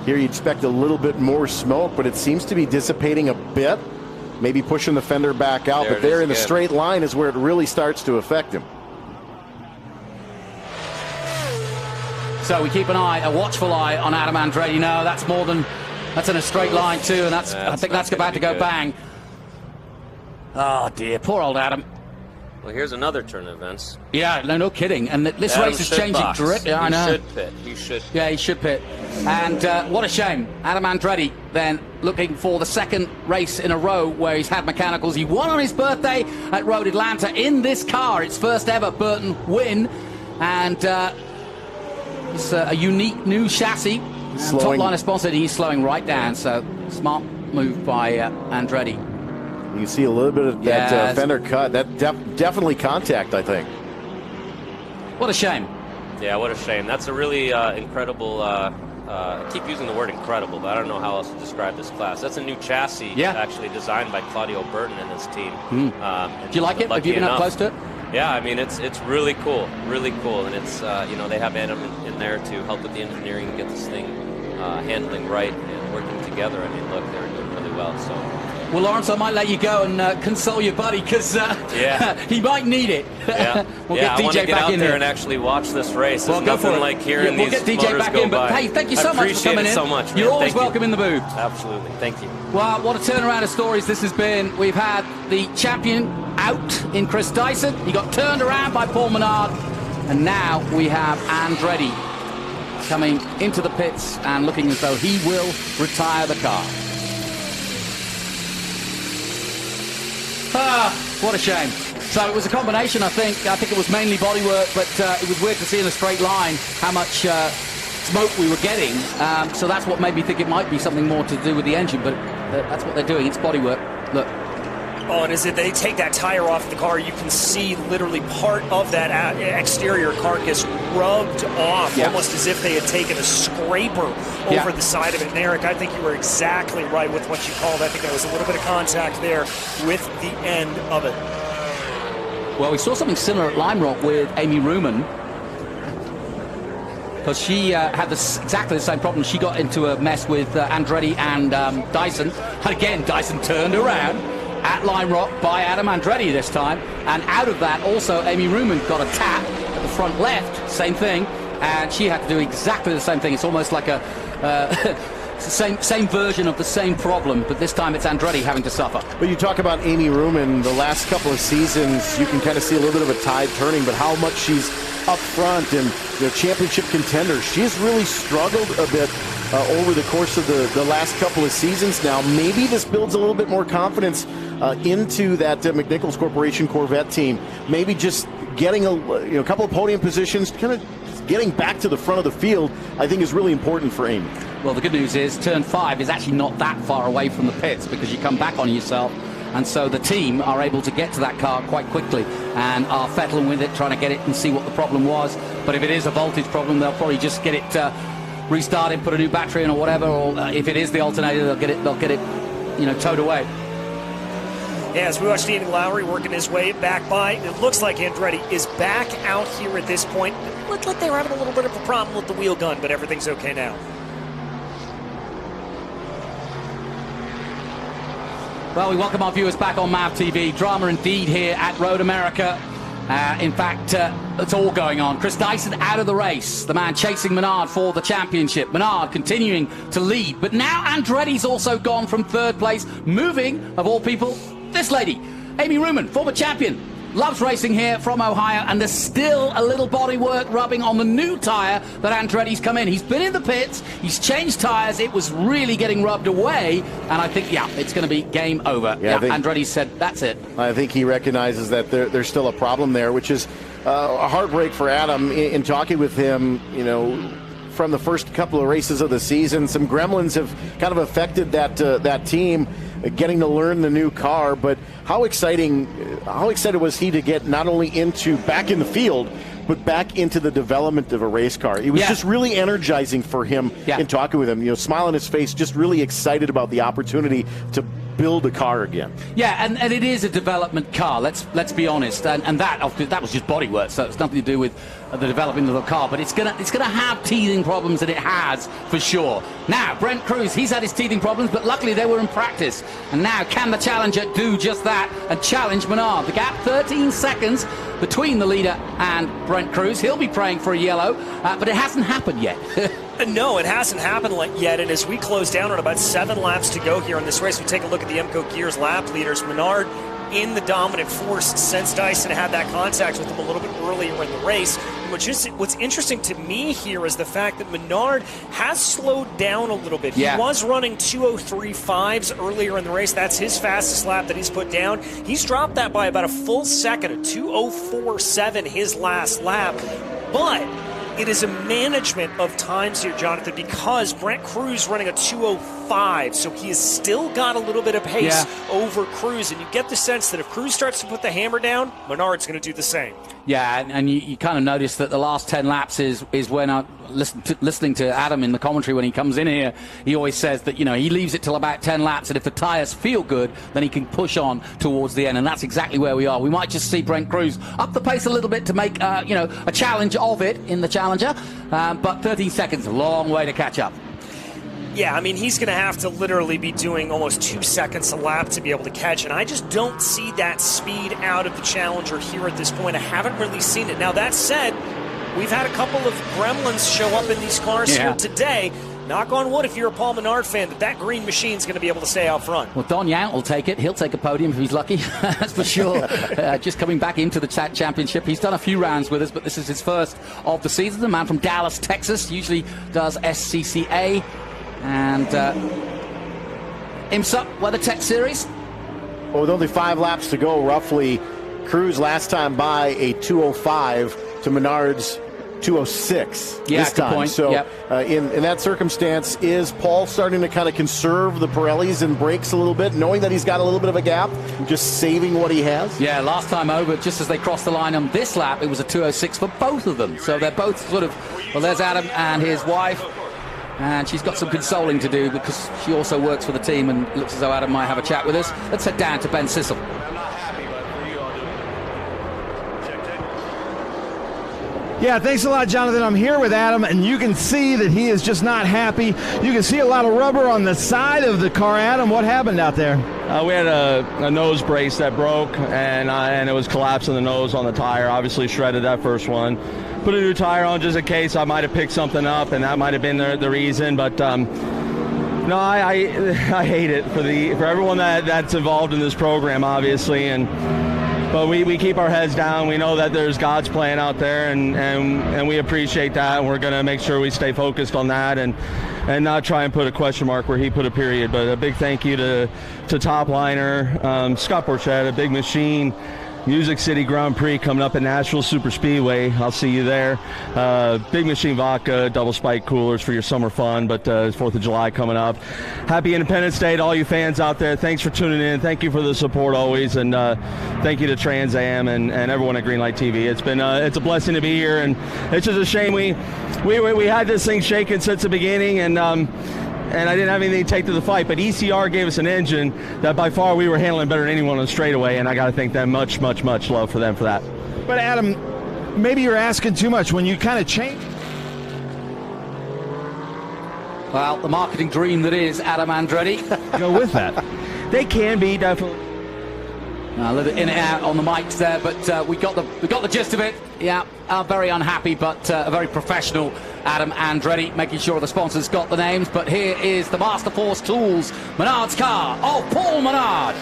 Here you expect a little bit more smoke, but it seems to be dissipating a bit. Maybe pushing the fender back out, but there in the straight line is where it really starts to affect him. So we keep an eye, a watchful eye on Adam Andretti. No, that's in a straight line too, and I think that's about to go bang. Oh dear, poor old Adam. Well, here's another turn of events. Yeah, no kidding. And this race is changing directly. I know. He should pit. He should. Yeah, he should pit. And what a shame. Adam Andretti then looking for the second race in a row where he's had mechanicals. He won on his birthday at Road Atlanta in this car. Its first ever Burton win. And it's a unique new chassis. Top line of sponsor, he's slowing right down. So smart move by Andretti. You see a little bit of that fender cut. That definitely contact, I think. What a shame. Yeah, what a shame. That's a really incredible, I keep using the word incredible, but I don't know how else to describe this class. That's a new chassis actually designed by Claudio Burton and his team. Do you like it? Have you been up close to it? Yeah, I mean, it's really cool. And it's, they have Adam in there to help with the engineering and get this thing handling right and working together. I mean, look, they're doing really well, so. Well, Lawrence, I might let you go and console your buddy, because he might need it. Yeah, we'll get DJ I want to get back out in there and actually watch this race. Well, There's nothing like hearing we'll these get DJ motors back go in, but by. hey, thank you so much for coming in. So much, man. You're always Thank welcome in the booth. Absolutely, thank you. Well, what a turnaround of stories this has been. We've had the champion out in Chris Dyson. He got turned around by Paul Menard, and now we have Andretti coming into the pits and looking as though he will retire the car. What a shame. So it was a combination, I think. I think it was mainly bodywork, but it was weird to see in a straight line how much smoke we were getting. So that's what made me think it might be something more to do with the engine, but that's what they're doing. It's bodywork. Look. Oh, and as they take that tire off the car, you can see literally part of that exterior carcass rubbed off, almost as if they had taken a scraper over the side of it. And Eric, I think you were exactly right with what you called. I think there was a little bit of contact there with the end of it. Well, we saw something similar at Lime Rock with Amy Ruman, because she had exactly the same problem. She got into a mess with Andretti and Dyson. And again, Dyson turned around at line rock by Adam Andretti this time. And out of that, also, Amy Ruman got a tap at the front left, same thing. And she had to do exactly the same thing. It's almost like a same version of the same problem, but this time it's Andretti having to suffer. But you talk about Amy Ruman, the last couple of seasons, you can kind of see a little bit of a tide turning, but how much she's up front and championship contender. She's really struggled a bit over the course of the last couple of seasons now. Maybe this builds a little bit more confidence into that McNichols Corporation Corvette team. Maybe just getting a couple of podium positions, kind of getting back to the front of the field, I think is really important for Amy. Well, the good news is turn 5 is actually not that far away from the pits because you come back on yourself. And so the team are able to get to that car quite quickly and are fettling with it, trying to get it and see what the problem was. But if it is a voltage problem, they'll probably just get it restarted, put a new battery in or whatever. Or if it is the alternator, they'll get it, towed away. Yeah, as we watch Stephen Lowry working his way back by, it looks like Andretti is back out here at this point. It looked like they were having a little bit of a problem with the wheel gun, but everything's okay now. Well, we welcome our viewers back on MAV TV. Drama indeed here at Road America. In fact, it's all going on. Chris Dyson out of the race. The man chasing Menard for the championship. Menard continuing to lead. But now Andretti's also gone from third place, moving, of all people, this lady, Amy Ruman, former champion. Loves racing here from Ohio, and there's still a little bodywork rubbing on the new tyre that Andretti's come in. He's been in the pits, he's changed tyres, it was really getting rubbed away, and I think, it's going to be game over. Andretti said, that's it. I think he recognizes that there's still a problem there, which is a heartbreak for Adam. In talking with him, from the first couple of races of the season, some gremlins have kind of affected that team, getting to learn the new car. But how excited was he to get not only back in the field, but back into the development of a race car? It was just really energizing for him in talking with him. Smile on his face, just really excited about the opportunity to build a car again. Yeah, and it is a development car. Let's be honest, and that was just bodywork, so it's nothing to do with the development of the car. But it's gonna have teething problems, and it has for sure. Now Brent Cruz, he's had his teething problems, but luckily they were in practice. And now can the challenger do just that and challenge Menard? The gap 13 seconds between the leader and Brent Cruz. He'll be praying for a yellow, but it hasn't happened yet. No, it hasn't happened yet, and as we close down on about 7 laps to go here in this race, we take a look at the MCO Gears lap leaders. Menard in the dominant force since Dyson had that contact with him a little bit earlier in the race. What's interesting to me here is the fact that Menard has slowed down a little bit. He was running 2:03.5s earlier in the race. That's his fastest lap that he's put down. He's dropped that by about a full second, a 2:04.7 his last lap. But it is a management of times here, Jonathan, because Brent Cruz running a 2:05, so he has still got a little bit of pace over Cruz, and you get the sense that if Cruz starts to put the hammer down, Menard's going to do the same. Yeah, and you kind of notice that the last 10 laps is when I listening to Adam in the commentary when he comes in here, he always says that, he leaves it till about 10 laps, and if the tyres feel good, then he can push on towards the end, and that's exactly where we are. We might just see Brent Cruz up the pace a little bit to make, a challenge of it in the Challenger, but 13 seconds, a long way to catch up. Yeah, I mean, he's going to have to literally be doing almost 2 seconds a lap to be able to catch, and I just don't see that speed out of the Challenger here at this point. I haven't really seen it. Now, that said, we've had a couple of gremlins show up in these cars here today. Knock on wood if you're a Paul Menard fan, that green machine's going to be able to stay out front. Well, Don Yount will take it. He'll take a podium if he's lucky, that's for sure. Just coming back into the championship. He's done a few rounds with us, but this is his first of the season. The man from Dallas, Texas, usually does SCCA. And IMSA WeatherTech Series. Well, with only 5 laps to go, roughly, Cruz last time by a 2:05 to Menard's 2:06 this time. Point. So in that circumstance, is Paul starting to kind of conserve the Pirellis and brakes a little bit, knowing that he's got a little bit of a gap, just saving what he has? Yeah, last time over, just as they crossed the line on this lap, it was a 2:06 for both of them. So they're both sort of, well, there's Adam and his wife. And she's got some consoling to do because she also works for the team, and it looks as though Adam might have a chat with us. Let's head down to Ben Sissel. Yeah, thanks a lot, Jonathan. I'm here with Adam, and you can see that he is just not happy. You can see a lot of rubber on the side of the car. Adam, what happened out there? We had a nose brace that broke, and it was collapsing the nose on the tire. Obviously shredded that first one. Put a new tire on just in case I might have picked something up, and that might have been the reason. But no, I hate it for everyone that's involved in this program, obviously, but we keep our heads down. We know that there's God's plan out there, and we appreciate that, and we're going to make sure we stay focused on that and not try and put a question mark where he put a period. But a big thank you to Top Liner, Scott Borchetta, Big Machine, Music City Grand Prix coming up at Nashville Super Speedway. I'll see you there. Big Machine Vodka, double spike coolers for your summer fun, but 4th of July coming up. Happy Independence Day to all you fans out there. Thanks for tuning in. Thank you for the support always, and thank you to TransAm and everyone at Greenlight TV. It's a blessing to be here, and it's just a shame we had this thing shaking since the beginning, and I didn't have anything to take to the fight, but ECR gave us an engine that by far we were handling better than anyone on the straightaway, and I got to thank them. Much love for them for that. But Adam, maybe you're asking too much when you kind of change. Well, the marketing dream that is Adam Andretti. Go with that. They can be, definitely. A little in and out on the mics there, but we got the gist of it. Yeah, very unhappy, but a very professional Adam Andretti, making sure the sponsors got the names. But here is the Master Force Tools Menard's car of Paul Menard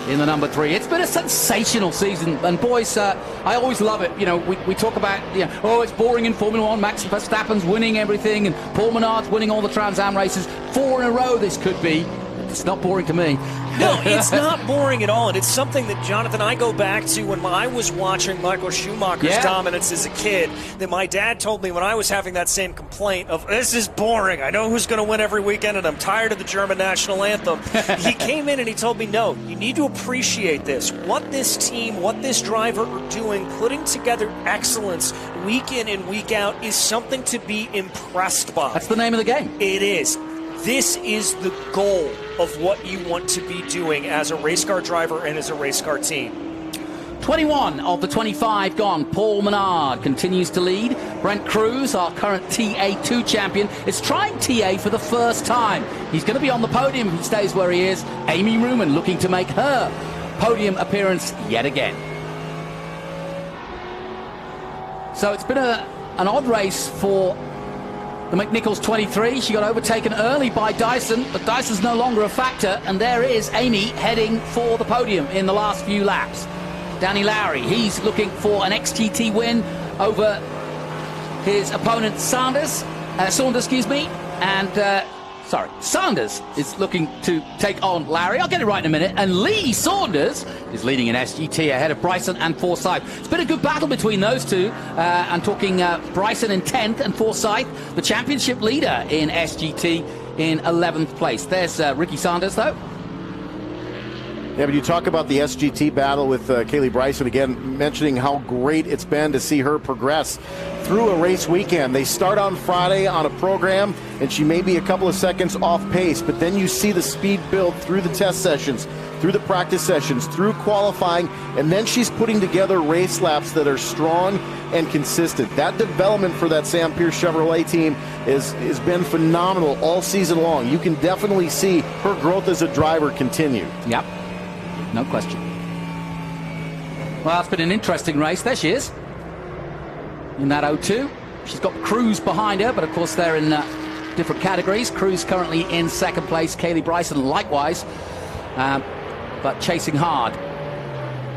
in the number 3. It's been a sensational season, and boys, I always love it. You know, we talk about, oh, it's boring in Formula 1. Max Verstappen's winning everything, and Paul Menard's winning all the TransAm races. 4 in a row this could be. It's not boring to me. No, it's not boring at all, and it's something that, Jonathan, I go back to when I was watching Michael Schumacher's dominance as a kid, that my dad told me when I was having that same complaint of, this is boring, I know who's going to win every weekend, and I'm tired of the German national anthem. He came in and he told me, no, you need to appreciate this. What this team, what this driver are doing, putting together excellence week in and week out is something to be impressed by. That's the name of the game. It is. This is the goal of what you want to be doing as a race car driver and as a race car team. 21 of the 25 gone. Paul Menard continues to lead. Brent Cruz, our current TA2 champion, is trying TA for the first time. He's going to be on the podium if he stays where he is. Amy Ruman looking to make her podium appearance yet again. So it's been an odd race for the McNichols 23. She got overtaken early by Dyson, but Dyson's no longer a factor, and there is Amy heading for the podium in the last few laps. Danny Lowry, he's looking for an XGT win over his opponent Saunders, Saunders is looking to take on Lowry. I'll get it right in a minute. And Lee Saunders is leading in SGT ahead of Bryson and Forsyth. It's been a good battle between those two. I'm talking Bryson in 10th and Forsyth, the championship leader in SGT, in 11th place. There's Ricky Saunders, though. Yeah, but you talk about the SGT battle with Kaylee Bryson, again, mentioning how great it's been to see her progress through a race weekend. They start on Friday on a program, and she may be a couple of seconds off pace, but then you see the speed build through the test sessions, through the practice sessions, through qualifying, and then she's putting together race laps that are strong and consistent. That development for that Sam Pierce Chevrolet team has been phenomenal all season long. You can definitely see her growth as a driver continue. Yep. No question. Well, it's been an interesting race. There she is in that 02. She's got Cruz behind her, but of course they're in different categories. Cruz currently in 2nd place. Kaylee Bryson likewise, but chasing hard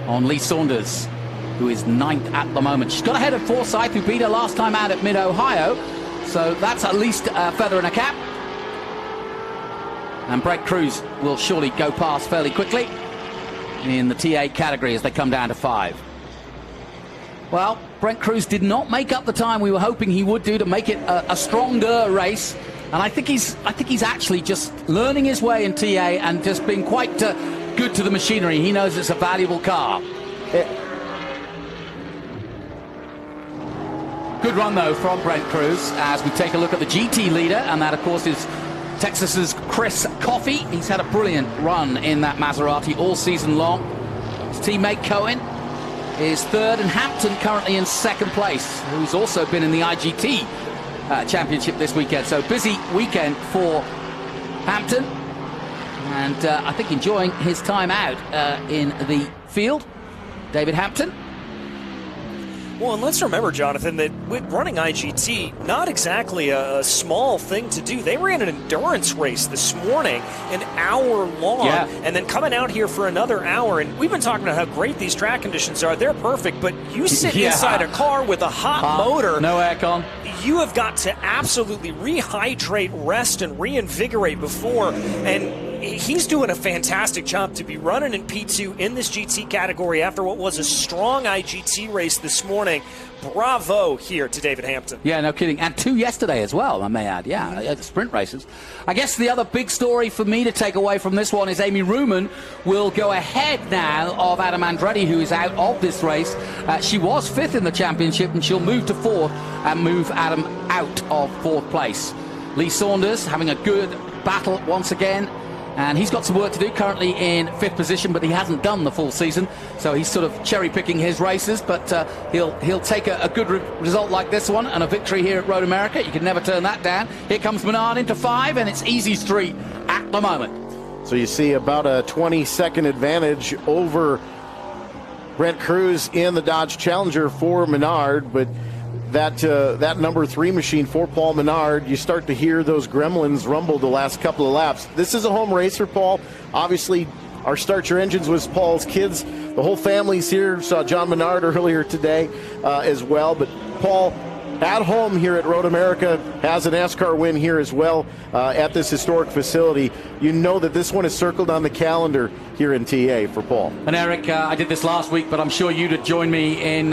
on Lee Saunders, who is 9th at the moment. She's got ahead of Forsyth, who beat her last time out at Mid-Ohio, so that's at least a feather in a cap. And Brent Cruz will surely go past fairly quickly in the TA category as they come down to 5. Well, Brent Cruz did not make up the time we were hoping he would do to make it a stronger race, and I think he's actually just learning his way in TA and just being quite good to the machinery. He knows it's a valuable car. Good run though from Brent Cruz as we take a look at the GT leader, and that of course is Texas's Chris Coffey. He's had a brilliant run in that Maserati all season long. His teammate Cohen is third, and Hampton currently in second place, who's also been in the IGT championship this weekend. So busy weekend for Hampton, and I think enjoying his time out in the field. David Hampton. Well, and let's remember, Jonathan, that with running IGT, not exactly a small thing to do. They ran an endurance race this morning, an hour long, and then coming out here for another hour. And we've been talking about how great these track conditions are. They're perfect, but you sit inside a car with a hot motor. No aircon. You have got to absolutely rehydrate, rest, and reinvigorate before. And he's doing a fantastic job to be running in P2 in this GT category after what was a strong IGT race this morning. Bravo here to David Hampton. Yeah, no kidding. And 2 yesterday as well, I may add. Yeah, sprint races. I guess the other big story for me to take away from this one is Amy Ruman will go ahead now of Adam Andretti, who is out of this race. She was 5th in the championship, and she'll move to 4th and move Adam out of 4th place. Lee Saunders having a good battle once again. And he's got some work to do, currently in 5th position, but he hasn't done the full season, so he's sort of cherry-picking his races, but he'll take a good result like this one, and a victory here at Road America. You can never turn that down. Here comes Menard into 5, and it's easy street at the moment. So you see about a 20-second advantage over Brent Cruz in the Dodge Challenger for Menard, but that number 3 machine for Paul Menard, you start to hear those gremlins rumble the last couple of laps. This is a home race for Paul. Obviously, our Start Your Engines was Paul's kids. The whole family's here. Saw John Menard earlier today as well. But Paul, at home here at Road America, has a NASCAR win here as well at this historic facility. You know that this one is circled on the calendar here in TA for Paul. And Eric, I did this last week, but I'm sure you'd have joined me in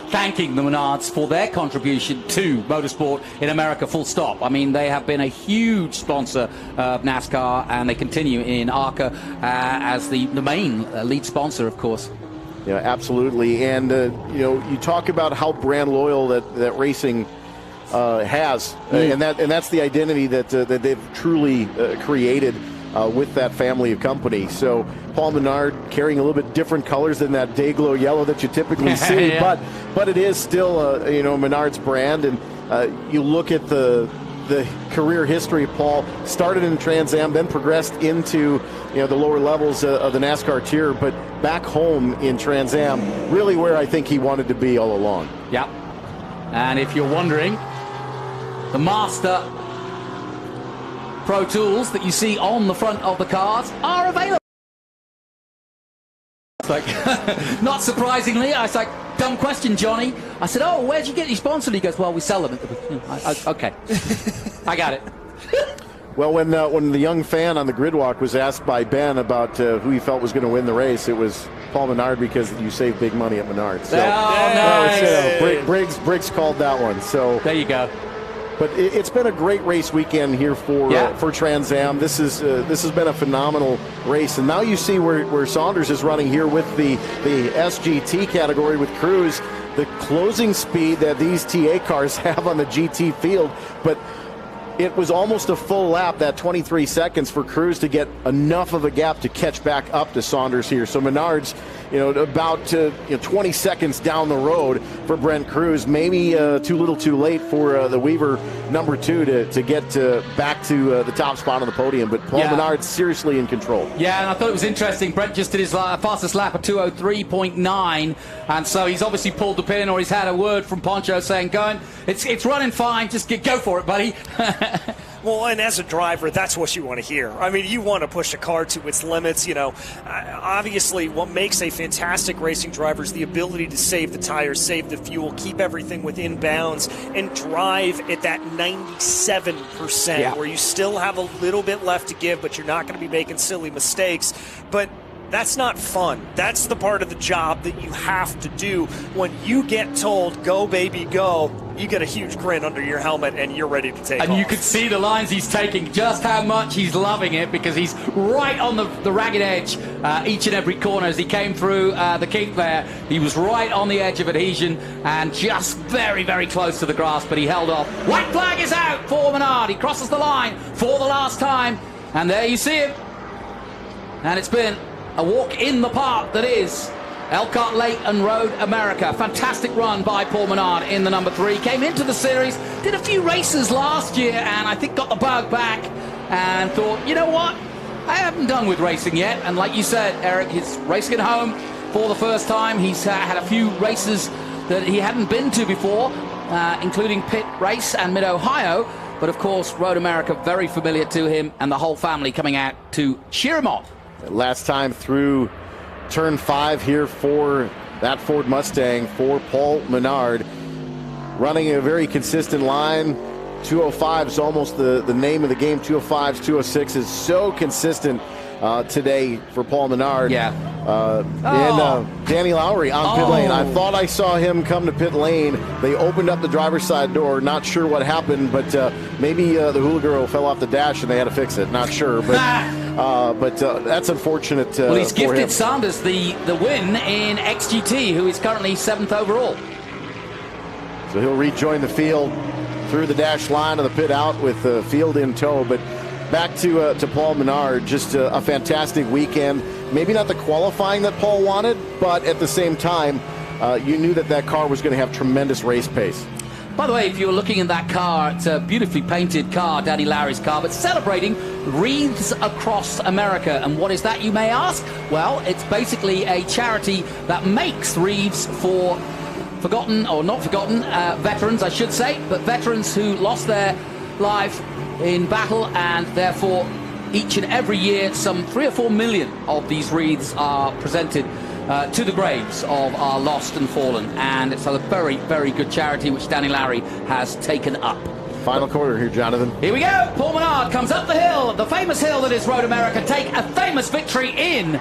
thanking the Menards for their contribution to motorsport in America, full stop. I mean, they have been a huge sponsor of NASCAR, and they continue in ARCA as the main lead sponsor, of course. Yeah, absolutely. And, you talk about how brand loyal that racing has. And that's the identity that they've truly created with that family of company. So Paul Menard carrying a little bit different colors than that Dayglow yellow that you typically see, but it is still, Menard's brand. And you look at the career history of Paul, started in TransAm, then progressed into the lower levels of the NASCAR tier, but back home in TransAm, really where I think he wanted to be all along. Yep. And if you're wondering, the Master Pro Tools that you see on the front of the cars are available. It's like, not surprisingly, I was like, dumb question, Johnny. I said, oh, where'd you get these sponsored? He goes, well, we sell them. Okay, I got it. Well, when the young fan on the grid walk was asked by Ben about who he felt was going to win the race, it was Paul Menard, because you save big money at Menard. So Briggs called that one. So there you go. But it's been a great race weekend here for TransAm. This has been a phenomenal race, and now you see where Saunders is running here with the SGT category with Cruz, the closing speed that these TA cars have on the GT field, but it was almost a full lap, that 23 seconds for Cruz to get enough of a gap to catch back up to Saunders here. So Menard's, about 20 seconds down the road for Brent Cruz. Maybe too little too late for the Weaver number 2 to get back to the top spot on the podium. But Paul Menard's seriously in control. Yeah, and I thought it was interesting. Brent just did his fastest lap of 2:03.9, and so he's obviously pulled the pin, or he's had a word from Poncho saying, it's running fine, just go for it, buddy. Well, and as a driver, that's what you want to hear. I mean, you want to push a car to its limits. Obviously, what makes a fantastic racing driver is the ability to save the tires, save the fuel, keep everything within bounds, and drive at that 97%, where you still have a little bit left to give, but you're not going to be making silly mistakes. But that's not fun. That's the part of the job that you have to do. When you get told, go, baby, go, you get a huge grin under your helmet and you're ready to take off. And you could see the lines he's taking, just how much he's loving it, because he's right on the ragged edge each and every corner. As he came through the kink there, he was right on the edge of adhesion and just very, very close to the grass, but he held off. White flag is out for Menard. He crosses the line for the last time, and there you see him. And it's been a walk in the park that is Elkhart Lake and Road America. Fantastic run by Paul Menard in the number 3. Came into the series, did a few races last year, and I think got the bug back and thought, you know what? I haven't done with racing yet. And like you said, Eric, he's racing at home for the first time. He's had a few races that he hadn't been to before, including Pitt Race and Mid-Ohio. But of course, Road America, very familiar to him, and the whole family coming out to cheer him on. Last time through turn 5 here for that Ford Mustang for Paul Menard, running a very consistent line. 205 is almost the name of the game. 205s, 206 is so consistent today for Paul Menard. Yeah. And Danny Lowry on pit lane. I thought I saw him come to pit lane. They opened up the driver's side door. Not sure what happened, but maybe the hula girl fell off the dash and they had to fix it. Not sure, but that's unfortunate. Well, he's gifted him. Sanders the win in XGT, who is currently 7th overall. So he'll rejoin the field through the dash line of the pit out with the field in tow. But back to Paul Menard, just a fantastic weekend. Maybe not the qualifying that Paul wanted, but at the same time, you knew that car was going to have tremendous race pace. By the way, if you're looking at that car, it's a beautifully painted car, Danny Lowry's car, but celebrating Wreaths Across America. And what is that, you may ask? Well, it's basically a charity that makes wreaths for forgotten, or not forgotten, veterans, I should say, but veterans who lost their life in battle, and therefore each and every year some 3 or 4 million of these wreaths are presented to the graves of our lost and fallen, and it's a very, very good charity which Danny Lowry has taken up. Final quarter here, Jonathan. Here we go. Paul Menard comes up the hill, the famous hill that is Road America. Take a famous victory in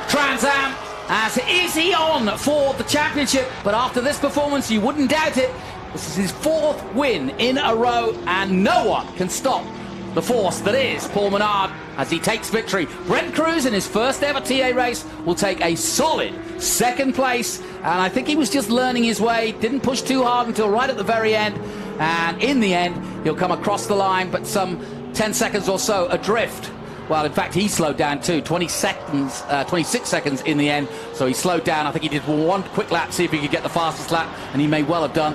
TransAm. As is he on for the championship, but after this performance, you wouldn't doubt it. This is his 4th win in a row, and no one can stop the force that is Paul Menard as he takes victory. Brent Cruz in his first ever TA race will take a solid 2nd place, and I think he was just learning his way, didn't push too hard until right at the very end, and in the end, he'll come across the line, but some 10 seconds or so adrift. Well, in fact, he slowed down too, 26 seconds in the end, so he slowed down. I think he did one quick lap, see if he could get the fastest lap, and he may well have done.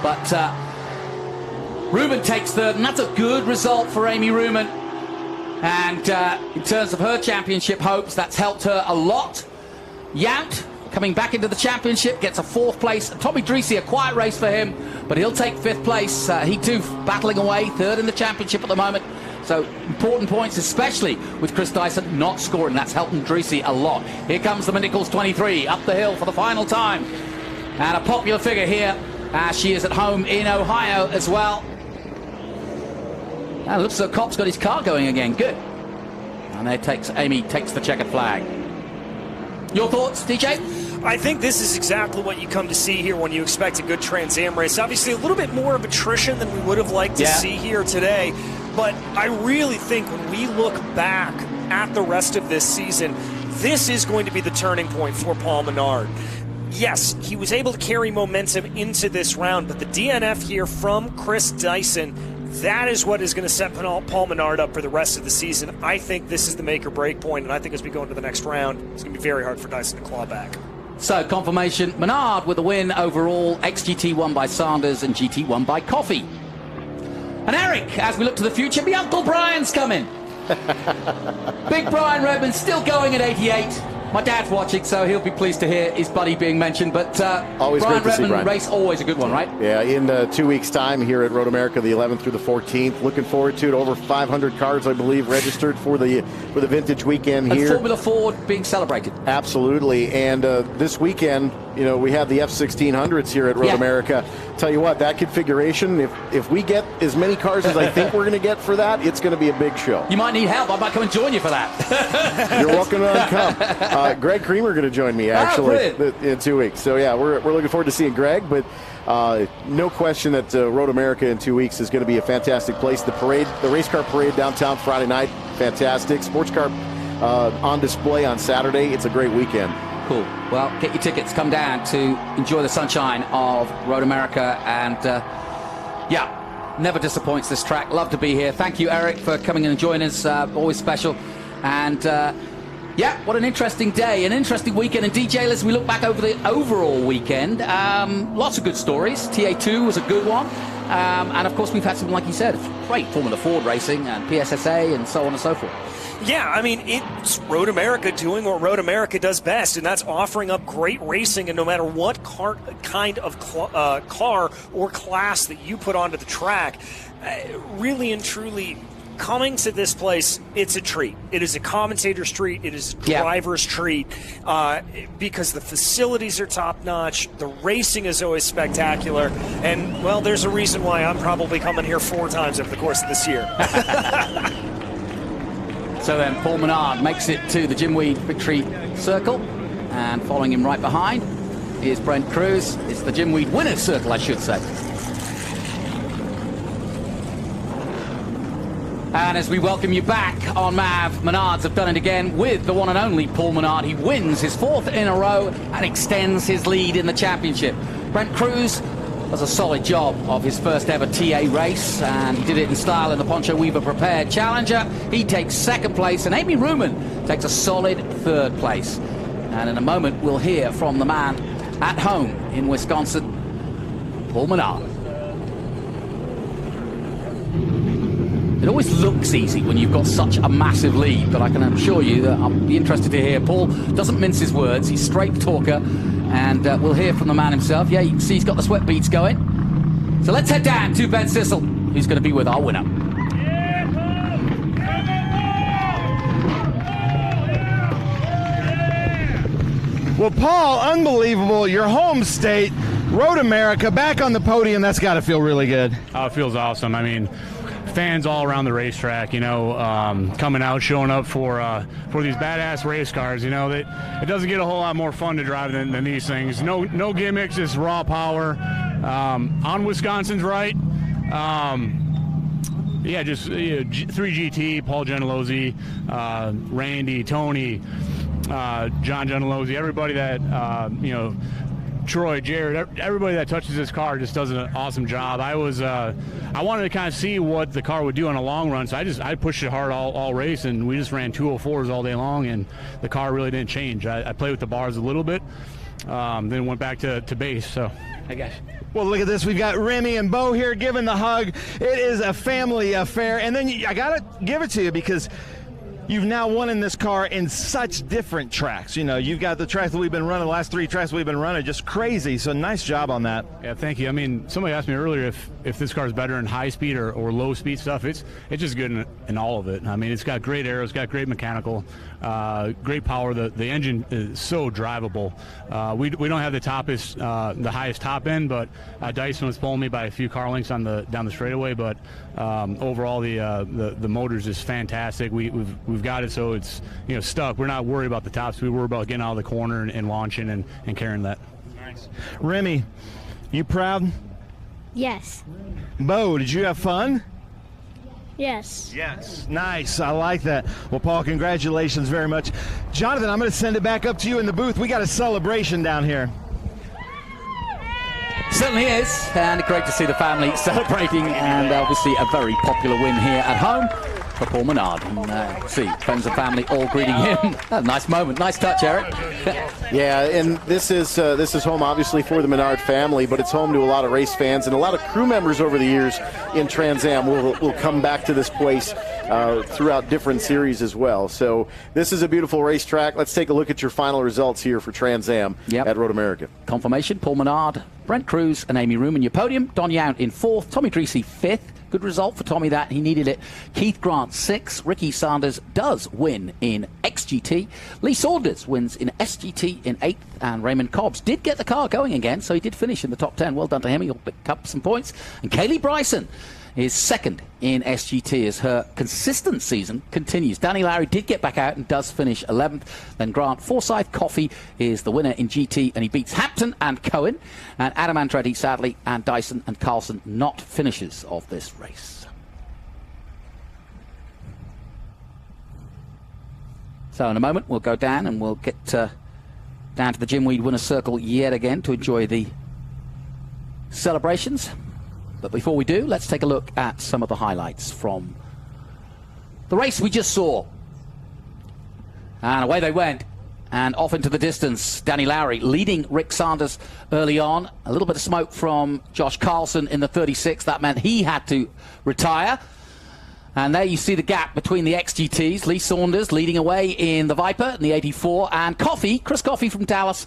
But Ruben takes 3rd, and that's a good result for Amy Ruben. And in terms of her championship hopes, that's helped her a lot. Yount, coming back into the championship, gets a 4th place. Tommy Dreesy, a quiet race for him, but he'll take 5th place. He too battling away, 3rd in the championship at the moment. So important points, especially with Chris Dyson not scoring. That's helping Dreesy a lot. Here comes the Nichols 23 up the hill for the final time. And a popular figure here, as she is at home in Ohio as well. And it looks like Copp's got his car going again. Good. And there Amy takes the checkered flag. Your thoughts, DJ? I think this is exactly what you come to see here when you expect a good Trans Am race. Obviously, a little bit more of attrition than we would have liked to see here today. But I really think when we look back at the rest of this season, this is going to be the turning point for Paul Menard. Yes, he was able to carry momentum into this round, but the DNF here from Chris Dyson, that is what is going to set Paul Menard up for the rest of the season. I think this is the make or break point, and I think as we go into the next round, it's going to be very hard for Dyson to claw back. So, confirmation, Menard with a win overall, XGT won by Sanders and GT won by Coffey. And Eric, as we look to the future, my Uncle Brian's coming. Big Brian Redmond still going at 88. My dad's watching, so he'll be pleased to hear his buddy being mentioned. But always Brian great to see Redmond Brian. race, always a good one, right? Yeah, in 2 weeks' time here at Road America, the 11th through the 14th. Looking forward to it. Over 500 cars, I believe, registered for the vintage weekend here. And Formula Ford being celebrated. Absolutely. And this weekend, you know, we have the F1600s here at Road America. Tell you what, that configuration, if we get as many cars as I think we're going to get for that, it's going to be a big show. You might need help. I might come and join you for that. You're welcome to come. Greg Creamer going to join me, actually, in 2 weeks. So, yeah, we're looking forward to seeing Greg. But no question that Road America in 2 weeks is going to be a fantastic place. The parade, the race car parade downtown Friday night, fantastic. Sports car on display on Saturday. It's a great weekend. Cool. Well, get your tickets. Come down to enjoy the sunshine of Road America. And, yeah, never disappoints this track. Love to be here. Thank you, Eric, for coming in and joining us. Always special. And Yeah, what an interesting day, an interesting weekend. And DJ, as we look back over the overall weekend, lots of good stories. TA2 was a good one. And, of course, we've had some, like you said, great Formula Ford racing and PSSA and so on and so forth. Yeah, I mean, it's Road America doing what Road America does best, and that's offering up great racing. And no matter what kind of car or class that you put onto the track, really and truly, coming to this place, it's a treat. It is a commentator's treat. It is a driver's treat because the facilities are top-notch. The racing is always spectacular. And, well, there's a reason why I'm probably coming here 4 times over the course of this year. So then Paul Menard makes it to the Jim Weed victory circle. And following him right behind is Brent Cruz. It's the Jim Weed winner's circle, I should say. And as we welcome you back on MAV, Menards have done it again with the one and only Paul Menard. He wins his 4th in a row and extends his lead in the championship. Brent Cruz does a solid job of his first ever TA race, and he did it in style in the Poncho Weaver Prepared Challenger. He takes 2nd place, and Amy Ruman takes a solid 3rd place. And in a moment, we'll hear from the man at home in Wisconsin, Paul Menard. It always looks easy when you've got such a massive lead, but I can assure you that I'll be interested to hear. Paul doesn't mince his words. He's a straight talker, and we'll hear from the man himself. Yeah, you can see he's got the sweat beads going. So let's head down to Ben Sissel, who's going to be with our winner. Well, Paul, unbelievable. Your home state, Road America, back on the podium. That's got to feel really good. Oh, it feels awesome. I mean, fans all around the racetrack, you know, coming out, showing up for these badass race cars. You know, it doesn't get a whole lot more fun to drive than these things. No gimmicks, just raw power. On Wisconsin's right. Yeah, just 3GT, Paul Gentilozzi, Randy, Tony, John Gentilozzi, everybody that, you know, Troy, Jared, everybody that touches this car just does an awesome job. I wanted to kind of see what the car would do on a long run, so I pushed it hard all race, and we just ran 204s all day long, and the car really didn't change. I played with the bars a little bit, then went back to base. So I guess. Well, look at this. We've got Remy and Bo here giving the hug. It is a family affair, and then I got to give it to you because you've now won in this car in such different tracks. You know, you've got the tracks that we've been running, the last 3 tracks we've been running, just crazy. So nice job on that. Yeah, thank you. I mean, somebody asked me earlier if this car is better in high speed or low speed stuff. It's just good in all of it. I mean, it's got great aero, it's got great mechanical, great power. The engine is so drivable. We don't have the highest top end, but Dyson was pulling me by a few car lengths down the straightaway. But overall, the motor's just fantastic. We've got it so it's, you know, stuck. We're not worried about the tops. We worry about getting out of the corner and launching and carrying that. Nice. Remy, you proud? Yes. Bo, did you have fun? Yes. Yes. Nice. I like that. Well, Paul, congratulations very much. Jonathan, I'm going to send it back up to you in the booth. We got a celebration down here. Certainly is, and great to see the family celebrating, and obviously a very popular win here at home for Paul Menard. And see, friends and family all greeting him. A nice moment, nice touch, Eric. Yeah, and this is home obviously for the Menard family, but it's home to a lot of race fans and a lot of crew members over the years in Trans Am will come back to this place throughout different series as well. So this is a beautiful racetrack. Let's take a look at your final results here for Trans Am at Road America. Confirmation: Paul Menard, Brent Cruz, and Amy Ruman your podium. Don Yount in 4th, Tommy Dreesy 5th. Good result for Tommy that. He needed it. Keith Grant 6th. Ricky Sanders does win in XGT. Lee Saunders wins in SGT in 8th. And Raymond Cobbs did get the car going again, so he did finish in the top 10. Well done to him. He'll pick up some points. And Kaylee Bryson is 2nd in SGT as her consistent season continues. Danny Lowry did get back out and does finish 11th. Then Grant Forsyth Coffey is the winner in GT, and he beats Hampton and Cohen. And Adam Andretti, sadly, and Dyson and Carlson not finishers of this race. So in a moment, we'll go down and we'll get down to the Jim Weed Winner's Circle yet again to enjoy the celebrations. But before we do, let's take a look at some of the highlights from the race we just saw. And away they went. And off into the distance, Danny Lowry leading Rick Sanders early on. A little bit of smoke from Josh Carlson in the 36. That meant he had to retire. And there you see the gap between the XGTs. Lee Saunders leading away in the Viper in the 84. And Chris Coffey from Dallas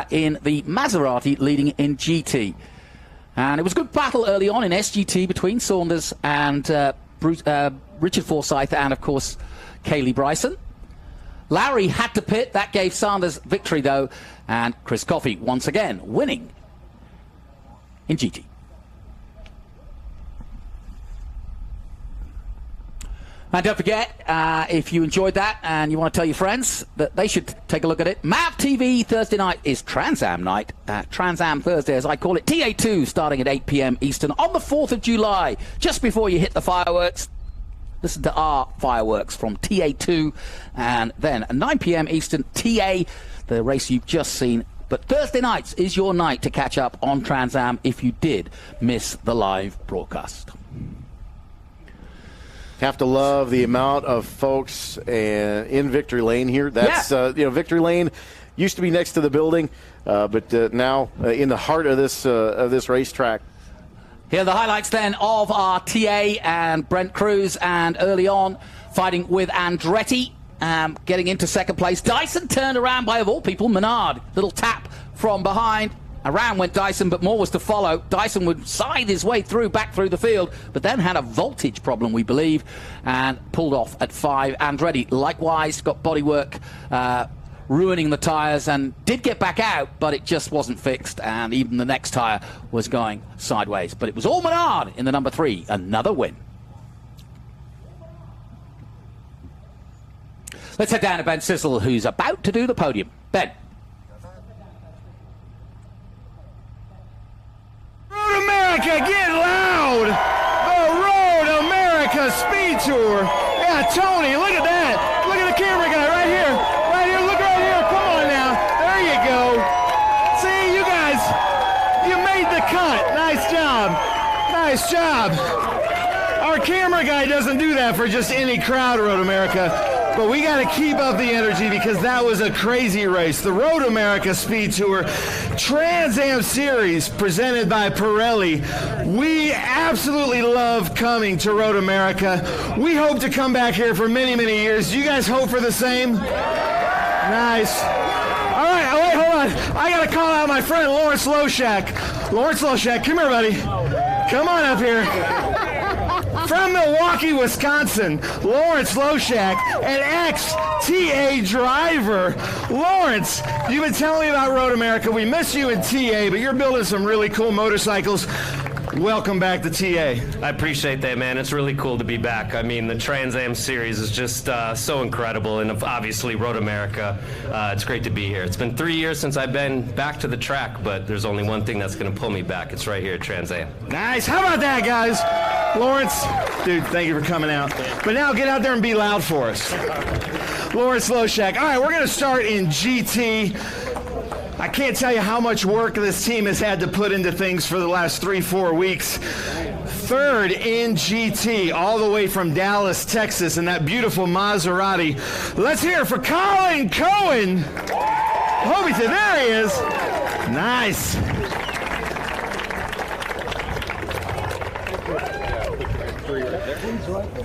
in the Maserati leading in GT. And it was a good battle early on in SGT between Saunders and Richard Forsyth and, of course, Kaylee Bryson. Lowry had to pit. That gave Sanders victory, though, and Chris Coffey once again winning in GT. And don't forget, if you enjoyed that and you want to tell your friends that they should take a look at it, MAV TV Thursday night is TransAm night. TransAm Thursday, as I call it, TA2 starting at 8 p.m. Eastern on the 4th of July, just before you hit the fireworks. Listen to our fireworks from TA2, and then at 9 p.m. Eastern, TA, the race you've just seen. But Thursday nights is your night to catch up on TransAm if you did miss the live broadcast. Have to love the amount of folks in Victory Lane here. That's Victory Lane used to be next to the building, but now in the heart of this racetrack. Here are the highlights then of our TA and Brent Cruz, and early on fighting with Andretti, getting into second place. Dyson turned around by, of all people, Menard. Little tap from behind. Around went Dyson, but more was to follow. Dyson would side his way back through the field, but then had a voltage problem, we believe, and pulled off at 5. Andretti, likewise, got bodywork ruining the tyres and did get back out, but it just wasn't fixed, and even the next tyre was going sideways. But it was all Menard in the number 3, another win. Let's head down to Ben Sissel, who's about to do the podium. Ben. Road America, get loud! The Road America SpeedTour. Yeah, Tony, look at that. Look at the camera guy right here. Right here, look right here. Come on now. There you go. See, you guys, you made the cut. Nice job. Nice job. Our camera guy doesn't do that for just any crowd, Road America. But we got to keep up the energy because that was a crazy race. The Road America SpeedTour TransAm Series presented by Pirelli. We absolutely love coming to Road America. We hope to come back here for many, many years. Do you guys hope for the same? Nice. All right, oh, wait, hold on. I got to call out my friend Lawrence Loshak. Lawrence Loshak, come here, buddy. Come on up here. From Milwaukee, Wisconsin, Lawrence Loshak, an ex-TA driver. Lawrence, you've been telling me about Road America. We miss you in TA, but you're building some really cool motorcycles. Welcome back to TA. I appreciate that, man. It's really cool to be back. I mean, the TransAm series is just so incredible, and obviously Road America, it's great to be here. It's been 3 years since I've been back to the track, but there's only one thing that's going to pull me back. It's right here at TransAm. Nice. How about that, guys? Lawrence, dude, thank you for coming out. But now get out there and be loud for us. Lawrence Loshak. All right, we're going to start in GT. I can't tell you how much work this team has had to put into things for the last 3-4 weeks. Third in GT, all the way from Dallas, Texas, in that beautiful Maserati. Let's hear it for Colin Cohen. Hobieton, there he is. Nice.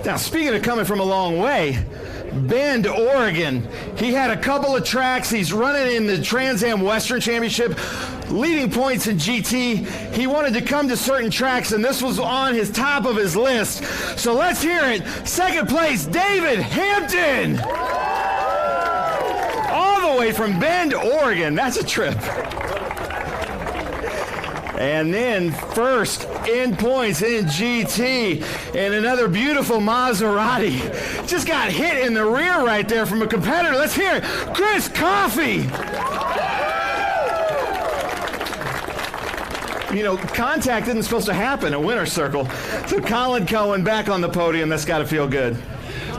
Now, speaking of coming from a long way, Bend, Oregon. He had a couple of tracks. He's running in the TransAm Western Championship, leading points in GT. He wanted to come to certain tracks, and this was on his top of his list. So let's hear it. Second place, David Hampton. All the way from Bend, Oregon. That's a trip. And then first in points in GT, and another beautiful Maserati. Just got hit in the rear right there from a competitor. Let's hear it. Chris Coffey. You know, contact isn't supposed to happen at Winner's Circle. So Colin Cohen back on the podium. That's got to feel good.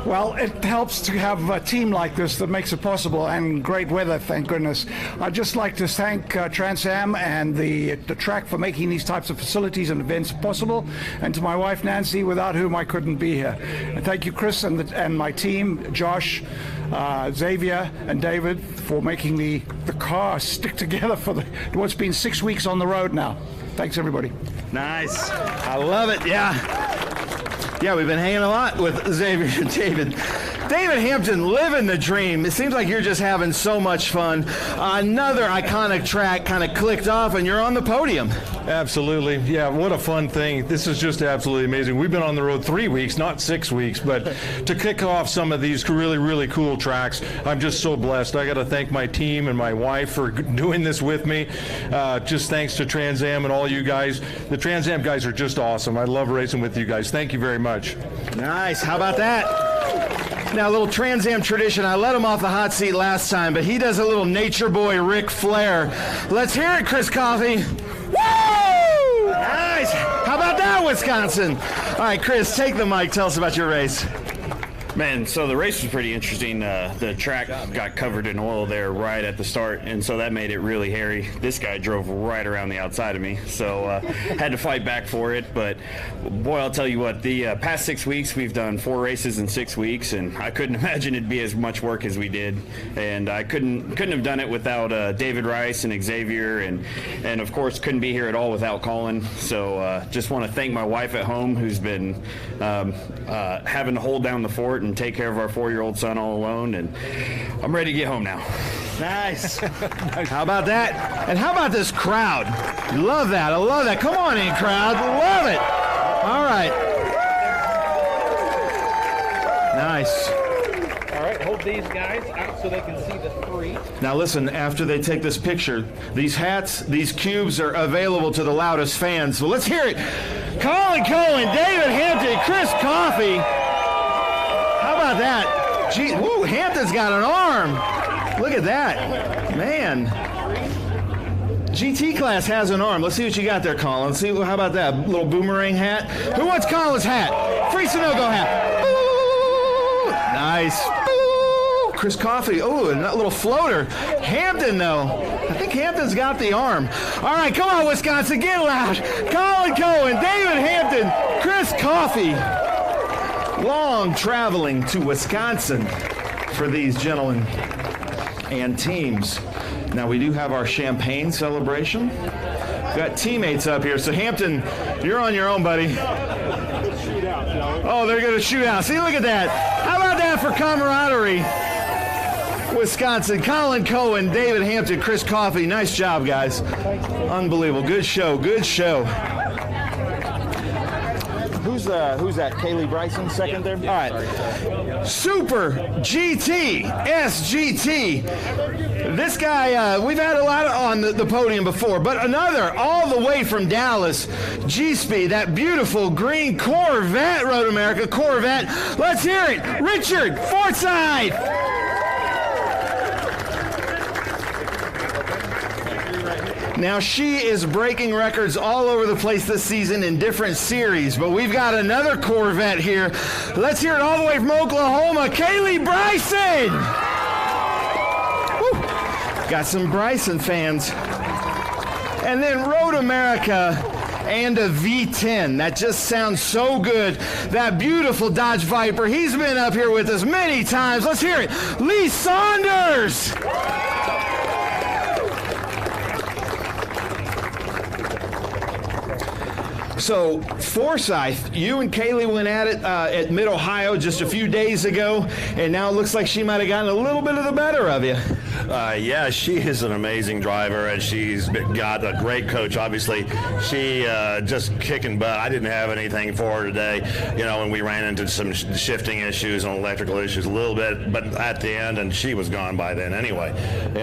Well, it helps to have a team like this that makes it possible, and great weather, thank goodness. I'd just like to thank TransAm and the track for making these types of facilities and events possible, and to my wife Nancy, without whom I couldn't be here. And thank you, Chris, and my team, Josh, Xavier and David for making the car stick together for what's been 6 weeks on the road now. Thanks, everybody. Nice. I love it. Yeah. Yeah, we've been hanging a lot with Xavier and David. David Hampton, living the dream. It seems like you're just having so much fun. Another iconic track kind of clicked off, and you're on the podium. Absolutely. Yeah, what a fun thing. This is just absolutely amazing. We've been on the road 3 weeks, not 6 weeks, but to kick off some of these really, really cool tracks, I'm just so blessed. I got to thank my team and my wife for doing this with me. Just thanks to TransAm and all you guys. The TransAm guys are just awesome. I love racing with you guys. Thank you very much. Nice. How about that? Now, a little TransAm tradition. I let him off the hot seat last time, but he does a little nature boy Ric Flair. Let's hear it, Chris Coffey. Woo! Nice. How about that, Wisconsin? All right, Chris, take the mic. Tell us about your race. Man, so the race was pretty interesting. The track got covered in oil there right at the start, and so that made it really hairy. This guy drove right around the outside of me, so had to fight back for it. But boy, I'll tell you what, the past 6 weeks, we've done 4 races in 6 weeks, and I couldn't imagine it'd be as much work as we did. And I couldn't have done it without David Rice and Xavier, and of course couldn't be here at all without Colin. So just want to thank my wife at home, who's been having to hold down the fort and take care of our 4-year-old son all alone, and I'm ready to get home now. Nice. How about that? And how about this crowd? Love that. I love that. Come on in, crowd. Love it. All right. Nice. All right, hold these guys out so they can see the 3. Now listen, after they take this picture, these hats, these cubes are available to the loudest fans. So let's hear it. Colin Cohen, David Hampton, Chris Coffey. How about that? Gee, woo, Hampton's got an arm. Look at that. Man. GT class has an arm. Let's see what you got there, Colin. See, how about that little boomerang hat? Who wants Colin's hat? Free Sunoco hat. Ooh, nice. Ooh, Chris Coffey. Oh, and that little floater. Hampton, though. I think Hampton's got the arm. All right, come on, Wisconsin. Get loud. Colin Cohen, David Hampton, Chris Coffey. Long traveling to Wisconsin for these gentlemen and teams. Now we do have our champagne celebration. We've got teammates up here. So Hampton, you're on your own, buddy. Oh, they're going to shoot out. See, look at that. How about that for camaraderie? Wisconsin, Colin Cohen, David Hampton, Chris Coffey. Nice job, guys. Unbelievable. Good show. Good show. Who's that? Kaylee Bryson, second there? All right. Super GT, SGT. This guy, we've had a lot on the podium before, but another all the way from Dallas, G-Speed, that beautiful green Corvette, Road America Corvette. Let's hear it. Richard Forsythe. Now, she is breaking records all over the place this season in different series, but we've got another Corvette here. Let's hear it all the way from Oklahoma, Kaylee Bryson! Woo. Got some Bryson fans. And then Road America and a V10. That just sounds so good. That beautiful Dodge Viper. He's been up here with us many times. Let's hear it. Lee Saunders! So, Forsythe, you and Kaylee went at it at Mid-Ohio just a few days ago, and now it looks like she might have gotten a little bit of the better of you. Yeah, she is an amazing driver, and she's got a great coach. Obviously, she just kicking butt. I didn't have anything for her today, and we ran into some shifting issues and electrical issues a little bit, but at the end, and she was gone by then anyway.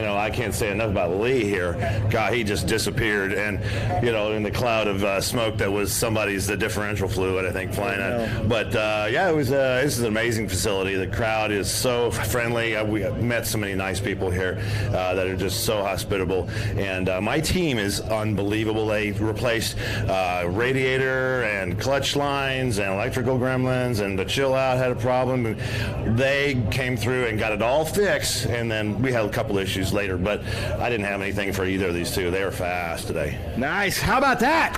I can't say enough about Lee here. God, he just disappeared, and, in the cloud of smoke that was somebody's the differential fluid, I think, flying out. But, yeah, this is an amazing facility. The crowd is so friendly. We have met so many nice people here that are just so hospitable, and my team is unbelievable. They replaced radiator and clutch lines and electrical gremlins, and the chill out had a problem, and they came through and got it all fixed, and then we had a couple issues later, but I didn't have anything for either of these two. They were fast today. Nice. How about that?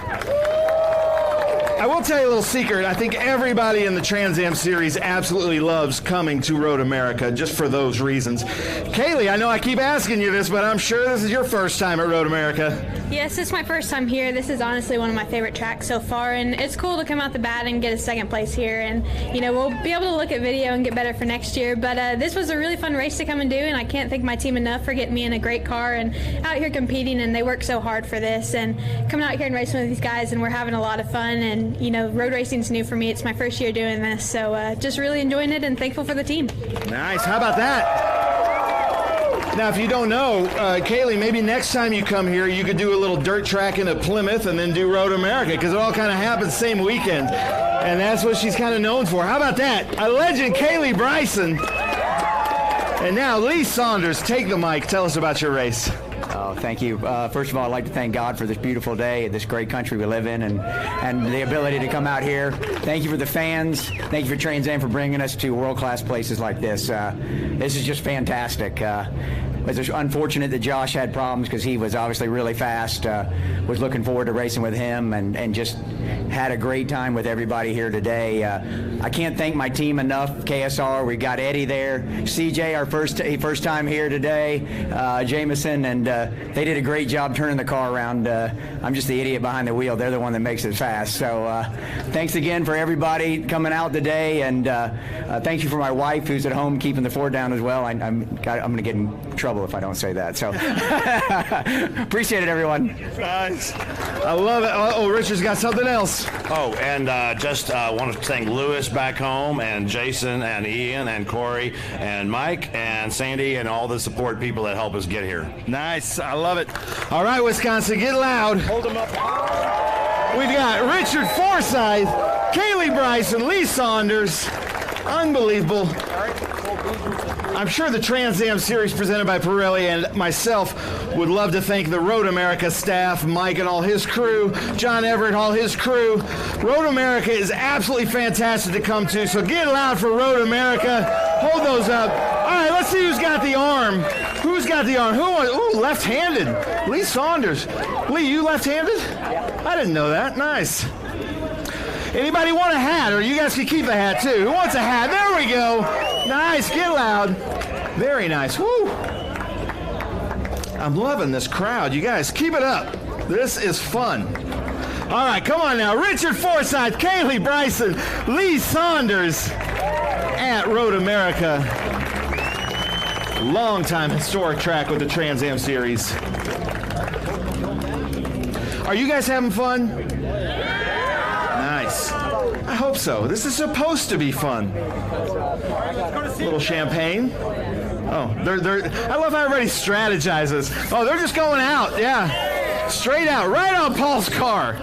I will tell you a little secret. I think everybody in the TransAm series absolutely loves coming to Road America just for those reasons. Kaylee, I know I keep asking you this, but I'm sure this is your first time at Road America. Yes, this is my first time here. This is honestly one of my favorite tracks so far, and it's cool to come out the bat and get a second place here. And, you know, we'll be able to look at video and get better for next year. But this was a really fun race to come and do, and I can't thank my team enough for getting me in a great car and out here competing, and they work so hard for this. And coming out here and racing with these guys, and we're having a lot of fun. And, you know, road racing's new for me. It's my first year doing this, so just really enjoying it and thankful for the team. Nice. How about that? Now, if you don't know, Kaylee, maybe next time you come here, you could do a little dirt tracking at Plymouth and then do Road America, because it all kind of happens same weekend. And that's what she's kind of known for. How about that? A legend, Kaylee Bryson. And now, Lee Saunders, take the mic. Tell us about your race. Oh, thank you. First of all, I'd like to thank God for this beautiful day, this great country we live in, and the ability to come out here. Thank you for the fans. Thank you for TransAm for bringing us to world-class places like this. This is just fantastic. It's unfortunate that Josh had problems because he was obviously really fast. Was looking forward to racing with him and just had a great time with everybody here today. I can't thank my team enough. KSR, we got Eddie there. CJ, our first time here today. Jameson, and they did a great job turning the car around. I'm just the idiot behind the wheel. They're the one that makes it fast. So thanks again for everybody coming out today, and thank you for my wife who's at home keeping the fort down as well. I'm going to get in trouble if I don't say that. So appreciate it, everyone. Nice. I love it. Oh, Richard's got something else. Oh, and just want to thank Lewis back home, and Jason, and Ian, and Corey, and Mike, and Sandy, and all the support people that help us get here. Nice. I love it. All right, Wisconsin, get loud. Hold them up. We've got Richard Forsyth, Kaylee Bryson, Lee Saunders. Unbelievable. I'm sure the TransAm series presented by Pirelli and myself would love to thank the Road America staff, Mike and all his crew, John Everett, all his crew. Road America is absolutely fantastic to come to, so get loud for Road America. Hold those up. All right, let's see who's got the arm. Who's got the arm? Ooh, left-handed. Lee Saunders. Lee, you left-handed? I didn't know that. Nice. Anybody want a hat? Or you guys can keep the hat, too. Who wants a hat? There we go. Nice. Get loud. Very nice. Woo. I'm loving this crowd. You guys, keep it up. This is fun. All right, come on now. Richard Forsyth, Kaylee Bryson, Lee Saunders at Road America. Long-time historic track with the TransAm series. Are you guys having fun? Nice. I hope so. This is supposed to be fun. A little champagne. Oh, I love how everybody strategizes. Oh, they're just going out. Yeah. Straight out. Right on Paul's car.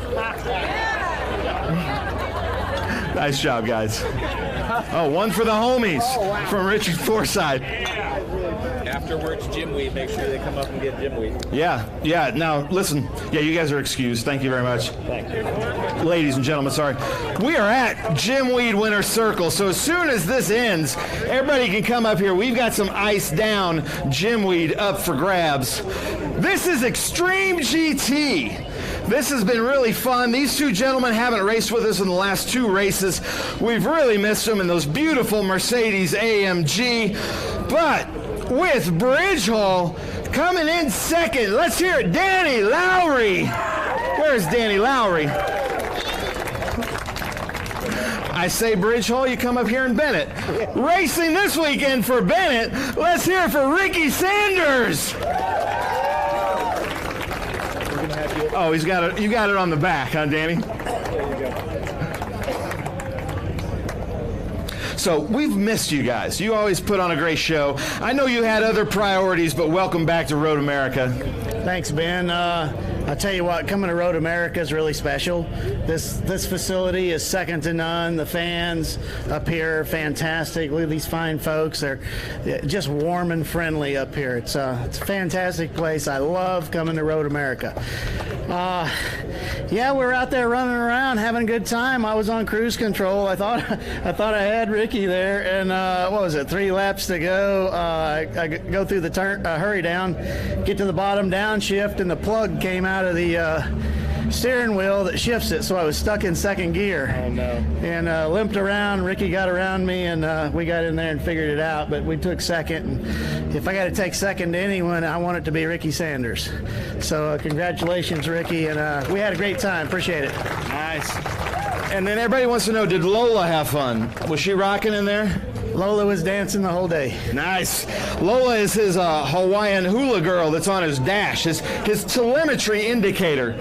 Nice job, guys. Oh, one for the homies from Richard Forsyth. Afterwards, gym weed. Make sure they come up and get gym weed. Yeah. Now, listen. Yeah, you guys are excused. Thank you very much. Thank you. Ladies and gentlemen, sorry. We are at Jim Weed Winner's Circle, so as soon as this ends, everybody can come up here. We've got some ice down Jim Weed up for grabs. This is Extreme GT. This has been really fun. These two gentlemen haven't raced with us in the last two races. We've really missed them in those beautiful Mercedes AMG. But with Bridge Hall coming in second, let's hear it, Danny Lowry. Where's Danny Lowry? I say Bridge Hall, you come up here in Bennett. Racing this weekend for Bennett, let's hear it for Ricky Sanders. Oh, he's got it. You got it on the back, huh, Danny? So we've missed you guys. You always put on a great show. I know you had other priorities, but welcome back to Road America. Thanks, Ben. I'll tell you what, coming to Road America is really special. This facility is second to none. The fans up here are fantastic. Look at these fine folks. They're just warm and friendly up here. It's a fantastic place. I love coming to Road America. Yeah, we're out there running around having a good time. I was on cruise control. I thought I had Ricky there, and what was it? 3 laps to go. I go through the turn, hurry down, get to the bottom downshift, and the plug came out of the steering wheel that shifts it, so I was stuck in second gear. Oh, no. And limped around. Ricky got around me, and we got in there and figured it out, but we took second. And if I got to take second to anyone, I want it to be Ricky Sanders. So congratulations, Ricky, and we had a great time. Appreciate it. Nice. And then everybody wants to know, did Lola have fun? Was she rocking in there? Lola was dancing the whole day. Nice. Lola is his Hawaiian hula girl that's on his dash, his telemetry indicator.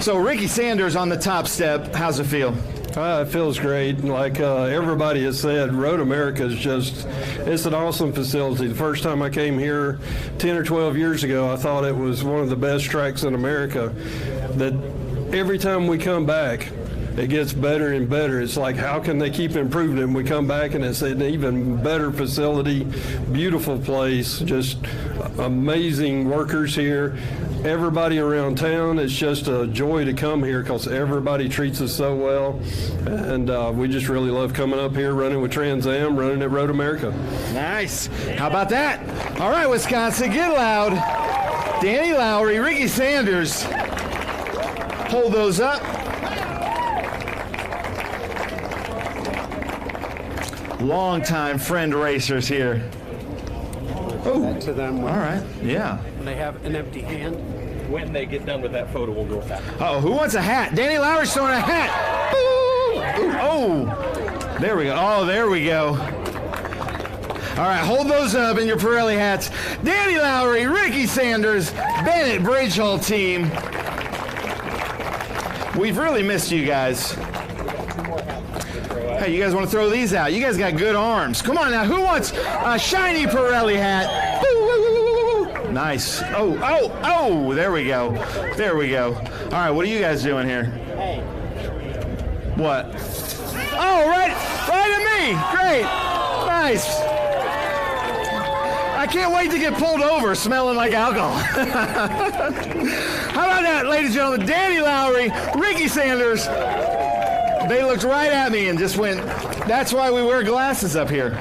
So Ricky Sanders on the top step. How's it feel? It feels great. Like everybody has said, Road America is it's an awesome facility. The first time I came here 10 or 12 years ago, I thought it was one of the best tracks in America. That every time we come back, it gets better and better. It's like, how can they keep improving it? And we come back and it's an even better facility, beautiful place, just amazing workers here. Everybody around town, it's just a joy to come here because everybody treats us so well. And we just really love coming up here, running with TransAm, running at Road America. Nice. How about that? All right, Wisconsin, get loud. Danny Lowry, Ricky Sanders. Hold those up. Longtime friend racers here. Oh, to them. All right. Yeah. When they have an empty hand. When they get done with that photo, we'll go fast. Oh, who wants a hat? Danny Lowry's throwing a hat. Ooh. Ooh. Oh, there we go. Oh, there we go. All right, hold those up in your Pirelli hats. Danny Lowry, Ricky Sanders, Bennett Bridge Hall team. We've really missed you guys. Hey, you guys want to throw these out? You guys got good arms. Come on now, who wants a shiny Pirelli hat? Nice. Oh, there we go. There we go. All right, what are you guys doing here? What? Oh, right at me. Great. Nice. I can't wait to get pulled over smelling like alcohol. How about that, ladies and gentlemen? Danny Lowry, Ricky Sanders. They looked right at me and just went, that's why we wear glasses up here.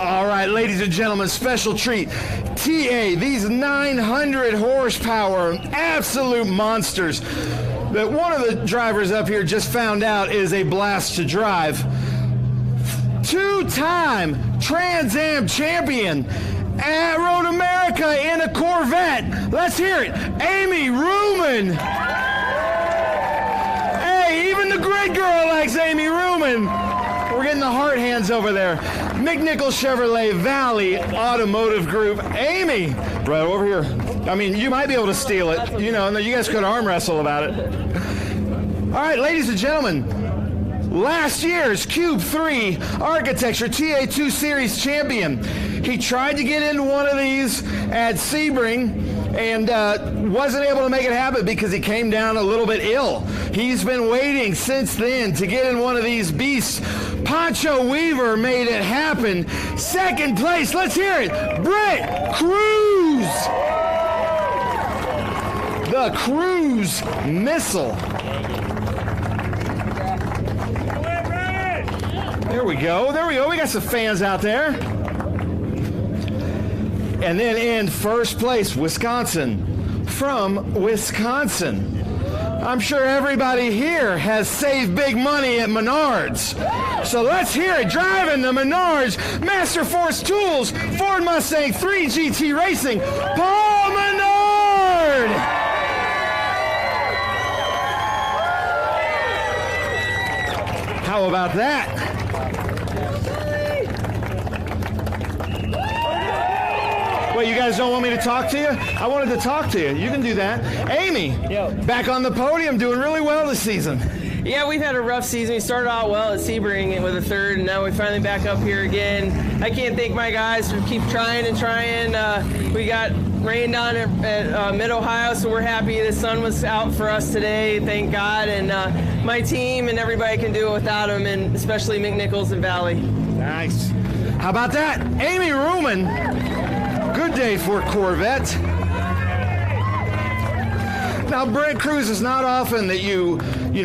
All right, ladies and gentlemen, special treat. TA, these 900 horsepower, absolute monsters that one of the drivers up here just found out is a blast to drive. Two-time Trans Am champion at Road America in a Corvette. Let's hear it. Amy Ruman. Even the grid girl likes Amy Ruman. We're getting the heart hands over there. McNichol Chevrolet Valley Automotive Group. Amy, right over here. I mean, you might be able to steal it. You know, you guys could arm wrestle about it. All right, ladies and gentlemen, last year's Cube 3 Architecture TA2 Series champion. He tried to get into one of these at Sebring and wasn't able to make it happen because he came down a little bit ill. He's been waiting since then to get in one of these beasts. Pancho Weaver made it happen. Second place, let's hear it. Brett Cruz. The Cruz Missile. There we go. There we go. We got some fans out there. And then in first place, Wisconsin, from Wisconsin. I'm sure everybody here has saved big money at Menards. So let's hear it. Driving the Menards, Master Force Tools, Ford Mustang 3 GT Racing, Paul Menard. How about that? Wait, you guys don't want me to talk to you? I wanted to talk to you. You can do that. Amy, back on the podium, doing really well this season. Yeah, we've had a rough season. We started out well at Sebring with a third, and now we're finally back up here again. I can't thank my guys for keep trying and trying. We got rain down at Mid-Ohio, so we're happy the sun was out for us today, thank God. And my team and everybody can do it without them, and especially McNichols and Valley. Nice. How about that? Amy Ruman. Good day for Corvette. Now, Brett Cruz, is not often that you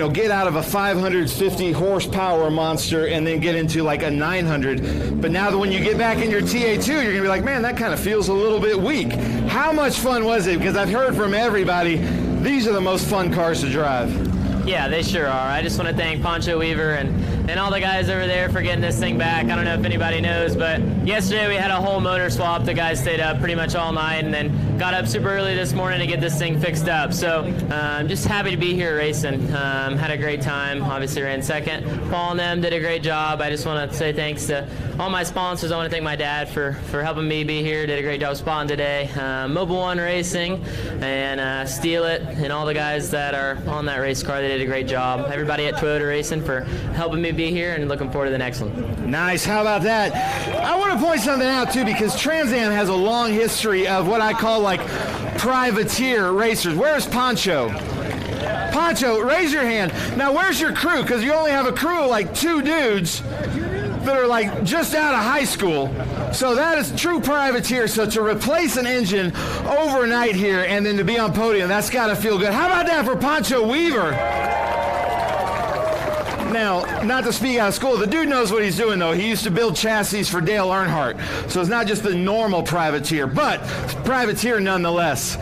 get out of a 550 horsepower monster and then get into like a 900. But now that when you get back in your TA2, you're going to be like, man, that kind of feels a little bit weak. How much fun was it? Because I've heard from everybody, these are the most fun cars to drive. Yeah, they sure are. I just want to thank Pancho Weaver and all the guys over there for getting this thing back. I don't know if anybody knows, but yesterday we had a whole motor swap. The guys stayed up pretty much all night and then got up super early this morning to get this thing fixed up. So I'm just happy to be here racing. Had a great time. Obviously ran second. Paul and them did a great job. I just want to say thanks to all my sponsors. I want to thank my dad for helping me be here. Did a great job spotting today. Mobile One Racing and Steal It and all the guys that are on that race car. They did a great job. Everybody at Toyota Racing for helping me be here and looking forward to the next one. Nice. How about that? I want to point something out, too, because TransAm has a long history of what I call, like, privateer racers. Where's Pancho? Pancho, raise your hand. Now, where's your crew? Because you only have a crew of, like, 2 dudes that are, like, just out of high school. So that is true privateer. So to replace an engine overnight here and then to be on podium, that's got to feel good. How about that for Pancho Weaver? Now, not to speak out of school, the dude knows what he's doing, though. He used to build chassis for Dale Earnhardt. So it's not just the normal privateer, but privateer nonetheless.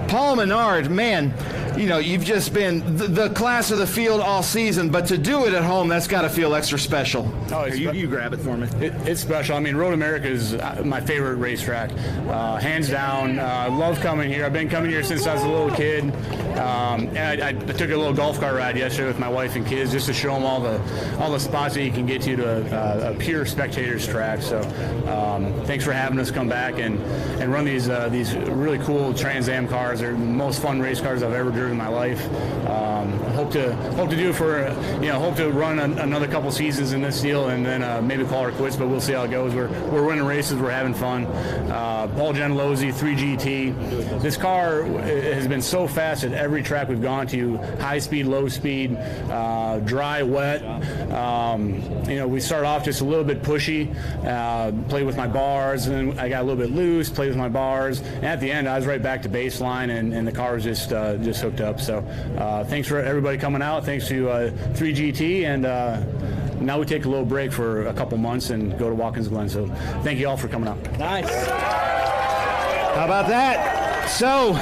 Paul Menard, man, you know, you've just been the class of the field all season, but to do it at home, that's got to feel extra special. Oh, you grab it for me. It's special. I mean, Road America is my favorite racetrack, hands down. I love coming here. I've been coming here since I was a little kid. And I took a little golf cart ride yesterday with my wife and kids just to show them all the spots that you can get to a pure spectator's track. So thanks for having us come back and run these really cool Trans Am cars. They're the most fun race cars I've ever driven in my life. Hope to do for hope to run another couple seasons in this deal and then maybe call her quits, but we'll see how it goes. We're winning races, we're having fun. Paul Gentilozzi 3GT. This car has been so fast at every track we've gone to, high speed, low speed, dry, wet. We start off just a little bit pushy, play with my bars, and then I got a little bit loose, played with my bars, and at the end I was right back to baseline and the car was just hooked up. So thanks for everybody coming out. Thanks to 3GT, and now we take a little break for a couple months and go to Watkins Glen. So thank you all for coming out. Nice. How about that? So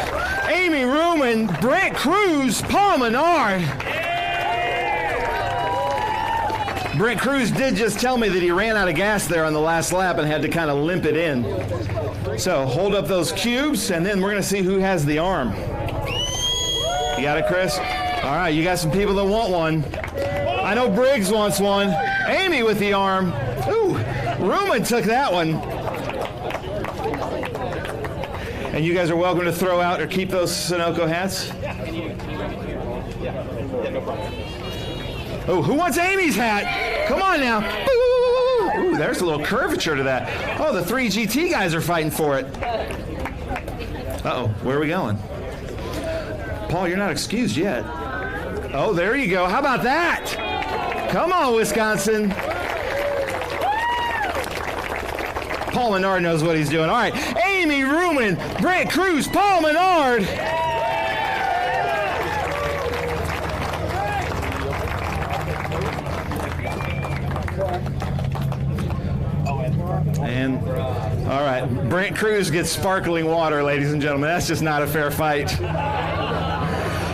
Amy Ruman, Brent Cruz, Paul Menard. Brent Cruz did just tell me that he ran out of gas there on the last lap and had to kind of limp it in. So hold up those cubes, and then we're going to see who has the arm. You got it, Chris? All right, you got some people that want one. I know Briggs wants one. Amy with the arm. Ooh, Ruman took that one. And you guys are welcome to throw out or keep those Sunoco hats. Oh, who wants Amy's hat? Come on now. Ooh, there's a little curvature to that. Oh, the 3GT guys are fighting for it. Uh-oh, where are we going? Paul, you're not excused yet. Oh, there you go. How about that? Come on, Wisconsin. Paul Menard knows what he's doing. All right, Amy Ruman, Brent Cruz, Paul Menard. And, all right, Brent Cruz gets sparkling water, ladies and gentlemen. That's just not a fair fight.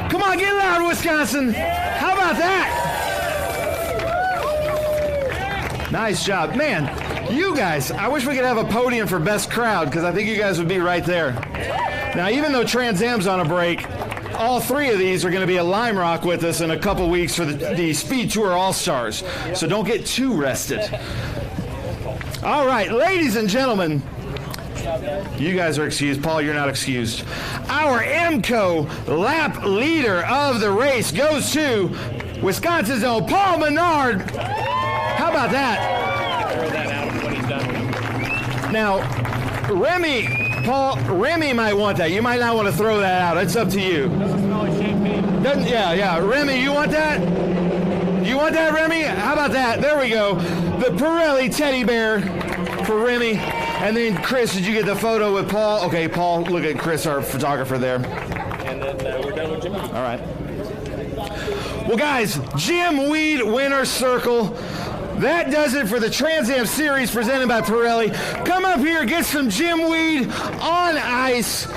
Come on, get loud, Wisconsin. How about that? Nice job. Man, you guys, I wish we could have a podium for best crowd because I think you guys would be right there. Now, even though Trans Am's on a break, all 3 of these are going to be at Lime Rock with us in a couple weeks for the SpeedTour All-Stars. So don't get too rested. All right, ladies and gentlemen, you guys are excused. Paul, you're not excused. Our MCO lap leader of the race goes to Wisconsin's own Paul Menard. How about that? Throw that out when he's done with it. Now, Remy might want that. You might not want to throw that out. It's up to you. Doesn't smell like champagne. Yeah. Remy, you want that? You want that, Remy? How about that? There we go. The Pirelli teddy bear for Remy. And then, Chris, did you get the photo with Paul? Okay, Paul, look at Chris, our photographer there. And then we're done with Jim. All right. Well, guys, Jim Weed Winner's Circle. That does it for the TransAm Series presented by Pirelli. Come up here, get some Jim Weed on ice,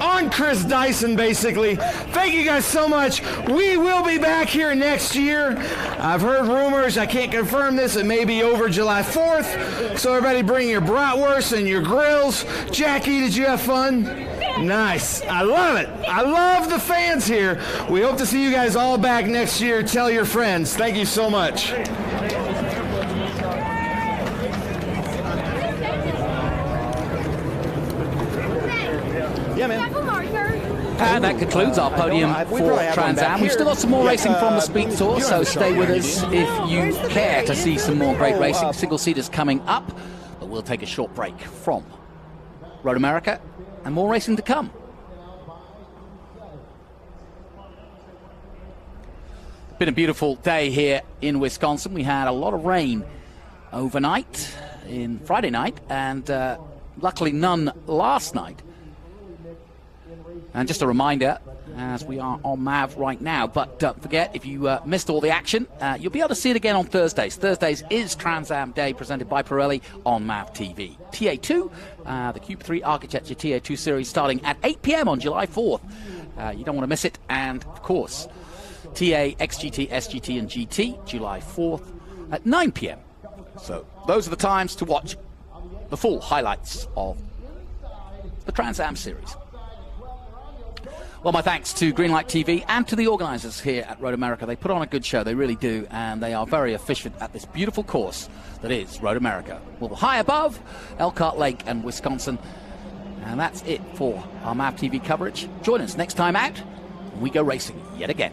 on Chris Dyson, basically. Thank you guys so much. We will be back here next year. I've heard rumors, I can't confirm this, it may be over July 4th. So everybody bring your bratwurst and your grills. Jackie, did you have fun? Nice. I love it. I love the fans here. We hope to see you guys all back next year. Tell your friends. Thank you so much. Yeah, man. And that concludes our podium for TransAm. We've still got some more racing from the SpeedTour, so stay with us if you care to see some more great racing. Single seaters coming up, but we'll take a short break from Road America and more racing to come. Been a beautiful day here in Wisconsin. We had a lot of rain overnight, in Friday night, and luckily none last night. And just a reminder, as we are on MAV right now, but don't forget, if you missed all the action, you'll be able to see it again on Thursdays. Thursdays is TransAm Day, presented by Pirelli on MAV TV. TA2, the Cube 3 Architecture TA2 series, starting at 8 p.m. on July 4th. You don't want to miss it. And, of course, TA, XGT, SGT, and GT, July 4th at 9 p.m. So those are the times to watch the full highlights of the TransAm series. Well, my thanks to Greenlight TV and to the organisers here at Road America. They put on a good show, they really do, and they are very efficient at this beautiful course that is Road America. Well, high above Elkhart Lake and Wisconsin. And that's it for our MAV TV coverage. Join us next time out when we go racing yet again.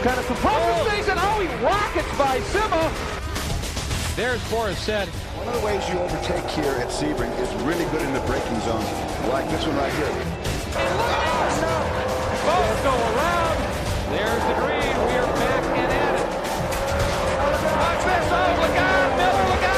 Kind of surprising things, and he rockets by Sima. There's Forrest said. One of the ways you overtake here at Sebring is really good in the braking zone, like this one right here. Both go around. There's the green. We are back and at it. Watch this. Oh, look out, Miller, look out.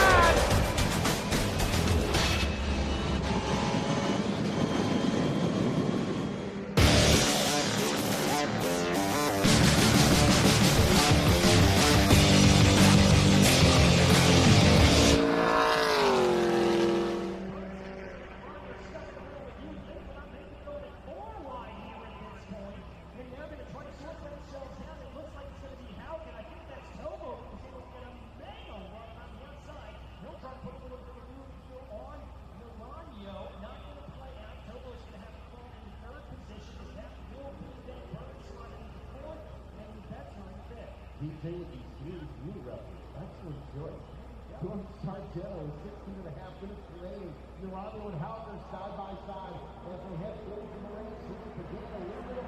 DJ with these huge new rubbers. Excellent choice. George Sargento, 16.5 minutes remaining. Urano and Halker side by side as they head towards the race. Who can predict a little bit of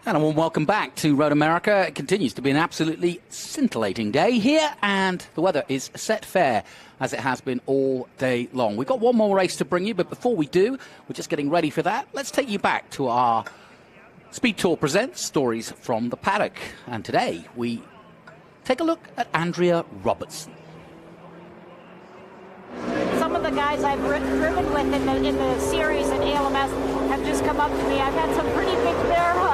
And a warm welcome back to Road America. It continues to be an absolutely scintillating day here, and the weather is set fair, as it has been all day long. We've got one more race to bring you, but before we do, we're just getting ready for that. Let's take you back to our SpeedTour Presents Stories from the Paddock. And today, we take a look at Andrea Robertson. Some of the guys I've driven with in the series at ALMS have just come up to me. I've had some pretty big bear hugs.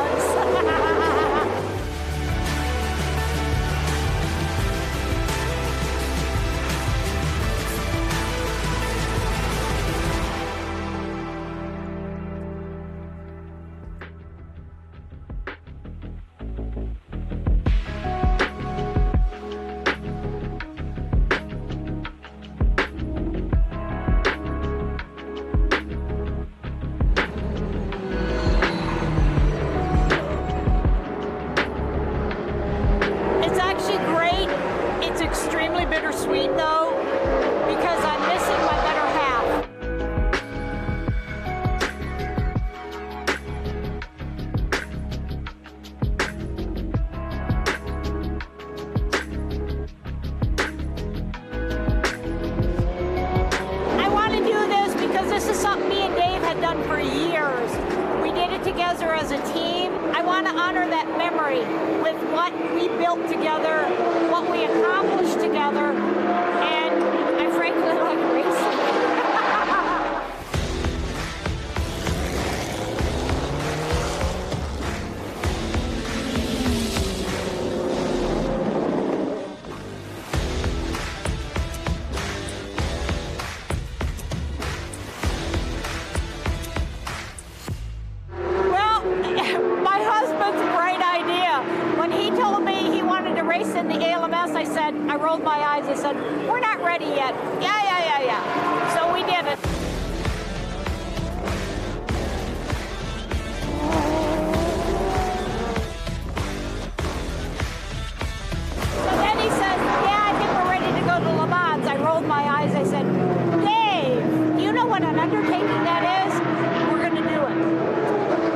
Bittersweet though, because I'm missing my better half. I want to do this because this is something me and Dave had done for years. We did it together as a team. I want to honor that memory with what we built together, what we accomplished together, and I frankly like racing. In the ALMS, I rolled my eyes, I said, we're not ready yet. Yeah. So we did it. So then he said, yeah, I think we're ready to go to Le Mans. I rolled my eyes, I said, Dave, do you know what an undertaking that is? We're going to do it.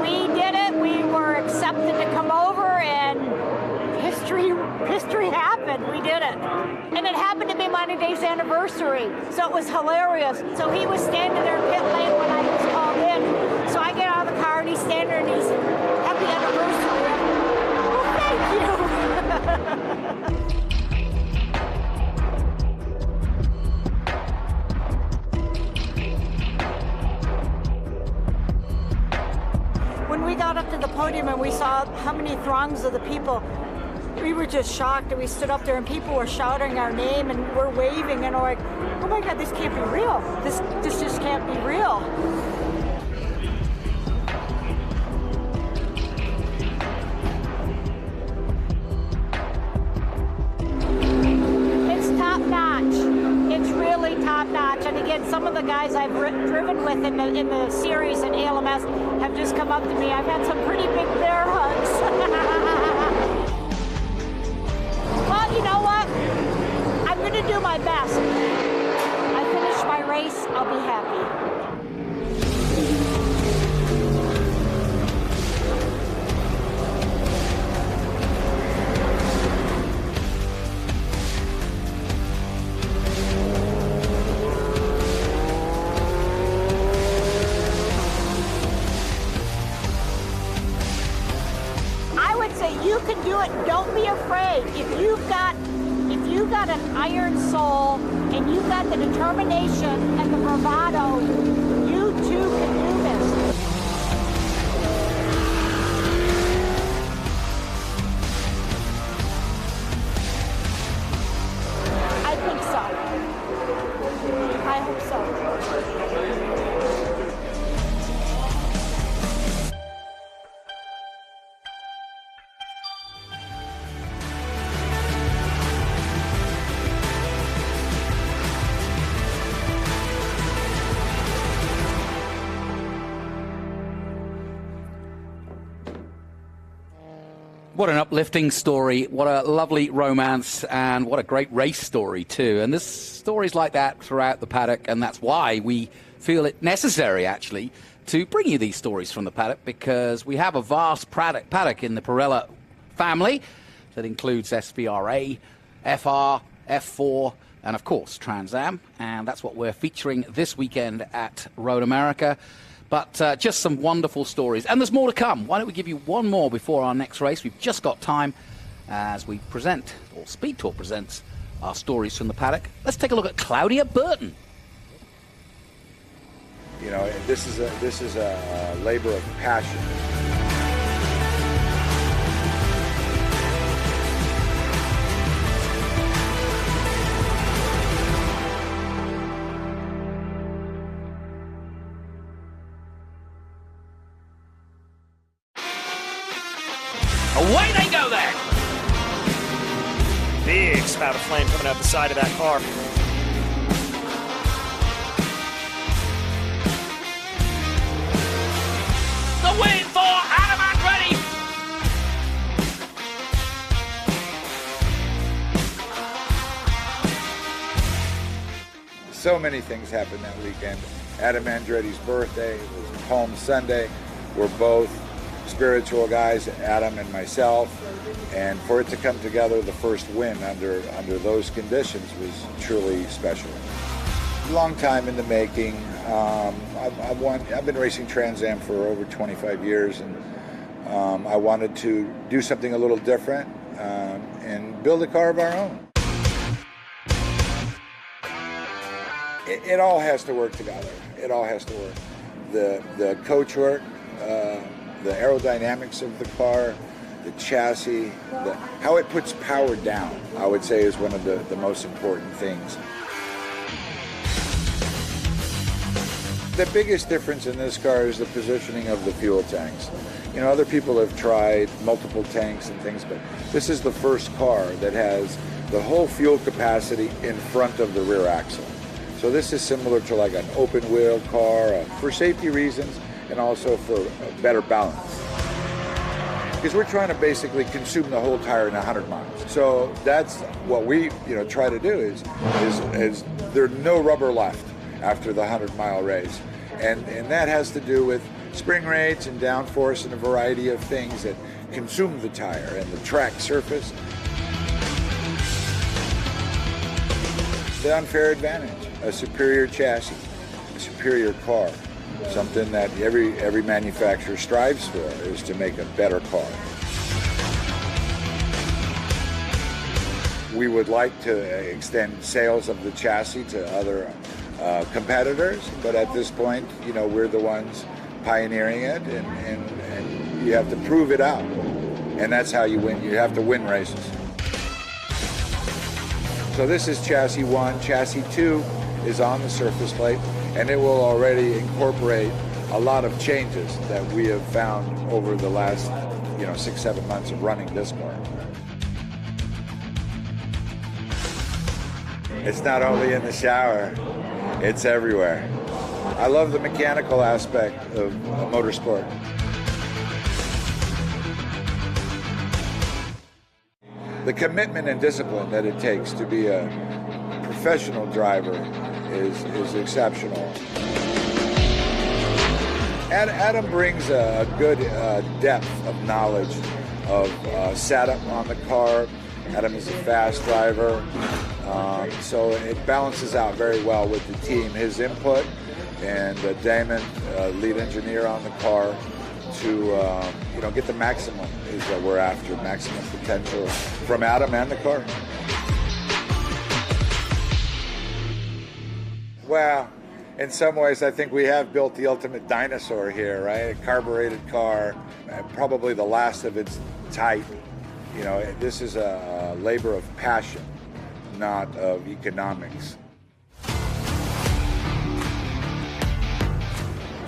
We did it. We were accepted to come over, and history happened. We did it. And it happened to be my Dave's anniversary. So it was hilarious. So he was standing there in pit lane when I was called in. So I get out of the car and he's standing there and he's, happy anniversary. Well, thank you. When we got up to the podium and we saw how many throngs of the people, we were just shocked, and we stood up there and people were shouting our name and we're waving, and we're like, oh my God, this can't be real. This just can't be real. It's top notch. It's really top notch. And again, some of the guys I've driven with in the series at ALMS have just come up to me. I've had some pretty big bear hugs. Well, you know what? I'm going to do my best. I finish my race, I'll be happy. I would say you can do it. Don't be afraid. If you've got an iron soul and you've got the determination and the bravado, you too can do this. I think so. I hope so. What an uplifting story, what a lovely romance, and what a great race story too. And there's stories like that throughout the paddock, and that's why we feel it necessary, actually, to bring you these stories from the paddock because we have a vast paddock in the Pirelli family that includes SVRA, FR, F4, and of course TransAm, and that's what we're featuring this weekend at Road America. But just some wonderful stories, and there's more to come. Why don't we give you one more before our next race? We've just got time as we present, or SpeedTour presents, our stories from the paddock. Let's take a look at Claudia Burton. You know, this is a labor of passion. Away they go there! Big spout of flame coming out the side of that car. The win for Adam Andretti! So many things happened that weekend. Adam Andretti's birthday, it was Palm Sunday. We're both spiritual guys, Adam and myself, and for it to come together, the first win under those conditions was truly special. Long time in the making. I've been racing TransAm for over 25 years, and I wanted to do something a little different and build a car of our own. It all has to work together. It all has to work. The coach work, the aerodynamics of the car, the chassis, how it puts power down, I would say is one of the most important things. The biggest difference in this car is the positioning of the fuel tanks. You know, other people have tried multiple tanks and things, but this is the first car that has the whole fuel capacity in front of the rear axle. So this is similar to like an open wheel car for safety reasons and also for a better balance. Because we're trying to basically consume the whole tire in 100 miles. So that's what we try to do is there's no rubber left after the 100-mile race. And that has to do with spring rates and downforce and a variety of things that consume the tire and the track surface. The unfair advantage, a superior chassis, a superior car. Something that every manufacturer strives for is to make a better car. We would like to extend sales of the chassis to other competitors, but at this point, we're the ones pioneering it, and you have to prove it out, and that's how you win. You have to win races. So this is chassis 1. Chassis 2 is on the surface plate, and it will already incorporate a lot of changes that we have found over the last 6-7 months of running this car. It's not only in the shower, it's everywhere. I love the mechanical aspect of motorsport. The commitment and discipline that it takes to be a professional driver is exceptional. Adam brings a good depth of knowledge of setup on the car. Adam is a fast driver, so it balances out very well with the team. His input and Damon, lead engineer on the car, to get the maximum is what we're after, maximum potential from Adam and the car. Well, in some ways, I think we have built the ultimate dinosaur here, right? A carbureted car, probably the last of its type. This is a labor of passion, not of economics.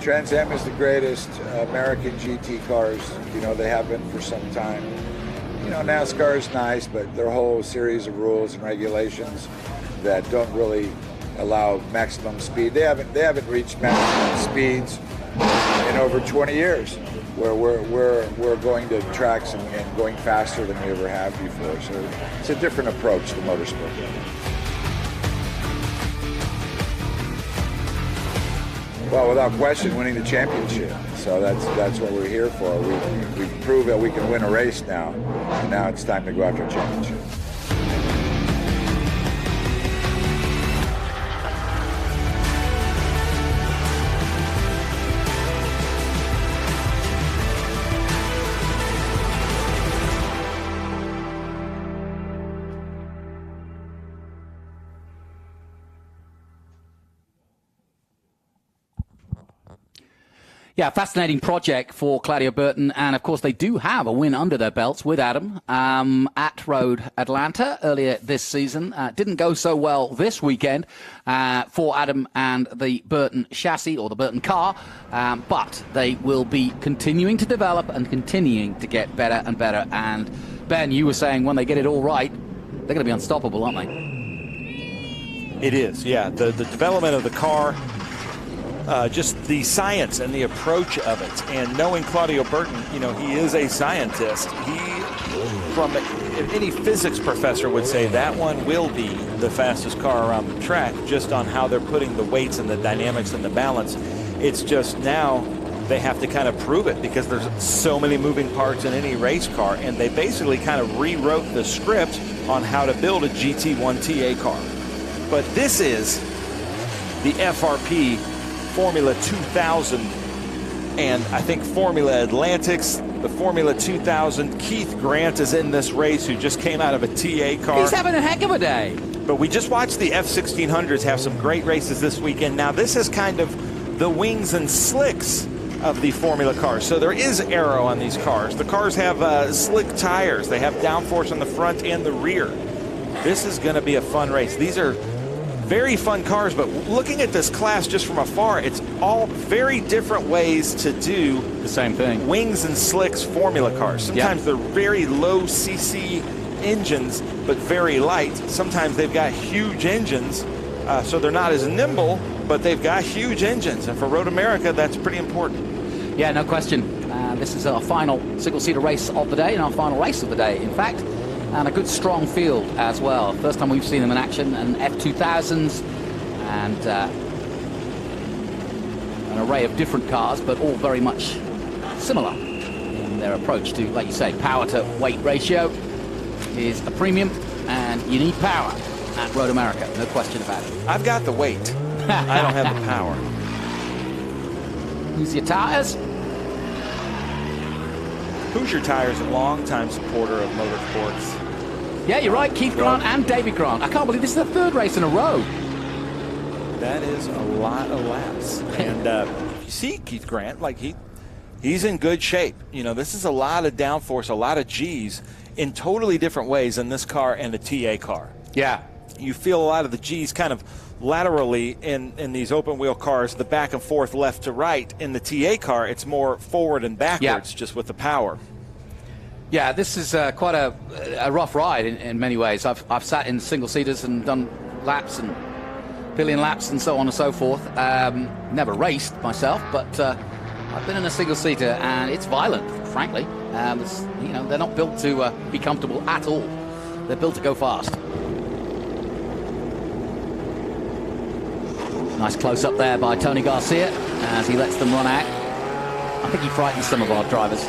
TransAm is the greatest American GT cars. They have been for some time. NASCAR is nice, but their whole series of rules and regulations that don't really allow maximum speed. They haven't reached maximum speeds in over 20 years, where we're going to tracks and going faster than we ever have before. So it's a different approach to motorsport. Well, without question, winning the championship. So that's what we're here for. We've proved that we can win a race now, and now it's time to go after a championship. Yeah, fascinating project for Claudio Burton, and of course they do have a win under their belts with Adam at Road Atlanta earlier this season. Didn't go so well this weekend for Adam and the Burton chassis or the Burton car, but they will be continuing to develop and continuing to get better and better. And Ben, you were saying when they get it all right, they're going to be unstoppable, aren't they? It is, yeah. The development of the car. Just the science and the approach of it, and knowing Claudio Burton, you know, he is a scientist. From any physics professor would say that one will be the fastest car around the track, just on how they're putting the weights and the dynamics and the balance. It's just now they have to kind of prove it because there's so many moving parts in any race car, and they basically kind of rewrote the script on how to build a GT1 TA car. But this is the FRP Formula 2000, and I think Formula Atlantics, the Formula 2000. Keith Grant is in this race, who just came out of a TA car. He's having a heck of a day. But we just watched the F1600s have some great races this weekend. Now this is kind of the wings and slicks of the Formula cars. So there is aero on these cars. The cars have slick tires. They have downforce on the front and the rear. This is going to be a fun race. These are very fun cars, but looking at this class just from afar, it's all very different ways to do the same thing. Wings and slicks Formula cars. Sometimes they're very low CC engines, but very light. Sometimes they've got huge engines, so they're not as nimble, but they've got huge engines. And for Road America, that's pretty important. Yeah, no question. This is our final single-seater race of the day, and our final race of the day, in fact. And a good strong field as well. First time we've seen them in action, and F2000s, and an array of different cars, but all very much similar in their approach to, like you say, power to weight ratio is a premium, and you need power at Road America, no question about it. I've got the weight. I don't have the power. Hoosier Tires. Hoosier Tires, a longtime supporter of motorsports. Yeah, you're right. Keith Grant and David Grant. I can't believe this is the third race in a row. That is a lot of laps. And you see Keith Grant, like he's in good shape. You know, this is a lot of downforce, a lot of G's in totally different ways than this car and the TA car. Yeah. You feel a lot of the G's kind of laterally in these open wheel cars, the back and forth, left to right. In the TA car, it's more forward and backwards, just with the power. Yeah, this is quite a rough ride in many ways. I've sat in single-seaters and done laps and pillion laps and so on and so forth. Never raced myself, but I've been in a single-seater, and it's violent, frankly. You know, they're not built to be comfortable at all. They're built to go fast. Nice close-up there by Tony Garcia as he lets them run out. I think he frightens some of our drivers.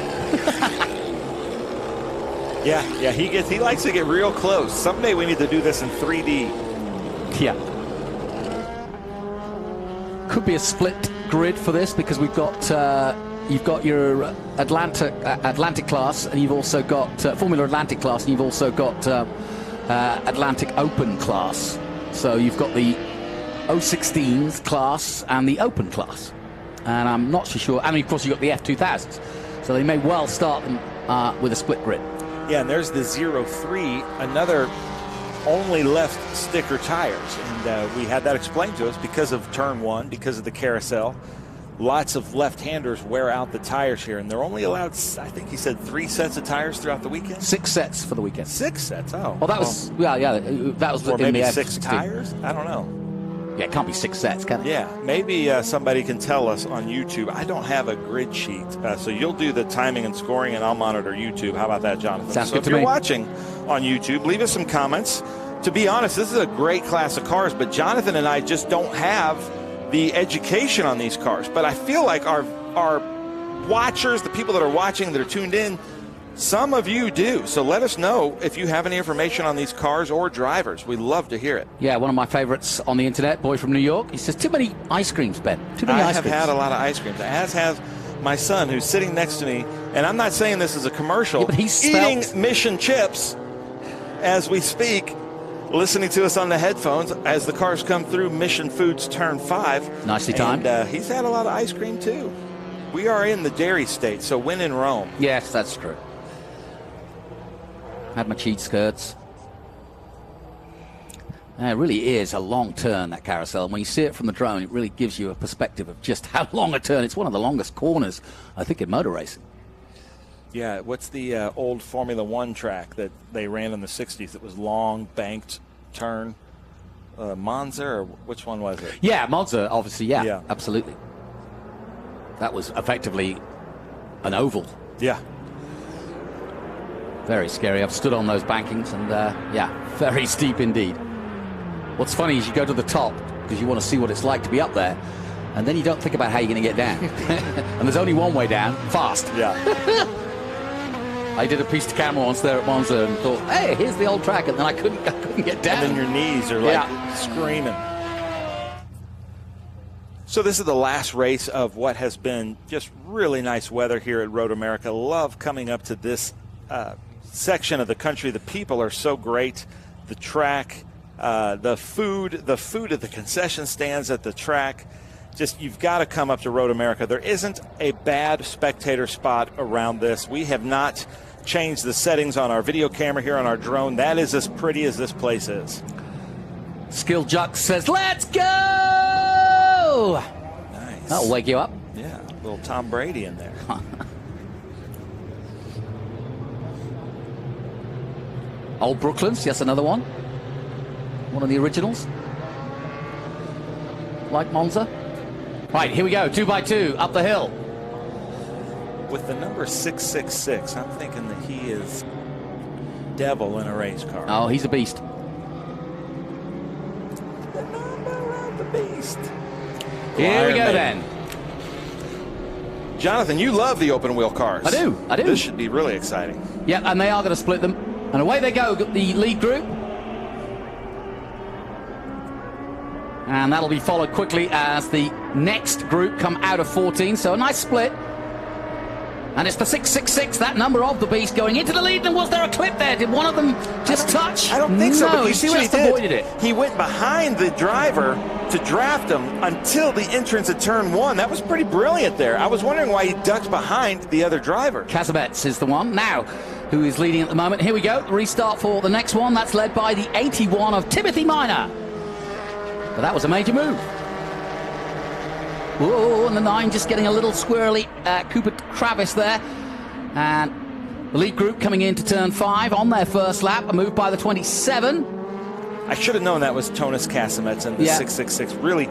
Yeah, he likes to get real close. Someday we need to do this in 3D. Yeah. Could be a split grid for this because we've got you've got your Atlantic class, and you've also got Formula Atlantic class, and you've also got Atlantic Open class. So you've got the 016s class and the Open class, and I'm not so sure. And of course you've got the F2000s, so they may well start them with a split grid. Yeah, and there's the 03, another only left sticker tires. And we had that explained to us because of turn one, because of the carousel. Lots of left-handers wear out the tires here, and they're only allowed, I think he said, 3 sets of tires throughout the weekend? 6 sets for the weekend. 6 sets, oh. Well, that was, that was or in maybe the 6 F16. tires? I don't know. Yeah, it can't be 6 sets, can it? Yeah, maybe somebody can tell us on YouTube. I don't have a grid sheet, so you'll do the timing and scoring, and I'll monitor YouTube. How about that, Jonathan? Sounds so good to if you're me. watching on YouTube, leave us some comments. To be honest, this is a great class of cars, but Jonathan and I just don't have the education on these cars. But I feel like our watchers, the people that are watching, that are tuned in, some of you do. So let us know if you have any information on these cars or drivers. We love to hear it. Yeah, one of my favorites on the internet, boy from New York, he says, too many ice creams, Ben. Too many ice creams. I have had a lot of ice creams, as has my son, who's sitting next to me. And I'm not saying this is a commercial. Yeah, but he's eating Mission chips as we speak, listening to us on the headphones as the cars come through Mission Foods Turn 5. Nicely timed. And he's had a lot of ice cream, too. We are in the dairy state, so when in Rome. Yes, that's true. Had my cheat skirts. It really is a long turn, that carousel. And when you see it from the drone, it really gives you a perspective of just how long a turn. It's one of the longest corners, I think, in motor racing. Yeah, what's the old Formula One track that they ran in the 60s? It was long, banked turn. Monza, or which one was it? Yeah, Monza, obviously, yeah, absolutely. That was effectively an oval. Yeah. Very scary. I've stood on those bankings, and yeah, very steep indeed. What's funny is you go to the top because you want to see what it's like to be up there, and then you don't think about how you're going to get down. And there's only one way down, fast. Yeah. I did a piece to camera once there at Monza and thought, hey, here's the old track, and then I couldn't get down. And then your knees are like screaming. So this is the last race of what has been just really nice weather here at Road America. Love coming up to this section of the country. The people are so great. The track, the food at the concession stands at the track. Just, you've got to come up to Road America. There isn't a bad spectator spot around this. We have not changed the settings on our video camera here on our drone. That is as pretty as this place is. Skill Juck says, let's go! Nice. That'll wake you up. Yeah, a little Tom Brady in there. Old Brooklands, yes, another one. One of the originals. Like Monza. Right, here we go, 2x2, up the hill. With the number 666, I'm thinking that he is devil in a race car. Oh, he's a beast. The number of the beast. Here we go then. Jonathan, you love the open wheel cars. I do. This should be really exciting. Yeah, and they are going to split them. And away they go, the lead group. And that'll be followed quickly as the next group come out of 14. So a nice split. And it's the 666, that number of the beast, going into the lead. And was there a clip there? Did one of them just touch? I don't think so. No, But you see what he just avoided it. He went behind the driver to draft him until the entrance at turn 1. That was pretty brilliant there. I was wondering why he ducked behind the other driver. Kazabets is the one. Now, who is leading at the moment? Here we go. Restart for the next one. That's led by the 81 of Timothy Minor. But that was a major move. Whoa, and the 9 just getting a little squirrely. Cooper Travis there. And the lead group coming into turn 5 on their first lap. A move by the 27. I should have known that was Tonis Casamets in the 666. Really,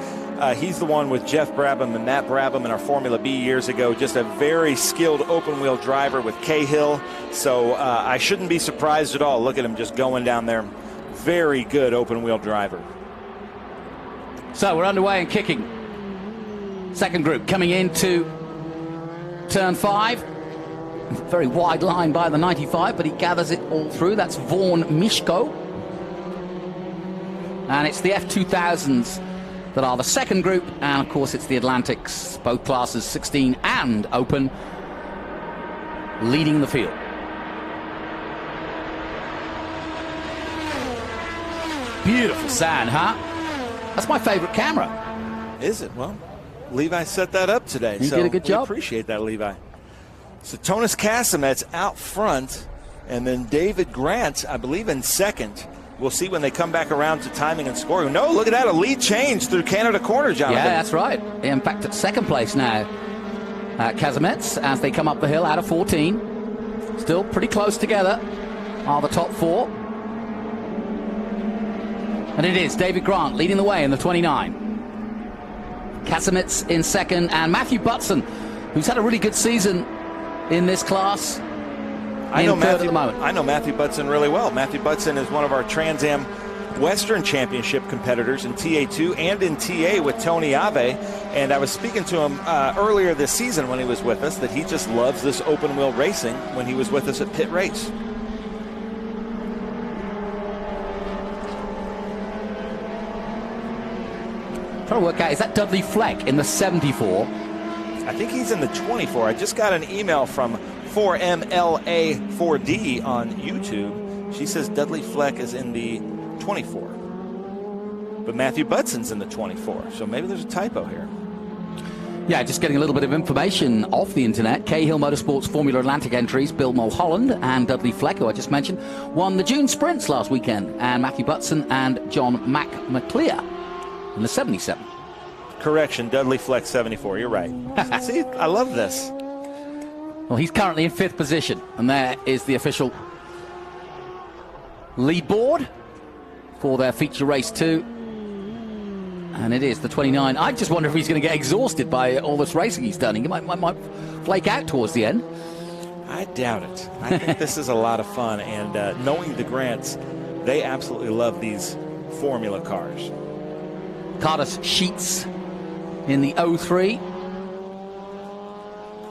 he's the one with Jeff Brabham and Matt Brabham in our Formula B years ago. Just a very skilled open-wheel driver with Cahill. So I shouldn't be surprised at all. Look at him just going down there. Very good open-wheel driver. So we're underway and kicking. Second group coming into turn 5. Very wide line by the 95, but he gathers it all through. That's Vaughan Mishko. And it's the F2000s that are the second group. And, of course, it's the Atlantics, both classes 16 and open, leading the field. Beautiful sound, huh? That's my favorite camera. Is it? Well, Levi set that up today. He did a good job. Appreciate that, Levi. So Tonis Casamets out front, and then David Grant, I believe, in second. We'll see when they come back around to timing and scoring. No, look at that, a lead change through Canada Corner, Jonathan. Yeah, that's right. In fact, at second place now, Casamets, as they come up the hill out of 14. Still pretty close together are the top 4. And it is David Grant leading the way in the 29. Casamets in second, and Matthew Butson, who's had a really good season in this class, I know third at the moment. I know Matthew Butson really well. Matthew Butson is one of our TransAm Western Championship competitors in TA2 and in TA with Tony Ave. And I was speaking to him earlier this season when he was with us that he just loves this open wheel racing when he was with us at Pit Race. Trying to work out, is that Dudley Fleck in the 74? I think he's in the 24. I just got an email from 4MLA4D on YouTube. She says Dudley Fleck is in the 24. But Matthew Budson's in the 24. So maybe there's a typo here. Yeah, just getting a little bit of information off the internet. Cahill Motorsports Formula Atlantic entries, Bill Mulholland and Dudley Fleck, who I just mentioned, won the June sprints last weekend. And Matthew Butson and John McClear in the 77. Correction, Dudley Fleck 74. You're right. See, I love this. Well, he's currently in 5th position, and there is the official lead board for their feature race 2. And it is the 29. I just wonder if he's going to get exhausted by all this racing he's done. He might flake out towards the end. I doubt it. I think this is a lot of fun, and knowing the Grants, they absolutely love these formula cars. Carter's Sheets in the 03.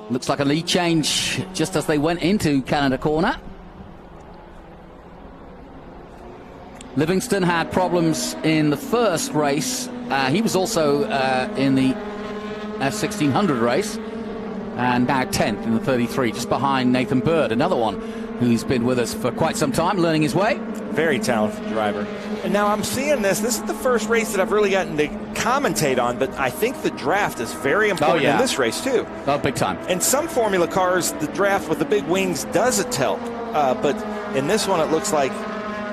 Looks like a lead change just as they went into Canada Corner. Livingston had problems in the first race. He was also in the F1600 race, and now 10th in the 33, just behind Nathan Bird, another one who's been with us for quite some time, learning his way. Very talented driver. And now I'm seeing this. This is the first race that I've really gotten to commentate on, but I think the draft is very important in this race, too. Oh, big time. In some formula cars, the draft with the big wings doesn't help. But in this one, it looks like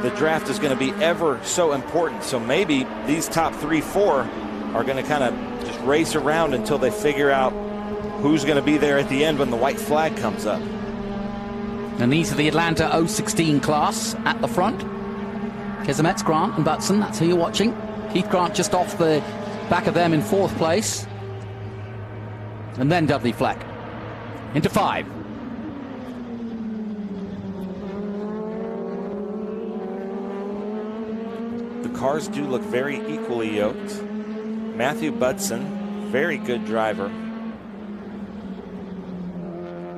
the draft is going to be ever so important. So maybe these top 3, 4 are going to kind of just race around until they figure out who's going to be there at the end when the white flag comes up. And these are the Atlanta 016 class at the front. Kesemets, Grant and Butson, that's who you're watching. Keith Grant just off the back of them in 4th place. And then Dudley Fleck into 5. The cars do look very equally yoked. Matthew Butson, very good driver.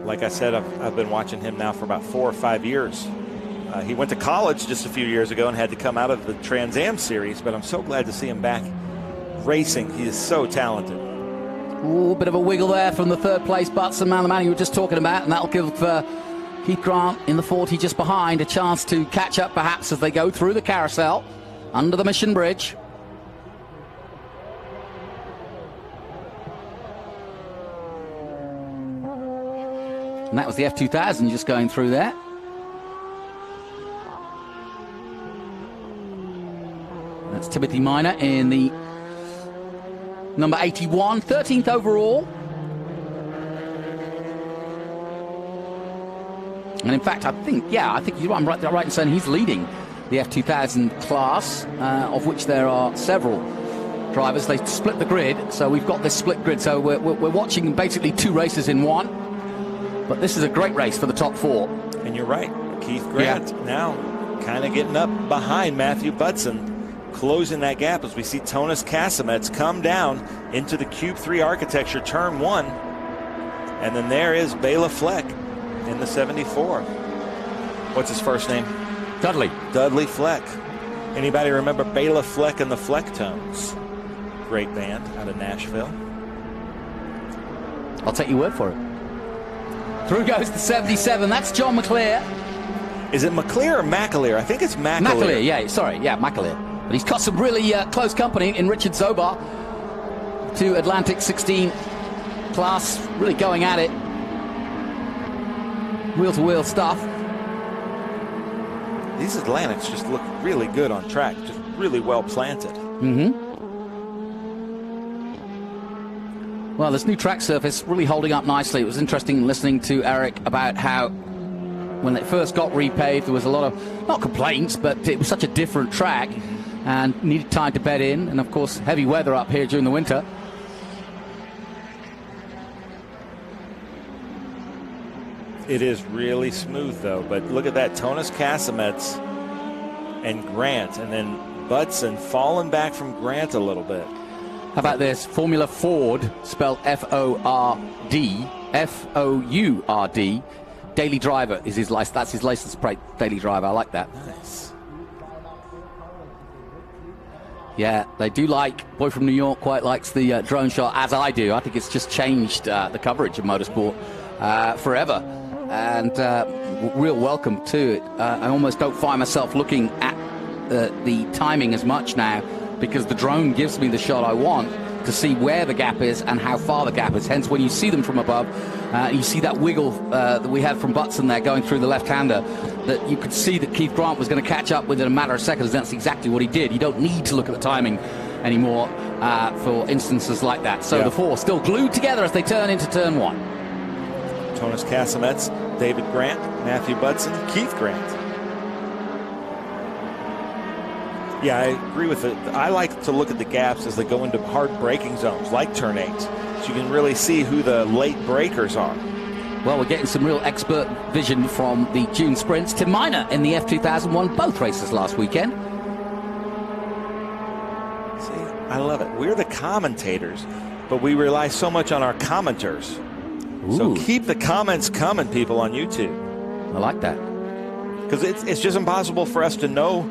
Like I said, I've been watching him now for about 4 or 5 years. He went to college just a few years ago and had to come out of the TransAm series, but I'm so glad to see him back racing. He is so talented. Ooh, bit of a wiggle there from the 3rd place Butson, the man you were just talking about, and that'll give Keith Grant in the 40 just behind a chance to catch up perhaps as they go through the carousel under the Mission Bridge. And that was the F2000 just going through there. That's Timothy Minor in the number 81, 13th overall. And in fact, I think I'm right in saying he's leading the F2000 class, of which there are several drivers. They split the grid, so we've got this split grid. So we're watching basically 2 races in one. But this is a great race for the top 4. And you're right. Keith Grant now kind of getting up behind Matthew Butson, closing that gap as we see Tonis Casemets come down into the Cube 3 architecture, turn 1. And then there is Bela Fleck in the 74. What's his first name? Dudley. Dudley Fleck. Anybody remember Bela Fleck and the Flecktones? Great band out of Nashville. I'll take your word for it. Through goes the 77. That's John McClear. Is it McClear or McAleer? I think it's McAleer. McAleer, McAleer. But he's got some really close company in Richard Zobar. 2 Atlantic 16 class, really going at it. Wheel-to-wheel stuff. These Atlantics just look really good on track, just really well planted. Well, this new track surface really holding up nicely. It was interesting listening to Eric about how when it first got repaved, there was a lot of, not complaints, but it was such a different track and needed time to bed in. And, of course, heavy weather up here during the winter. It is really smooth, though. But look at that. Tonis Casemets and Grant, and then Butson falling back from Grant a little bit. How about this? Formula Ford, spelled F-O-R-D, F-O-U-R-D. Daily Driver is his license. That's his license plate, Daily Driver. I like that. Nice. Yeah, they do like, boy from New York quite likes the drone shot, as I do. I think it's just changed the coverage of motorsport forever. And real welcome to it. I almost don't find myself looking at the timing as much now, because the drone gives me the shot I want to see where the gap is and how far the gap is. Hence, when you see them from above, you see that wiggle that we had from Butson there going through the left-hander, that you could see that Keith Grant was going to catch up within a matter of seconds. That's exactly what he did. You don't need to look at the timing anymore for instances like that. So the four still glued together as they turn into turn one. Tonis Casamets, David Grant, Matthew Butson, Keith Grant. Yeah, I agree with it. I like to look at the gaps as they go into hard braking zones, like turn 8, so you can really see who the late breakers are. Well, we're getting some real expert vision from the June sprints. Tim Minor in the F2000 won both races last weekend. See, I love it. We're the commentators, but we rely so much on our commenters. Ooh. So keep the comments coming, people, on YouTube. I like that. Because it's just impossible for us to know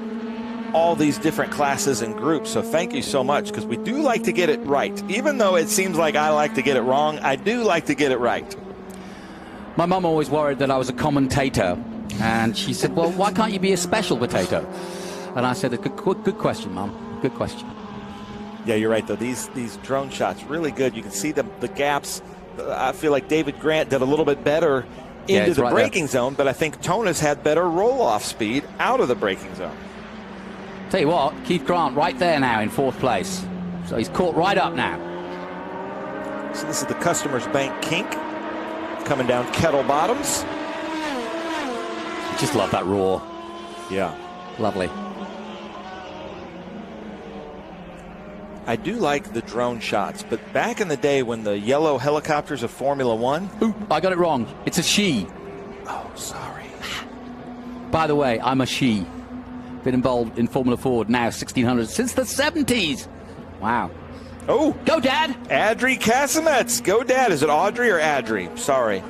all these different classes and groups. So thank you so much, because we do like to get it right. Even though it seems like I like to get it wrong, I do like to get it right. My mum always worried that I was a commentator, and she said, well, why can't you be a special potato? And I said, good question, Mum. Good question. Yeah, you're right, though. These drone shots, really good. You can see the gaps. I feel like David Grant did a little bit better into the braking zone, but I think Tonis had better roll-off speed out of the braking zone. Tell you what, Keith Grant right there now in 4th place. So he's caught right up now. So this is the Customer's Bank kink coming down Kettle Bottoms. Just love that roar. Yeah. Lovely. I do like the drone shots, but back in the day when the yellow helicopters of Formula One. Ooh, I got it wrong. It's a she. Oh, sorry. By the way, I'm a she. Been involved in Formula Ford now 1600 since the 70s. Wow. Oh, go Dad. Adri Casamets. Go Dad. Is it Audrey or Adri? Sorry.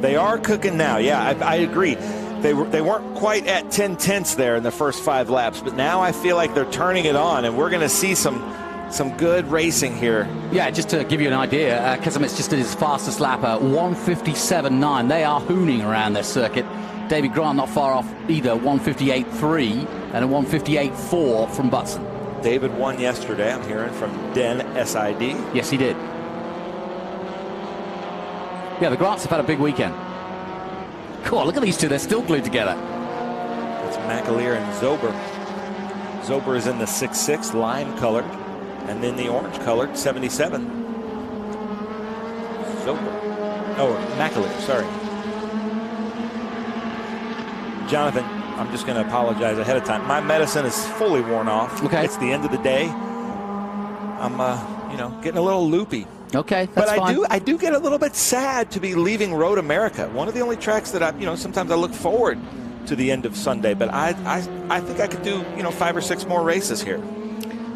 They are cooking now. Yeah, I agree. They weren't quite at 10 tenths there in the first 5 laps, but now I feel like they're turning it on, and we're going to see some good racing here. Yeah, just to give you an idea, Casamets just did his fastest lap, 1:57.9. They are hooning around this circuit. David Grant not far off either, 1:58.3 and a 1:58.4 from Butson. David won yesterday, I'm hearing from Den SID. Yes, he did. Yeah, the Grants have had a big weekend. Cool, look at these two, they're still glued together. It's McAleer and Zober. Zober is in the 6.6 lime colored, and then the orange colored 77. Zober. Oh, McAleer, sorry. Jonathan, I'm just going to apologize ahead of time. My medicine is fully worn off. Okay. It's the end of the day. I'm, getting a little loopy. Okay, that's fine. But I do get a little bit sad to be leaving Road America. One of the only tracks that sometimes I look forward to the end of Sunday. But I think I could do 5 or 6 more races here.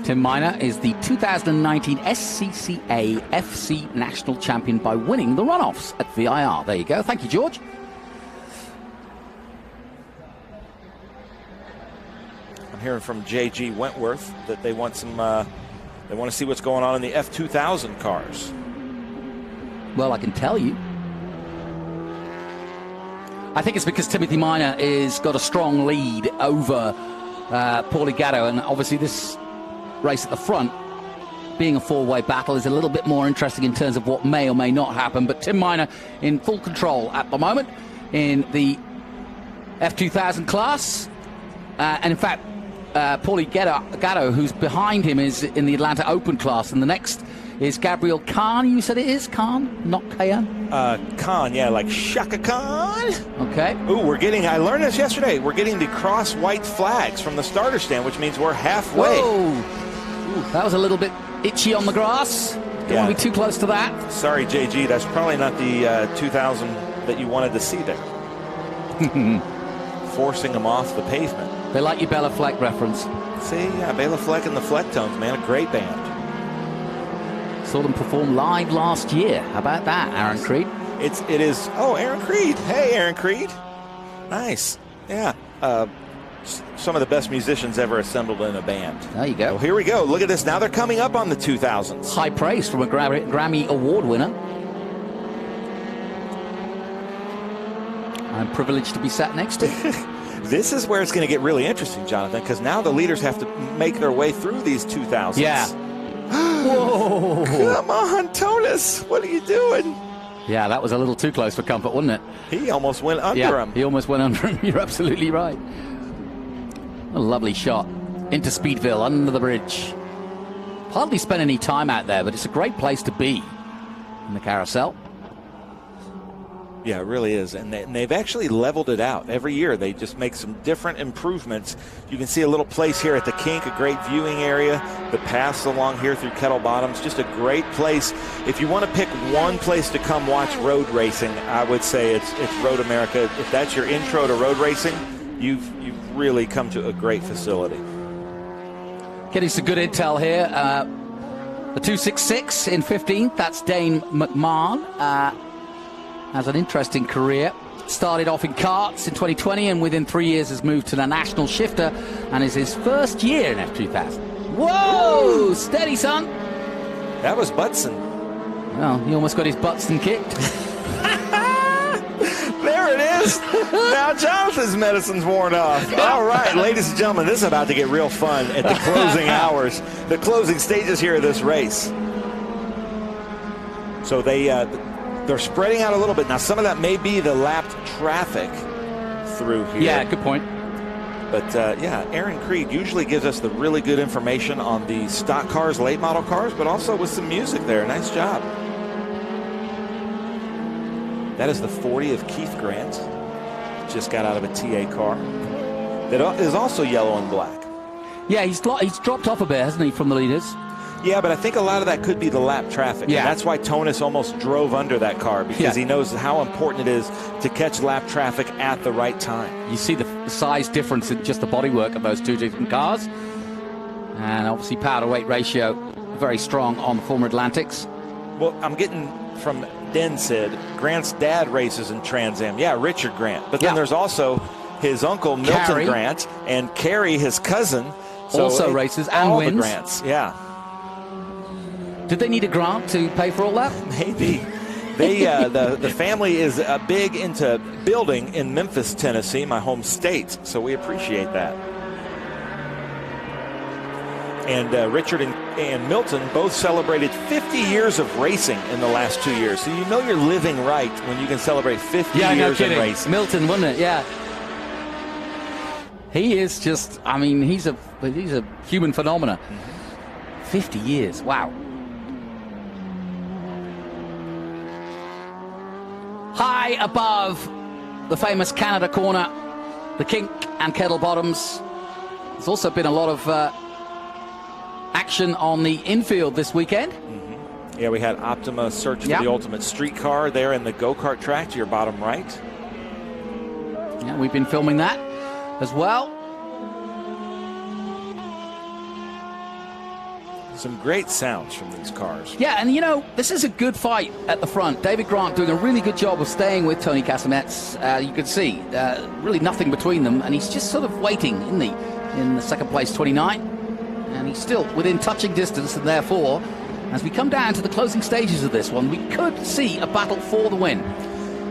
Tim Minor is the 2019 SCCA FC National Champion by winning the runoffs at VIR. There you go. Thank you, George. Hearing from J.G. Wentworth that they want some. They want to see what's going on in the F2000 cars. Well, I can tell you. I think it's because Timothy Minor is got a strong lead over Paulie Gatto, and obviously this race at the front, being a 4-way battle, is a little bit more interesting in terms of what may or may not happen. But Tim Minor in full control at the moment in the F2000 class, and in fact. Paulie Gatto, who's behind him, is in the Atlanta Open class, and the next is Gabriel Khan. You said it is Khan, not Kayan? Khan, yeah, like Shaka Khan. Okay. Ooh, I learned this yesterday. We're getting the cross white flags from the starter stand, which means we're halfway. Whoa. Ooh, that was a little bit itchy on the grass. Don't want to be too close to that. Sorry, JG, that's probably not the 2000 that you wanted to see there. Forcing them off the pavement. They like your Bela Fleck reference. See, yeah, Bela Fleck and the Flecktones, man, a great band. Saw them perform live last year. How about that, Aaron Creed? It is. Oh, Aaron Creed. Hey, Aaron Creed. Nice. Yeah. Some of the best musicians ever assembled in a band. There you go. Well, here we go. Look at this. Now they're coming up on the 2000s. High praise from a Grammy Award winner. I'm privileged to be sat next to. This is where it's going to get really interesting, Jonathan, because now the leaders have to make their way through these 2000s. Yeah. Whoa. Come on, Tonis. What are you doing? Yeah, that was a little too close for comfort, wasn't it? He almost went under him. He almost went under him. You're absolutely right. A lovely shot into Speedville, under the bridge. Hardly spent any time out there, but it's a great place to be in the carousel. Yeah, it really is. And they've actually leveled it out. Every year they just make some different improvements. You can see a little place here at the Kink, a great viewing area. The paths along here through Kettle Bottoms, just a great place. If you want to pick one place to come watch road racing, I would say it's Road America. If that's your intro to road racing, you've really come to a great facility. Getting some good intel here. The 266 in 15th, that's Dane McMahon. Has an interesting career. Started off in karts in 2020 and within 3 years has moved to the national shifter and is his first year in F2000. Whoa! Steady, son. That was Butson. Well, he almost got his Butson kicked. There it is. Now Jonathan's medicine's worn off. All right, ladies and gentlemen, this is about to get real fun at the closing hours, the closing stages here of this race. So they're spreading out a little bit. Now, some of that may be the lapped traffic through here. Yeah, good point. But, yeah, Aaron Creed usually gives us the really good information on the stock cars, late model cars, but also with some music there. Nice job. That is the 40 of Keith Grant. Just got out of a TA car. That is also yellow and black. Yeah, he's dropped off a bit, hasn't he, from the leaders? Yeah, but I think a lot of that could be the lap traffic. Yeah. And that's why Tonis almost drove under that car, because he knows how important it is to catch lap traffic at the right time. You see the size difference in just the bodywork of those two different cars. And obviously power to weight ratio very strong on the former Atlantics. Well, I'm getting from Den said Grant's dad races in Trans Am. Yeah, Richard Grant. But then there's also his uncle Milton Carrie. Grant and Carrie, his cousin. So also races and all wins. The Grants, yeah. Did they need a grant to pay for all that? Maybe. They the family is big into building in Memphis, Tennessee, my home state. So we appreciate that. And Richard and Milton both celebrated 50 years of racing in the last 2 years. So you know you're living right when you can celebrate 50 years of racing. Milton, wasn't it? Yeah. He is just, I mean, he's a human phenomena. 50 years, wow. High above the famous Canada corner, the Kink and Kettle Bottoms. There's also been a lot of action on the infield this weekend. Mm-hmm. Yeah, we had Optima search for the ultimate street car there in the go-kart track to your bottom right. Yeah, we've been filming that as well. Some great sounds from these cars. Yeah, and you know, this is a good fight at the front. David Grant doing a really good job of staying with Tony Casamets. You can see really nothing between them, and he's just sort of waiting, isn't he, in the second place 29. And he's still within touching distance, and therefore, as we come down to the closing stages of this one, we could see a battle for the win.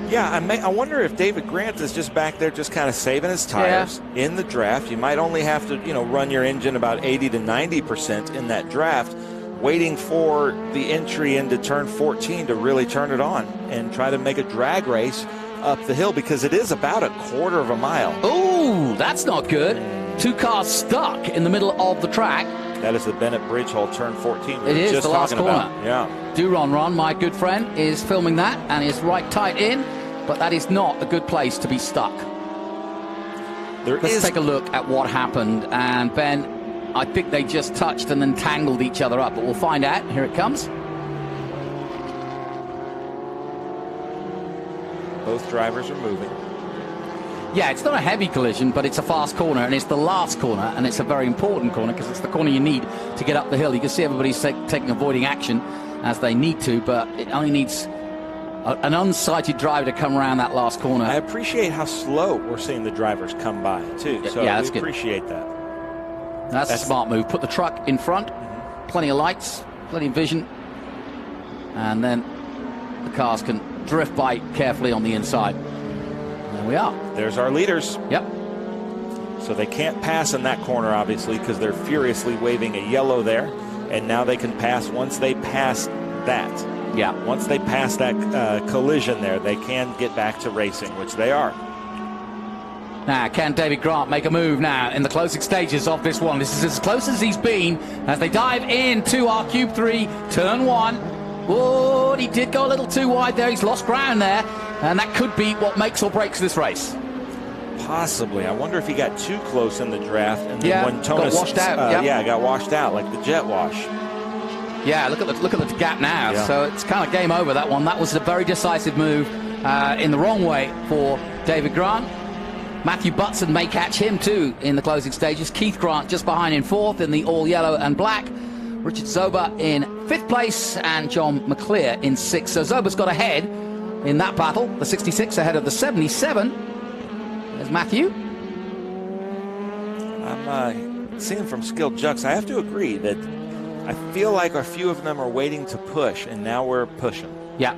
Yeah, I wonder if David Grant is just back there just kind of saving his tires in the draft. You might only have to, run your engine about 80 to 90% in that draft, waiting for the entry into turn 14 to really turn it on and try to make a drag race up the hill, because it is about a quarter of a mile. Ooh, that's not good. Two cars stuck in the middle of the track. That is the Bennett Bridge Hole, turn 14. It is just the last corner. About. Yeah. Ron, my good friend, is filming that and is right tight in, but that is not a good place to be stuck. Let's take a look at what happened. And Ben, I think they just touched and then tangled each other up, but we'll find out. Here it comes. Both drivers are moving. Yeah, it's not a heavy collision, but it's a fast corner, and it's the last corner, and it's a very important corner because it's the corner you need to get up the hill. You can see everybody's avoiding action as they need to, but it only needs an unsighted driver to come around that last corner. I appreciate how slow we're seeing the drivers come by, too. So yeah, that's we appreciate that. That's a smart move. Put the truck in front, plenty of lights, plenty of vision, and then the cars can drift by carefully on the inside. There we are. There's our leaders. Yep. So they can't pass in that corner, obviously, because they're furiously waving a yellow there. And now they can pass once they pass that. Yeah. Once they pass that collision there, they can get back to racing, which they are. Now, can David Grant make a move now in the closing stages of this one? This is as close as he's been as they dive into our Cube 3, turn 1. Oh, he did go a little too wide there. He's lost ground there. And that could be what makes or breaks this race. Possibly. I wonder if he got too close in the draft. And then when got washed out. Yeah, got washed out like the jet wash. Yeah, look at the gap now. Yeah. So it's kind of game over, that one. That was a very decisive move in the wrong way for David Grant. Matthew Butson may catch him too in the closing stages. Keith Grant just behind in 4th in the all yellow and black. Richard Zoba in 5th place and John McClear in 6th. So Zoba's got ahead in that battle. The 66 ahead of the 77. There's Matthew. I'm seeing from Skilled Jucks, I have to agree that I feel like a few of them are waiting to push, and now we're pushing. Yeah.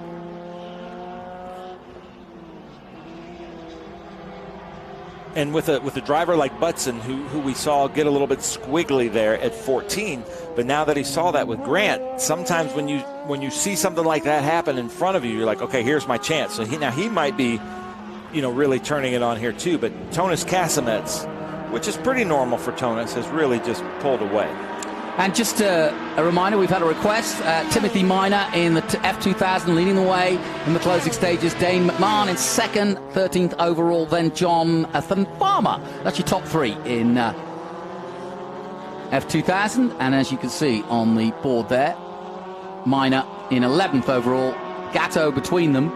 And with a driver like Butson, who we saw get a little bit squiggly there at 14, but now that he saw that with Grant, sometimes when you see something like that happen in front of you, you're like, okay, here's my chance. So he might be, really turning it on here too. But Tonis Casamets, which is pretty normal for Tonis, has really just pulled away. And just a reminder, we've had a request. Timothy Minor in the F2000 leading the way in the closing stages. Dane McMahon in 2nd, 13th overall. Then Jonathan Farmer. That's your top 3 in F2000. And as you can see on the board there, Minor in 11th overall. Gatto between them.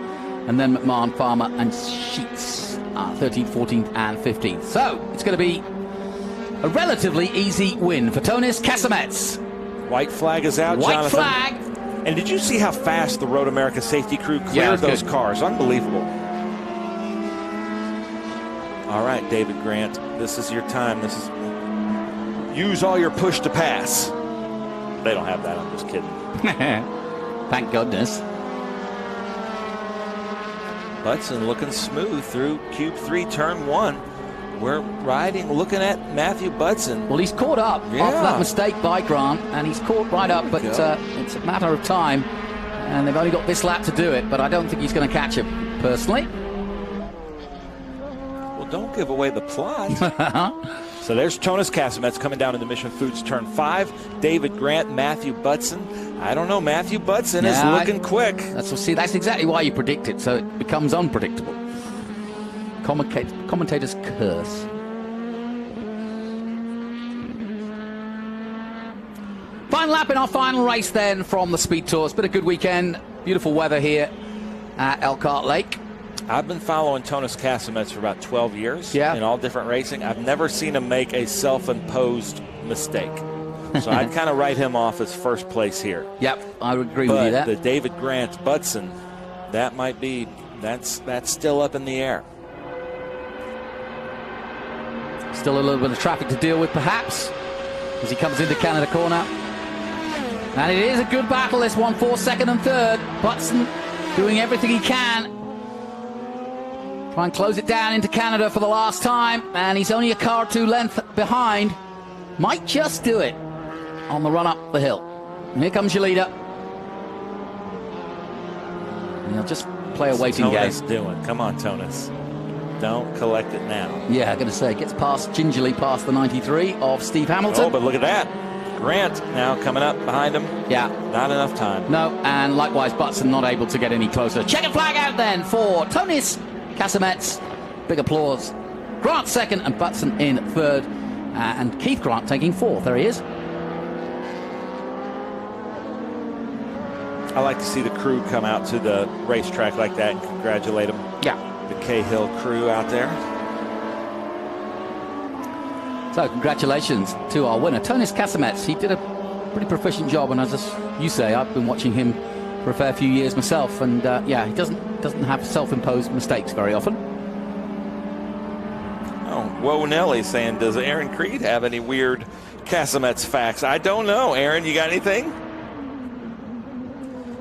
And then McMahon, Farmer and Sheets, 13th, 14th and 15th. So it's going to be a relatively easy win for Tonis Casamets. White flag is out, White Jonathan. flag. And did you see how fast the Road America safety crew cleared those cars? Unbelievable. All right, David Grant, this is your time. Use all your push to pass. They don't have that, I'm just kidding. Thank goodness. Butson looking smooth through Cube 3, turn 1. We're looking at Matthew Butson. Well, he's caught up after that mistake by Grant, and he's caught right up, but it's a matter of time, and they've only got this lap to do it, but I don't think he's going to catch him, personally. Well, don't give away the plot. So there's Tonis Casamets coming down into Mission Foods turn 5. David Grant, Matthew Butson. I don't know, Matthew Butson is looking quick. That's exactly why you predict it, so it becomes unpredictable. Commentator's curse. Final lap in our final race then from the Speed Tour. It's been a good weekend. Beautiful weather here at Elkhart Lake. I've been following Tonis Casamets for about 12 years in all different racing. I've never seen him make a self-imposed mistake. So I'd kind of write him off as first place here. Yep, I would agree with you there. But the David Grant Butson, that might be, that's still up in the air. Still a little bit of traffic to deal with, perhaps, as he comes into Canada corner. And it is a good battle, this one, for 2nd and 3rd. Butson doing everything he can. Try and close it down into Canada for the last time. And he's only a car or 2 lengths behind. Might just do it on the run up the hill. And here comes your leader. And he'll just play a waiting game. Tonis doing? Come on, Tonis. Don't collect it now. Yeah, I'm going to say, gets gingerly past the 93 of Steve Hamilton. Oh, but look at that. Grant now coming up behind him. Yeah. Not enough time. No, and likewise, Butson not able to get any closer. Checkered flag out then for Tonis Casamets. Big applause. Grant 2nd and Butson in 3rd. And Keith Grant taking 4th. There he is. I like to see the crew come out to the racetrack like that and congratulate them. Yeah. The Cahill crew out there. So congratulations to our winner, Tonis Kasemets. He did a pretty proficient job, and as you say, I've been watching him for a fair few years myself, and yeah, he doesn't have self-imposed mistakes very often. Oh, Whoa Nelly saying, does Aaron Creed have any weird Kasemets facts? I don't know. Aaron, you got anything?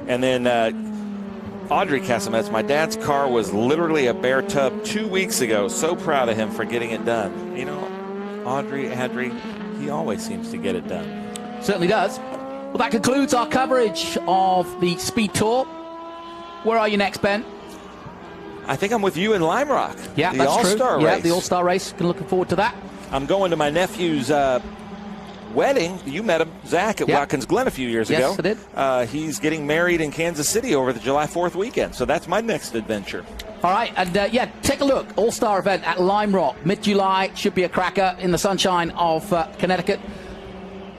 And then Audrey Kasemets, my dad's car was literally a bare tub 2 weeks ago. So proud of him for getting it done. You know, Audrey, he always seems to get it done. Certainly does. Well, that concludes our coverage of the Speed Tour. Where are you next, Ben? I think I'm with you in Lime Rock. Yeah, the that's All-Star true. race. Yeah, the All-Star race. Looking forward to that. I'm going to my nephew's wedding. You met him, Zach, at Watkins Glen a few years ago. Yes, I did. He's getting married in Kansas City over the July 4th weekend. So that's my next adventure. All right, and yeah, take a look. All-Star event at Lime Rock, mid-July. Should be a cracker in the sunshine of Connecticut.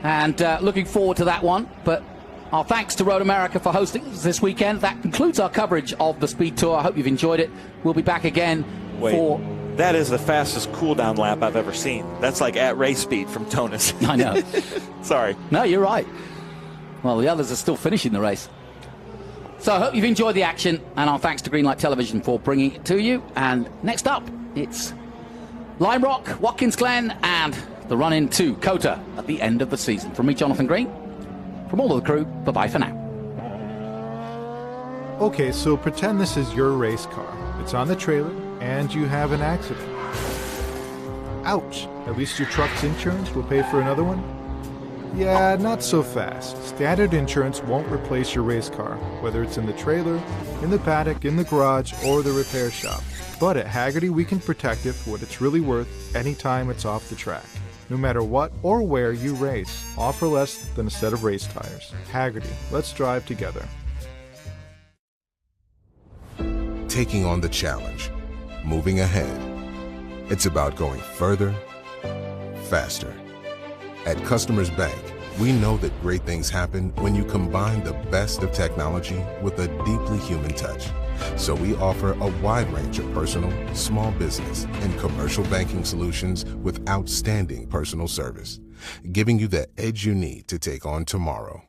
And looking forward to that one. But our thanks to Road America for hosting us this weekend. That concludes our coverage of the Speed Tour. I hope you've enjoyed it. We'll be back again for... That is the fastest cool-down lap I've ever seen. That's like at race speed from Tonis. I know. Sorry. No, you're right. Well, the others are still finishing the race. So I hope you've enjoyed the action, and our thanks to Greenlight Television for bringing it to you. And next up, it's Lime Rock, Watkins Glen, and the run-in to COTA at the end of the season. From me, Jonathan Green, from all of the crew, bye-bye for now. Okay, so pretend this is your race car. It's on the trailer, and you have an accident. Ouch! At least your truck's insurance will pay for another one? Yeah, not so fast. Standard insurance won't replace your race car, whether it's in the trailer, in the paddock, in the garage, or the repair shop. But at Hagerty, we can protect it for what it's really worth anytime it's off the track. No matter what or where you race, offer less than a set of race tires. Hagerty, let's drive together. Taking on the challenge, moving ahead. It's about going further, faster. At Customers Bank, we know that great things happen when you combine the best of technology with a deeply human touch. So we offer a wide range of personal, small business, and commercial banking solutions with outstanding personal service, giving you the edge you need to take on tomorrow.